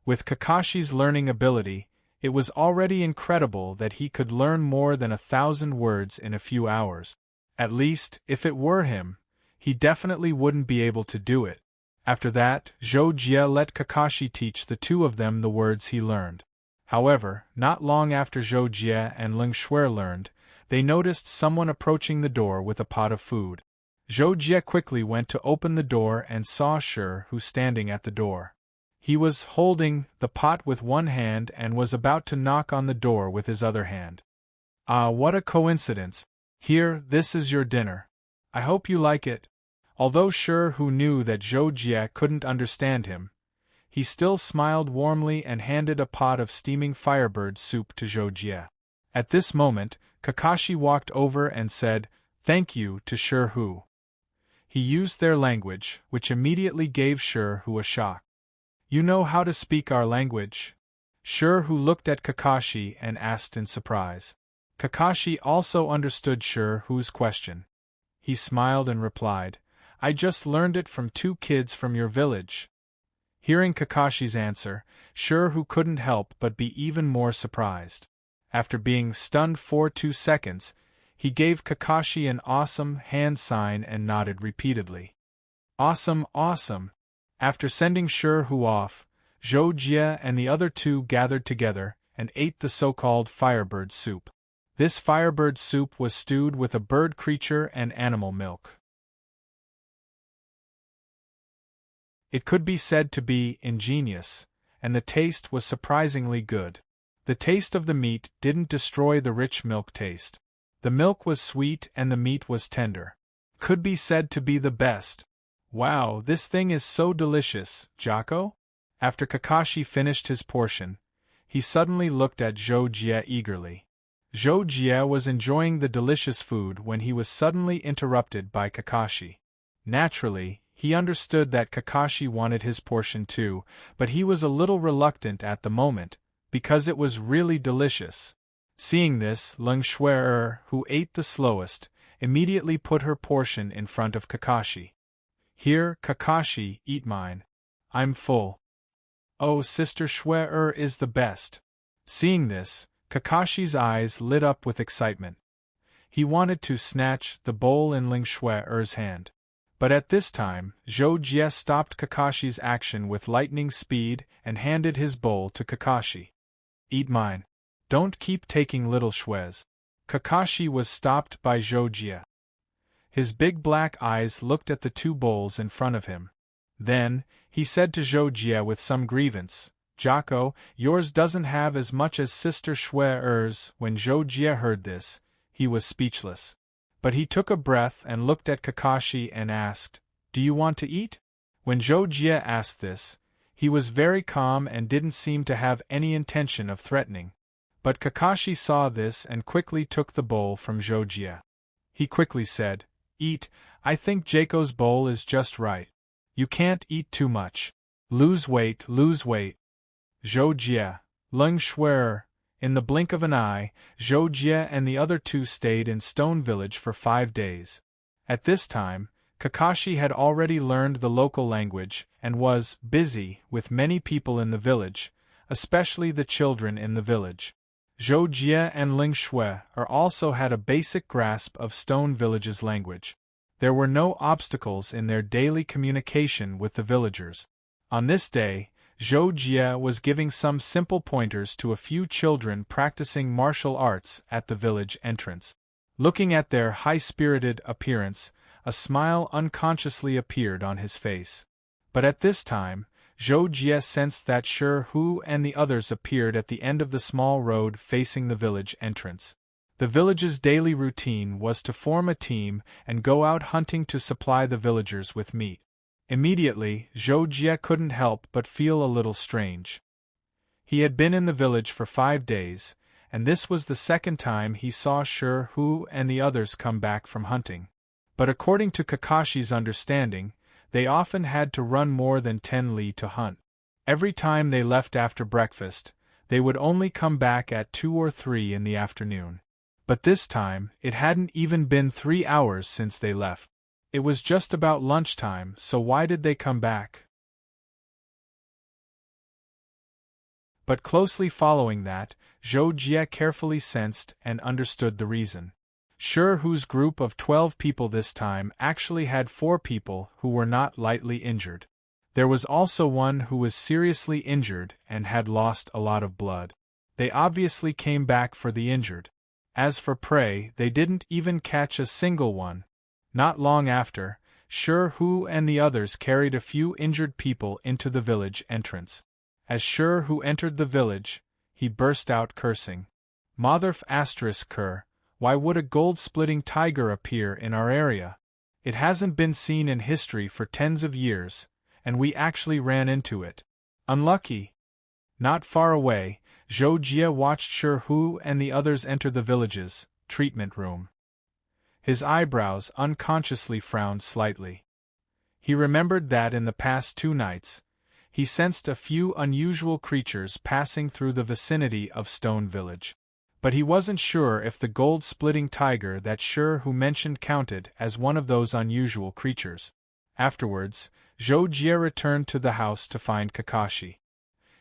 With Kakashi's learning ability, it was already incredible that he could learn more than 1,000 words in a few hours. At least, if it were him, he definitely wouldn't be able to do it. After that, Zhou Jie let Kakashi teach the two of them the words he learned. However, not long after Zhou Jie and Ling Shuer learned, they noticed someone approaching the door with a pot of food. Zhou Jie quickly went to open the door and saw Sure Hu standing at the door. He was holding the pot with one hand and was about to knock on the door with his other hand. "Ah, what a coincidence! Here, this is your dinner. I hope you like it." Although Sure Hu knew that Zhou Jie couldn't understand him, he still smiled warmly and handed a pot of steaming firebird soup to Zhou Jie. At this moment, Kakashi walked over and said, "Thank you," to Sure Hu. He used their language, which immediately gave Sure Hu a shock. "You know how to speak our language?" Sure Hu looked at Kakashi and asked in surprise. Kakashi also understood Sure Hu's question. He smiled and replied, "I just learned it from 2 kids from your village." Hearing Kakashi's answer, Sure Hu couldn't help but be even more surprised. After being stunned for 2 seconds, he gave Kakashi an awesome hand sign and nodded repeatedly. "Awesome, awesome." After sending Sure Hu off, Zhou Jie and the other 2 gathered together and ate the so-called firebird soup. This firebird soup was stewed with a bird creature and animal milk. It could be said to be ingenious, and the taste was surprisingly good. The taste of the meat didn't destroy the rich milk taste. The milk was sweet and the meat was tender. Could be said to be the best. Wow, this thing is so delicious, Jocko? After Kakashi finished his portion, he suddenly looked at Zhou Jie eagerly. Zhou Jie was enjoying the delicious food when he was suddenly interrupted by Kakashi. Naturally, he understood that Kakashi wanted his portion too, but he was a little reluctant at the moment, because it was really delicious. Seeing this, Leng Shuer, who ate the slowest, immediately put her portion in front of Kakashi. Here, Kakashi, eat mine. I'm full. Oh, Sister Shuer is the best. Seeing this, Kakashi's eyes lit up with excitement. He wanted to snatch the bowl in Leng Shuer's hand. But at this time, Zhou Jie stopped Kakashi's action with lightning speed and handed his bowl to Kakashi. Eat mine. Don't keep taking little Shues. Kakashi was stopped by Zhou Jie. His big black eyes looked at the two bowls in front of him. Then, he said to Zhou Jie with some grievance, Jocko, yours doesn't have as much as Sister Shuer's. When Zhou Jie heard this, he was speechless. But he took a breath and looked at Kakashi and asked, Do you want to eat? When Zhou Jie asked this, he was very calm and didn't seem to have any intention of threatening. But Kakashi saw this and quickly took the bowl from Zhou Jie. He quickly said, Eat, I think Jaco's bowl is just right. You can't eat too much. Lose weight, lose weight. Zhou Jie, Leng Shuer. In the blink of an eye, Zhou Jie and the other two stayed in Stone Village for 5 days. At this time, Kakashi had already learned the local language and was busy with many people in the village, especially the children in the village. Zhou Jie and Leng Shuer also had a basic grasp of Stone Village's language. There were no obstacles in their daily communication with the villagers. On this day, Zhou Jie was giving some simple pointers to a few children practicing martial arts at the village entrance. Looking at their high-spirited appearance, a smile unconsciously appeared on his face. But at this time, Zhou Jie sensed that Shi Hu and the others appeared at the end of the small road facing the village entrance. The village's daily routine was to form a team and go out hunting to supply the villagers with meat. Immediately, Zhou Jie couldn't help but feel a little strange. He had been in the village for 5 days, and this was the second time he saw Shi Hu and the others come back from hunting. But according to Kakashi's understanding, they often had to run more than 10 li to hunt. Every time they left after breakfast, they would only come back at 2 or 3 in the afternoon. But this time, it hadn't even been 3 hours since they left. It was just about lunchtime, so why did they come back? But closely following that, Zhou Jie carefully sensed and understood the reason. Shi Hu's group of 12 people this time actually had 4 people who were not lightly injured. There was also one who was seriously injured and had lost a lot of blood. They obviously came back for the injured. As for prey, they didn't even catch a single one. Not long after, Shi Hu and the others carried a few injured people into the village entrance. As Shi Hu entered the village, he burst out cursing. Motherf ***, why would a gold-splitting tiger appear in our area? It hasn't been seen in history for tens of years, and we actually ran into it. Unlucky. Not far away, Zhou Jie watched Shi Hu and the others enter the village's treatment room. His eyebrows unconsciously frowned slightly. He remembered that in the past 2 nights, he sensed a few unusual creatures passing through the vicinity of Stone Village. But he wasn't sure if the gold-splitting tiger that Shi Hu mentioned counted as one of those unusual creatures. Afterwards, Zhou Jie returned to the house to find Kakashi.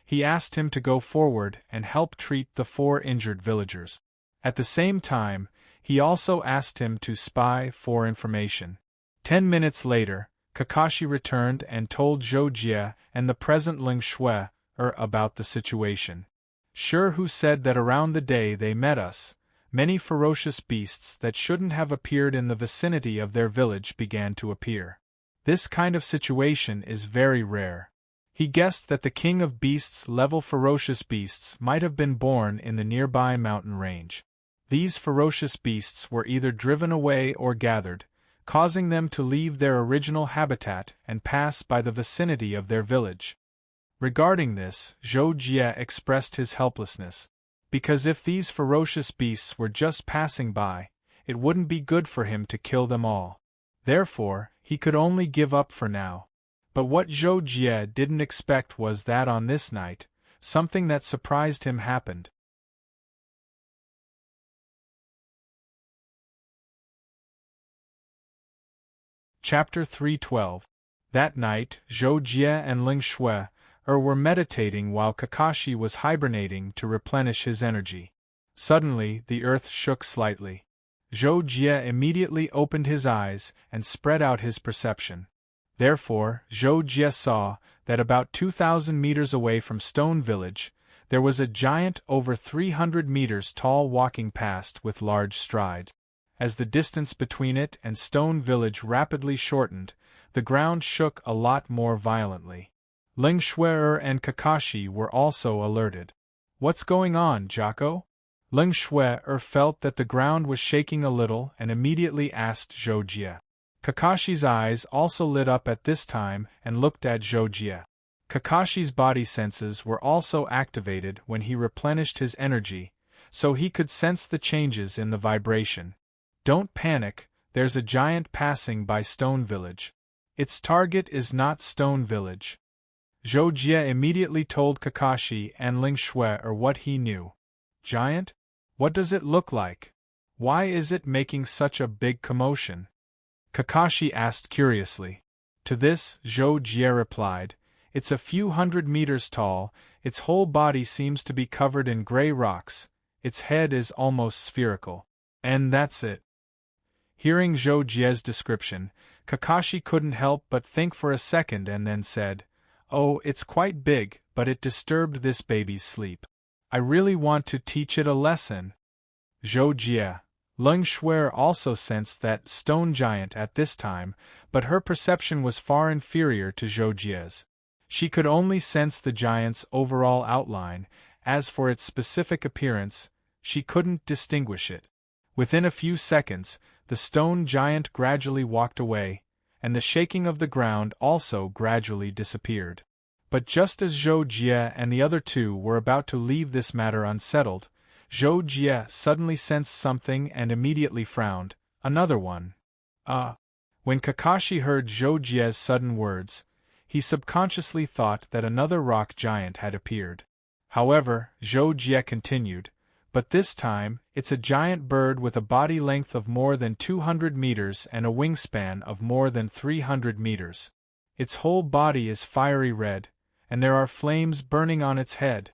He asked him to go forward and help treat the 4 injured villagers. At the same time, he also asked him to spy for information. 10 minutes later, Kakashi returned and told Zhou Jie and the present Leng Shuer about the situation. Shi Hu said that around the day they met us, many ferocious beasts that shouldn't have appeared in the vicinity of their village began to appear. This kind of situation is very rare. He guessed that the king of beasts-level ferocious beasts might have been born in the nearby mountain range. These ferocious beasts were either driven away or gathered, causing them to leave their original habitat and pass by the vicinity of their village. Regarding this, Zhou Jie expressed his helplessness. Because if these ferocious beasts were just passing by, it wouldn't be good for him to kill them all. Therefore, he could only give up for now. But what Zhou Jie didn't expect was that on this night, something that surprised him happened. Chapter 312. That night, Zhou Jie and Ling Shui were meditating while Kakashi was hibernating to replenish his energy. Suddenly, the earth shook slightly. Zhou Jie immediately opened his eyes and spread out his perception. Therefore, Zhou Jie saw that about 2,000 meters away from Stone Village, there was a giant over 300 meters tall walking past with large strides. As the distance between it and Stone Village rapidly shortened, the ground shook a lot more violently. Ling Shui and Kakashi were also alerted. "What's going on, Jocko?" Ling Shui felt that the ground was shaking a little and immediately asked Zhou Jie. Kakashi's eyes also lit up at this time and looked at Zhou Jie. Kakashi's body senses were also activated when he replenished his energy, so he could sense the changes in the vibration. "Don't panic, there's a giant passing by Stone Village. Its target is not Stone Village." Zhou Jie immediately told Kakashi and Ling Shui what he knew. "Giant? What does it look like? Why is it making such a big commotion?" Kakashi asked curiously. To this, Zhou Jie replied, "It's a few hundred meters tall, its whole body seems to be covered in gray rocks, its head is almost spherical. And that's it." Hearing Zhou Jie's description, Kakashi couldn't help but think for a second and then said, "Oh, it's quite big, but it disturbed this baby's sleep. I really want to teach it a lesson." Zhou Jie. Ling Shui also sensed that stone giant at this time, but her perception was far inferior to Zhou Jie's. She could only sense the giant's overall outline, as for its specific appearance, she couldn't distinguish it. Within a few seconds, the stone giant gradually walked away, and the shaking of the ground also gradually disappeared. But just as Zhou Jie and the other two were about to leave this matter unsettled, Zhou Jie suddenly sensed something and immediately frowned. "Another one." When Kakashi heard Zhou Jie's sudden words, he subconsciously thought that another rock giant had appeared. However, Zhou Jie continued, "But this time, it's a giant bird with a body length of more than 200 meters and a wingspan of more than 300 meters. Its whole body is fiery red, and there are flames burning on its head."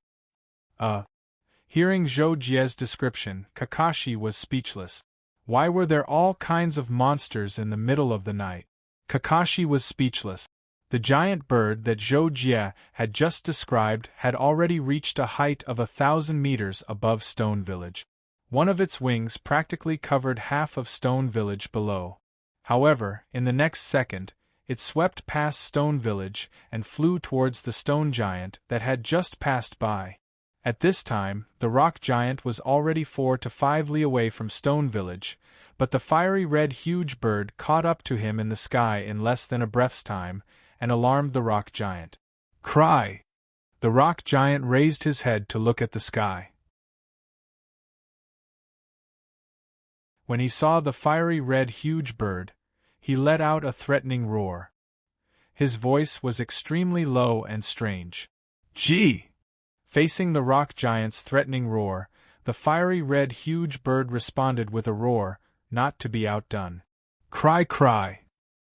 Hearing Zhou Jie's description, Kakashi was speechless. Why were there all kinds of monsters in the middle of the night? Kakashi was speechless. The giant bird that Zhou Jie had just described had already reached a height of 1,000 meters above Stone Village. One of its wings practically covered half of Stone Village below. However, in the next second, it swept past Stone Village and flew towards the stone giant that had just passed by. At this time, the rock giant was already 4 to 5 li away from Stone Village, but the fiery red huge bird caught up to him in the sky in less than a breath's time, and alarmed the rock giant. "Cry!" The rock giant raised his head to look at the sky. When he saw the fiery red huge bird, he let out a threatening roar. His voice was extremely low and strange. "Gee!" Facing the rock giant's threatening roar, the fiery red huge bird responded with a roar, not to be outdone. "Cry, cry!"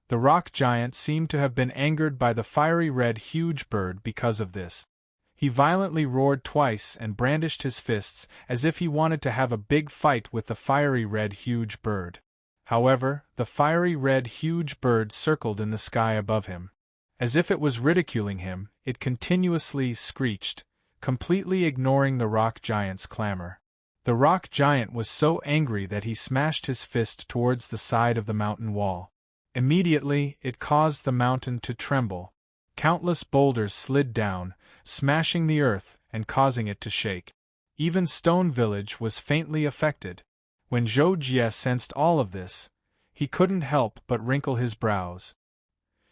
The rock giant seemed to have been angered by the fiery red huge bird because of this. He violently roared twice and brandished his fists as if he wanted to have a big fight with the fiery red huge bird. However, the fiery red huge bird circled in the sky above him. As if it was ridiculing him, it continuously screeched, completely ignoring the rock giant's clamor. The rock giant was so angry that he smashed his fist towards the side of the mountain wall. Immediately, it caused the mountain to tremble. Countless boulders slid down, smashing the earth and causing it to shake. Even Stone Village was faintly affected. When Zhou Jie sensed all of this, he couldn't help but wrinkle his brows.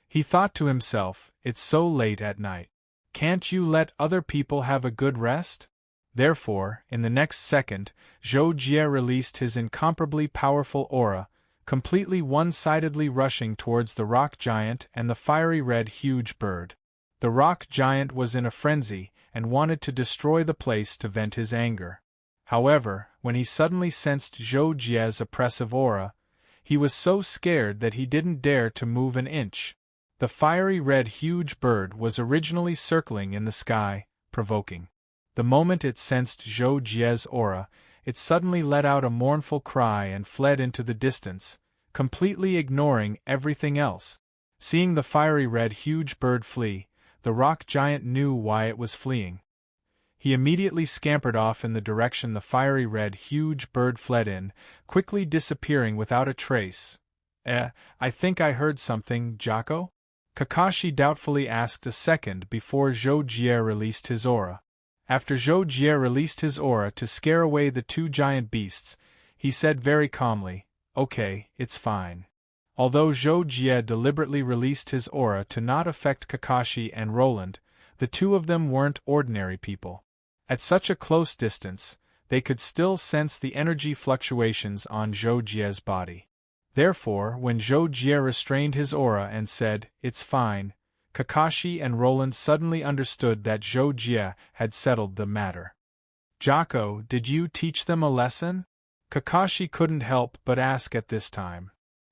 He thought to himself, it's so late at night. Can't you let other people have a good rest? Therefore, in the next second, Zhou Jie released his incomparably powerful aura, completely one-sidedly rushing towards the rock giant and the fiery red huge bird. The rock giant was in a frenzy and wanted to destroy the place to vent his anger. However, when he suddenly sensed Zhou Jie's oppressive aura, he was so scared that he didn't dare to move an inch. The fiery red huge bird was originally circling in the sky, provoking. The moment it sensed Zhou Jie's aura, it suddenly let out a mournful cry and fled into the distance, completely ignoring everything else. Seeing the fiery red huge bird flee, the rock giant knew why it was fleeing. He immediately scampered off in the direction the fiery red huge bird fled in, quickly disappearing without a trace. I think I heard something, Jocko? Kakashi doubtfully asked a second before Zhou Jie released his aura. After Zhou Jie released his aura to scare away the two giant beasts, he said very calmly, "Okay, it's fine." Although Zhou Jie deliberately released his aura to not affect Kakashi and Roland, the two of them weren't ordinary people. At such a close distance, they could still sense the energy fluctuations on Zhou Jie's body. Therefore, when Zhou Jie restrained his aura and said, "It's fine," Kakashi and Roland suddenly understood that Zhou Jie had settled the matter. "Jocko, did you teach them a lesson?" Kakashi couldn't help but ask at this time.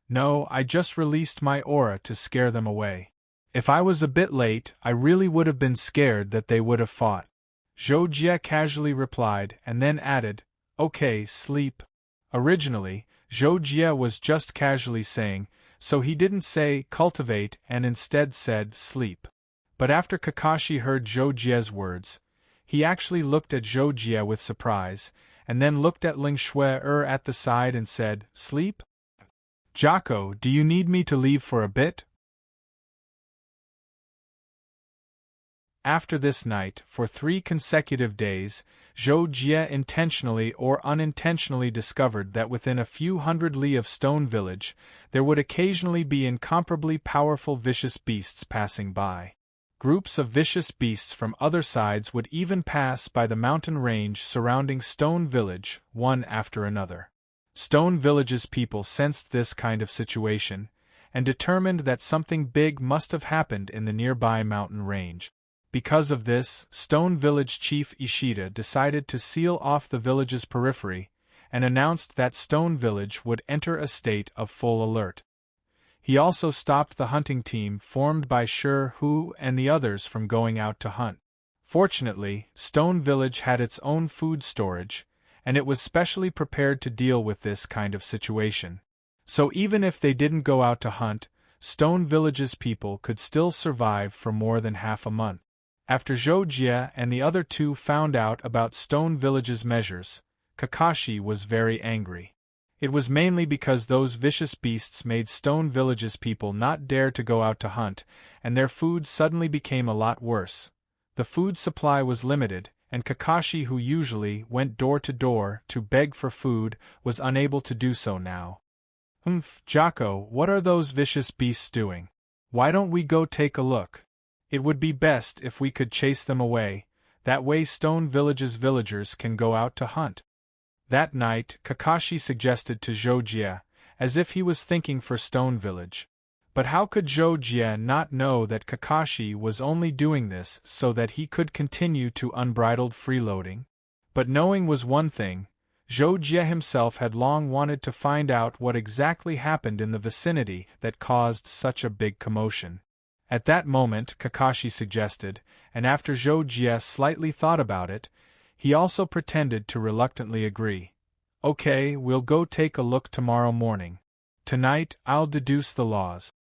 "No, I just released my aura to scare them away. If I was a bit late, I really would have been scared that they would have fought." Zhou Jie casually replied and then added, "Okay, sleep." Originally, Zhou Jie was just casually saying, so he didn't say cultivate and instead said sleep. But after Kakashi heard Zhou Jie's words, he actually looked at Zhou Jie with surprise, and then looked at Ling Shui at the side and said, "Sleep? Jocko, do you need me to leave for a bit?" After this night, for 3 consecutive days, Zhou Jie intentionally or unintentionally discovered that within a few hundred li of Stone Village, there would occasionally be incomparably powerful vicious beasts passing by. Groups of vicious beasts from other sides would even pass by the mountain range surrounding Stone Village, one after another. Stone Village's people sensed this kind of situation, and determined that something big must have happened in the nearby mountain range. Because of this, Stone Village Chief Ishida decided to seal off the village's periphery, and announced that Stone Village would enter a state of full alert. He also stopped the hunting team formed by Shi Hu and the others from going out to hunt. Fortunately, Stone Village had its own food storage, and it was specially prepared to deal with this kind of situation. So even if they didn't go out to hunt, Stone Village's people could still survive for more than half a month. After Zhou Jie and the other two found out about Stone Village's measures, Kakashi was very angry. It was mainly because those vicious beasts made Stone Village's people not dare to go out to hunt, and their food suddenly became a lot worse. The food supply was limited, and Kakashi, who usually went door to door to beg for food, was unable to do so now. Jocko, what are those vicious beasts doing? Why don't we go take a look? It would be best if we could chase them away, that way Stone Village's villagers can go out to hunt. That night, Kakashi suggested to Zhou Jie, as if he was thinking for Stone Village. But how could Zhou Jie not know that Kakashi was only doing this so that he could continue to unbridled freeloading? But knowing was one thing, Zhou Jie himself had long wanted to find out what exactly happened in the vicinity that caused such a big commotion. At that moment, Kakashi suggested, and after Zhou Jie slightly thought about it, he also pretended to reluctantly agree. "Okay, we'll go take a look tomorrow morning. Tonight, I'll deduce the laws."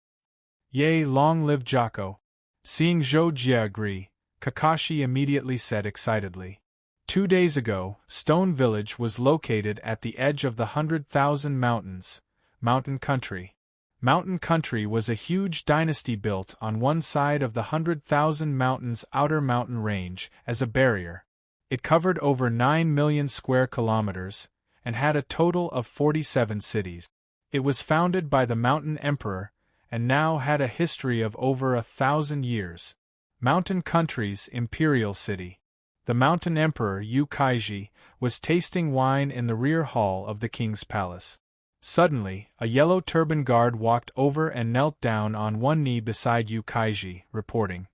"Yay, long live Jocko." Seeing Zhou Jie agree, Kakashi immediately said excitedly. 2 days ago, Stone Village was located at the edge of the 100,000 Mountains, Mountain Country. Mountain Country was a huge dynasty built on one side of the 100,000 Mountains' outer mountain range as a barrier. It covered over 9 million square kilometers, and had a total of 47 cities. It was founded by the Mountain Emperor, and now had a history of over 1,000 years. Mountain Country's imperial city. The Mountain Emperor Yu Kaiji was tasting wine in the rear hall of the king's palace. Suddenly, a yellow turban guard walked over and knelt down on one knee beside Yu Kaiji, reporting,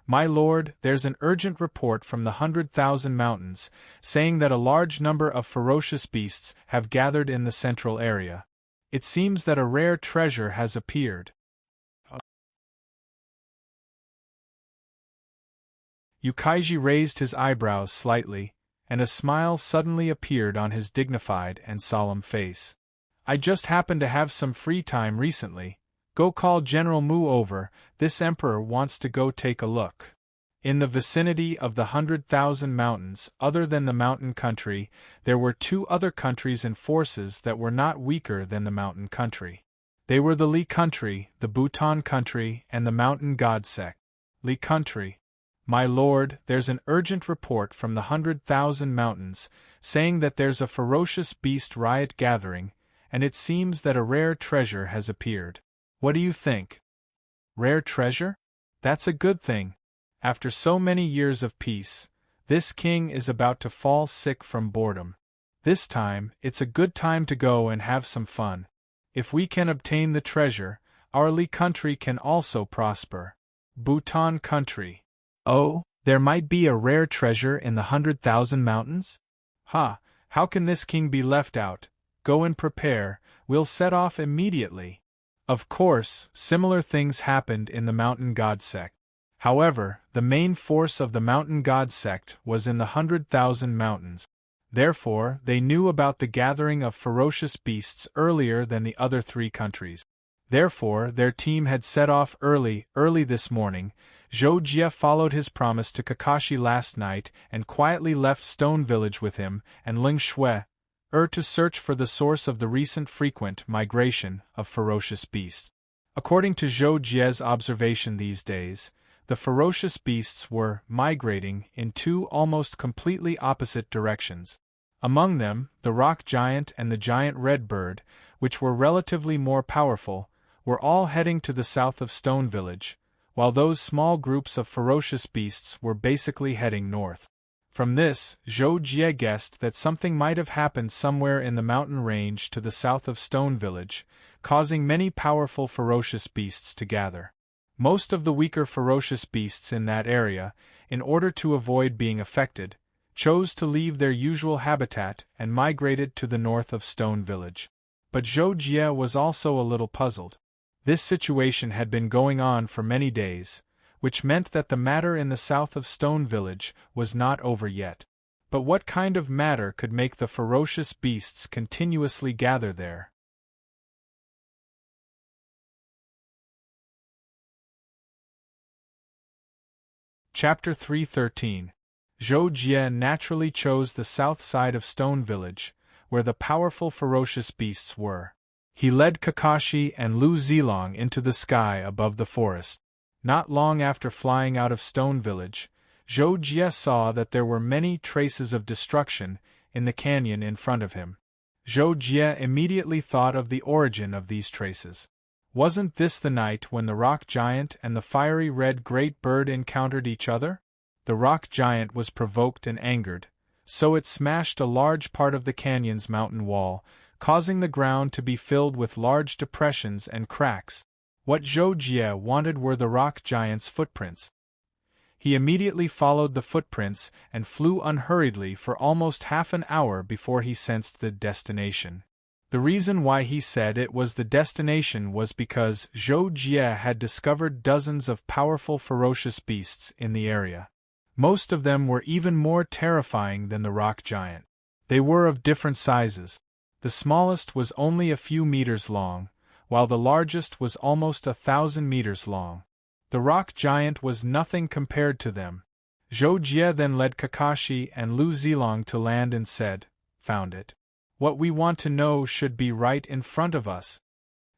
"My lord, there's an urgent report from the 100,000 Mountains, saying that a large number of ferocious beasts have gathered in the central area. It seems that a rare treasure has appeared." Yukaiji raised his eyebrows slightly, and a smile suddenly appeared on his dignified and solemn face. "I just happened to have some free time recently. Go call General Mu over, this emperor wants to go take a look." In the vicinity of the 100,000 Mountains, other than the Mountain Country, there were two other countries and forces that were not weaker than the Mountain Country. They were the Li Country, the Bhutan Country, and the Mountain God Sect. Li Country. "My lord, there's an urgent report from the 100,000 Mountains, saying that there's a ferocious beast riot gathering, and it seems that a rare treasure has appeared. What do you think?" "Rare treasure? That's a good thing. After so many years of peace, this king is about to fall sick from boredom. This time, it's a good time to go and have some fun. If we can obtain the treasure, our Li Country can also prosper." Bhutan Country. "Oh, there might be a rare treasure in the 100,000 Mountains? Ha, how can this king be left out? Go and prepare, we'll set off immediately." Of course, similar things happened in the Mountain God Sect. However, the main force of the Mountain God Sect was in the 100,000 Mountains. Therefore, they knew about the gathering of ferocious beasts earlier than the other three countries. Therefore, their team had set off early this morning. Zhou Jie followed his promise to Kakashi last night and quietly left Stone Village with him and Ling Shui, to search for the source of the recent frequent migration of ferocious beasts. According to Zhou Jie's observation these days, the ferocious beasts were migrating in two almost completely opposite directions. Among them, the rock giant and the giant red bird, which were relatively more powerful, were all heading to the south of Stone Village, while those small groups of ferocious beasts were basically heading north. From this, Zhou Jie guessed that something might have happened somewhere in the mountain range to the south of Stone Village, causing many powerful ferocious beasts to gather. Most of the weaker ferocious beasts in that area, in order to avoid being affected, chose to leave their usual habitat and migrated to the north of Stone Village. But Zhou Jie was also a little puzzled. This situation had been going on for many days, which meant that the matter in the south of Stone Village was not over yet. But what kind of matter could make the ferocious beasts continuously gather there? Chapter 313. Zhou Jie naturally chose the south side of Stone Village, where the powerful ferocious beasts were. He led Kakashi and Lu Zilong into the sky above the forest. Not long after flying out of Stone Village, Zhou Jie saw that there were many traces of destruction in the canyon in front of him. Zhou Jie immediately thought of the origin of these traces. Wasn't this the night when the rock giant and the fiery red great bird encountered each other? The rock giant was provoked and angered, so it smashed a large part of the canyon's mountain wall, causing the ground to be filled with large depressions and cracks. What Zhou Jie wanted were the rock giant's footprints. He immediately followed the footprints and flew unhurriedly for almost half an hour before he sensed the destination. The reason why he said it was the destination was because Zhou Jie had discovered dozens of powerful ferocious beasts in the area. Most of them were even more terrifying than the rock giant. They were of different sizes. The smallest was only a few meters long, while the largest was almost 1,000 meters long. The rock giant was nothing compared to them. Zhou Jie then led Kakashi and Lu Zilong to land and said, "Found it. What we want to know should be right in front of us."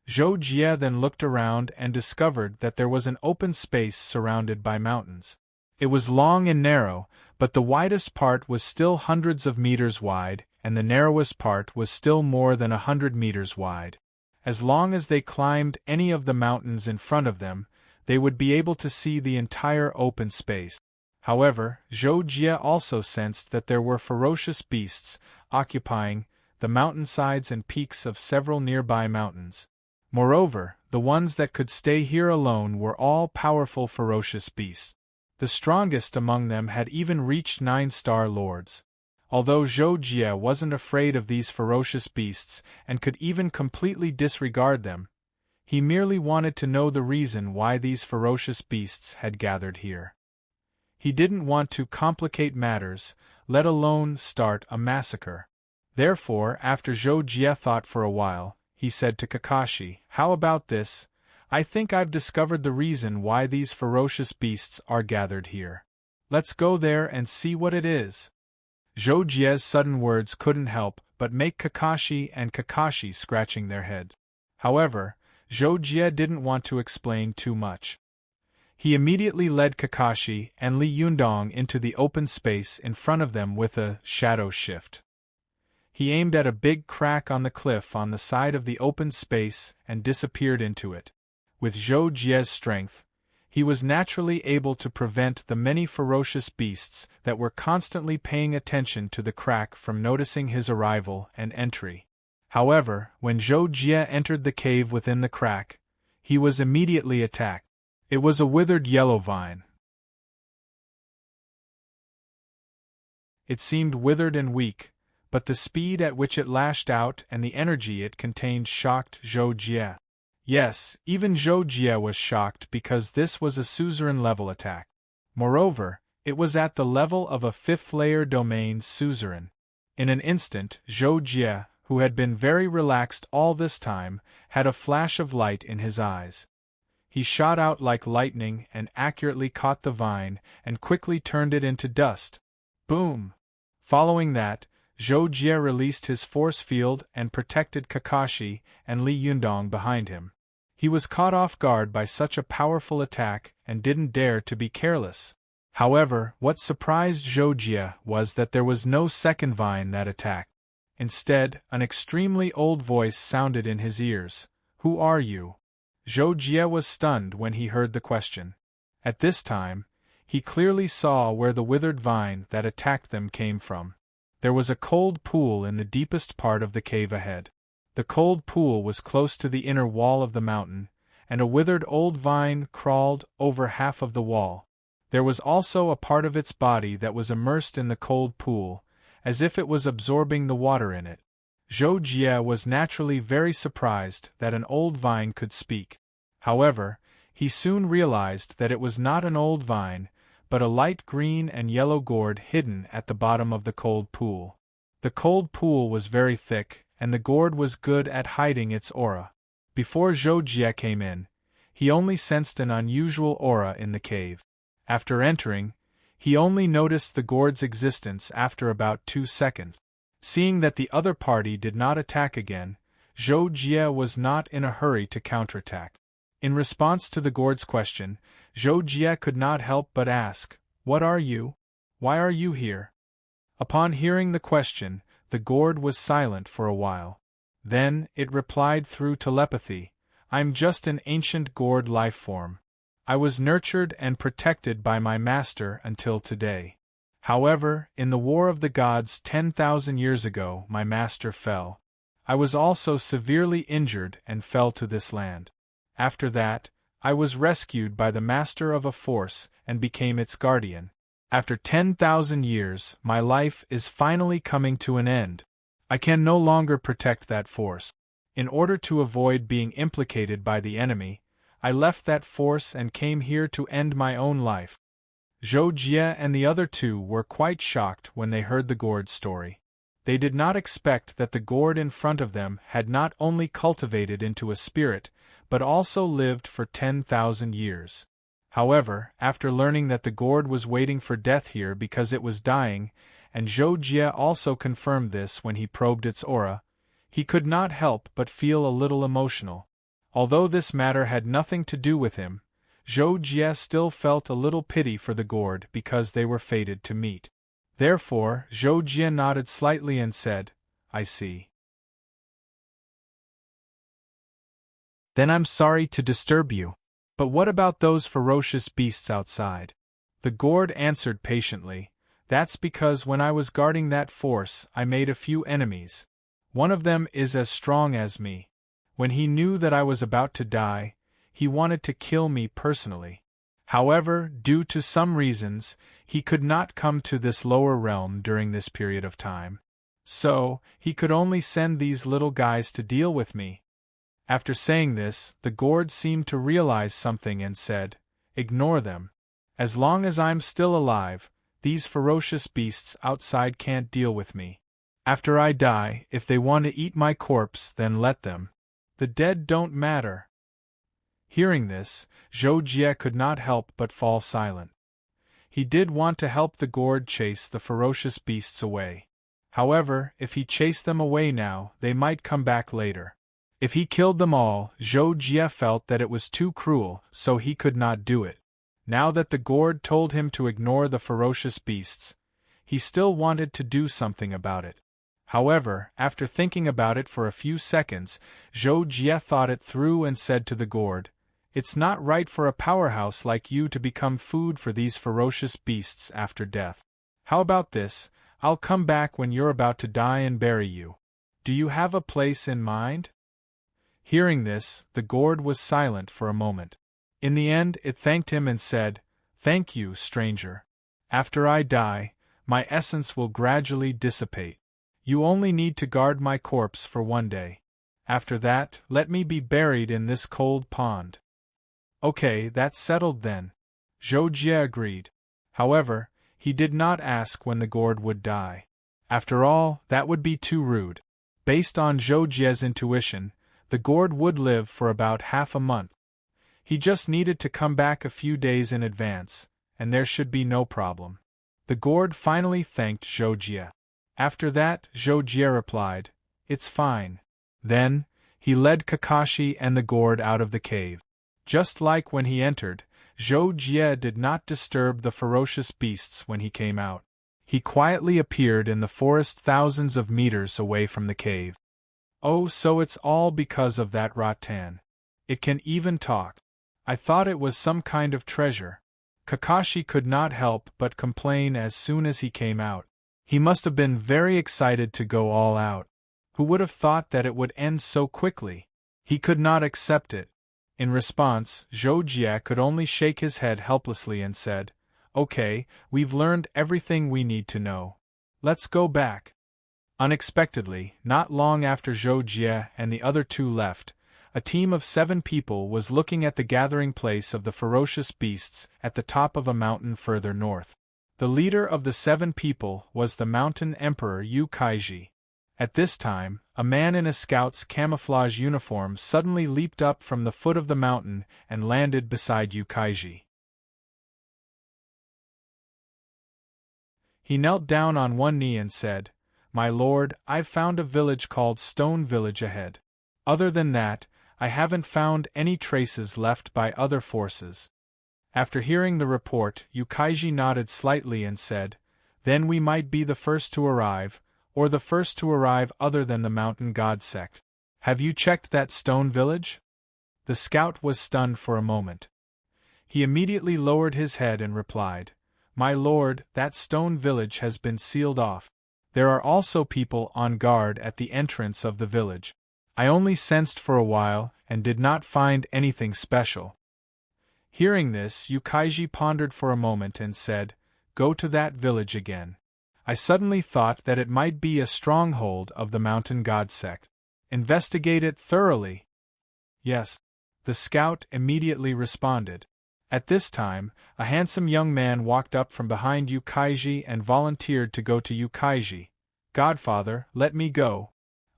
Zhou Jie then looked around and discovered that there was an open space surrounded by mountains. It was long and narrow, but the widest part was still hundreds of meters wide, and the narrowest part was still more than 100 meters wide. As long as they climbed any of the mountains in front of them, they would be able to see the entire open space. However, Zhou Jie also sensed that there were ferocious beasts occupying the mountainsides and peaks of several nearby mountains. Moreover, the ones that could stay here alone were all powerful ferocious beasts. The strongest among them had even reached 9-star lords. Although Zhou Jie wasn't afraid of these ferocious beasts and could even completely disregard them, he merely wanted to know the reason why these ferocious beasts had gathered here. He didn't want to complicate matters, let alone start a massacre. Therefore, after Zhou Jie thought for a while, he said to Kakashi, "How about this? I think I've discovered the reason why these ferocious beasts are gathered here. Let's go there and see what it is." Zhou Jie's sudden words couldn't help but make Kakashi and Kakashi scratching their heads. However, Zhou Jie didn't want to explain too much. He immediately led Kakashi and Li Yundong into the open space in front of them with a shadow shift. He aimed at a big crack on the cliff on the side of the open space and disappeared into it. With Zhou Jie's strength, he was naturally able to prevent the many ferocious beasts that were constantly paying attention to the crack from noticing his arrival and entry. However, when Zhou Jie entered the cave within the crack, he was immediately attacked. It was a withered yellow vine. It seemed withered and weak, but the speed at which it lashed out and the energy it contained shocked Zhou Jie. Yes, even Zhou Jie was shocked because this was a suzerain-level attack. Moreover, it was at the level of a 5th-layer domain suzerain. In an instant, Zhou Jie, who had been very relaxed all this time, had a flash of light in his eyes. He shot out like lightning and accurately caught the vine and quickly turned it into dust. Boom! Following that, Zhou Jie released his force field and protected Kakashi and Li Yundong behind him. He was caught off guard by such a powerful attack and didn't dare to be careless. However, what surprised Zhou Jie was that there was no second vine that attacked. Instead, an extremely old voice sounded in his ears. "Who are you?" Zhou Jie was stunned when he heard the question. At this time, he clearly saw where the withered vine that attacked them came from. There was a cold pool in the deepest part of the cave ahead. The cold pool was close to the inner wall of the mountain, and a withered old vine crawled over half of the wall. There was also a part of its body that was immersed in the cold pool, as if it was absorbing the water in it. Zhou Jie was naturally very surprised that an old vine could speak. However, he soon realized that it was not an old vine, but a light green and yellow gourd hidden at the bottom of the cold pool. The cold pool was very thick, and the gourd was good at hiding its aura. Before Zhou Jie came in, he only sensed an unusual aura in the cave. After entering, he only noticed the gourd's existence after about 2 seconds. Seeing that the other party did not attack again, Zhou Jie was not in a hurry to counterattack. In response to the gourd's question, Zhou Jie could not help but ask, "What are you? Why are you here?" Upon hearing the question, the gourd was silent for a while. Then, it replied through telepathy, "I'm just an ancient gourd life form. I was nurtured and protected by my master until today. However, in the War of the Gods 10,000 years ago, my master fell. I was also severely injured and fell to this land. After that, I was rescued by the master of a force and became its guardian. After 10,000 years, my life is finally coming to an end. I can no longer protect that force. In order to avoid being implicated by the enemy, I left that force and came here to end my own life." Zhou Jie and the other two were quite shocked when they heard the gourd's story. They did not expect that the gourd in front of them had not only cultivated into a spirit, but also lived for 10,000 years. However, after learning that the gourd was waiting for death here because it was dying, and Zhou Jie also confirmed this when he probed its aura, he could not help but feel a little emotional. Although this matter had nothing to do with him, Zhou Jie still felt a little pity for the gourd because they were fated to meet. Therefore, Zhou Jie nodded slightly and said, "I see." Then I'm sorry to disturb you. But what about those ferocious beasts outside? The gourd answered patiently, That's because when I was guarding that force, I made a few enemies. One of them is as strong as me. When he knew that I was about to die, he wanted to kill me personally. However, due to some reasons, he could not come to this lower realm during this period of time. So, he could only send these little guys to deal with me. After saying this, the gourd seemed to realize something and said, Ignore them. As long as I'm still alive, these ferocious beasts outside can't deal with me. After I die, if they want to eat my corpse, then let them. The dead don't matter. Hearing this, Zhou Jie could not help but fall silent. He did want to help the gourd chase the ferocious beasts away. However, if he chased them away now, they might come back later. If he killed them all, Zhou Jie felt that it was too cruel, so he could not do it. Now that the gourd told him to ignore the ferocious beasts, he still wanted to do something about it. However, after thinking about it for a few seconds, Zhou Jie thought it through and said to the gourd, It's not right for a powerhouse like you to become food for these ferocious beasts after death. How about this? I'll come back when you're about to die and bury you. Do you have a place in mind? Hearing this, the gourd was silent for a moment. In the end, it thanked him and said, Thank you, stranger. After I die, my essence will gradually dissipate. You only need to guard my corpse for 1 day. After that, let me be buried in this cold pond. Okay, that's settled then. Zhou Jie agreed. However, he did not ask when the gourd would die. After all, that would be too rude. Based on Zhou Jie's intuition, the gourd would live for about half a month. He just needed to come back a few days in advance, and there should be no problem. The gourd finally thanked Zhou Jie. After that, Zhou Jie replied, It's fine. Then, he led Kakashi and the gourd out of the cave. Just like when he entered, Zhou Jie did not disturb the ferocious beasts when he came out. He quietly appeared in the forest thousands of meters away from the cave. Oh, so it's all because of that rattan. It can even talk. I thought it was some kind of treasure. Kakashi could not help but complain as soon as he came out. He must have been very excited to go all out. Who would have thought that it would end so quickly? He could not accept it. In response, Zhou Jie could only shake his head helplessly and said, Okay, we've learned everything we need to know. Let's go back. Unexpectedly, not long after Zhou Jie and the other two left, a team of 7 people was looking at the gathering place of the ferocious beasts at the top of a mountain further north. The leader of the 7 people was the mountain emperor Yu Kaiji. At this time, a man in a scout's camouflage uniform suddenly leaped up from the foot of the mountain and landed beside Yu Kaiji. He knelt down on one knee and said, My lord, I've found a village called Stone Village ahead. Other than that, I haven't found any traces left by other forces. After hearing the report, Yu Kaiji nodded slightly and said, Then we might be the first to arrive, or the first to arrive other than the mountain god sect. Have you checked that stone village? The scout was stunned for a moment. He immediately lowered his head and replied, My lord, that stone village has been sealed off. There are also people on guard at the entrance of the village. I only sensed for a while and did not find anything special. Hearing this, Yu Kaiji pondered for a moment and said, Go to that village again. I suddenly thought that it might be a stronghold of the mountain god sect. Investigate it thoroughly. Yes. The scout immediately responded. At this time, a handsome young man walked up from behind Yu Kaiji and volunteered to go to Yu Kaiji. Godfather, let me go.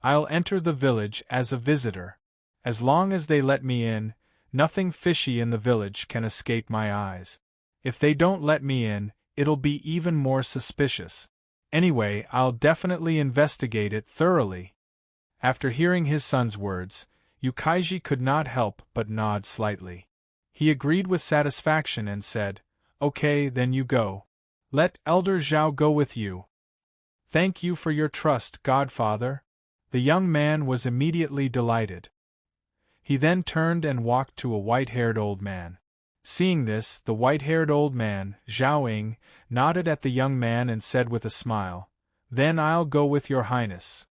I'll enter the village as a visitor. As long as they let me in, nothing fishy in the village can escape my eyes. If they don't let me in, it'll be even more suspicious. Anyway, I'll definitely investigate it thoroughly. After hearing his son's words, Yu Kaiji could not help but nod slightly. He agreed with satisfaction and said, Okay, then you go. Let Elder Zhao go with you. Thank you for your trust, Godfather. The young man was immediately delighted. He then turned and walked to a white-haired old man. Seeing this, the white-haired old man, Zhao Ying, nodded at the young man and said with a smile, "Then I'll go with your highness."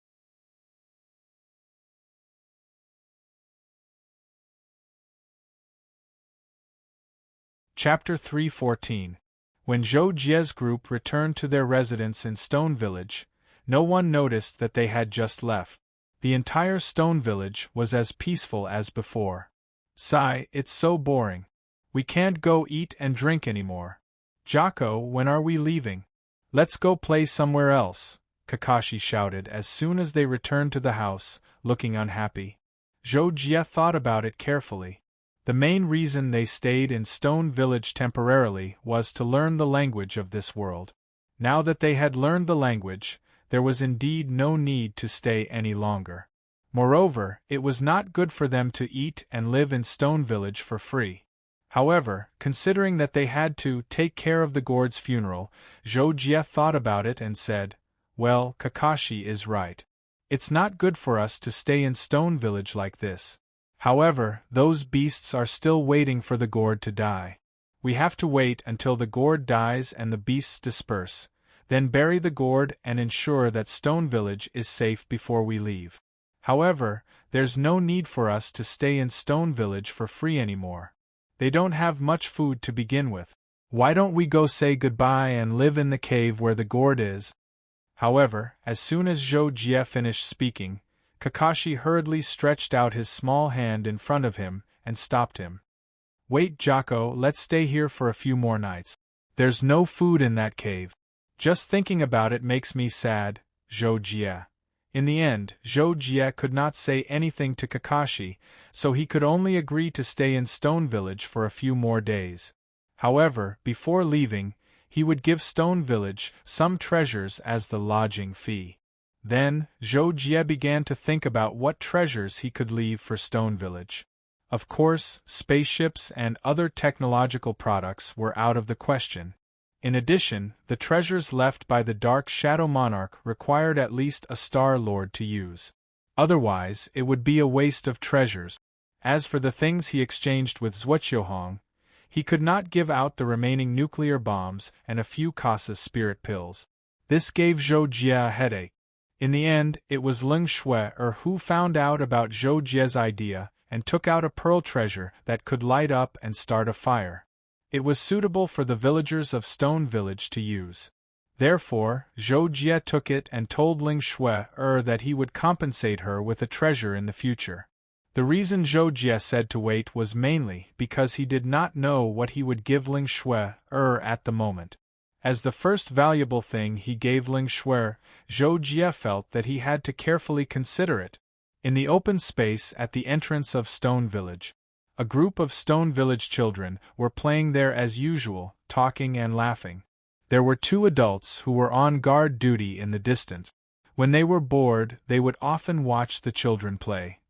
Chapter 3:14. When Zhou Jie's group returned to their residence in Stone Village, no one noticed that they had just left. The entire Stone Village was as peaceful as before. "Sigh, it's so boring. We can't go eat and drink anymore. Jocko, when are we leaving? Let's go play somewhere else," Kakashi shouted as soon as they returned to the house, looking unhappy. Zhou Jie thought about it carefully. The main reason they stayed in Stone Village temporarily was to learn the language of this world. Now that they had learned the language, there was indeed no need to stay any longer. Moreover, it was not good for them to eat and live in Stone Village for free. However, considering that they had to take care of the Gourd's funeral, Zhou Jie thought about it and said, "Well, Kakashi is right. It's not good for us to stay in Stone Village like this. However, those beasts are still waiting for the Gourd to die. We have to wait until the Gourd dies and the beasts disperse, then bury the Gourd and ensure that Stone Village is safe before we leave. However, there's no need for us to stay in Stone Village for free anymore. They don't have much food to begin with. Why don't we go say goodbye and live in the cave where the Gourd is?" However, as soon as Zhou Jie finished speaking, Kakashi hurriedly stretched out his small hand in front of him and stopped him. "Wait, Jocko, let's stay here for a few more nights. There's no food in that cave. Just thinking about it makes me sad, Zhou Jie." In the end, Zhou Jie could not say anything to Kakashi, so he could only agree to stay in Stone Village for a few more days. However, before leaving, he would give Stone Village some treasures as the lodging fee. Then, Zhou Jie began to think about what treasures he could leave for Stone Village. Of course, spaceships and other technological products were out of the question. In addition, the treasures left by the Dark Shadow Monarch required at least a Star Lord to use. Otherwise, it would be a waste of treasures. As for the things he exchanged with Zhuoqiuhong, he could not give out the remaining nuclear bombs and a few Kasa's spirit pills. This gave Zhou Jie a headache. In the end, it was Ling Shui who found out about Zhou Jie's idea and took out a pearl treasure that could light up and start a fire. It was suitable for the villagers of Stone Village to use. Therefore, Zhou Jie took it and told Ling Shui that he would compensate her with a treasure in the future. The reason Zhou Jie said to wait was mainly because he did not know what he would give Ling Shui at the moment. As the first valuable thing he gave Ling Shui, Zhou Jie felt that he had to carefully consider it. In the open space at the entrance of Stone Village, a group of Stone Village children were playing there as usual, talking and laughing. There were 2 adults who were on guard duty in the distance. When they were bored, they would often watch the children play.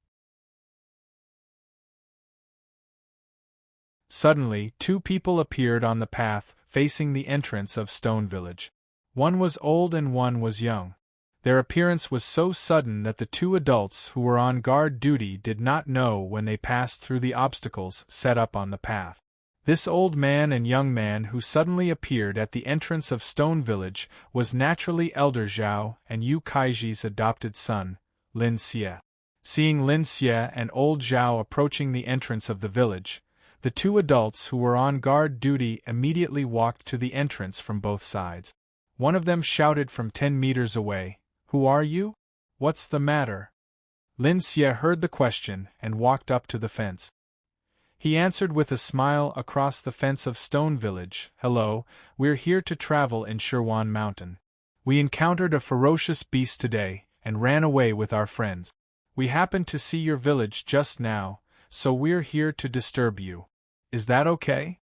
Suddenly, 2 people appeared on the path facing the entrance of Stone Village. One was old and one was young. Their appearance was so sudden that the 2 adults who were on guard duty did not know when they passed through the obstacles set up on the path. This old man and young man who suddenly appeared at the entrance of Stone Village was naturally Elder Zhao and Yu Kaiji's adopted son, Lin Xie. Seeing Lin Xie and old Zhao approaching the entrance of the village, the 2 adults who were on guard duty immediately walked to the entrance from both sides. One of them shouted from 10 meters away, "Who are you? What's the matter?" Lin Xie heard the question and walked up to the fence. He answered with a smile across the fence of Stone Village, "Hello, we're here to travel in Shirwan Mountain. We encountered a ferocious beast today and ran away with our friends. We happened to see your village just now, so we're here to disturb you. Is that okay?"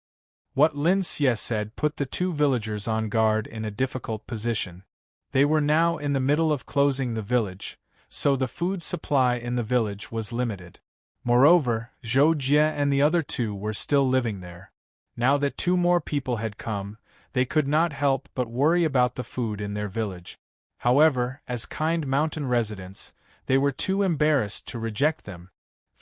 What Lin Xie said put the 2 villagers on guard in a difficult position. They were now in the middle of closing the village, so the food supply in the village was limited. Moreover, Zhou Jie and the other 2 were still living there. Now that 2 more people had come, they could not help but worry about the food in their village. However, as kind mountain residents, they were too embarrassed to reject them.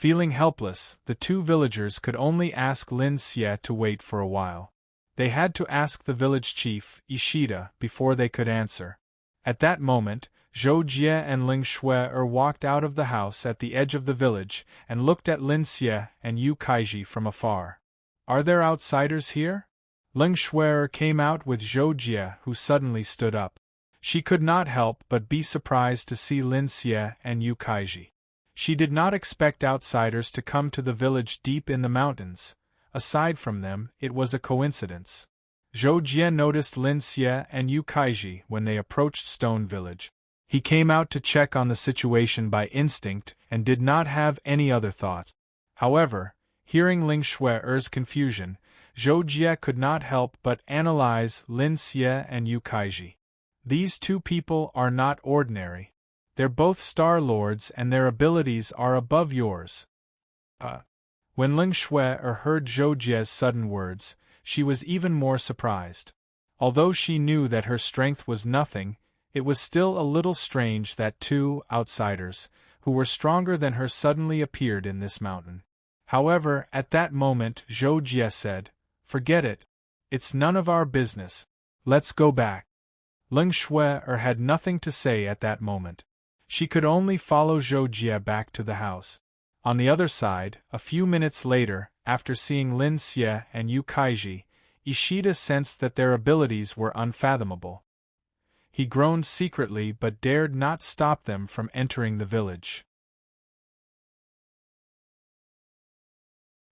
Feeling helpless, the two villagers could only ask Lin Xie to wait for a while. They had to ask the village chief, Ishida, before they could answer. At that moment, Zhou Jie and Ling Shui walked out of the house at the edge of the village and looked at Lin Xie and Yu Kaiji from afar. Are there outsiders here? Ling Shui came out with Zhou Jie, who suddenly stood up. She could not help but be surprised to see Lin Xie and Yu Kaiji. She did not expect outsiders to come to the village deep in the mountains. Aside from them, it was a coincidence. Zhou Jie noticed Lin Xie and Yu Kaiji when they approached Stone Village. He came out to check on the situation by instinct and did not have any other thought. However, hearing Ling Shui's confusion, Zhou Jie could not help but analyze Lin Xie and Yu Kaiji. These two people are not ordinary. They're both Star Lords and their abilities are above yours. When Ling Shui heard Zhou Jie's sudden words, she was even more surprised. Although she knew that her strength was nothing, it was still a little strange that two outsiders, who were stronger than her, suddenly appeared in this mountain. However, at that moment Zhou Jie said, "Forget it. It's none of our business. Let's go back." Ling Shui had nothing to say at that moment. She could only follow Zhou Jie back to the house. On the other side, a few minutes later, after seeing Lin Xie and Yu Kaiji, Ishida sensed that their abilities were unfathomable. He groaned secretly but dared not stop them from entering the village.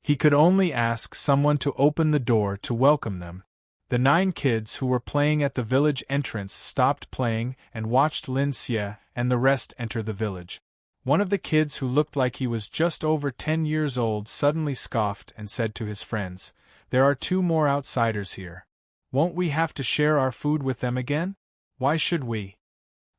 He could only ask someone to open the door to welcome them. The 9 kids who were playing at the village entrance stopped playing and watched Lin Xie and the rest enter the village. One of the kids, who looked like he was just over 10 years old, suddenly scoffed and said to his friends, "There are 2 more outsiders here. Won't we have to share our food with them again? Why should we?"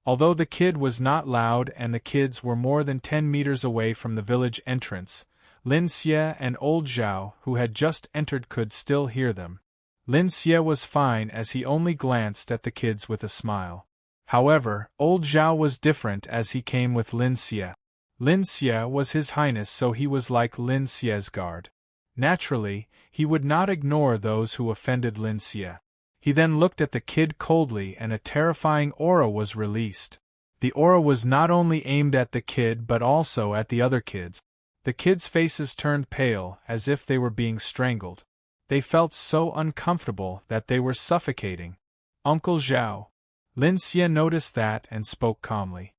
Although the kid was not loud and the kids were more than 10 meters away from the village entrance, Lin Xie and old Zhao, who had just entered, could still hear them. Lin Xie was fine as he only glanced at the kids with a smile. However, old Zhao was different as he came with Lin Xie. Lin Xie was His Highness, so he was like Lin Xie's guard. Naturally, he would not ignore those who offended Lin Xie. He then looked at the kid coldly and a terrifying aura was released. The aura was not only aimed at the kid but also at the other kids. The kids' faces turned pale as if they were being strangled. They felt so uncomfortable that they were suffocating. "Uncle Zhao." Lin Xie noticed that and spoke calmly.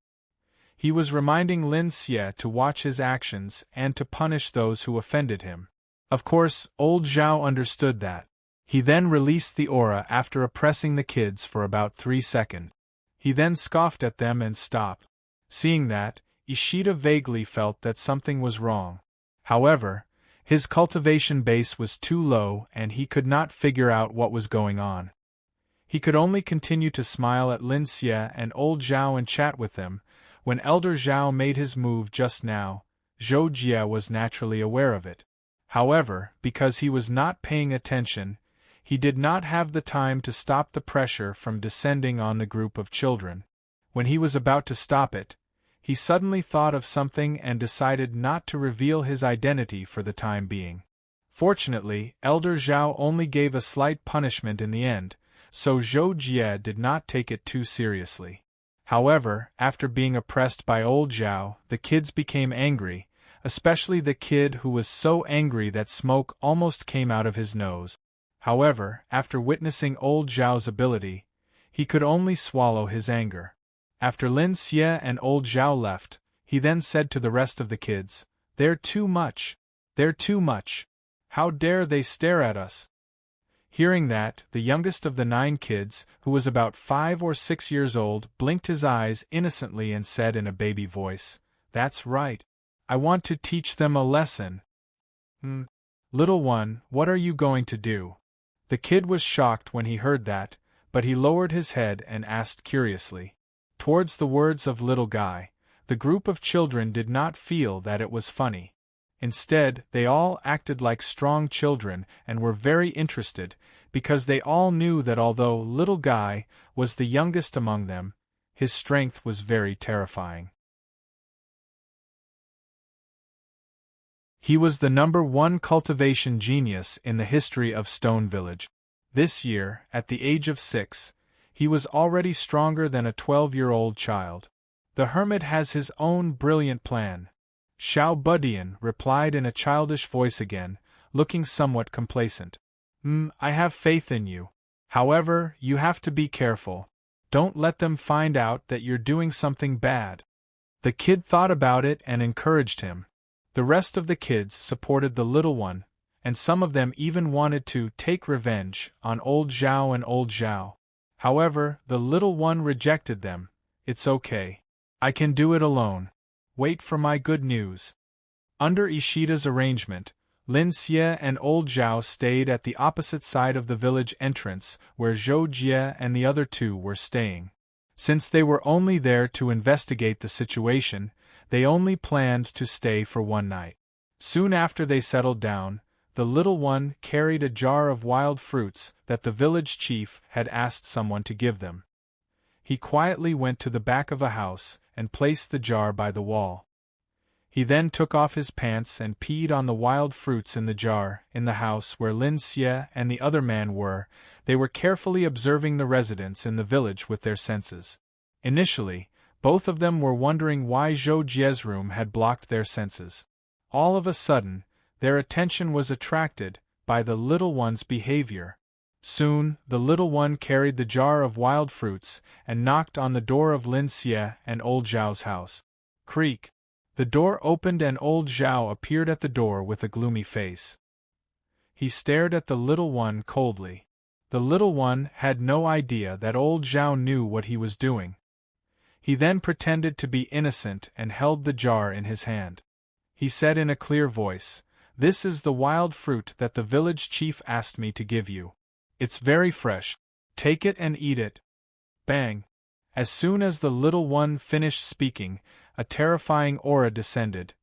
He was reminding Lin Xie to watch his actions and to punish those who offended him. Of course, old Zhao understood that. He then released the aura after oppressing the kids for about 3 seconds. He then scoffed at them and stopped. Seeing that, Ishida vaguely felt that something was wrong. However, his cultivation base was too low and he could not figure out what was going on. He could only continue to smile at Lin Xie and old Zhao and chat with them. When Elder Zhao made his move just now, Zhou Jie was naturally aware of it. However, because he was not paying attention, he did not have the time to stop the pressure from descending on the group of children. When he was about to stop it, he suddenly thought of something and decided not to reveal his identity for the time being. Fortunately, Elder Zhao only gave a slight punishment in the end, so Zhou Jie did not take it too seriously. However, after being oppressed by old Zhao, the kids became angry, especially the kid who was so angry that smoke almost came out of his nose. However, after witnessing old Zhao's ability, he could only swallow his anger. After Lin Xie and old Zhao left, he then said to the rest of the kids, "They're too much. They're too much. How dare they stare at us?" Hearing that, the youngest of the 9 kids, who was about 5 or 6 years old, blinked his eyes innocently and said in a baby voice, "That's right. I want to teach them a lesson." Little one, what are you going to do?" The kid was shocked when he heard that, but he lowered his head and asked curiously. Towards the words of little guy, the group of children did not feel that it was funny. Instead, they all acted like strong children and were very interested, because they all knew that although little Guy was the youngest among them, his strength was very terrifying. He was the #1 cultivation genius in the history of Stone Village. This year, at the age of 6, he was already stronger than a 12-year-old child. The hermit has his own brilliant plan, Xiao Budian replied in a childish voice again, looking somewhat complacent. I have faith in you. However, you have to be careful. Don't let them find out that you're doing something bad. The kid thought about it and encouraged him. The rest of the kids supported the little one, and some of them even wanted to take revenge on old Zhao and old Zhao. However, the little one rejected them. It's okay. I can do it alone. Wait for my good news. Under Ishida's arrangement, Lin Xie and old Zhao stayed at the opposite side of the village entrance where Zhou Jie and the other two were staying. Since they were only there to investigate the situation, they only planned to stay for one night. Soon after they settled down, the little one carried a jar of wild fruits that the village chief had asked someone to give them. He quietly went to the back of a house and placed the jar by the wall. He then took off his pants and peed on the wild fruits in the jar. In the house where Lin Xie and the other man were, they were carefully observing the residents in the village with their senses. Initially, both of them were wondering why Zhou Jie's room had blocked their senses. All of a sudden, their attention was attracted by the little one's behavior. Soon, the little one carried the jar of wild fruits and knocked on the door of Lin Xie and old Zhao's house. Creak! The door opened and old Zhao appeared at the door with a gloomy face. He stared at the little one coldly. The little one had no idea that old Zhao knew what he was doing. He then pretended to be innocent and held the jar in his hand. He said in a clear voice, "This is the wild fruit that the village chief asked me to give you. It's very fresh. Take it and eat it." Bang! As soon as the little one finished speaking, a terrifying aura descended.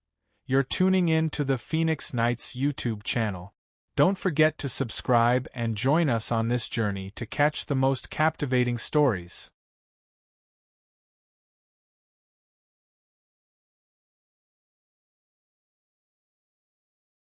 You're tuning in to the Phoenix Nights YouTube channel. Don't forget to subscribe and join us on this journey to catch the most captivating stories.